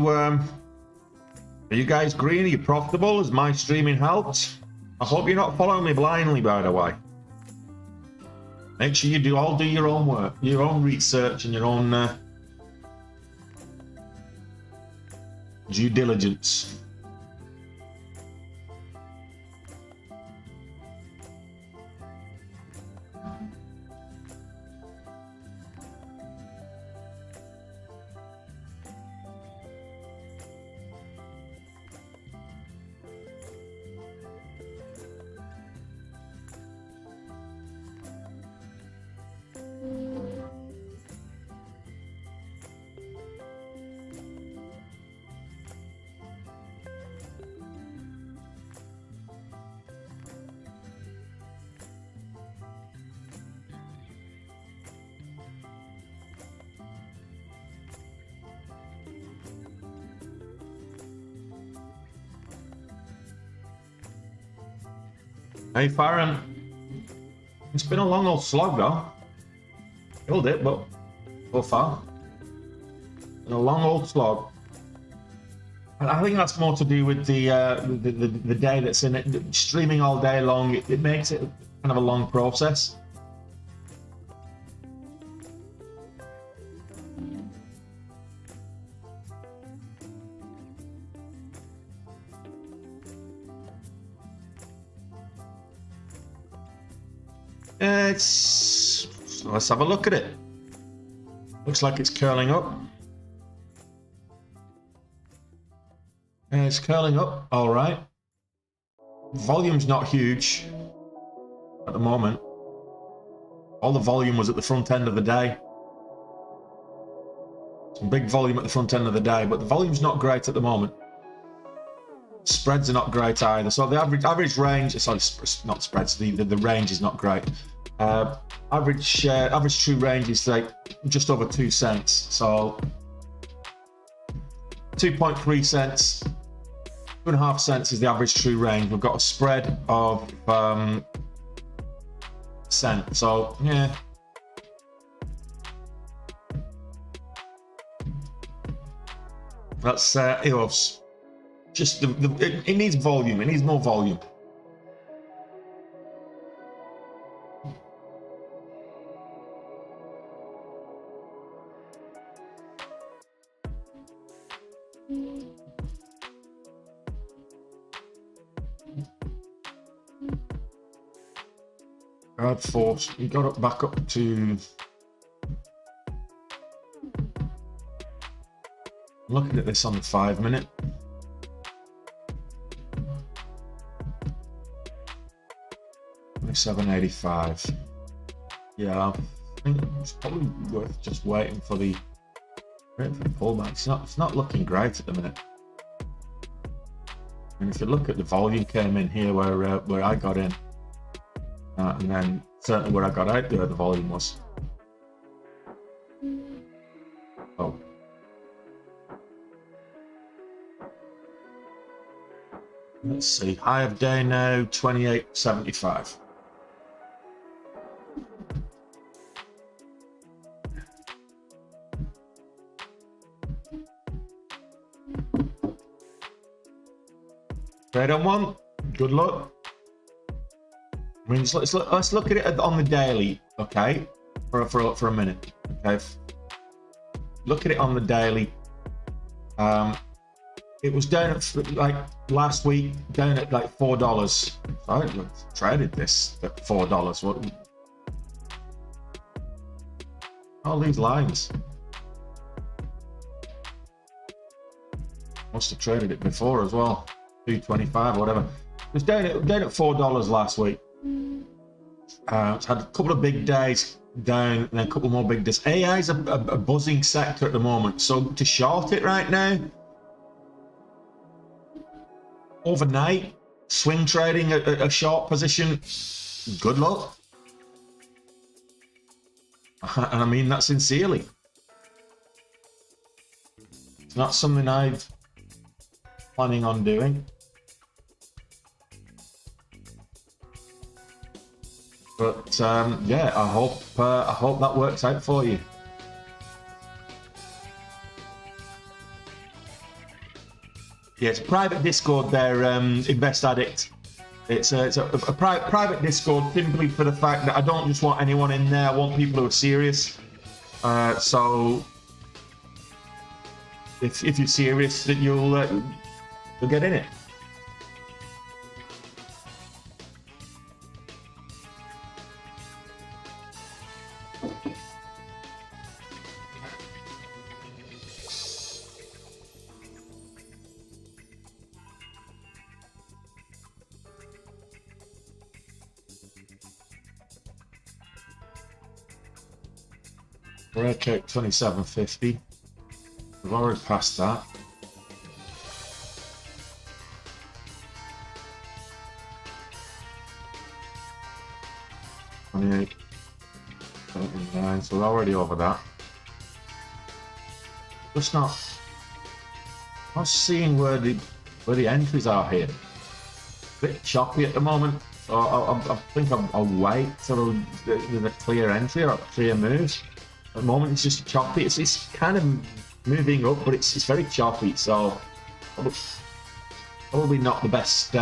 guys green? Are you profitable? Has my streaming helped? I hope you're not following me blindly, by the way. Make sure you do your own work, your own research, and your own due diligence. Hey Farron, it's been a long old slog though. Killed it, but so far, been a long old slog. I think that's more to do with the day that's in it. Streaming all day long, it makes it kind of a long process. Let's have a look at it. Looks like it's curling up. It's curling up, all right. Volume's not huge at the moment. All the volume was at the front end of the day. Some big volume at the front end of the day, but the volume's not great at the moment. Spreads are not great either. So the average range, sorry, not spreads. The range is not great. Average true range is like just over 2 cents. So 2.3 cents, 2.5 cents is the average true range. We've got a spread of cent. So yeah. That's EOS. Just it needs volume. It needs more volume. Guard force. We got it back up to. Looking at this on the 5 minute. $27.85. Yeah, I think it's probably worth just waiting for the pullback. It's not looking great at the minute. And if you look at the volume came in here where I got in, and then certainly where I got out there, the volume was. Oh. Let's see. High of day now, 28.75. Trade on one. Good luck. I mean, let's look at it on the daily, okay? For a minute, okay? Look at it on the daily. It was down at like last week, down at like $4. So I traded this at $4. What? All these lines. Must have traded it before as well. 225 or whatever. It was down at $4 last week. It's had a couple of big days down and then a couple more big days. AI is a buzzing sector at the moment, so to short it right now, overnight, swing trading a short position, good luck. And I mean that sincerely. It's not something I'm planning on doing. But yeah, I hope that works out for you. Yeah, it's a private Discord there, Invest Addict. It's a private Discord simply for the fact that I don't just want anyone in there. I want people who are serious. So if you're serious, that you'll get in it. Breakout 2750. We've already passed that. $28.79, so we're already over that. Just not seeing where the entries are here. A bit choppy at the moment, so I think I'll wait till there's a clear entry or a clear move. At the moment, it's just choppy. It's kind of moving up, but it's very choppy. So probably not the best.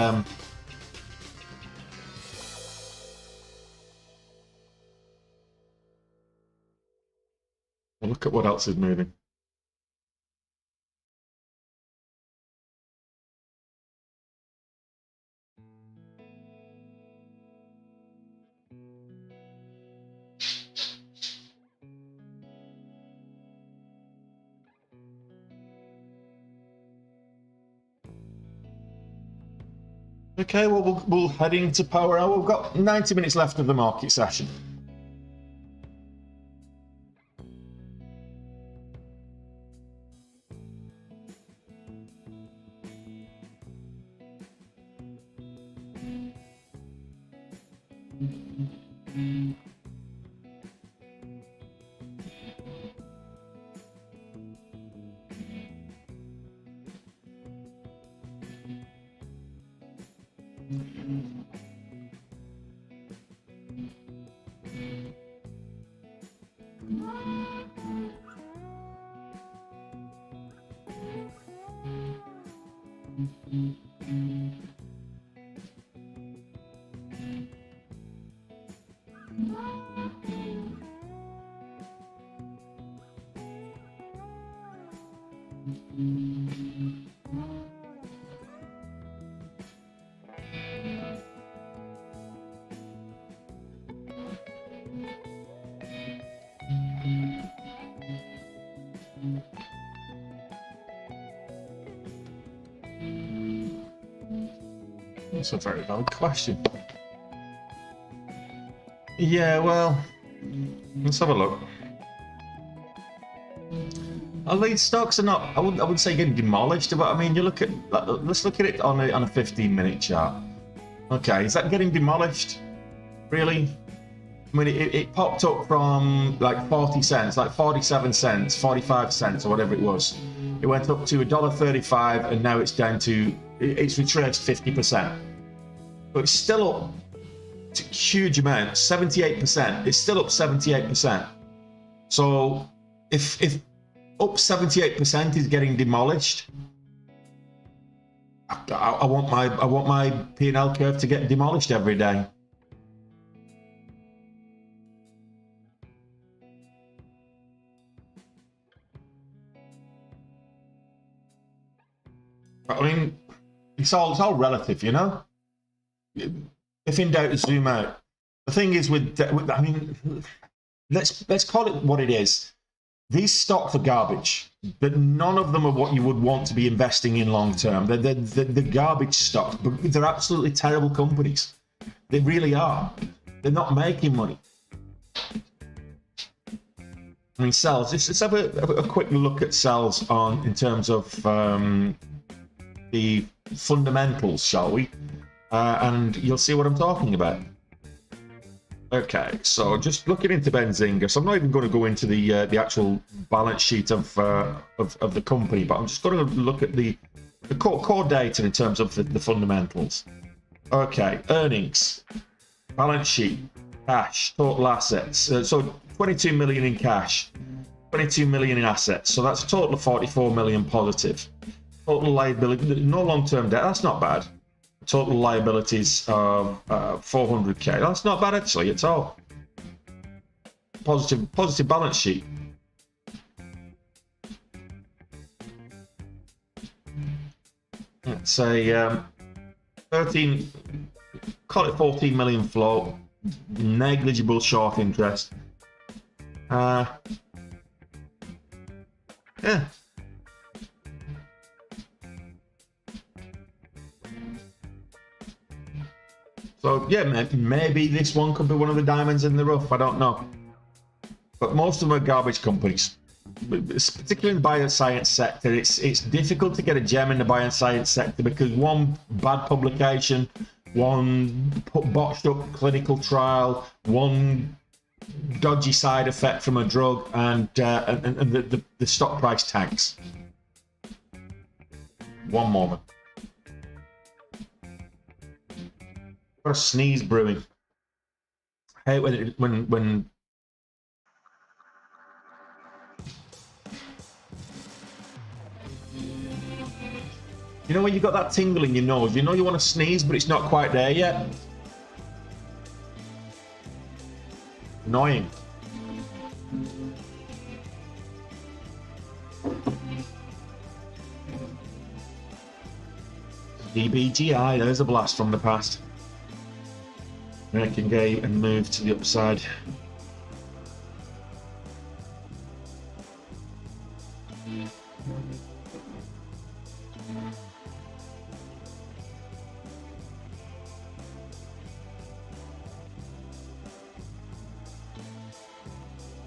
Look at what else is moving. Okay, well, we'll head into power hour. We've got 90 minutes left of the market session. That's a very valid question. Yeah, well, let's have a look. These stocks are not, I wouldn't say getting demolished, but I mean, you look at, let's look at it on a 15-minute chart. Okay, is that getting demolished? Really? I mean, it popped up from like 40 cents, like 47 cents, 45 cents, or whatever it was. It went up to $1.35, and now it's down to, it's retraced 50%. But it's still up to a huge amount, 78%. It's still up 78%. So if up 78% is getting demolished, I want my P&L curve to get demolished every day. I mean, it's all relative, you know. If in doubt, zoom out. The thing is with I mean, let's call it what it is. these stocks are garbage. But none of them are what you would want to be investing in long term. They're garbage stocks, but they're absolutely terrible companies. They really are. They're not making money. I mean, sales. Let's have a quick look at sales in terms of the fundamentals, shall we? And you'll see what I'm talking about. Okay, so just looking into Benzinga. So I'm not even going to go into the actual balance sheet of the company, but I'm just going to look at the core data in terms of the fundamentals. Okay, earnings, balance sheet, cash, total assets. So 22 million in cash, 22 million in assets. So that's a total of 44 million positive. Total liability, no long-term debt. That's not bad. Total liabilities of 400k. That's not bad actually at all. Positive balance sheet. Let's say 13. Call it 14 million float. Negligible short interest. Yeah. So yeah, maybe this one could be one of the diamonds in the rough. I don't know, but most of them are garbage companies. Particularly in the bioscience sector, it's difficult to get a gem in the bioscience sector because one bad publication, one botched up clinical trial, one dodgy side effect from a drug, and the stock price tanks. One moment. Got a sneeze brewing. I hate when you know when you got that tingle in your nose, you know you want to sneeze, but it's not quite there yet. Annoying. DBGI, there's a blast from the past. American Gay and move to the upside.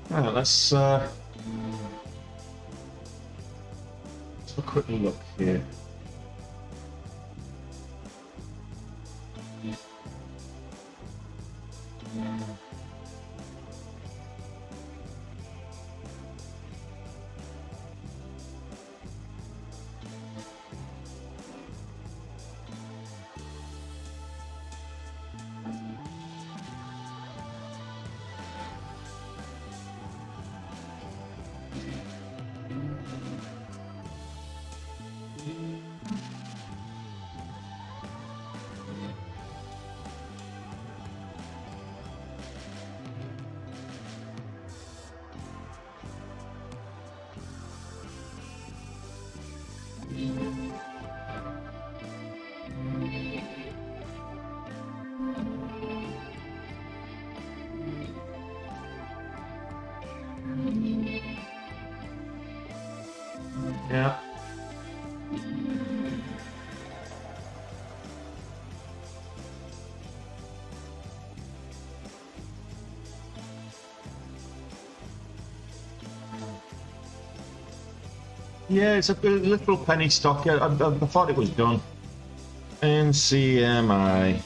Right, let's have a quick look here. Yeah. Yeah, it's a little penny stock. I thought it was done. NCMI.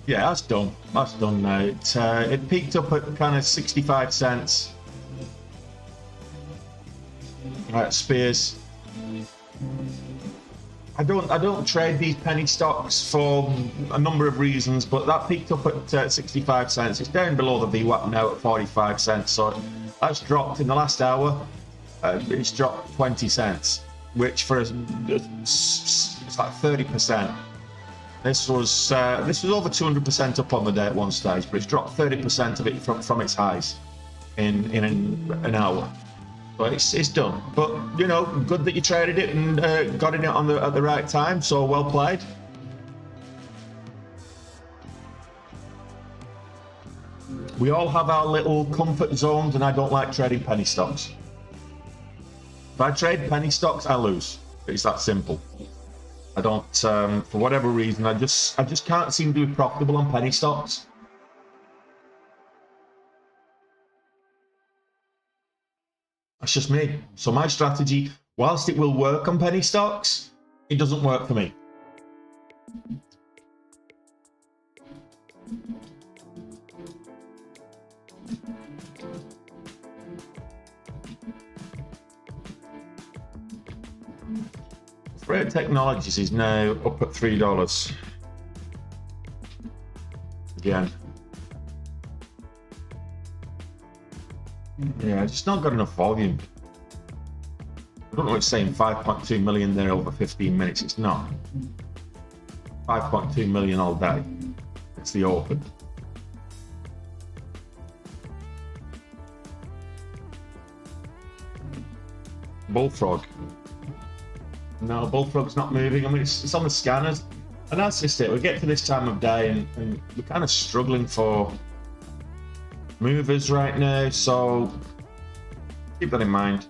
Yeah, that's done. That's done now. It peaked up at kind of 65 cents. Right, Spears. I don't trade these penny stocks for a number of reasons, but that peaked up at 65 cents. It's down below the VWAP now at 45 cents. So that's dropped in the last hour. It's dropped 20 cents, which for us, it's like 30%. This was over 200% up on the day at one stage, but it's dropped 30% of it from its highs in an hour. But it's done. But you know, good that you traded it and got in it at the right time. So well played. We all have our little comfort zones, and I don't like trading penny stocks. If I trade penny stocks, I lose. It's that simple. I don't, for whatever reason, I just can't seem to be profitable on penny stocks. That's just me. So my strategy, whilst it will work on penny stocks, it doesn't work for me. Freight Technologies is now up at $3 again. Yeah, just not got enough volume. I don't know, it's saying 5.2 million there over 15 minutes. It's not 5.2 million all day. It's the open. Bullfrog. No, Bullfrog's not moving. I mean, it's on the scanners, and that's just it. We get to this time of day, and we're kind of struggling for movers right now, so keep that in mind.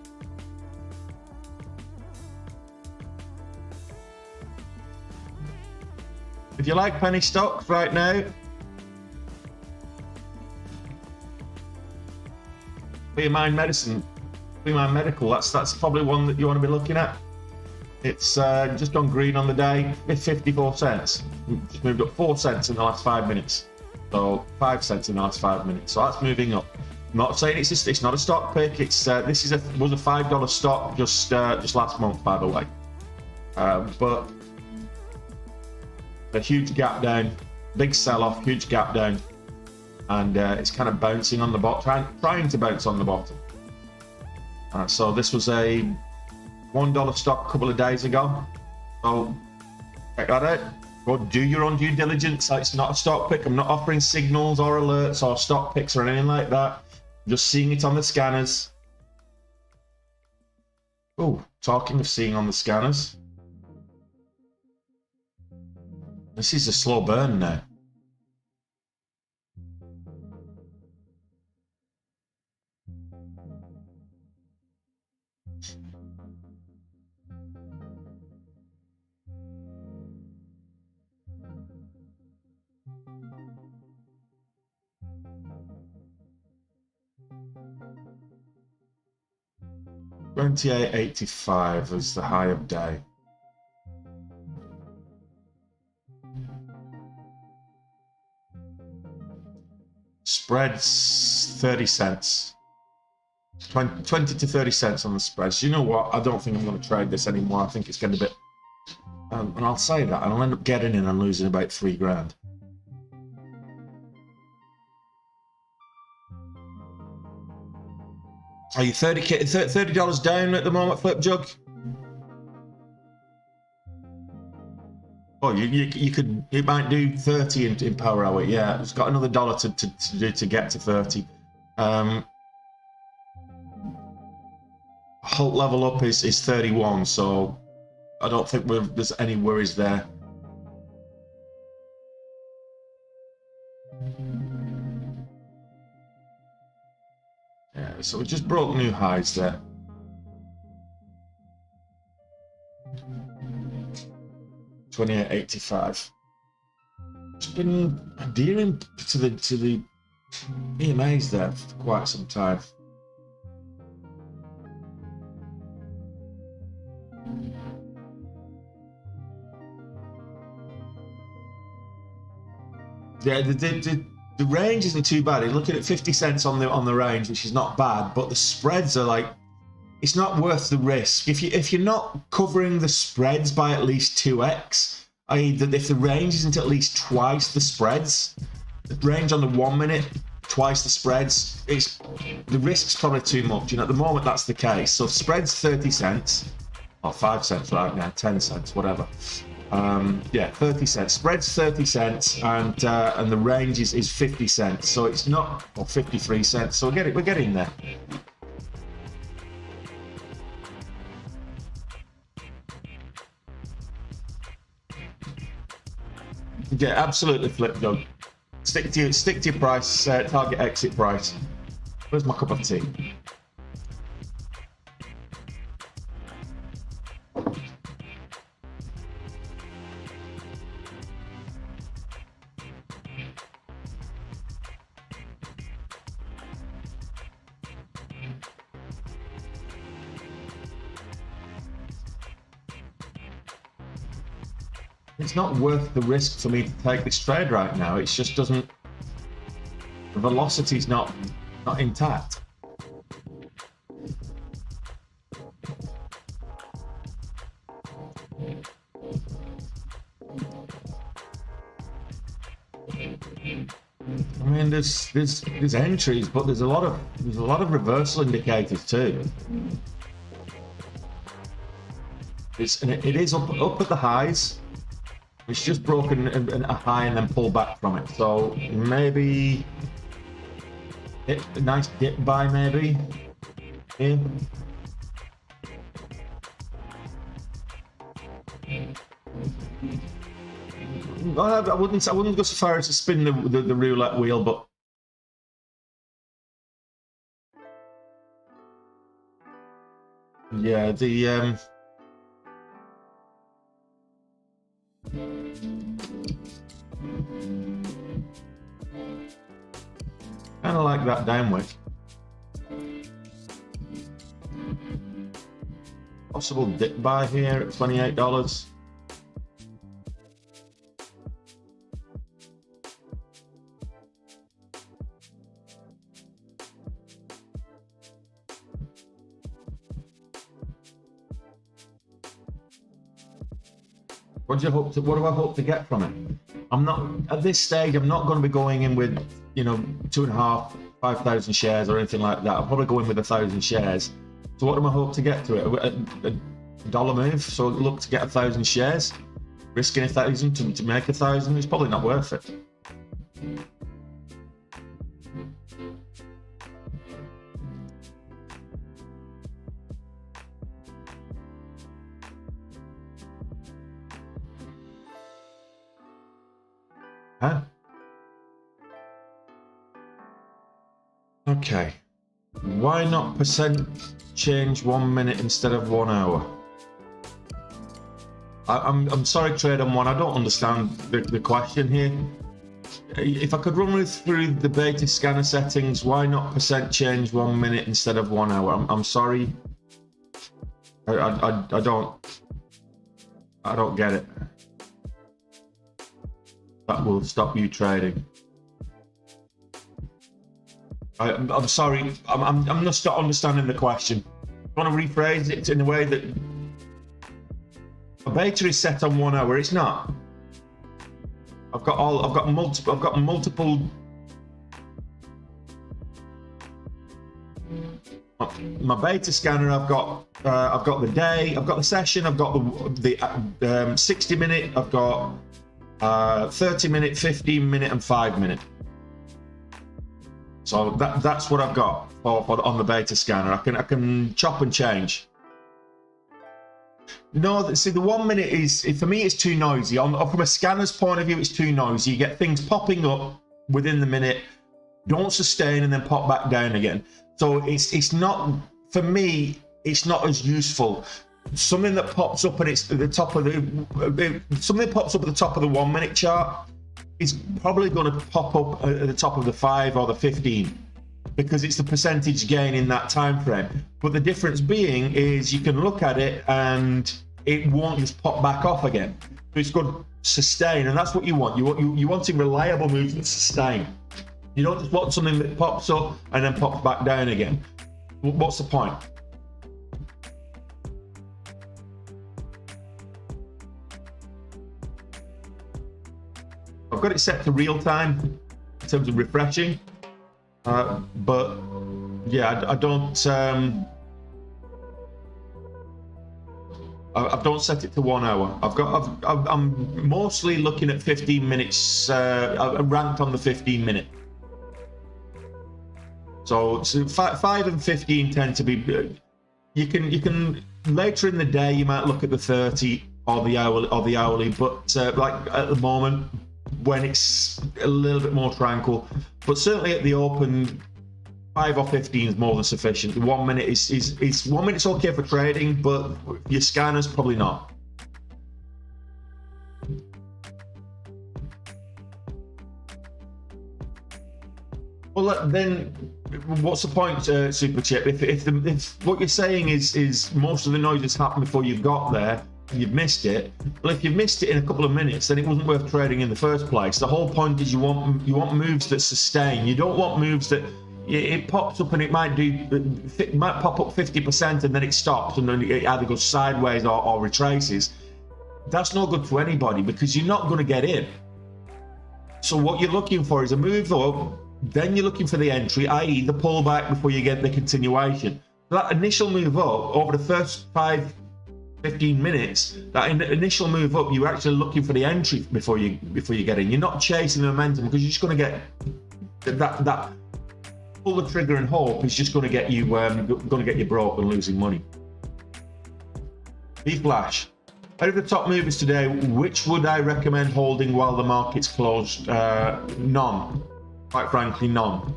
If you like penny stocks right now, Be Mind Medicine, Be Mind Medical, that's probably one that you want to be looking at. It's just gone green on the day, 54 cents. Just moved up 4 cents in the last 5 minutes. So 5 cents in the last 5 minutes. So that's moving up. I'm not saying it's not a stock pick. It's this was a $5 stock just last month, by the way. But a huge gap down, big sell-off, huge gap down, and it's kind of bouncing on the bottom, trying to bounce on the bottom. So this was a $1 stock a couple of days ago. So check that out. Go do your own due diligence. It's not a stock pick. I'm not offering signals or alerts or stock picks or anything like that. I'm just seeing it on the scanners. Oh, talking of seeing on the scanners. This is a slow burn now. $28.85 is the high of day. Spreads 30 cents. 20 to 30 cents on the spreads. You know what? I don't think I'm going to trade this anymore. I think it's going to be... and I'll say that, and I'll end up getting in and losing about $3 grand. Are you $30 down at the moment, Flip Jug? Oh, you could, it might do 30 in power hour. Yeah, it's got another dollar to do to get to 30. Halt level up is 31, so I don't think there's any worries there. Yeah, so we just broke new highs there. $28.85. It's been adhering to the EMAs there for quite some time. Yeah, the range isn't too bad. You're looking at 50 cents on the range, which is not bad, but the spreads are like, it's not worth the risk. If you're not covering the spreads by at least 2x, i.e. that if the range isn't at least twice the spreads, the range on the 1 minute, twice the spreads, the risk's probably too much. And at the moment that's the case. So spreads 30 cents, or 5 cents right now, 10 cents, whatever. Yeah, 30 cents. Spread's 30 cents, and the range is 50 cents. So it's not, or 53 cents. So we're getting there. Yeah, absolutely, Flip Dog. Stick to your price, target exit price. Where's my cup of tea? It's not worth the risk for me to take this trade right now. It just doesn't. The velocity's not intact. I mean, there's entries, but there's a lot of reversal indicators too. It is up at the highs. It's just broken a high and then pulled back from it. So maybe a nice dip buy maybe here. I wouldn't go so far as to spin the roulette wheel, but yeah, the kind of like that downwick. Possible dip buy here at $28. What do I hope to get from it? I'm not at this stage. I'm not going to be going in with 2.5, 5,000 shares or anything like that. I'll probably go in with 1,000 shares. So what do I hope to get to it? A dollar move. So look to get 1,000 shares, risking 1,000 to make 1,000. It's probably not worth it. Huh? Okay. Why not percent change 1 minute instead of 1 hour? I'm sorry, Trade on One. I don't understand the question here. If I could run through the beta scanner settings, why not percent change 1 minute instead of 1 hour? I'm sorry. I don't get it. That will stop you trading. I'm sorry. I'm just not understanding the question. I want to rephrase it in a way that a beta is set on 1 hour. It's not. I've got multiple. My beta scanner. I've got the day. I've got the session. I've got the 60 minute. I've got 30 minute, 15 minute, and 5 minute. So that's what I've got for on the beta scanner. I can chop and change. No, see, the 1 minute is, for me, it's too noisy. From a scanner's point of view, it's too noisy. You get things popping up within the minute, don't sustain, and then pop back down again. So it's not, for me, it's not as useful. Something that pops up and it's at the top of something that pops up at the top of the 1 minute chart is probably going to pop up at the top of the 5 or the 15 because it's the percentage gain in that time frame. But the difference being is you can look at it and it won't just pop back off again. So it's going to sustain, and that's what you want. You want a reliable move that sustain. You don't just want something that pops up and then pops back down again. What's the point? I've got it set to real time in terms of refreshing, but yeah, I don't. I don't set it to 1 hour. I'm mostly looking at 15 minutes. I'm ranked on the 15 minute. So 5 and 15 tend to be. You can later in the day you might look at the 30 or the hourly, but like at the moment, when it's a little bit more tranquil. But certainly at the open, 5 or 15 is more than sufficient. 1 minute is 1 minute's okay for trading, but your scanners probably not. Well, then, what's the point, Super Chip? If what you're saying is most of the noise has happened before you've got there, you've missed it. Well, if you've missed it in a couple of minutes, then it wasn't worth trading in the first place. The whole point is you want moves that sustain. You don't want moves that it pops up and it might pop up 50% and then it stops and then it either goes sideways or retraces. That's no good to anybody because you're not going to get in. So what you're looking for is a move up. Then you're looking for the entry, i.e. the pullback before you get the continuation. That initial move up over the first 5-15 minutes, that initial move up, you're actually looking for the entry before you get in. You're not chasing the momentum because you're just going to get that pull the trigger and hope is just going to get you broke and losing money. B-Flash. Out of the top movers today, which would I recommend holding while the market's closed? None. Quite frankly, none.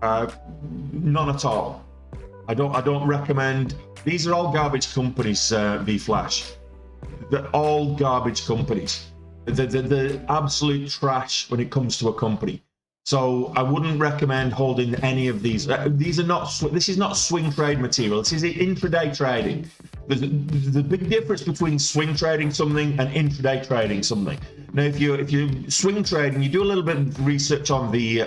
None at all. I don't recommend. These are all garbage companies, V-Flash. They're all garbage companies. They're absolute trash when it comes to a company. So I wouldn't recommend holding any of these. These are not. This is not swing trade material. This is intraday trading. There's a big difference between swing trading something and intraday trading something. Now, if you swing trading, you do a little bit of research on the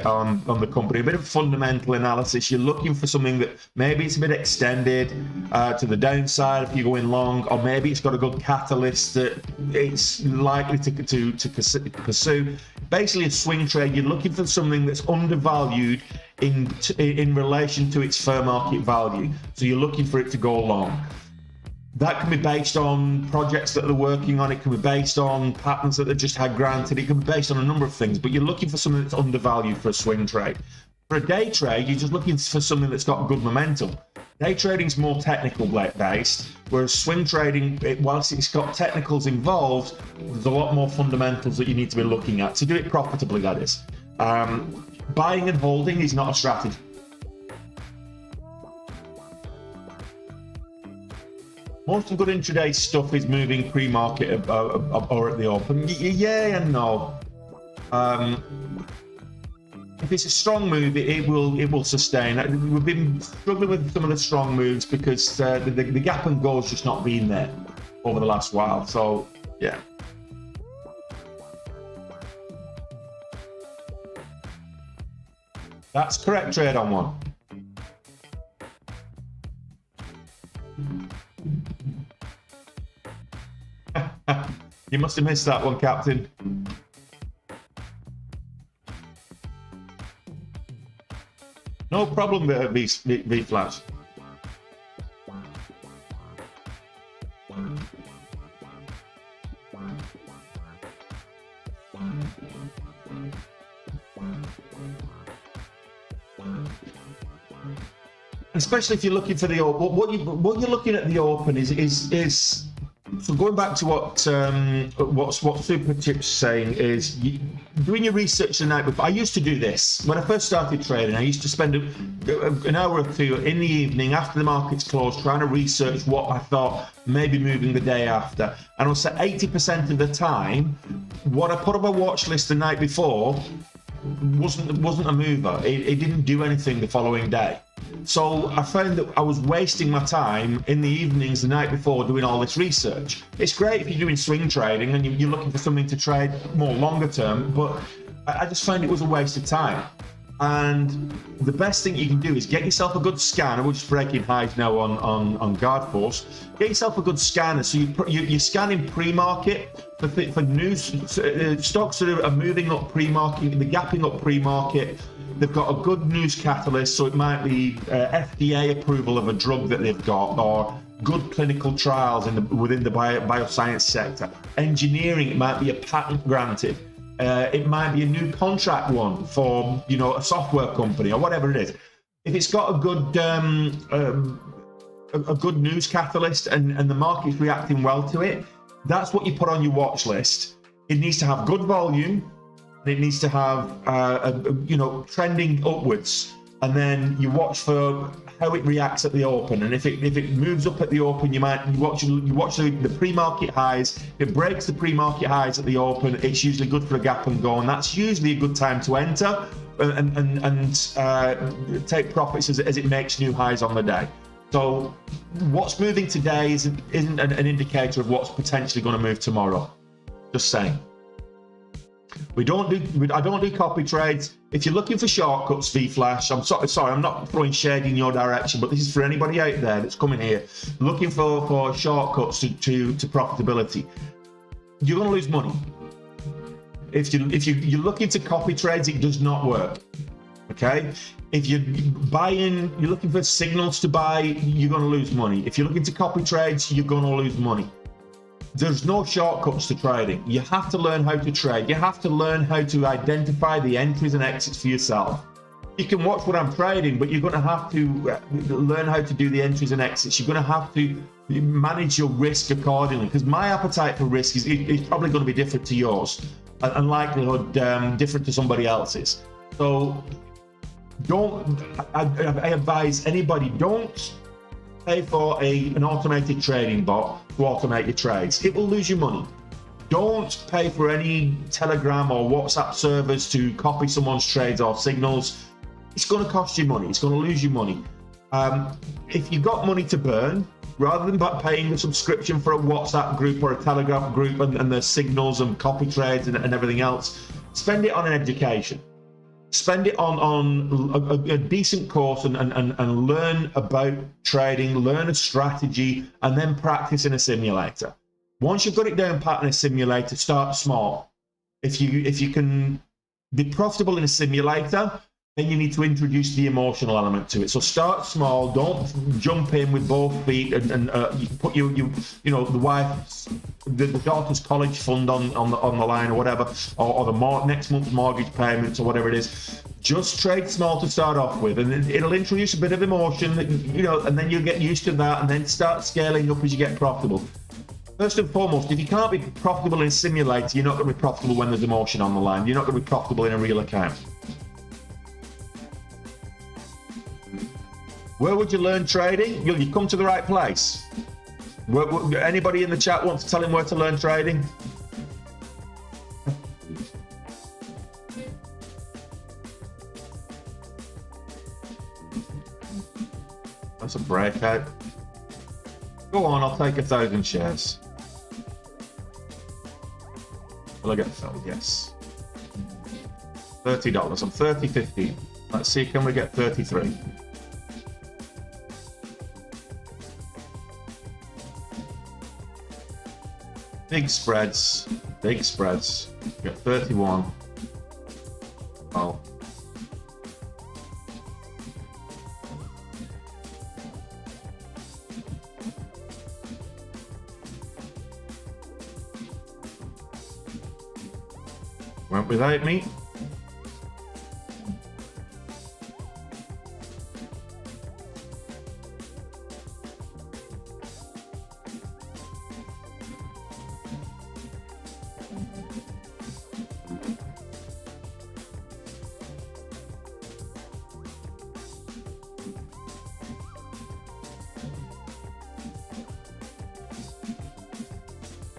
company, a bit of fundamental analysis. You're looking for something that maybe it's a bit extended to the downside if you're going long, or maybe it's got a good catalyst that it's likely to pursue. Basically, a swing trade, you're looking for something that's undervalued in relation to its fair market value. So you're looking for it to go long. That can be based on projects that they're working on. It can be based on patents that they just had granted. It can be based on a number of things, but you're looking for something that's undervalued for a swing trade. For a day trade, you're just looking for something that's got good momentum. Day trading is more technical based, whereas swing trading, whilst it's got technicals involved, there's a lot more fundamentals that you need to be looking at to do it profitably, that is. Buying and holding is not a strategy. Most of the good intraday stuff is moving pre-market or at the open. Yeah and no. If it's a strong move, it will sustain. We've been struggling with some of the strong moves because the gap and go has just not been there over the last while. So yeah. That's correct trade on one. You must have missed that one, Captain. No problem with V-Flash. Especially if you're looking for the open. What you're looking at the open is so going back to what Super Chip's saying is doing your research the night before. I used to do this when I first started trading. I used to spend an hour or two in the evening after the market's closed trying to research what I thought may be moving the day after. And I'll say 80% of the time, what I put on my watch list the night before wasn't a mover. It didn't do anything the following day. So I found that I was wasting my time in the evenings the night before doing all this research. It's great if you're doing swing trading and you're looking for something to trade more longer term, but I just found it was a waste of time. And the best thing you can do is get yourself a good scanner. We're just breaking highs now on Guard Force. Get yourself a good scanner. So you're scanning pre-market for news stocks that are moving up pre-market, the gapping up pre-market. They've got a good news catalyst, so it might be FDA approval of a drug that they've got, or good clinical trials within the bioscience sector. Engineering, it might be a patent granted. It might be a new contract one for a software company or whatever it is. If it's got a good news catalyst and the market's reacting well to it, that's what you put on your watch list. it needs to have good volume, and it needs to have trending upwards, and then you watch for how it reacts at the open. And if it moves up at the open, you watch the pre-market highs. If it breaks the pre-market highs at the open, it's usually good for a gap and go, and that's usually a good time to enter and take profits as it makes new highs on the day. So what's moving today isn't an indicator of what's potentially going to move tomorrow. Just saying. I don't do copy trades. If you're looking for shortcuts, V-Flash, I'm sorry, I'm not throwing shade in your direction, but this is for anybody out there that's coming here looking for shortcuts to profitability. You're going to lose money. If you're looking to copy trades, it does not work. Okay? If you're looking for signals to buy, you're going to lose money. If you're looking to copy trades, you're going to lose money. There's no shortcuts to trading. You have to learn how to trade. You have to learn how to identify the entries and exits for yourself. You can watch what I'm trading, but you're going to have to learn how to do the entries and exits. You're going to have to manage your risk accordingly, because my appetite for risk is probably going to be different to yours, and likelihood different to somebody else's. So I advise anybody, don't pay for an automated trading bot to automate your trades. It will lose you money. Don't pay for any Telegram or WhatsApp servers to copy someone's trades or signals. It's going to cost you money. It's going to lose you money. If you've got money to burn, rather than paying a subscription for a WhatsApp group or a Telegram group and the signals and copy trades and everything else, spend it on an education. Spend it on a decent course and learn about trading, learn a strategy, and then practice in a simulator. Once you've got it down pat in a simulator, start small. If you can be profitable in a simulator, then you need to introduce the emotional element to it. So start small. Don't jump in with both feet and you put the wife's the daughter's college fund on the line or whatever, or the next month's mortgage payments or whatever it is. Just trade small to start off with, and it'll introduce a bit of emotion, and then you'll get used to that, and then start scaling up as you get profitable. First and foremost, if you can't be profitable in a simulator, you're not going to be profitable when there's emotion on the line. You're not going to be profitable in a real account. Where would you learn trading? You come to the right place. Anybody in the chat want to tell him where to learn trading? That's a breakout. Go on, I'll take 1,000 shares. Will I get filled? Yes. $30. I'm 30.15. Let's see, can we get 33? Big spreads. Get 31. Oh. Went without me.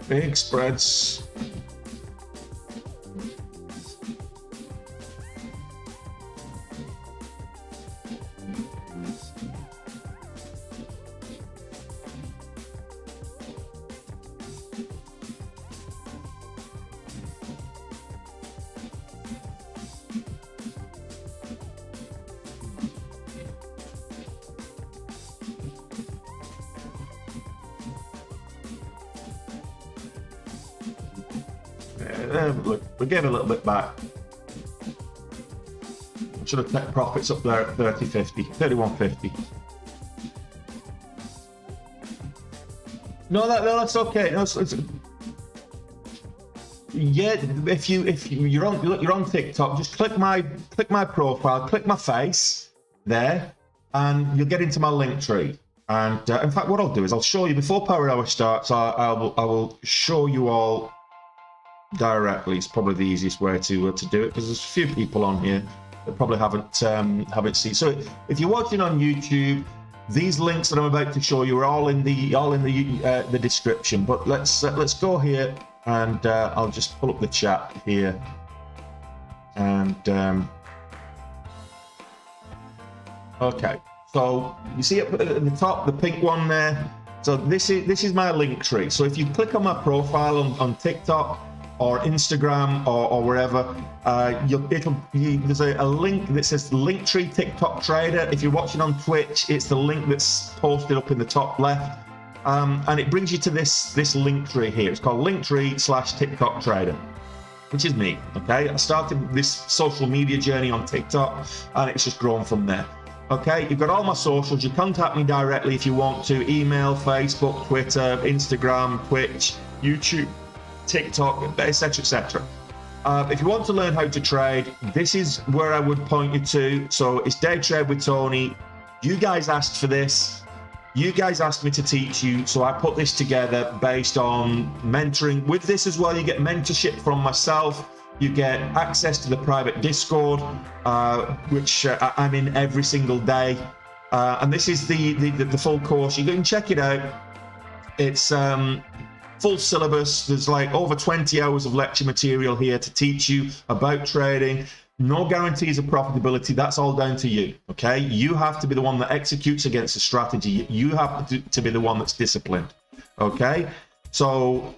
Big spreads. Look, we gave a little bit back. Should have taken profits up there at 30.50, 31.50. No, that's okay. No, yeah, if you're on TikTok, just click my profile, click my face there, and you'll get into my link tree. And in fact, what I'll do is I'll show you before Power Hour starts. I will show you all directly is probably the easiest way to do it, because there's a few people on here that probably haven't seen. So if you're watching on YouTube, these links that I'm about to show you are all in the description. But let's go here, and I'll just pull up the chat here, and okay. So you see at the top, the pink one there. So this is my link tree. So if you click on my profile on TikTok or Instagram or wherever, there's a link that says Linktree TikTok Trader. If you're watching on Twitch, it's the link that's posted up in the top left, and it brings you to this link tree here. It's called Linktree/TikTok Trader, which is me. Okay, I started this social media journey on TikTok, and it's just grown from there. Okay, you've got all my socials. You contact me directly if you want to. Email, Facebook, Twitter, Instagram, Twitch, YouTube, TikTok, etc., etc. If you want to learn how to trade, this is where I would point you to. So it's Day Trade with Tony. You guys asked for this. You guys asked me to teach you, so I put this together based on mentoring. With this as well, you get mentorship from myself. You get access to the private Discord, which I'm in every single day. And this is the full course. You can check it out. It's full syllabus. There's like over 20 hours of lecture material here to teach you about trading. No guarantees of profitability. That's all down to you. Okay, you have to be the one that executes against the strategy. You have to be the one that's disciplined. Okay, so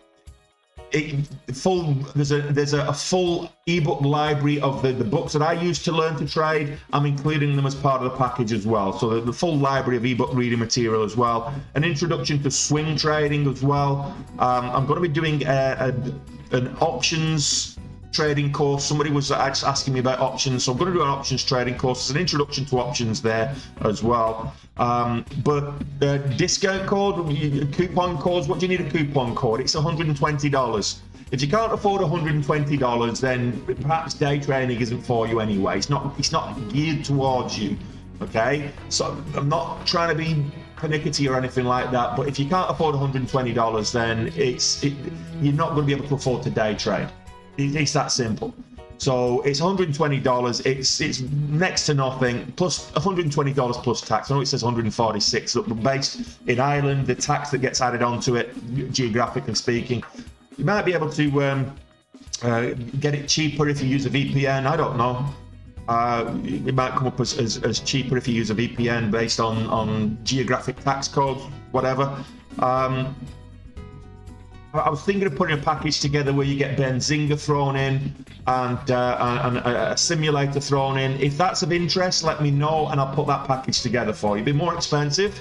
there's a full ebook library of the books that I use to learn to trade. I'm including them as part of the package as well. So the full library of ebook reading material as well. An introduction to swing trading as well. I'm going to be doing an options trading course. Somebody was asking me about options, so I'm going to do an options trading course. There's an introduction to options there as well. But discount code, coupon codes, what do you need a coupon code? It's $120. If you can't afford $120, then perhaps day trading isn't for you anyway. It's not geared towards you. Okay, so I'm not trying to be pernickety or anything like that, but if you can't afford $120, then you're not going to be able to afford to day trade. It's that simple. So it's $120. It's next to nothing, plus $120 plus tax. I know it says 146, but based in Ireland, the tax that gets added onto it, geographically speaking, you might be able to get it cheaper if you use a VPN. I don't know. It might come up as cheaper if you use a VPN based on geographic tax codes, whatever. I was thinking of putting a package together where you get Benzinga thrown in and a simulator thrown in. If that's of interest, let me know and I'll put that package together for you. It'll be more expensive,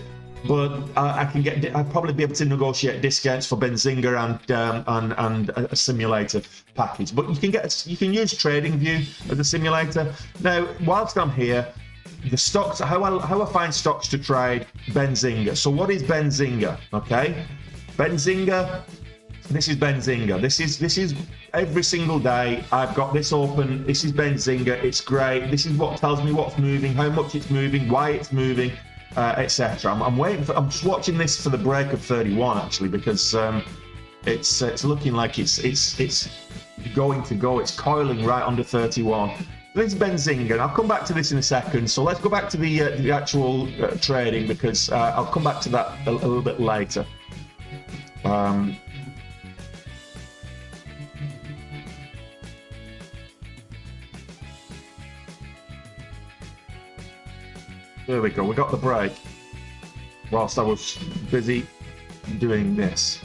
but I'd probably be able to negotiate discounts for Benzinga and a simulator package. But you can use TradingView as a simulator. Now, whilst I'm here, the stocks, how I find stocks to trade, Benzinga. So what is Benzinga? Okay, Benzinga. This is Benzinga. This is every single day. I've got this open. This is Benzinga. It's great. This is what tells me what's moving, how much it's moving, why it's moving, etc. I'm waiting for. I'm just watching this for the break of 31 actually, because it's looking like it's going to go. It's coiling right under 31. This is Benzinga. I'll come back to this in a second. So let's go back to the actual trading, because I'll come back to that a little bit later. There we go, we got the break whilst I was busy doing this.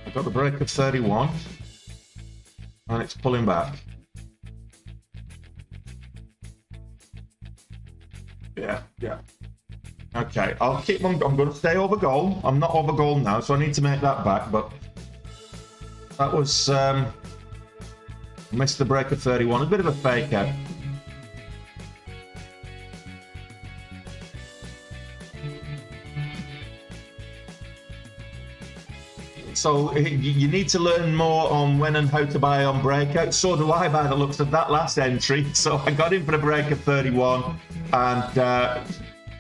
I got the break of 31 and it's pulling back. Yeah. Okay, I'll keep on. I'm going to stay over goal. I'm not over goal now, so I need to make that back. But that was missed the break of 31. A bit of a fake out. So you need to learn more on when and how to buy on breakout. So do I, by the looks of that last entry. So I got in for the break of 31 and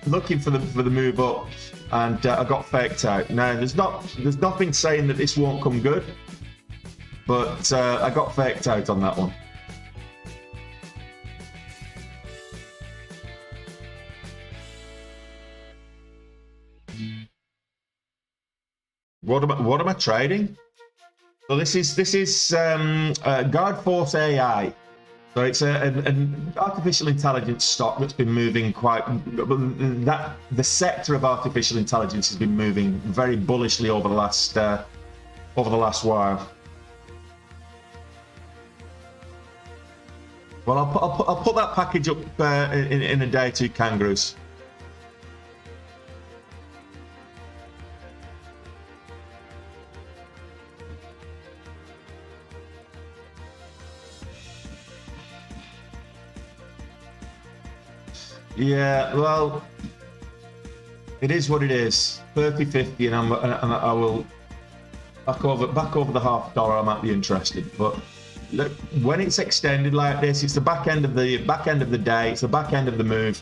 looking for the move up, and I got faked out. Now there's nothing saying that this won't come good, but I got faked out on that one. What am I trading? So this is Guard Force AI. So it's an artificial intelligence stock that's been moving the sector of artificial intelligence has been moving very bullishly over the last while. Well, I'll put that package up in a day, two kangaroos. Yeah, well, it is what it is. 30.50, and I will back over the $0.50. I might be interested, but look, when it's extended like this, it's the back end of the day, it's the back end of the move.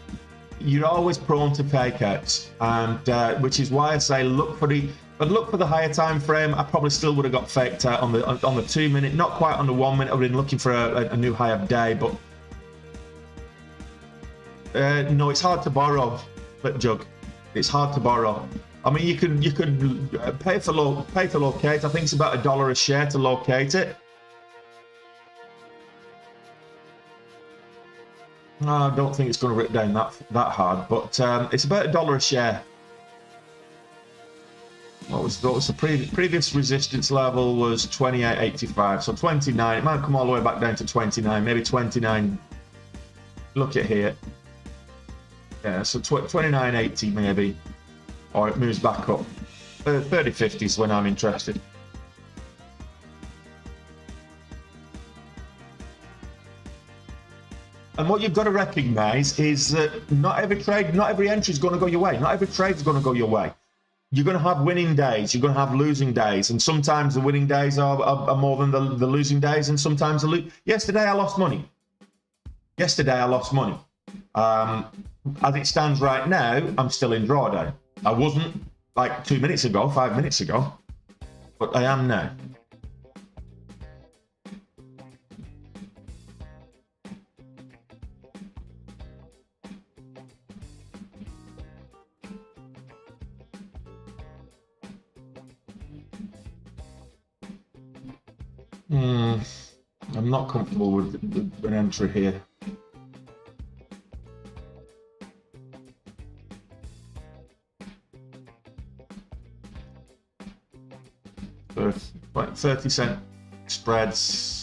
You're always prone to fakeouts, and which is why I say look for the higher time frame. I probably still would have got faked out on the 2 minute, not quite on the 1 minute. I've been looking for a new high of day, but. No, it's hard to borrow, Jug. It's hard to borrow. I mean, you could pay to locate. I think it's about $1 a share to locate it. No, I don't think it's going to rip down that hard, but it's about $1 a share. What was the previous resistance level was 28.85, so 29. It might come all the way back down to 29, maybe 29. Look at here. Yeah, so 29.80 maybe, or it moves back up. 30.50 is when I'm interested. And what you've got to recognise is that not every entry is going to go your way. Not every trade is going to go your way. You're going to have winning days. You're going to have losing days, and sometimes the winning days are more than the losing days, and sometimes Yesterday I lost money. As it stands right now, I'm still in drawdown. I wasn't like 2 minutes ago, 5 minutes ago, but I am now. I'm not comfortable with an entry here. Like 30-cent spreads.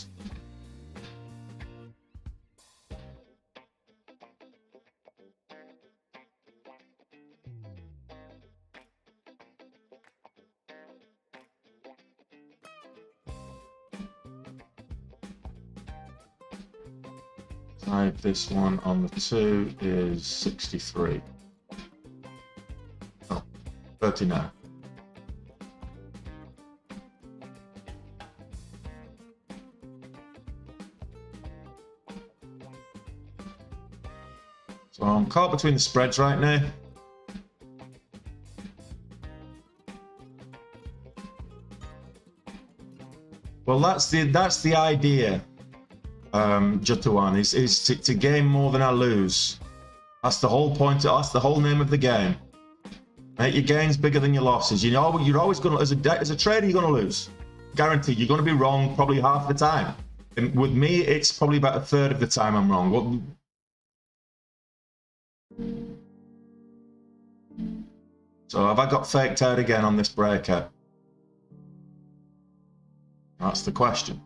This one on the 2 is 63. Oh, 39. So I'm caught between the spreads right now. Well, that's the idea, Jutawan, is to gain more than I lose. That's the whole point. That's the whole name of the game. Make your gains bigger than your losses. You're always going to, as a trader, you're going to lose. Guaranteed. You're going to be wrong probably half the time. And with me, it's probably about a third of the time I'm wrong. So have I got faked out again on this breakout? That's the question.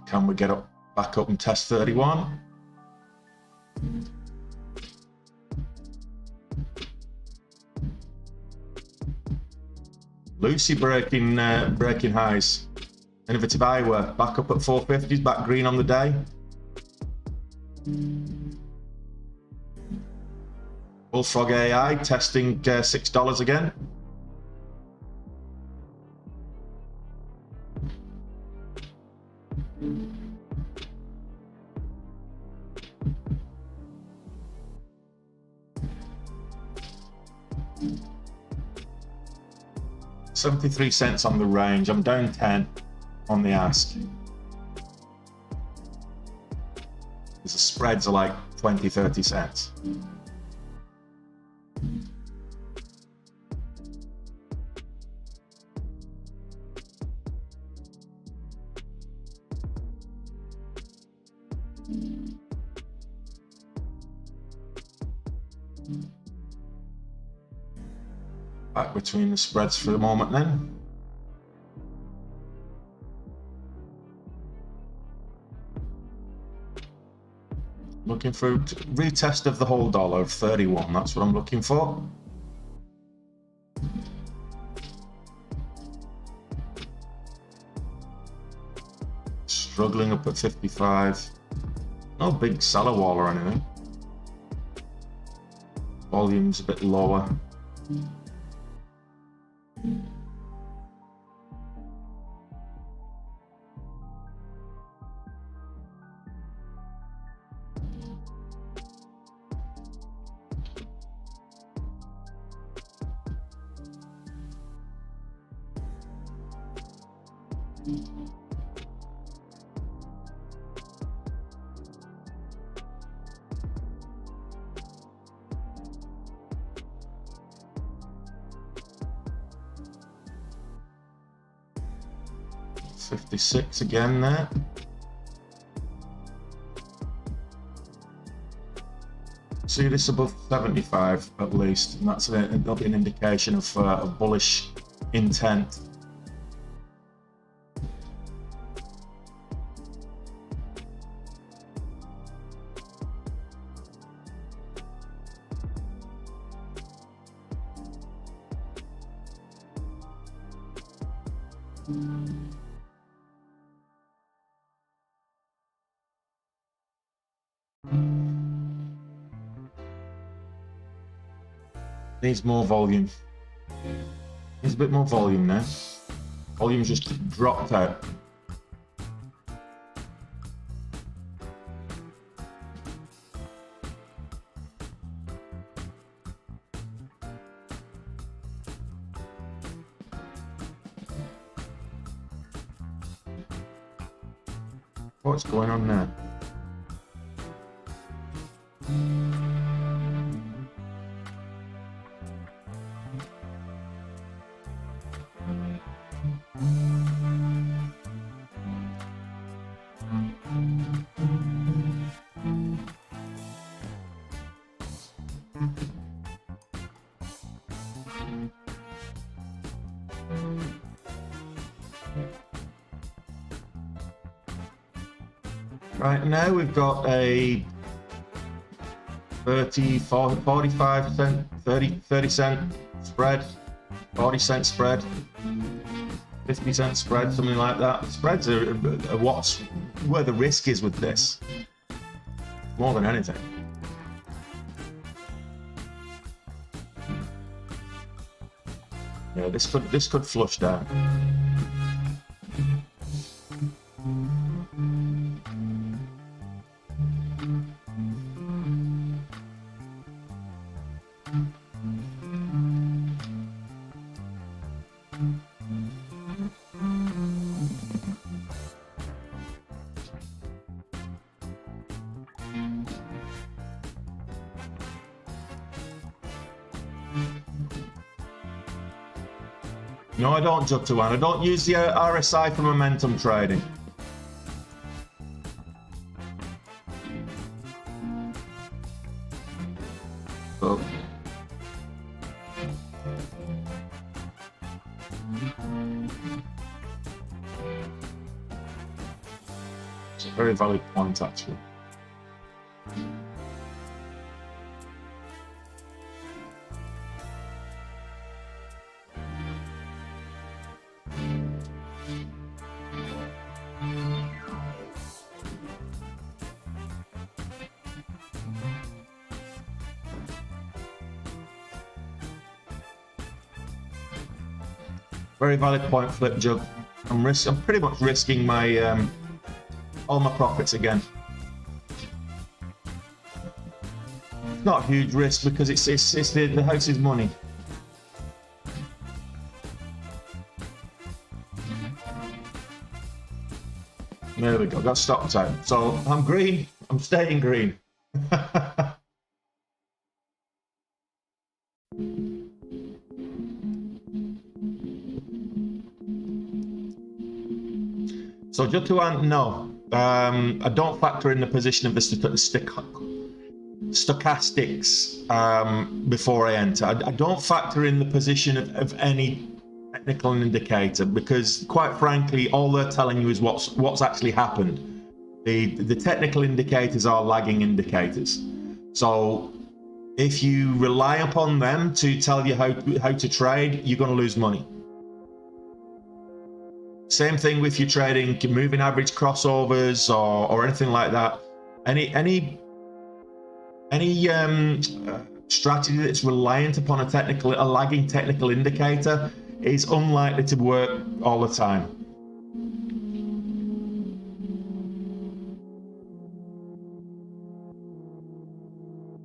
Can we get back up and test 31? Lucy breaking highs. Innovative eyewear back up at 450s, back green on the day. Bullfrog AI testing $6 again. $0.73 on the range. I'm down 10 on the ask. The spreads are like 20-30 cents. Back between the spreads for the moment then. Looking for a retest of the whole dollar of 31. That's what I'm looking for. Struggling up at 55. No big seller wall or anything. Volume's a bit lower. $56 again there. See this above 75 at least, and that'll be an indication of a bullish intent. Needs more volume. Needs a bit more volume now. Volume just dropped out. What's going on there? Right now we've got a 45 cent, 30 cent spread, 40 cent spread, 50 cent spread, something like that. Spreads are what's where the risk is with this, more than anything. Yeah, this could flush down. No, I don't jump to one. I don't use the RSI for momentum trading. So, it's a very valid point, actually. Very valid point, Flip Jug. I'm pretty much risking my all my profits again. It's not a huge risk because it's the house's money. There we go, got stop time. So I'm green, I'm staying green. So just to no, I don't factor in the position of the stochastics before I enter. I don't factor in the position of any technical indicator because, quite frankly, all they're telling you is what's actually happened. The technical indicators are lagging indicators. So if you rely upon them to tell you how to trade, you're going to lose money. Same thing if you're trading moving average crossovers or anything like that. Any strategy that's reliant upon a lagging technical indicator is unlikely to work all the time.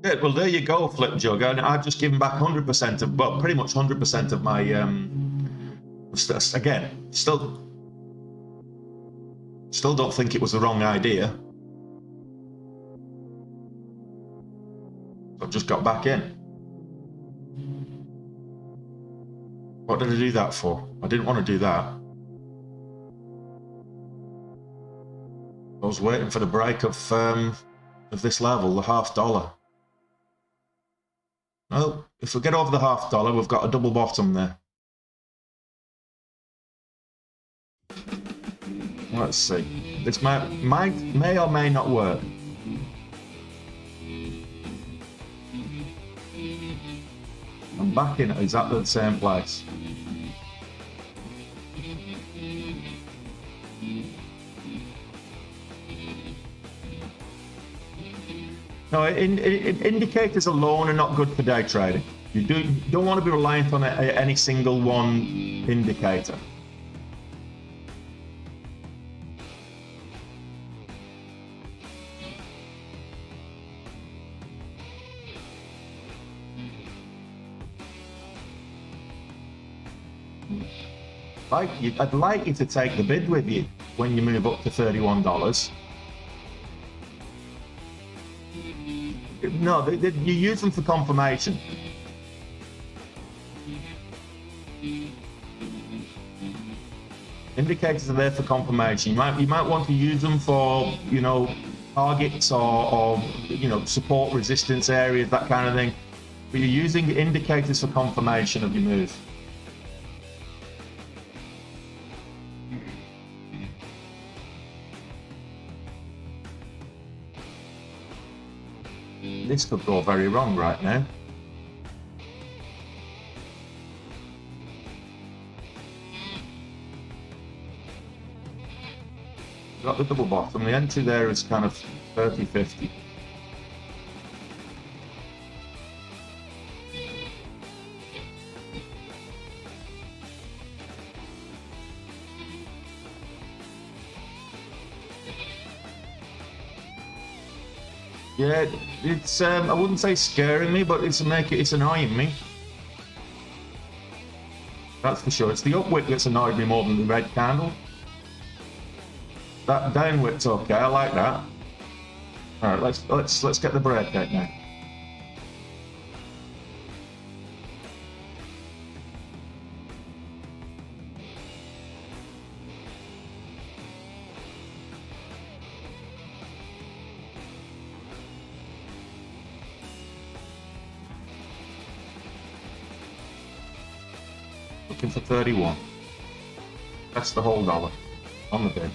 Good. Well, there you go, Flip Jug. And I've just given back 100% of, well, pretty much 100% of my. Again, still don't think it was the wrong idea. I've just got back in. What did I do that for? I didn't want to do that. I was waiting for the break of this level, the $0.50. Well, if we get over the $0.50, we've got a double bottom there. Let's see. This may or may not work. I'm back in at exactly the same place. No, indicators alone are not good for day trading. You don't want to be reliant on any single one indicator. I'd like you to take the bid with you when you move up to $31. No, you use them for confirmation. Indicators are there for confirmation. You might want to use them for, you know, targets or you know, support resistance areas, that kind of thing. But you're using indicators for confirmation of your move. This could go very wrong right now. Got the double bottom. The entry there is kind of 30-50. Yeah, it's I wouldn't say scaring me, but it's annoying me. That's for sure. It's the upwick that's annoyed me more than the red candle. That downwick's okay. I like that. All right, let's get the break out now. Looking for 31. That's the whole dollar on the bid.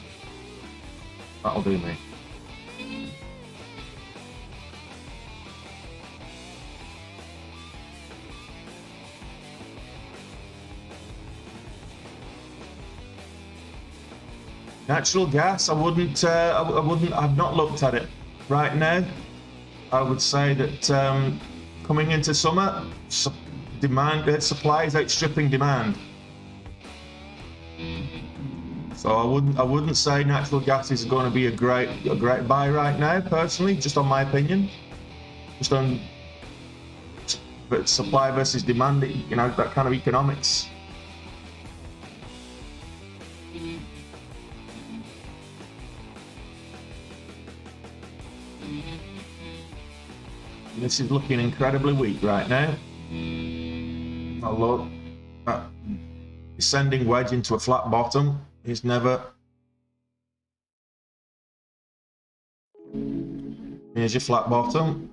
That'll do me. Natural gas, I wouldn't, I've not looked at it right now. I would say that coming into summer, supply is outstripping demand. So I wouldn't say natural gas is going to be a great buy right now, personally, just on my opinion. Just on supply versus demand, you know, that kind of economics. This is looking incredibly weak right now. Although that descending wedge into a flat bottom is never. Here's your flat bottom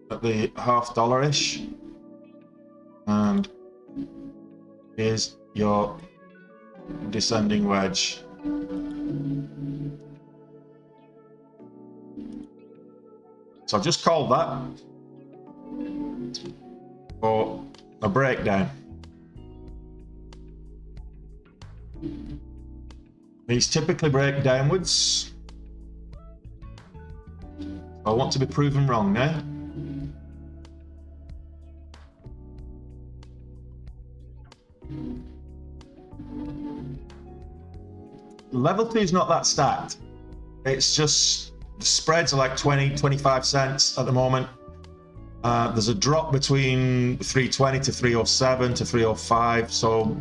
at the $0.50-ish, and here's your descending wedge. So I've just called that for a breakdown. These typically break downwards. I want to be proven wrong now. Level 2 is not that stacked. It's just the spreads are like 20-25 cents at the moment. There's a drop between 320 to 307 to 305, so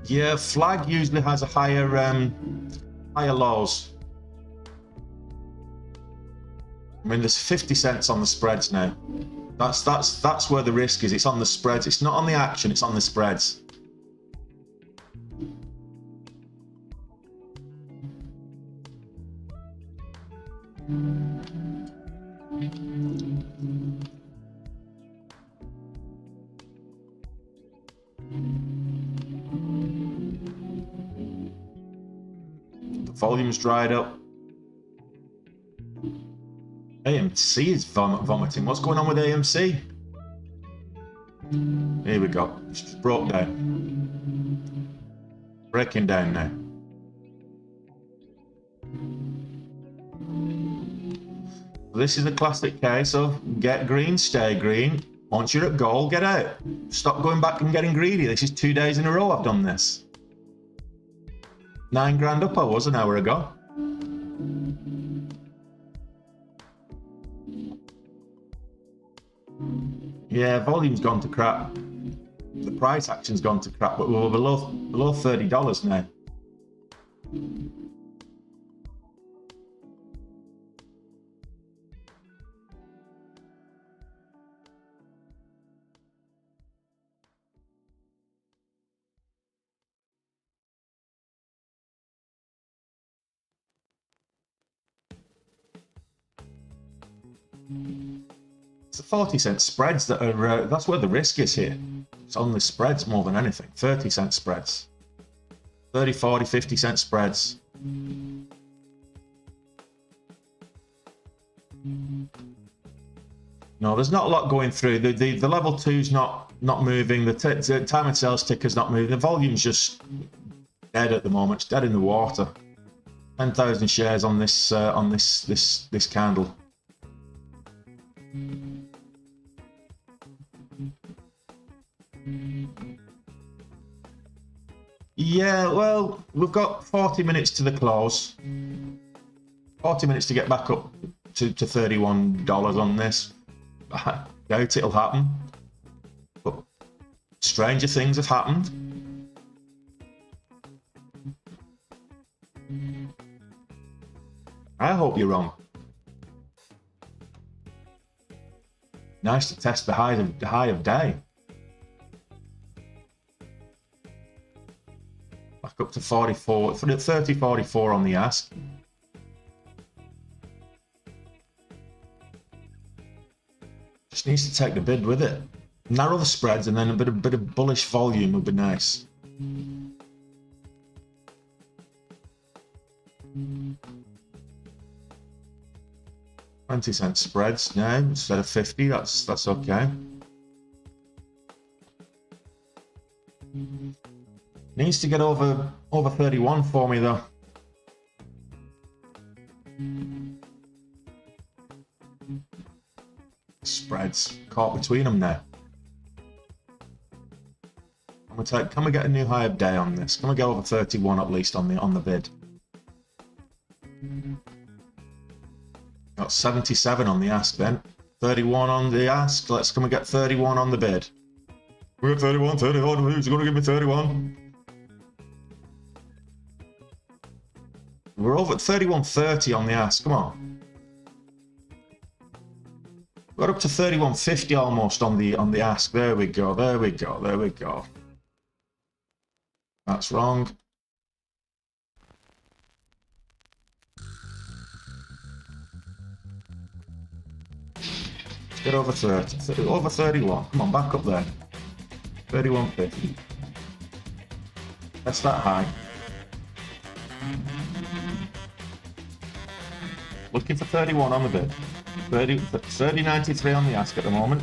yeah, flag usually has a higher lows. I mean, there's 50 cents on the spreads now. That's where the risk is. It's on the spreads. It's not on the action. It's on the spreads. The volume's dried up. AMC is vomiting. What's going on with AMC? Here we go. It's just broke down. Breaking down now. This is a classic case of get green, stay green. Once you're at goal, get out. Stop going back and getting greedy. This is 2 days in a row I've done this. 9 grand up I was an hour ago. Yeah, volume's gone to crap. The price action's gone to crap, but we're below $30 now. It's the 40-cent spreads that are, that's where the risk is here. It's on the spreads more than anything. 30-cent spreads. 30, 40, 50-cent spreads. No, there's not a lot going through. The level 2's not moving. The time and sales ticker's not moving. The volume's just dead at the moment. It's dead in the water. 10,000 shares on this this candle. Yeah, well, we've got 40 minutes to the close. 40 minutes to get back up to $31 on this. I doubt it'll happen. But stranger things have happened. I hope you're wrong. Nice to test the high of day. Back up to 44, 30, 44 on the ask. Just needs to take the bid with it. Narrow the spreads and then a bit of bullish volume would be nice. $0.20 spreads now instead of 50. That's okay. Needs to get over 31 for me though. Spreads caught between them now. Can we get a new high of day on this? Can we go over 31 at least on the bid? Got 77 on the ask then. 31 on the ask. Can we get 31 on the bid? We're at 31, 31. Who's going to give me 31? We're over at 31.30 on the ask. Come on. We're up to 31.50 almost on the ask. There we go. There we go. There we go. That's wrong. Let's get over 30. Over 31. Come on, back up there. 31.50. That's that high. Looking for 31 on the bid. 30.93 on the ask at the moment.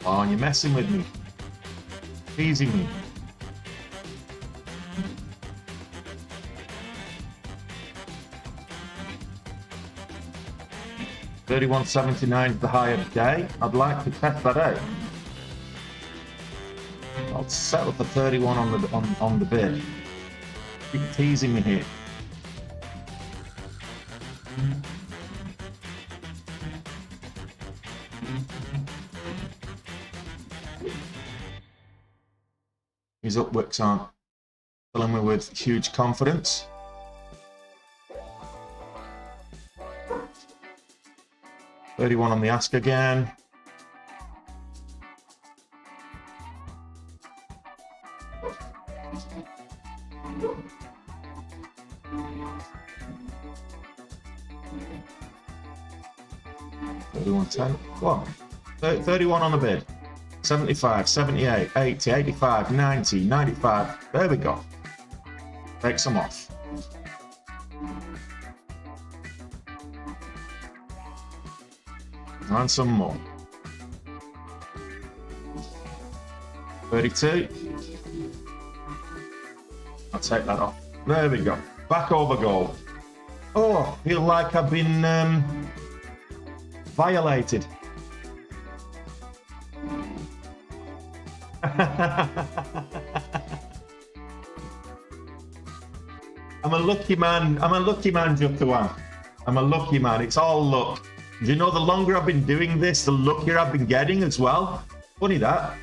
Oh, you're messing with me. Teasing me. $31.79 is the high of the day. I'd like to test that out. I'll settle for 31 on the bid. Keep teasing me here. His upwicks aren't filling me with huge confidence. $31 on the ask again. $31.10. Go on. 31 on the bid. 75, 78, 80, 85, 90, 95. There we go. Take some off. And some more. 32. I'll take that off. There we go. Back over goal. Oh, feel like I've been violated. I'm a lucky man. I'm a lucky man, Jutawan. I'm a lucky man. It's all luck. Do you know, the longer I've been doing this, the luckier I've been getting as well. Funny that.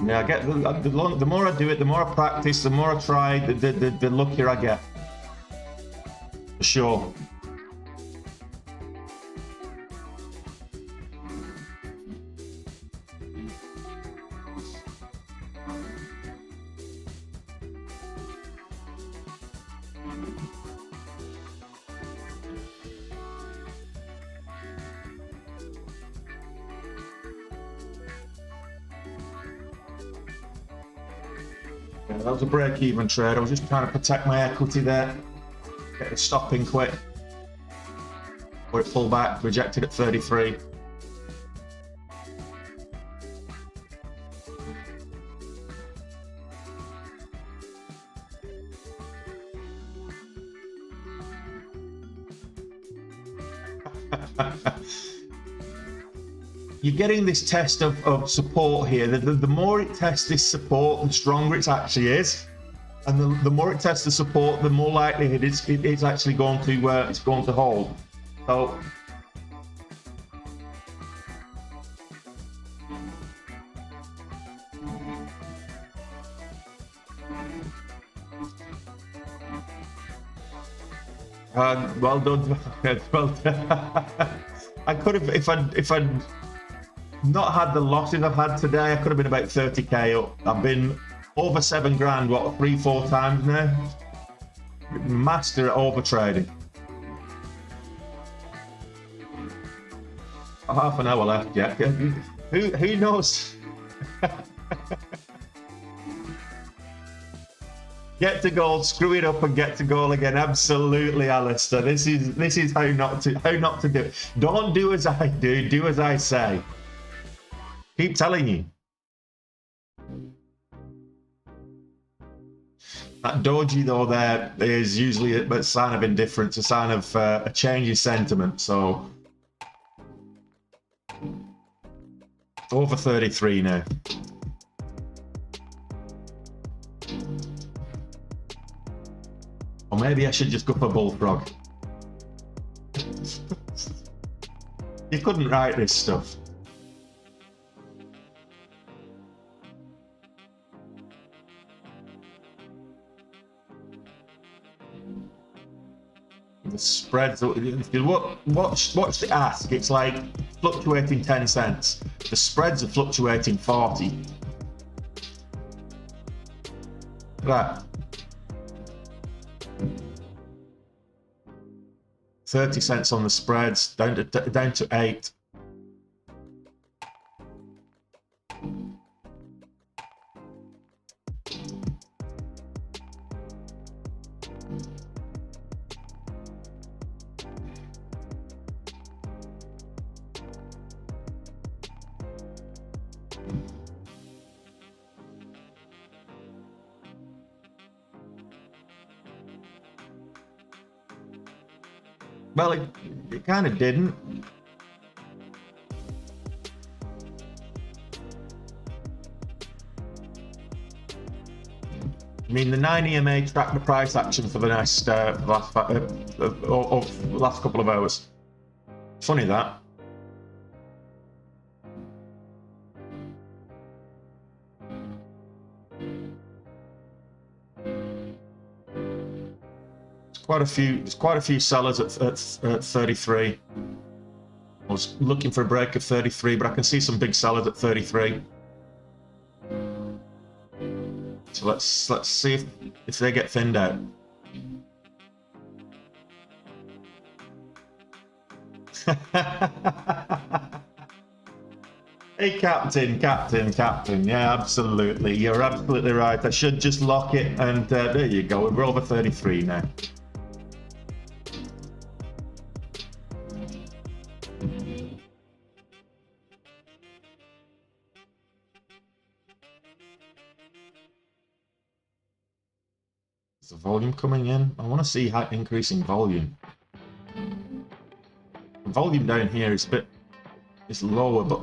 Yeah, I get the more I do it, the more I practice, the more I try, the luckier I get. For sure. That was a break-even trade. I was just trying to protect my equity there. Get it stopping quick. Or it pulled back, rejected at 33. You're getting this test of support here. The more it tests this support, the stronger it actually is, and the more it tests the support, the more likely it's actually going to hold. So Well done. Well done. I could have, if I'd not had the losses I've had today, I could have been about 30k up. I've been over 7 grand, what, 3-4 times now? Master at overtrading. Half an hour left, yeah. Who knows? Get to goal, screw it up, and get to goal again. Absolutely, Alistair. This is how not to do it. Don't do as I do. Do as I say. Keep telling you. That doji though there is usually a sign of indifference, a sign of a change in sentiment. So over 33 now. Or maybe I should just go for bullfrog. You couldn't write this stuff. The spreads, if you watch the ask, it's like fluctuating 10 cents. The spreads are fluctuating 40. Right. 30 cents on the spreads, down to 8. Well, it kind of didn't. I mean, the 9 EMA tracked the price action for the last couple of hours. Funny that. There's quite a few sellers at 33. I was looking for a break of 33, but I can see some big sellers at 33. So let's see if they get thinned out. Hey, Captain. Yeah, absolutely. You're absolutely right. I should just lock it, and there you go. We're over 33 now. Is the volume coming in? I want to see how increasing volume. The volume down here is lower, but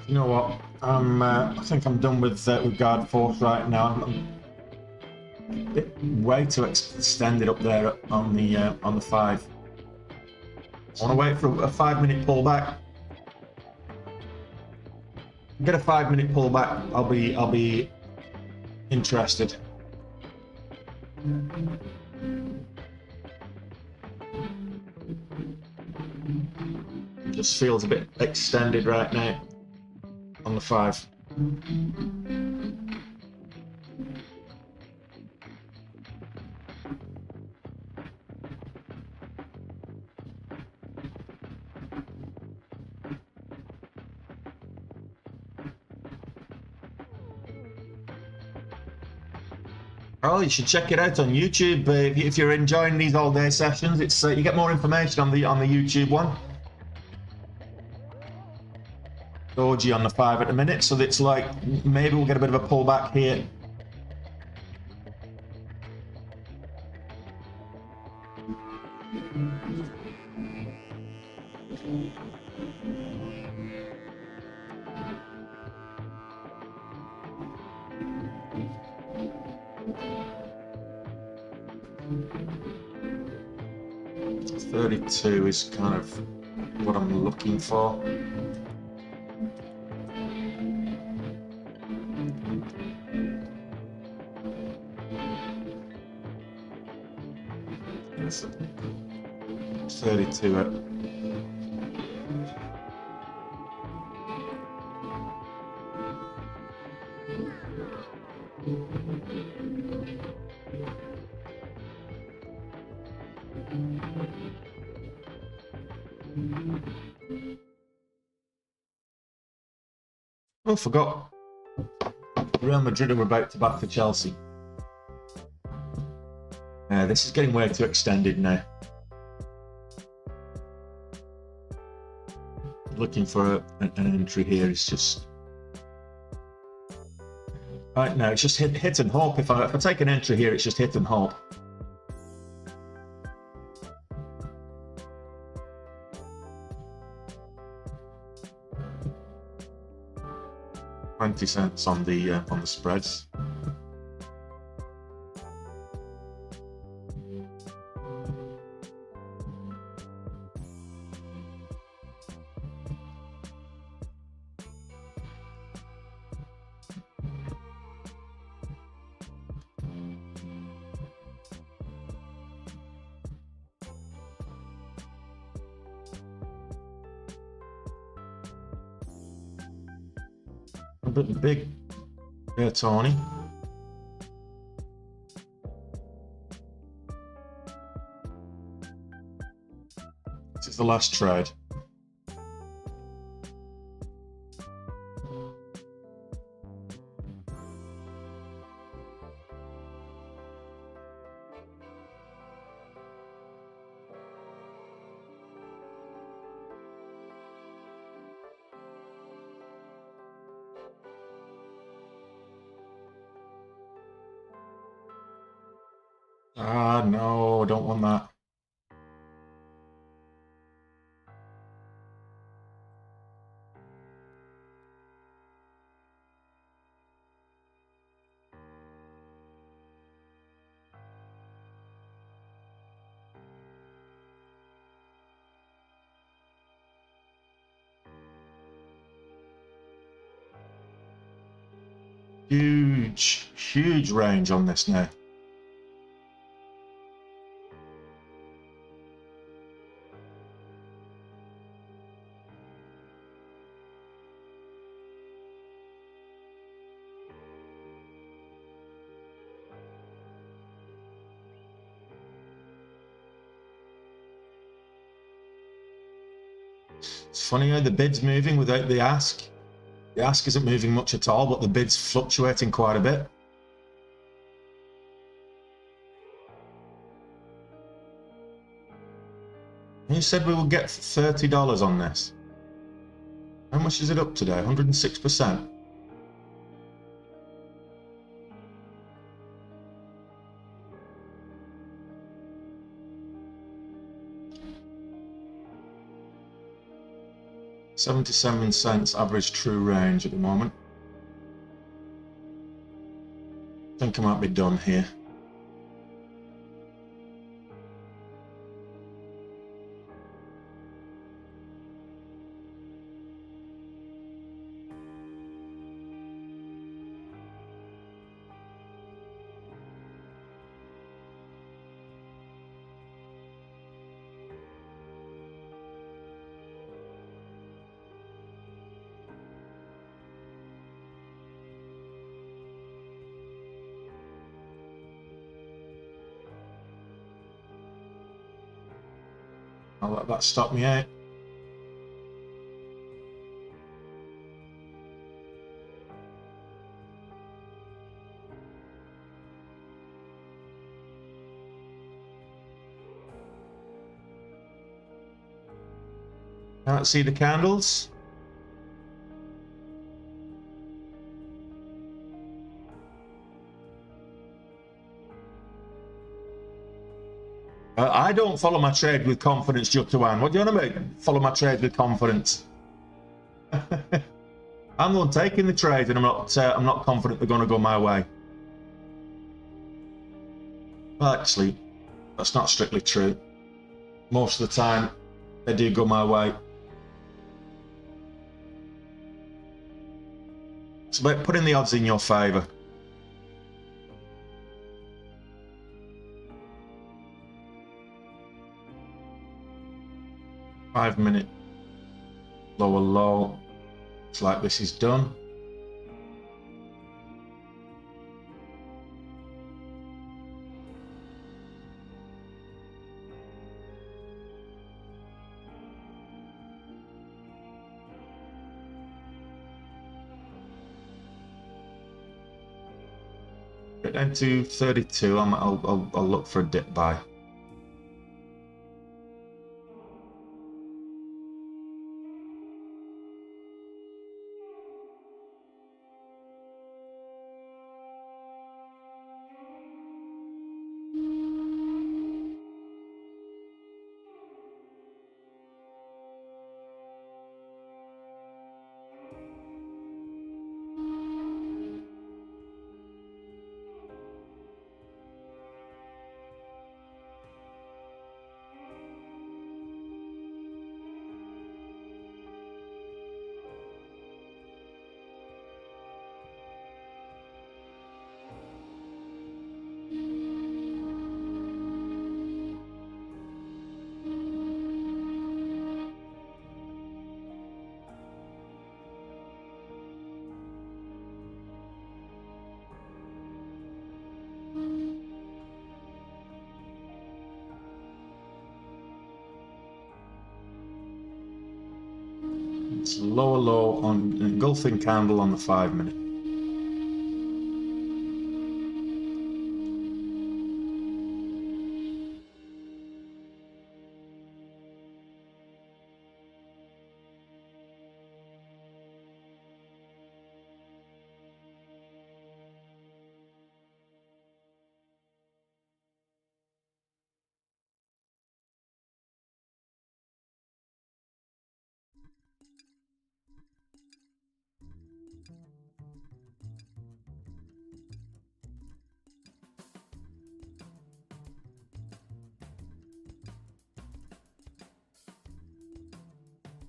you know what? I think I'm done with guard force right now. I'm way too extended up there on the 5. I want to wait for a 5-minute pullback. Get a 5-minute pullback. I'll be interested. Just feels a bit extended right now on the 5. Oh, you should check it out on YouTube. If you're enjoying these all-day sessions, it's you get more information on the YouTube one. Doji on the 5 at the minute, so it's like maybe we'll get a bit of a pullback here. $32 is kind of what I'm looking for. It's 32 at oh, forgot. Real Madrid are about to back for Chelsea. This is getting way too extended now. Looking for an entry here is just... Right now, it's just hit and hope. If I take an entry here, it's just hit and hope. $0.20 on the spreads. A bit big there, Tony. This is the last trade. Ah, no, I don't want that. Huge range on this now. It's funny how the bid's moving without the ask. The ask isn't moving much at all, but the bid's fluctuating quite a bit. You said we will get $30 on this. How much is it up today? 106%. $0.77 average true range at the moment. I think I might be done here. I'll let that stop me out. Can't see the candles. I don't follow my trade with confidence, Jutuan. What do you want to mean? Follow my trade with confidence. I'm the one taking the trade, and I'm not confident they're going to go my way. Well, actually, that's not strictly true. Most of the time, they do go my way. It's about putting the odds in your favour. Five-minute lower low. Looks like this is done. Get down to 32. I'll look for a dip buy. It's a lower low on engulfing candle on the 5-minute.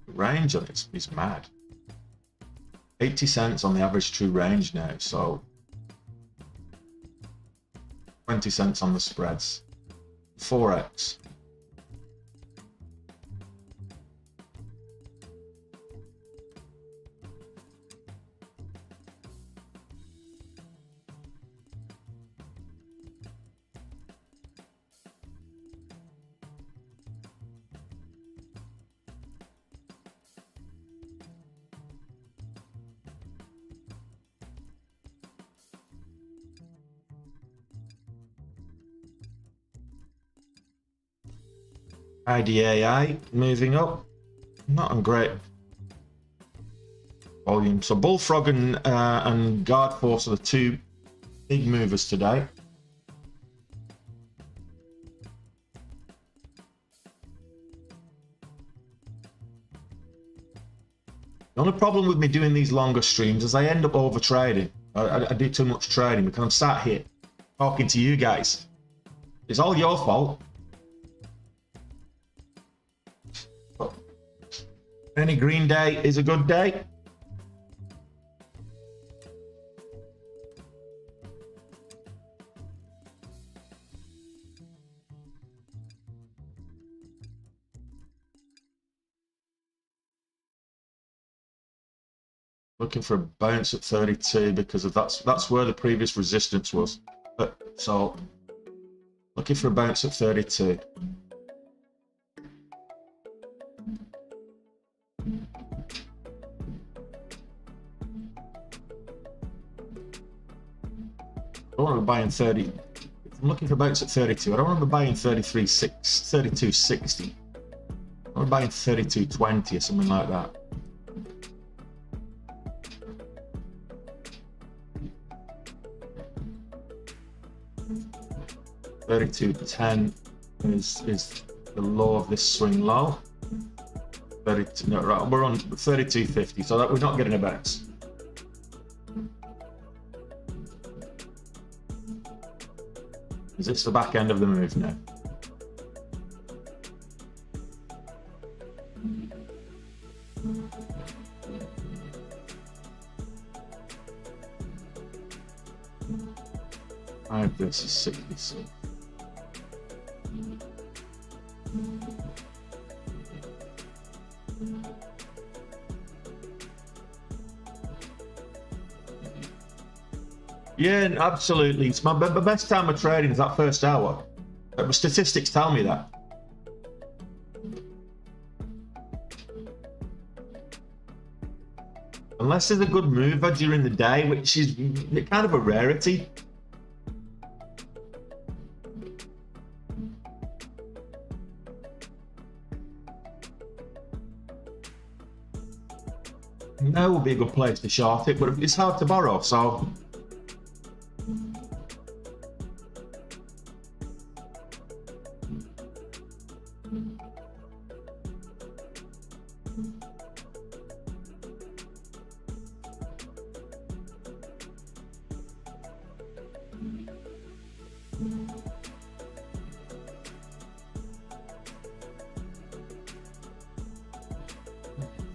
Range on it is mad. 80 cents on the average true range now, so 20 cents on the spreads. 4x. IDAI moving up, not on great volume. So Bullfrog and Guard Force are the two big movers today. The only problem with me doing these longer streams is I end up over trading. I do too much trading because I'm sat here talking to you guys. It's all your fault. Any green day is a good day. Looking for a bounce at 32 because of that's where the previous resistance was. So looking for a bounce at 32. I don't want to be buying 30. If I'm looking for bounce at 32, I don't want to be buying 32.60. We're buying 32.20 or something like that. $32.10 is the low of this swing low. 32, no, right, we're on 32.50, so that we're not getting a bounce. Is this the back end of the move now? I have this is 66. Yeah, absolutely. It's my best time of trading is that first hour. Statistics tell me that. Unless there's a good mover during the day, which is kind of a rarity. Now would be a good place to short it, but it's hard to borrow, so.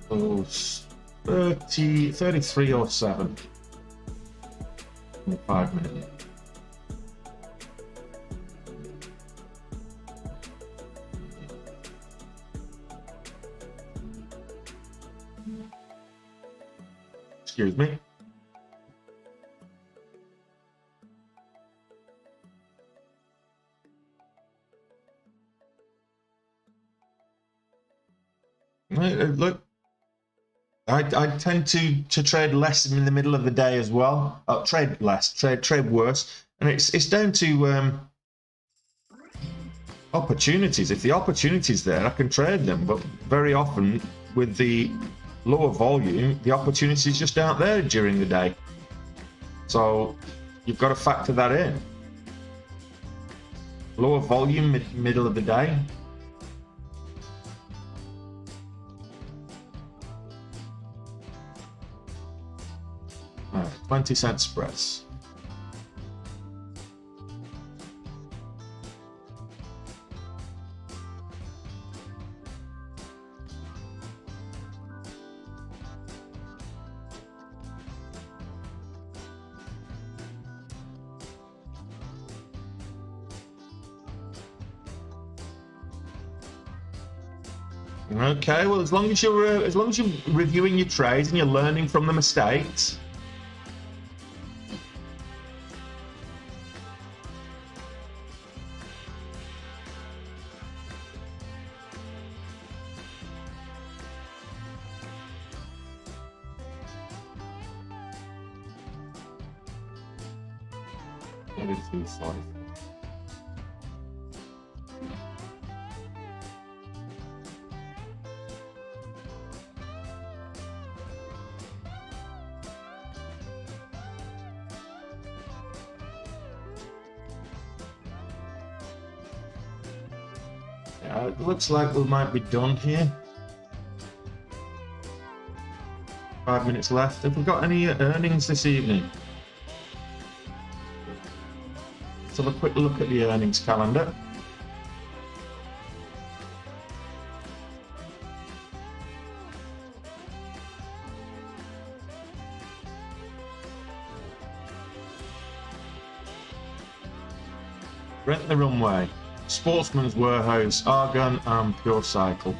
So 33.07 in 5 minutes. Excuse me. Look, I tend to trade less in the middle of the day as well. Trade less, trade worse, and it's down to opportunities. If the opportunity's there, I can trade them, but very often with the lower volume, the opportunities just aren't there during the day. So you've got to factor that in. Lower volume, middle of the day. 20-cent spreads. Okay, well, as long as you're reviewing your trades and you're learning from the mistakes. It looks like we might be done here. 5 minutes left. Have we got any earnings this evening? Let's have a quick look at the earnings calendar. Rent the Runway, Sportsman's Warehouse, Argon and Pure Cycle.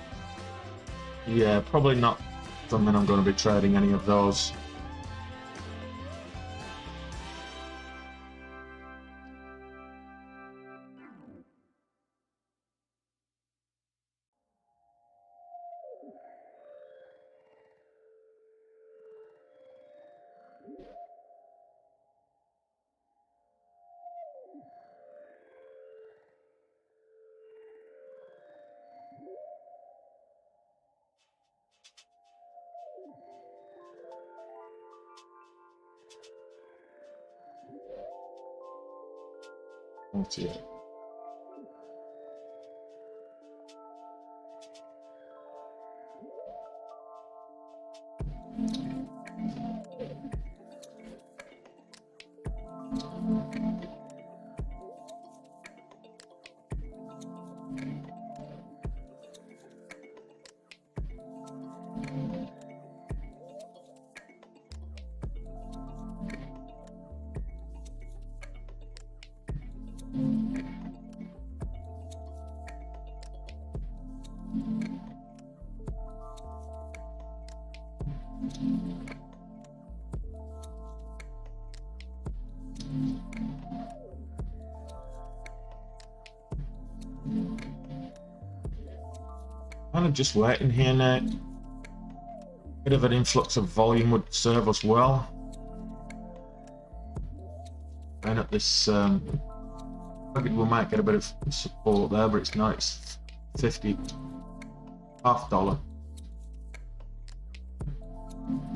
Yeah, probably not something I'm going to be trading any of those. 48. Kind of just waiting here now. Bit of an influx of volume would serve us well. And at this, I think we might get a bit of support there, but it's not. It's 50, half dollar,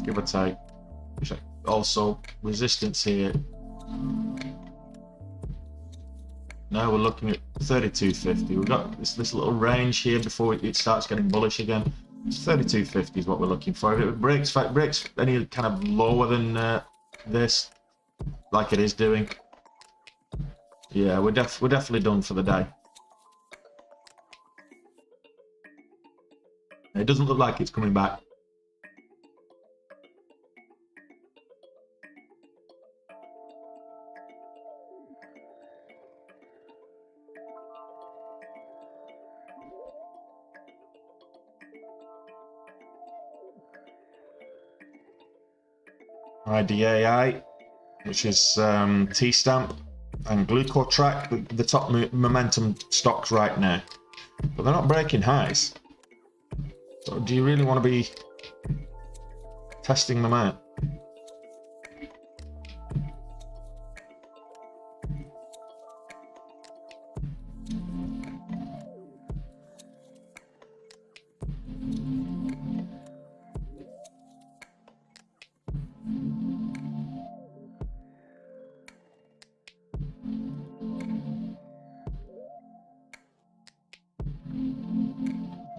give or take. Also, resistance here. Now we're looking at 32.50. We've got this little range here before it starts getting bullish again. 32.50 is what we're looking for. If it breaks any kind of lower than this, like it is doing, yeah, we're definitely done for the day. It doesn't look like it's coming back. IDAI, which is T-stamp and Glucotrack, the top momentum stocks right now, but they're not breaking highs. So do you really want to be testing them out?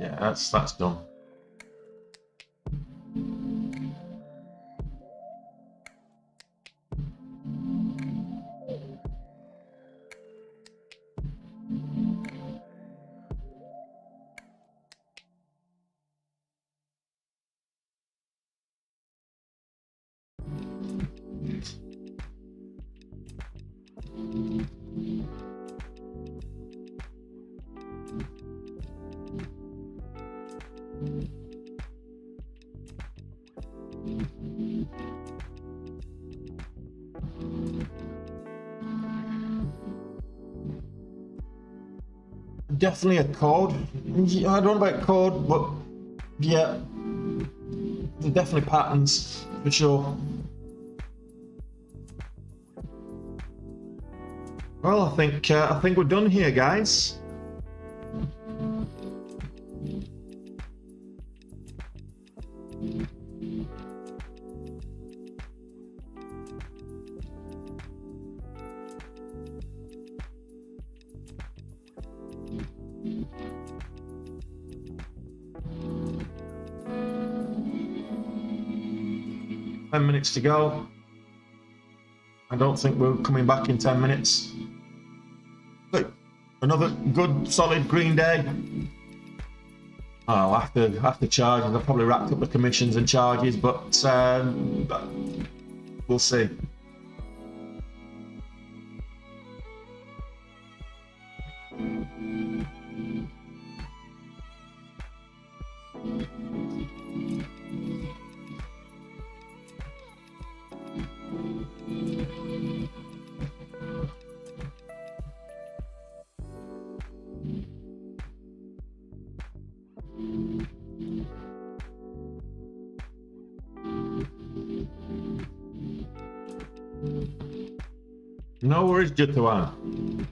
Yeah, that's done. Definitely a code. I don't know about code, but yeah, there's definitely patterns for sure. Well, I think we're done here, guys. Minutes to go. I don't think we're coming back in 10 minutes. But another good solid green day. Oh, after charges, I've probably racked up the commissions and charges, but we'll see. No worries, Jutawan.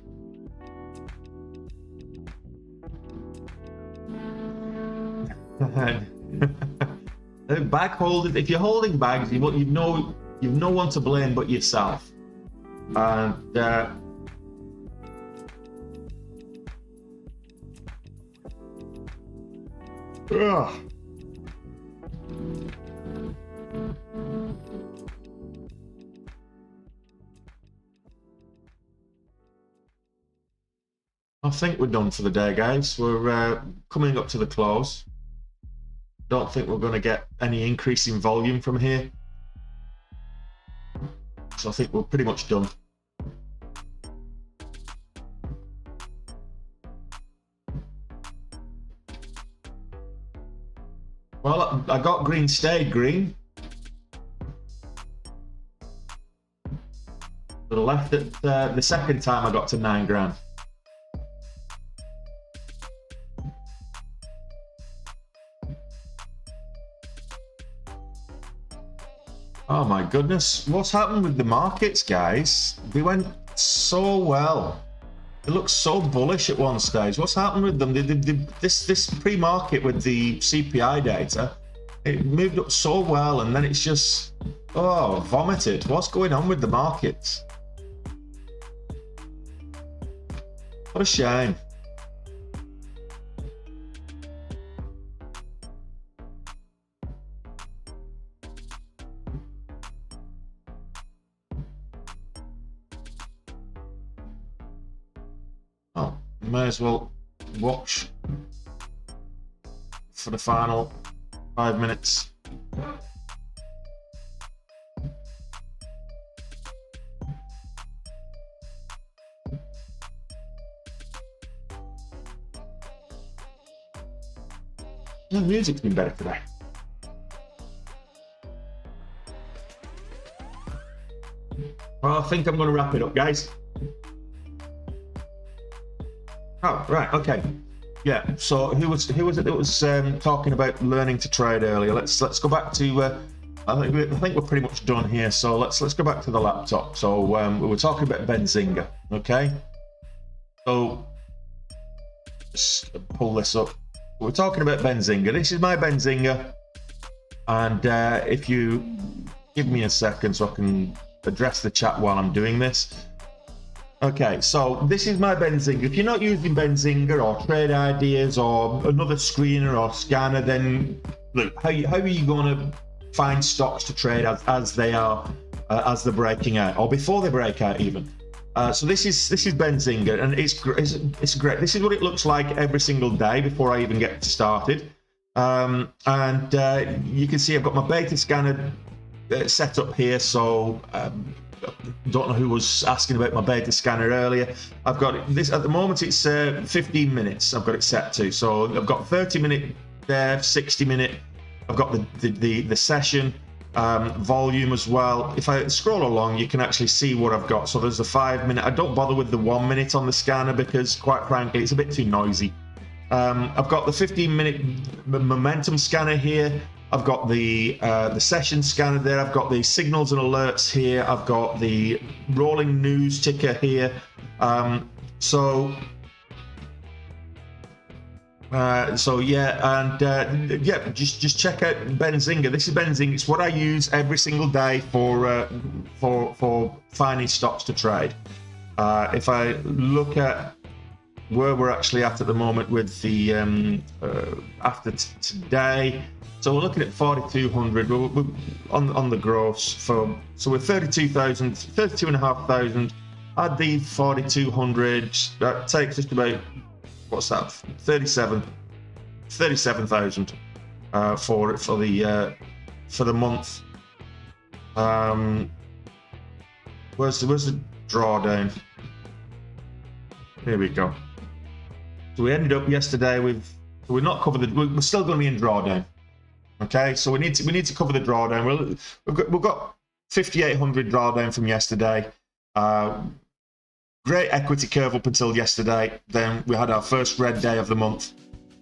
Bag holders. If you're holding bags, you've no one to blame but yourself. And Ugh. I think we're done for the day, guys. We're coming up to the close. Don't think we're going to get any increase in volume from here. So I think we're pretty much done. Well, I got green, stayed green. But I left it the second time I got to 9 grand. Oh my goodness, what's happened with the markets, guys? They went so well. It looked so bullish at one stage. What's happened with them? This pre-market with the CPI data, it moved up so well, and then it's just, oh, vomited. What's going on with the markets? What a shame. Oh, may as well watch for the final 5 minutes. The music's been better today. Well, I think I'm going to wrap it up, guys. Oh, right, okay. Yeah, so who was it that was talking about learning to trade earlier? Let's go back to I think we're pretty much done here, so let's go back to the laptop. So we were talking about Benzinga, okay? So just pull this up. We're talking about Benzinga. This is my Benzinga, and if you give me a second so I can address the chat while I'm doing this. Okay, so this is my Benzinga. If you're not using Benzinga or Trade Ideas or another screener or scanner, then look, how are you going to find stocks to trade as they are, as they're breaking out, or before they break out even? So this is Benzinga, and it's great. This is what it looks like every single day before I even get started. And you can see I've got my beta scanner set up here, so don't know who was asking about my beta scanner earlier. I've got this at the moment. It's 15 minutes. I've got it set to. So I've got 30-minute there, 60-minute. I've got the session volume as well. If I scroll along, you can actually see what I've got. So there's a 5-minute. I don't bother with the 1 minute on the scanner because, quite frankly, it's a bit too noisy. I've got the 15-minute momentum scanner here. I've got the session scanner there. I've got the signals and alerts here. I've got the rolling news ticker here. So yeah, and yeah, just check out Benzinga. This is Benzinga. It's what I use every single day for finding stocks to trade. If I look at where we're actually at the moment with the after today. So we're looking at 4,200. We're on the gross so we're 32,000, 32,500. Add the 4,200. That takes just about, what's that? 37,000 for the month. Where's the drawdown? Here we go. So we ended up yesterday with, we're not covered. We're still going to be in drawdown. Okay, so we need to cover the drawdown. We've got 5,800 drawdown from yesterday. Great equity curve up until yesterday. Then we had our first red day of the month.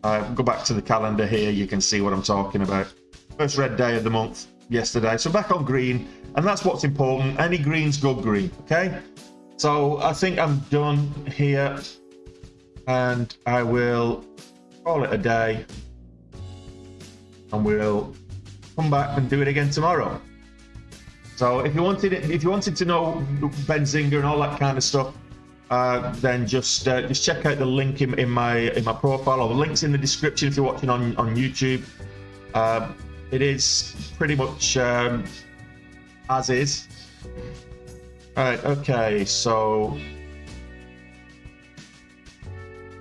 Go back to the calendar here. You can see what I'm talking about. First red day of the month yesterday. So back on green, and that's what's important. Any green's good green. Okay, so I think I'm done here, and I will call it a day. And we'll come back and do it again tomorrow. So if you wanted to know Benzinga and all that kind of stuff, then just check out the link in my profile, or the links in the description if you're watching on YouTube. It is pretty much as is. All right, okay, so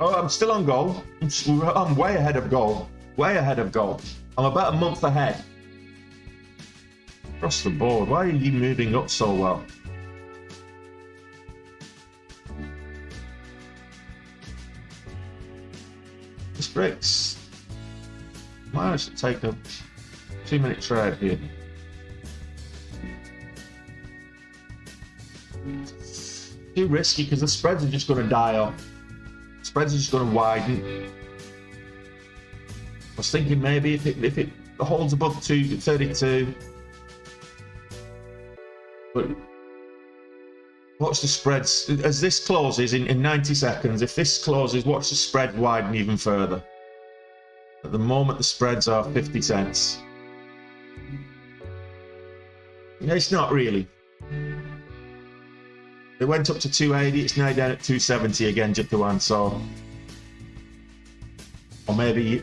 I'm still on goal. I'm way ahead of goal. Way ahead of goal. I'm about a month ahead. Across the board. Why are you moving up so well? This bricks. Might actually take a 2-minute trade here. Too risky because the spreads are just going to die off. Spreads are just going to widen. I was thinking maybe if it holds above 232, but watch the spreads as this closes in 90 seconds. If this closes, watch the spread widen even further. At the moment, the spreads are 50 cents. No, it's not really. It went up to 280. It's now down at 270 again, just to one. So, or maybe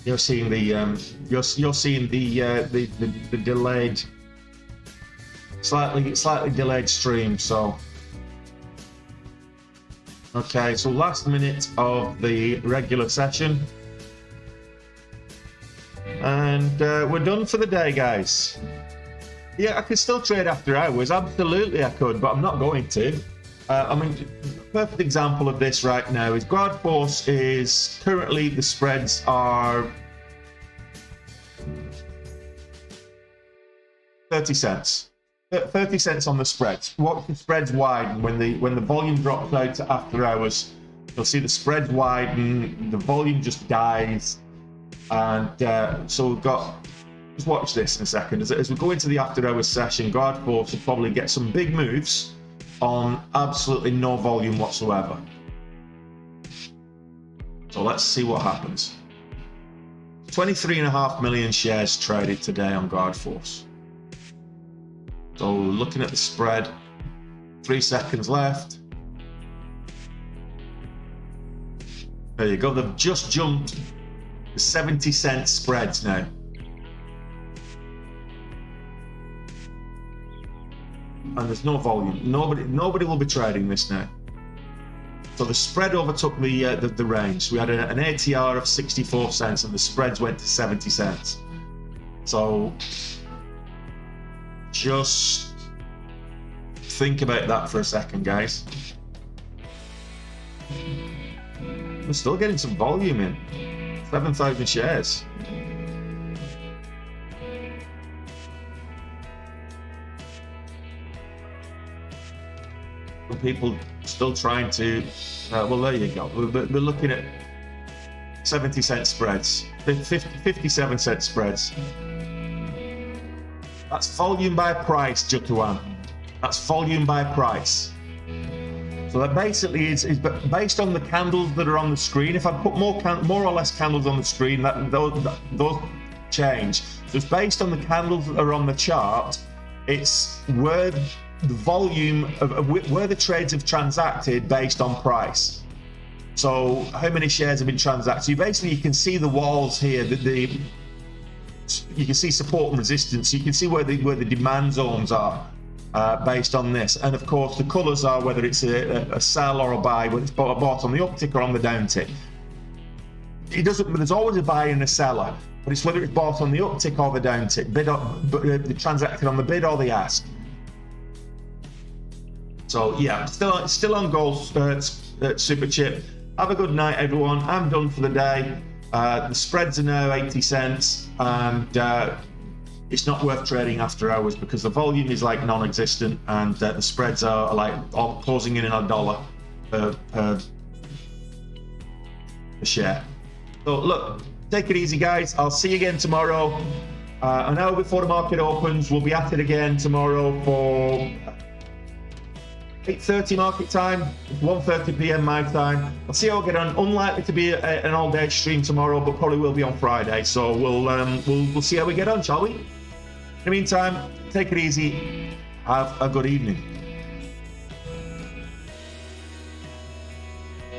you're seeing the you're seeing the delayed, slightly delayed stream. So, okay. So last minute of the regular session, and we're done for the day, guys. Yeah, I could still trade after hours. Absolutely, I could, but I'm not going to. I mean, perfect example of this right now is Guard Force is currently, the spreads are 30 cents. 30 cents on the spreads. Watch the spreads widen when the volume drops out to after hours. You'll see the spreads widen, the volume just dies, and so we've got. Just watch this in a second. As we go into the after hours session, Guard Force will probably get some big moves on absolutely no volume whatsoever. So let's see what happens. 23.5 million shares traded today on Guard Force. So looking at the spread, 3 seconds left. There you go. They've just jumped the 70-cent spreads now. And there's no volume. Nobody will be trading this now. So the spread overtook the range. We had an ATR of 64 cents, and the spreads went to 70 cents. So just think about that for a second, guys. We're still getting some volume in. 7,000 shares. People still trying to well, there you go. We're looking at 70-cent spreads, 57-cent spreads. That's volume by price, Jutuan. That's volume by price. So that basically is based on the candles that are on the screen. If I put more or less candles on the screen, those change. So it's based on the candles that are on the chart. It's where the volume of where the trades have transacted based on price. So how many shares have been transacted? So basically you can see the walls here, you can see support and resistance. You can see where the demand zones are based on this. And of course the colors are whether it's a sell or a buy, whether it's bought on the uptick or on the downtick. There's always a buyer and a seller, but it's whether it's bought on the uptick or the downtick, transacted on the bid or the ask. So yeah, still on goal, Super Chip. Have a good night, everyone. I'm done for the day. The spreads are now 80 cents, and it's not worth trading after hours because the volume is like non-existent, and the spreads are like all closing in $1 per share. So look, take it easy, guys. I'll see you again tomorrow. An hour before the market opens, we'll be at it again tomorrow for 8:30 market time, 1:30 p.m. my time. I'll see how I get on. Unlikely to be an all-day stream tomorrow, but probably will be on Friday. So we'll see how we get on, shall we? In the meantime, take it easy. Have a good evening.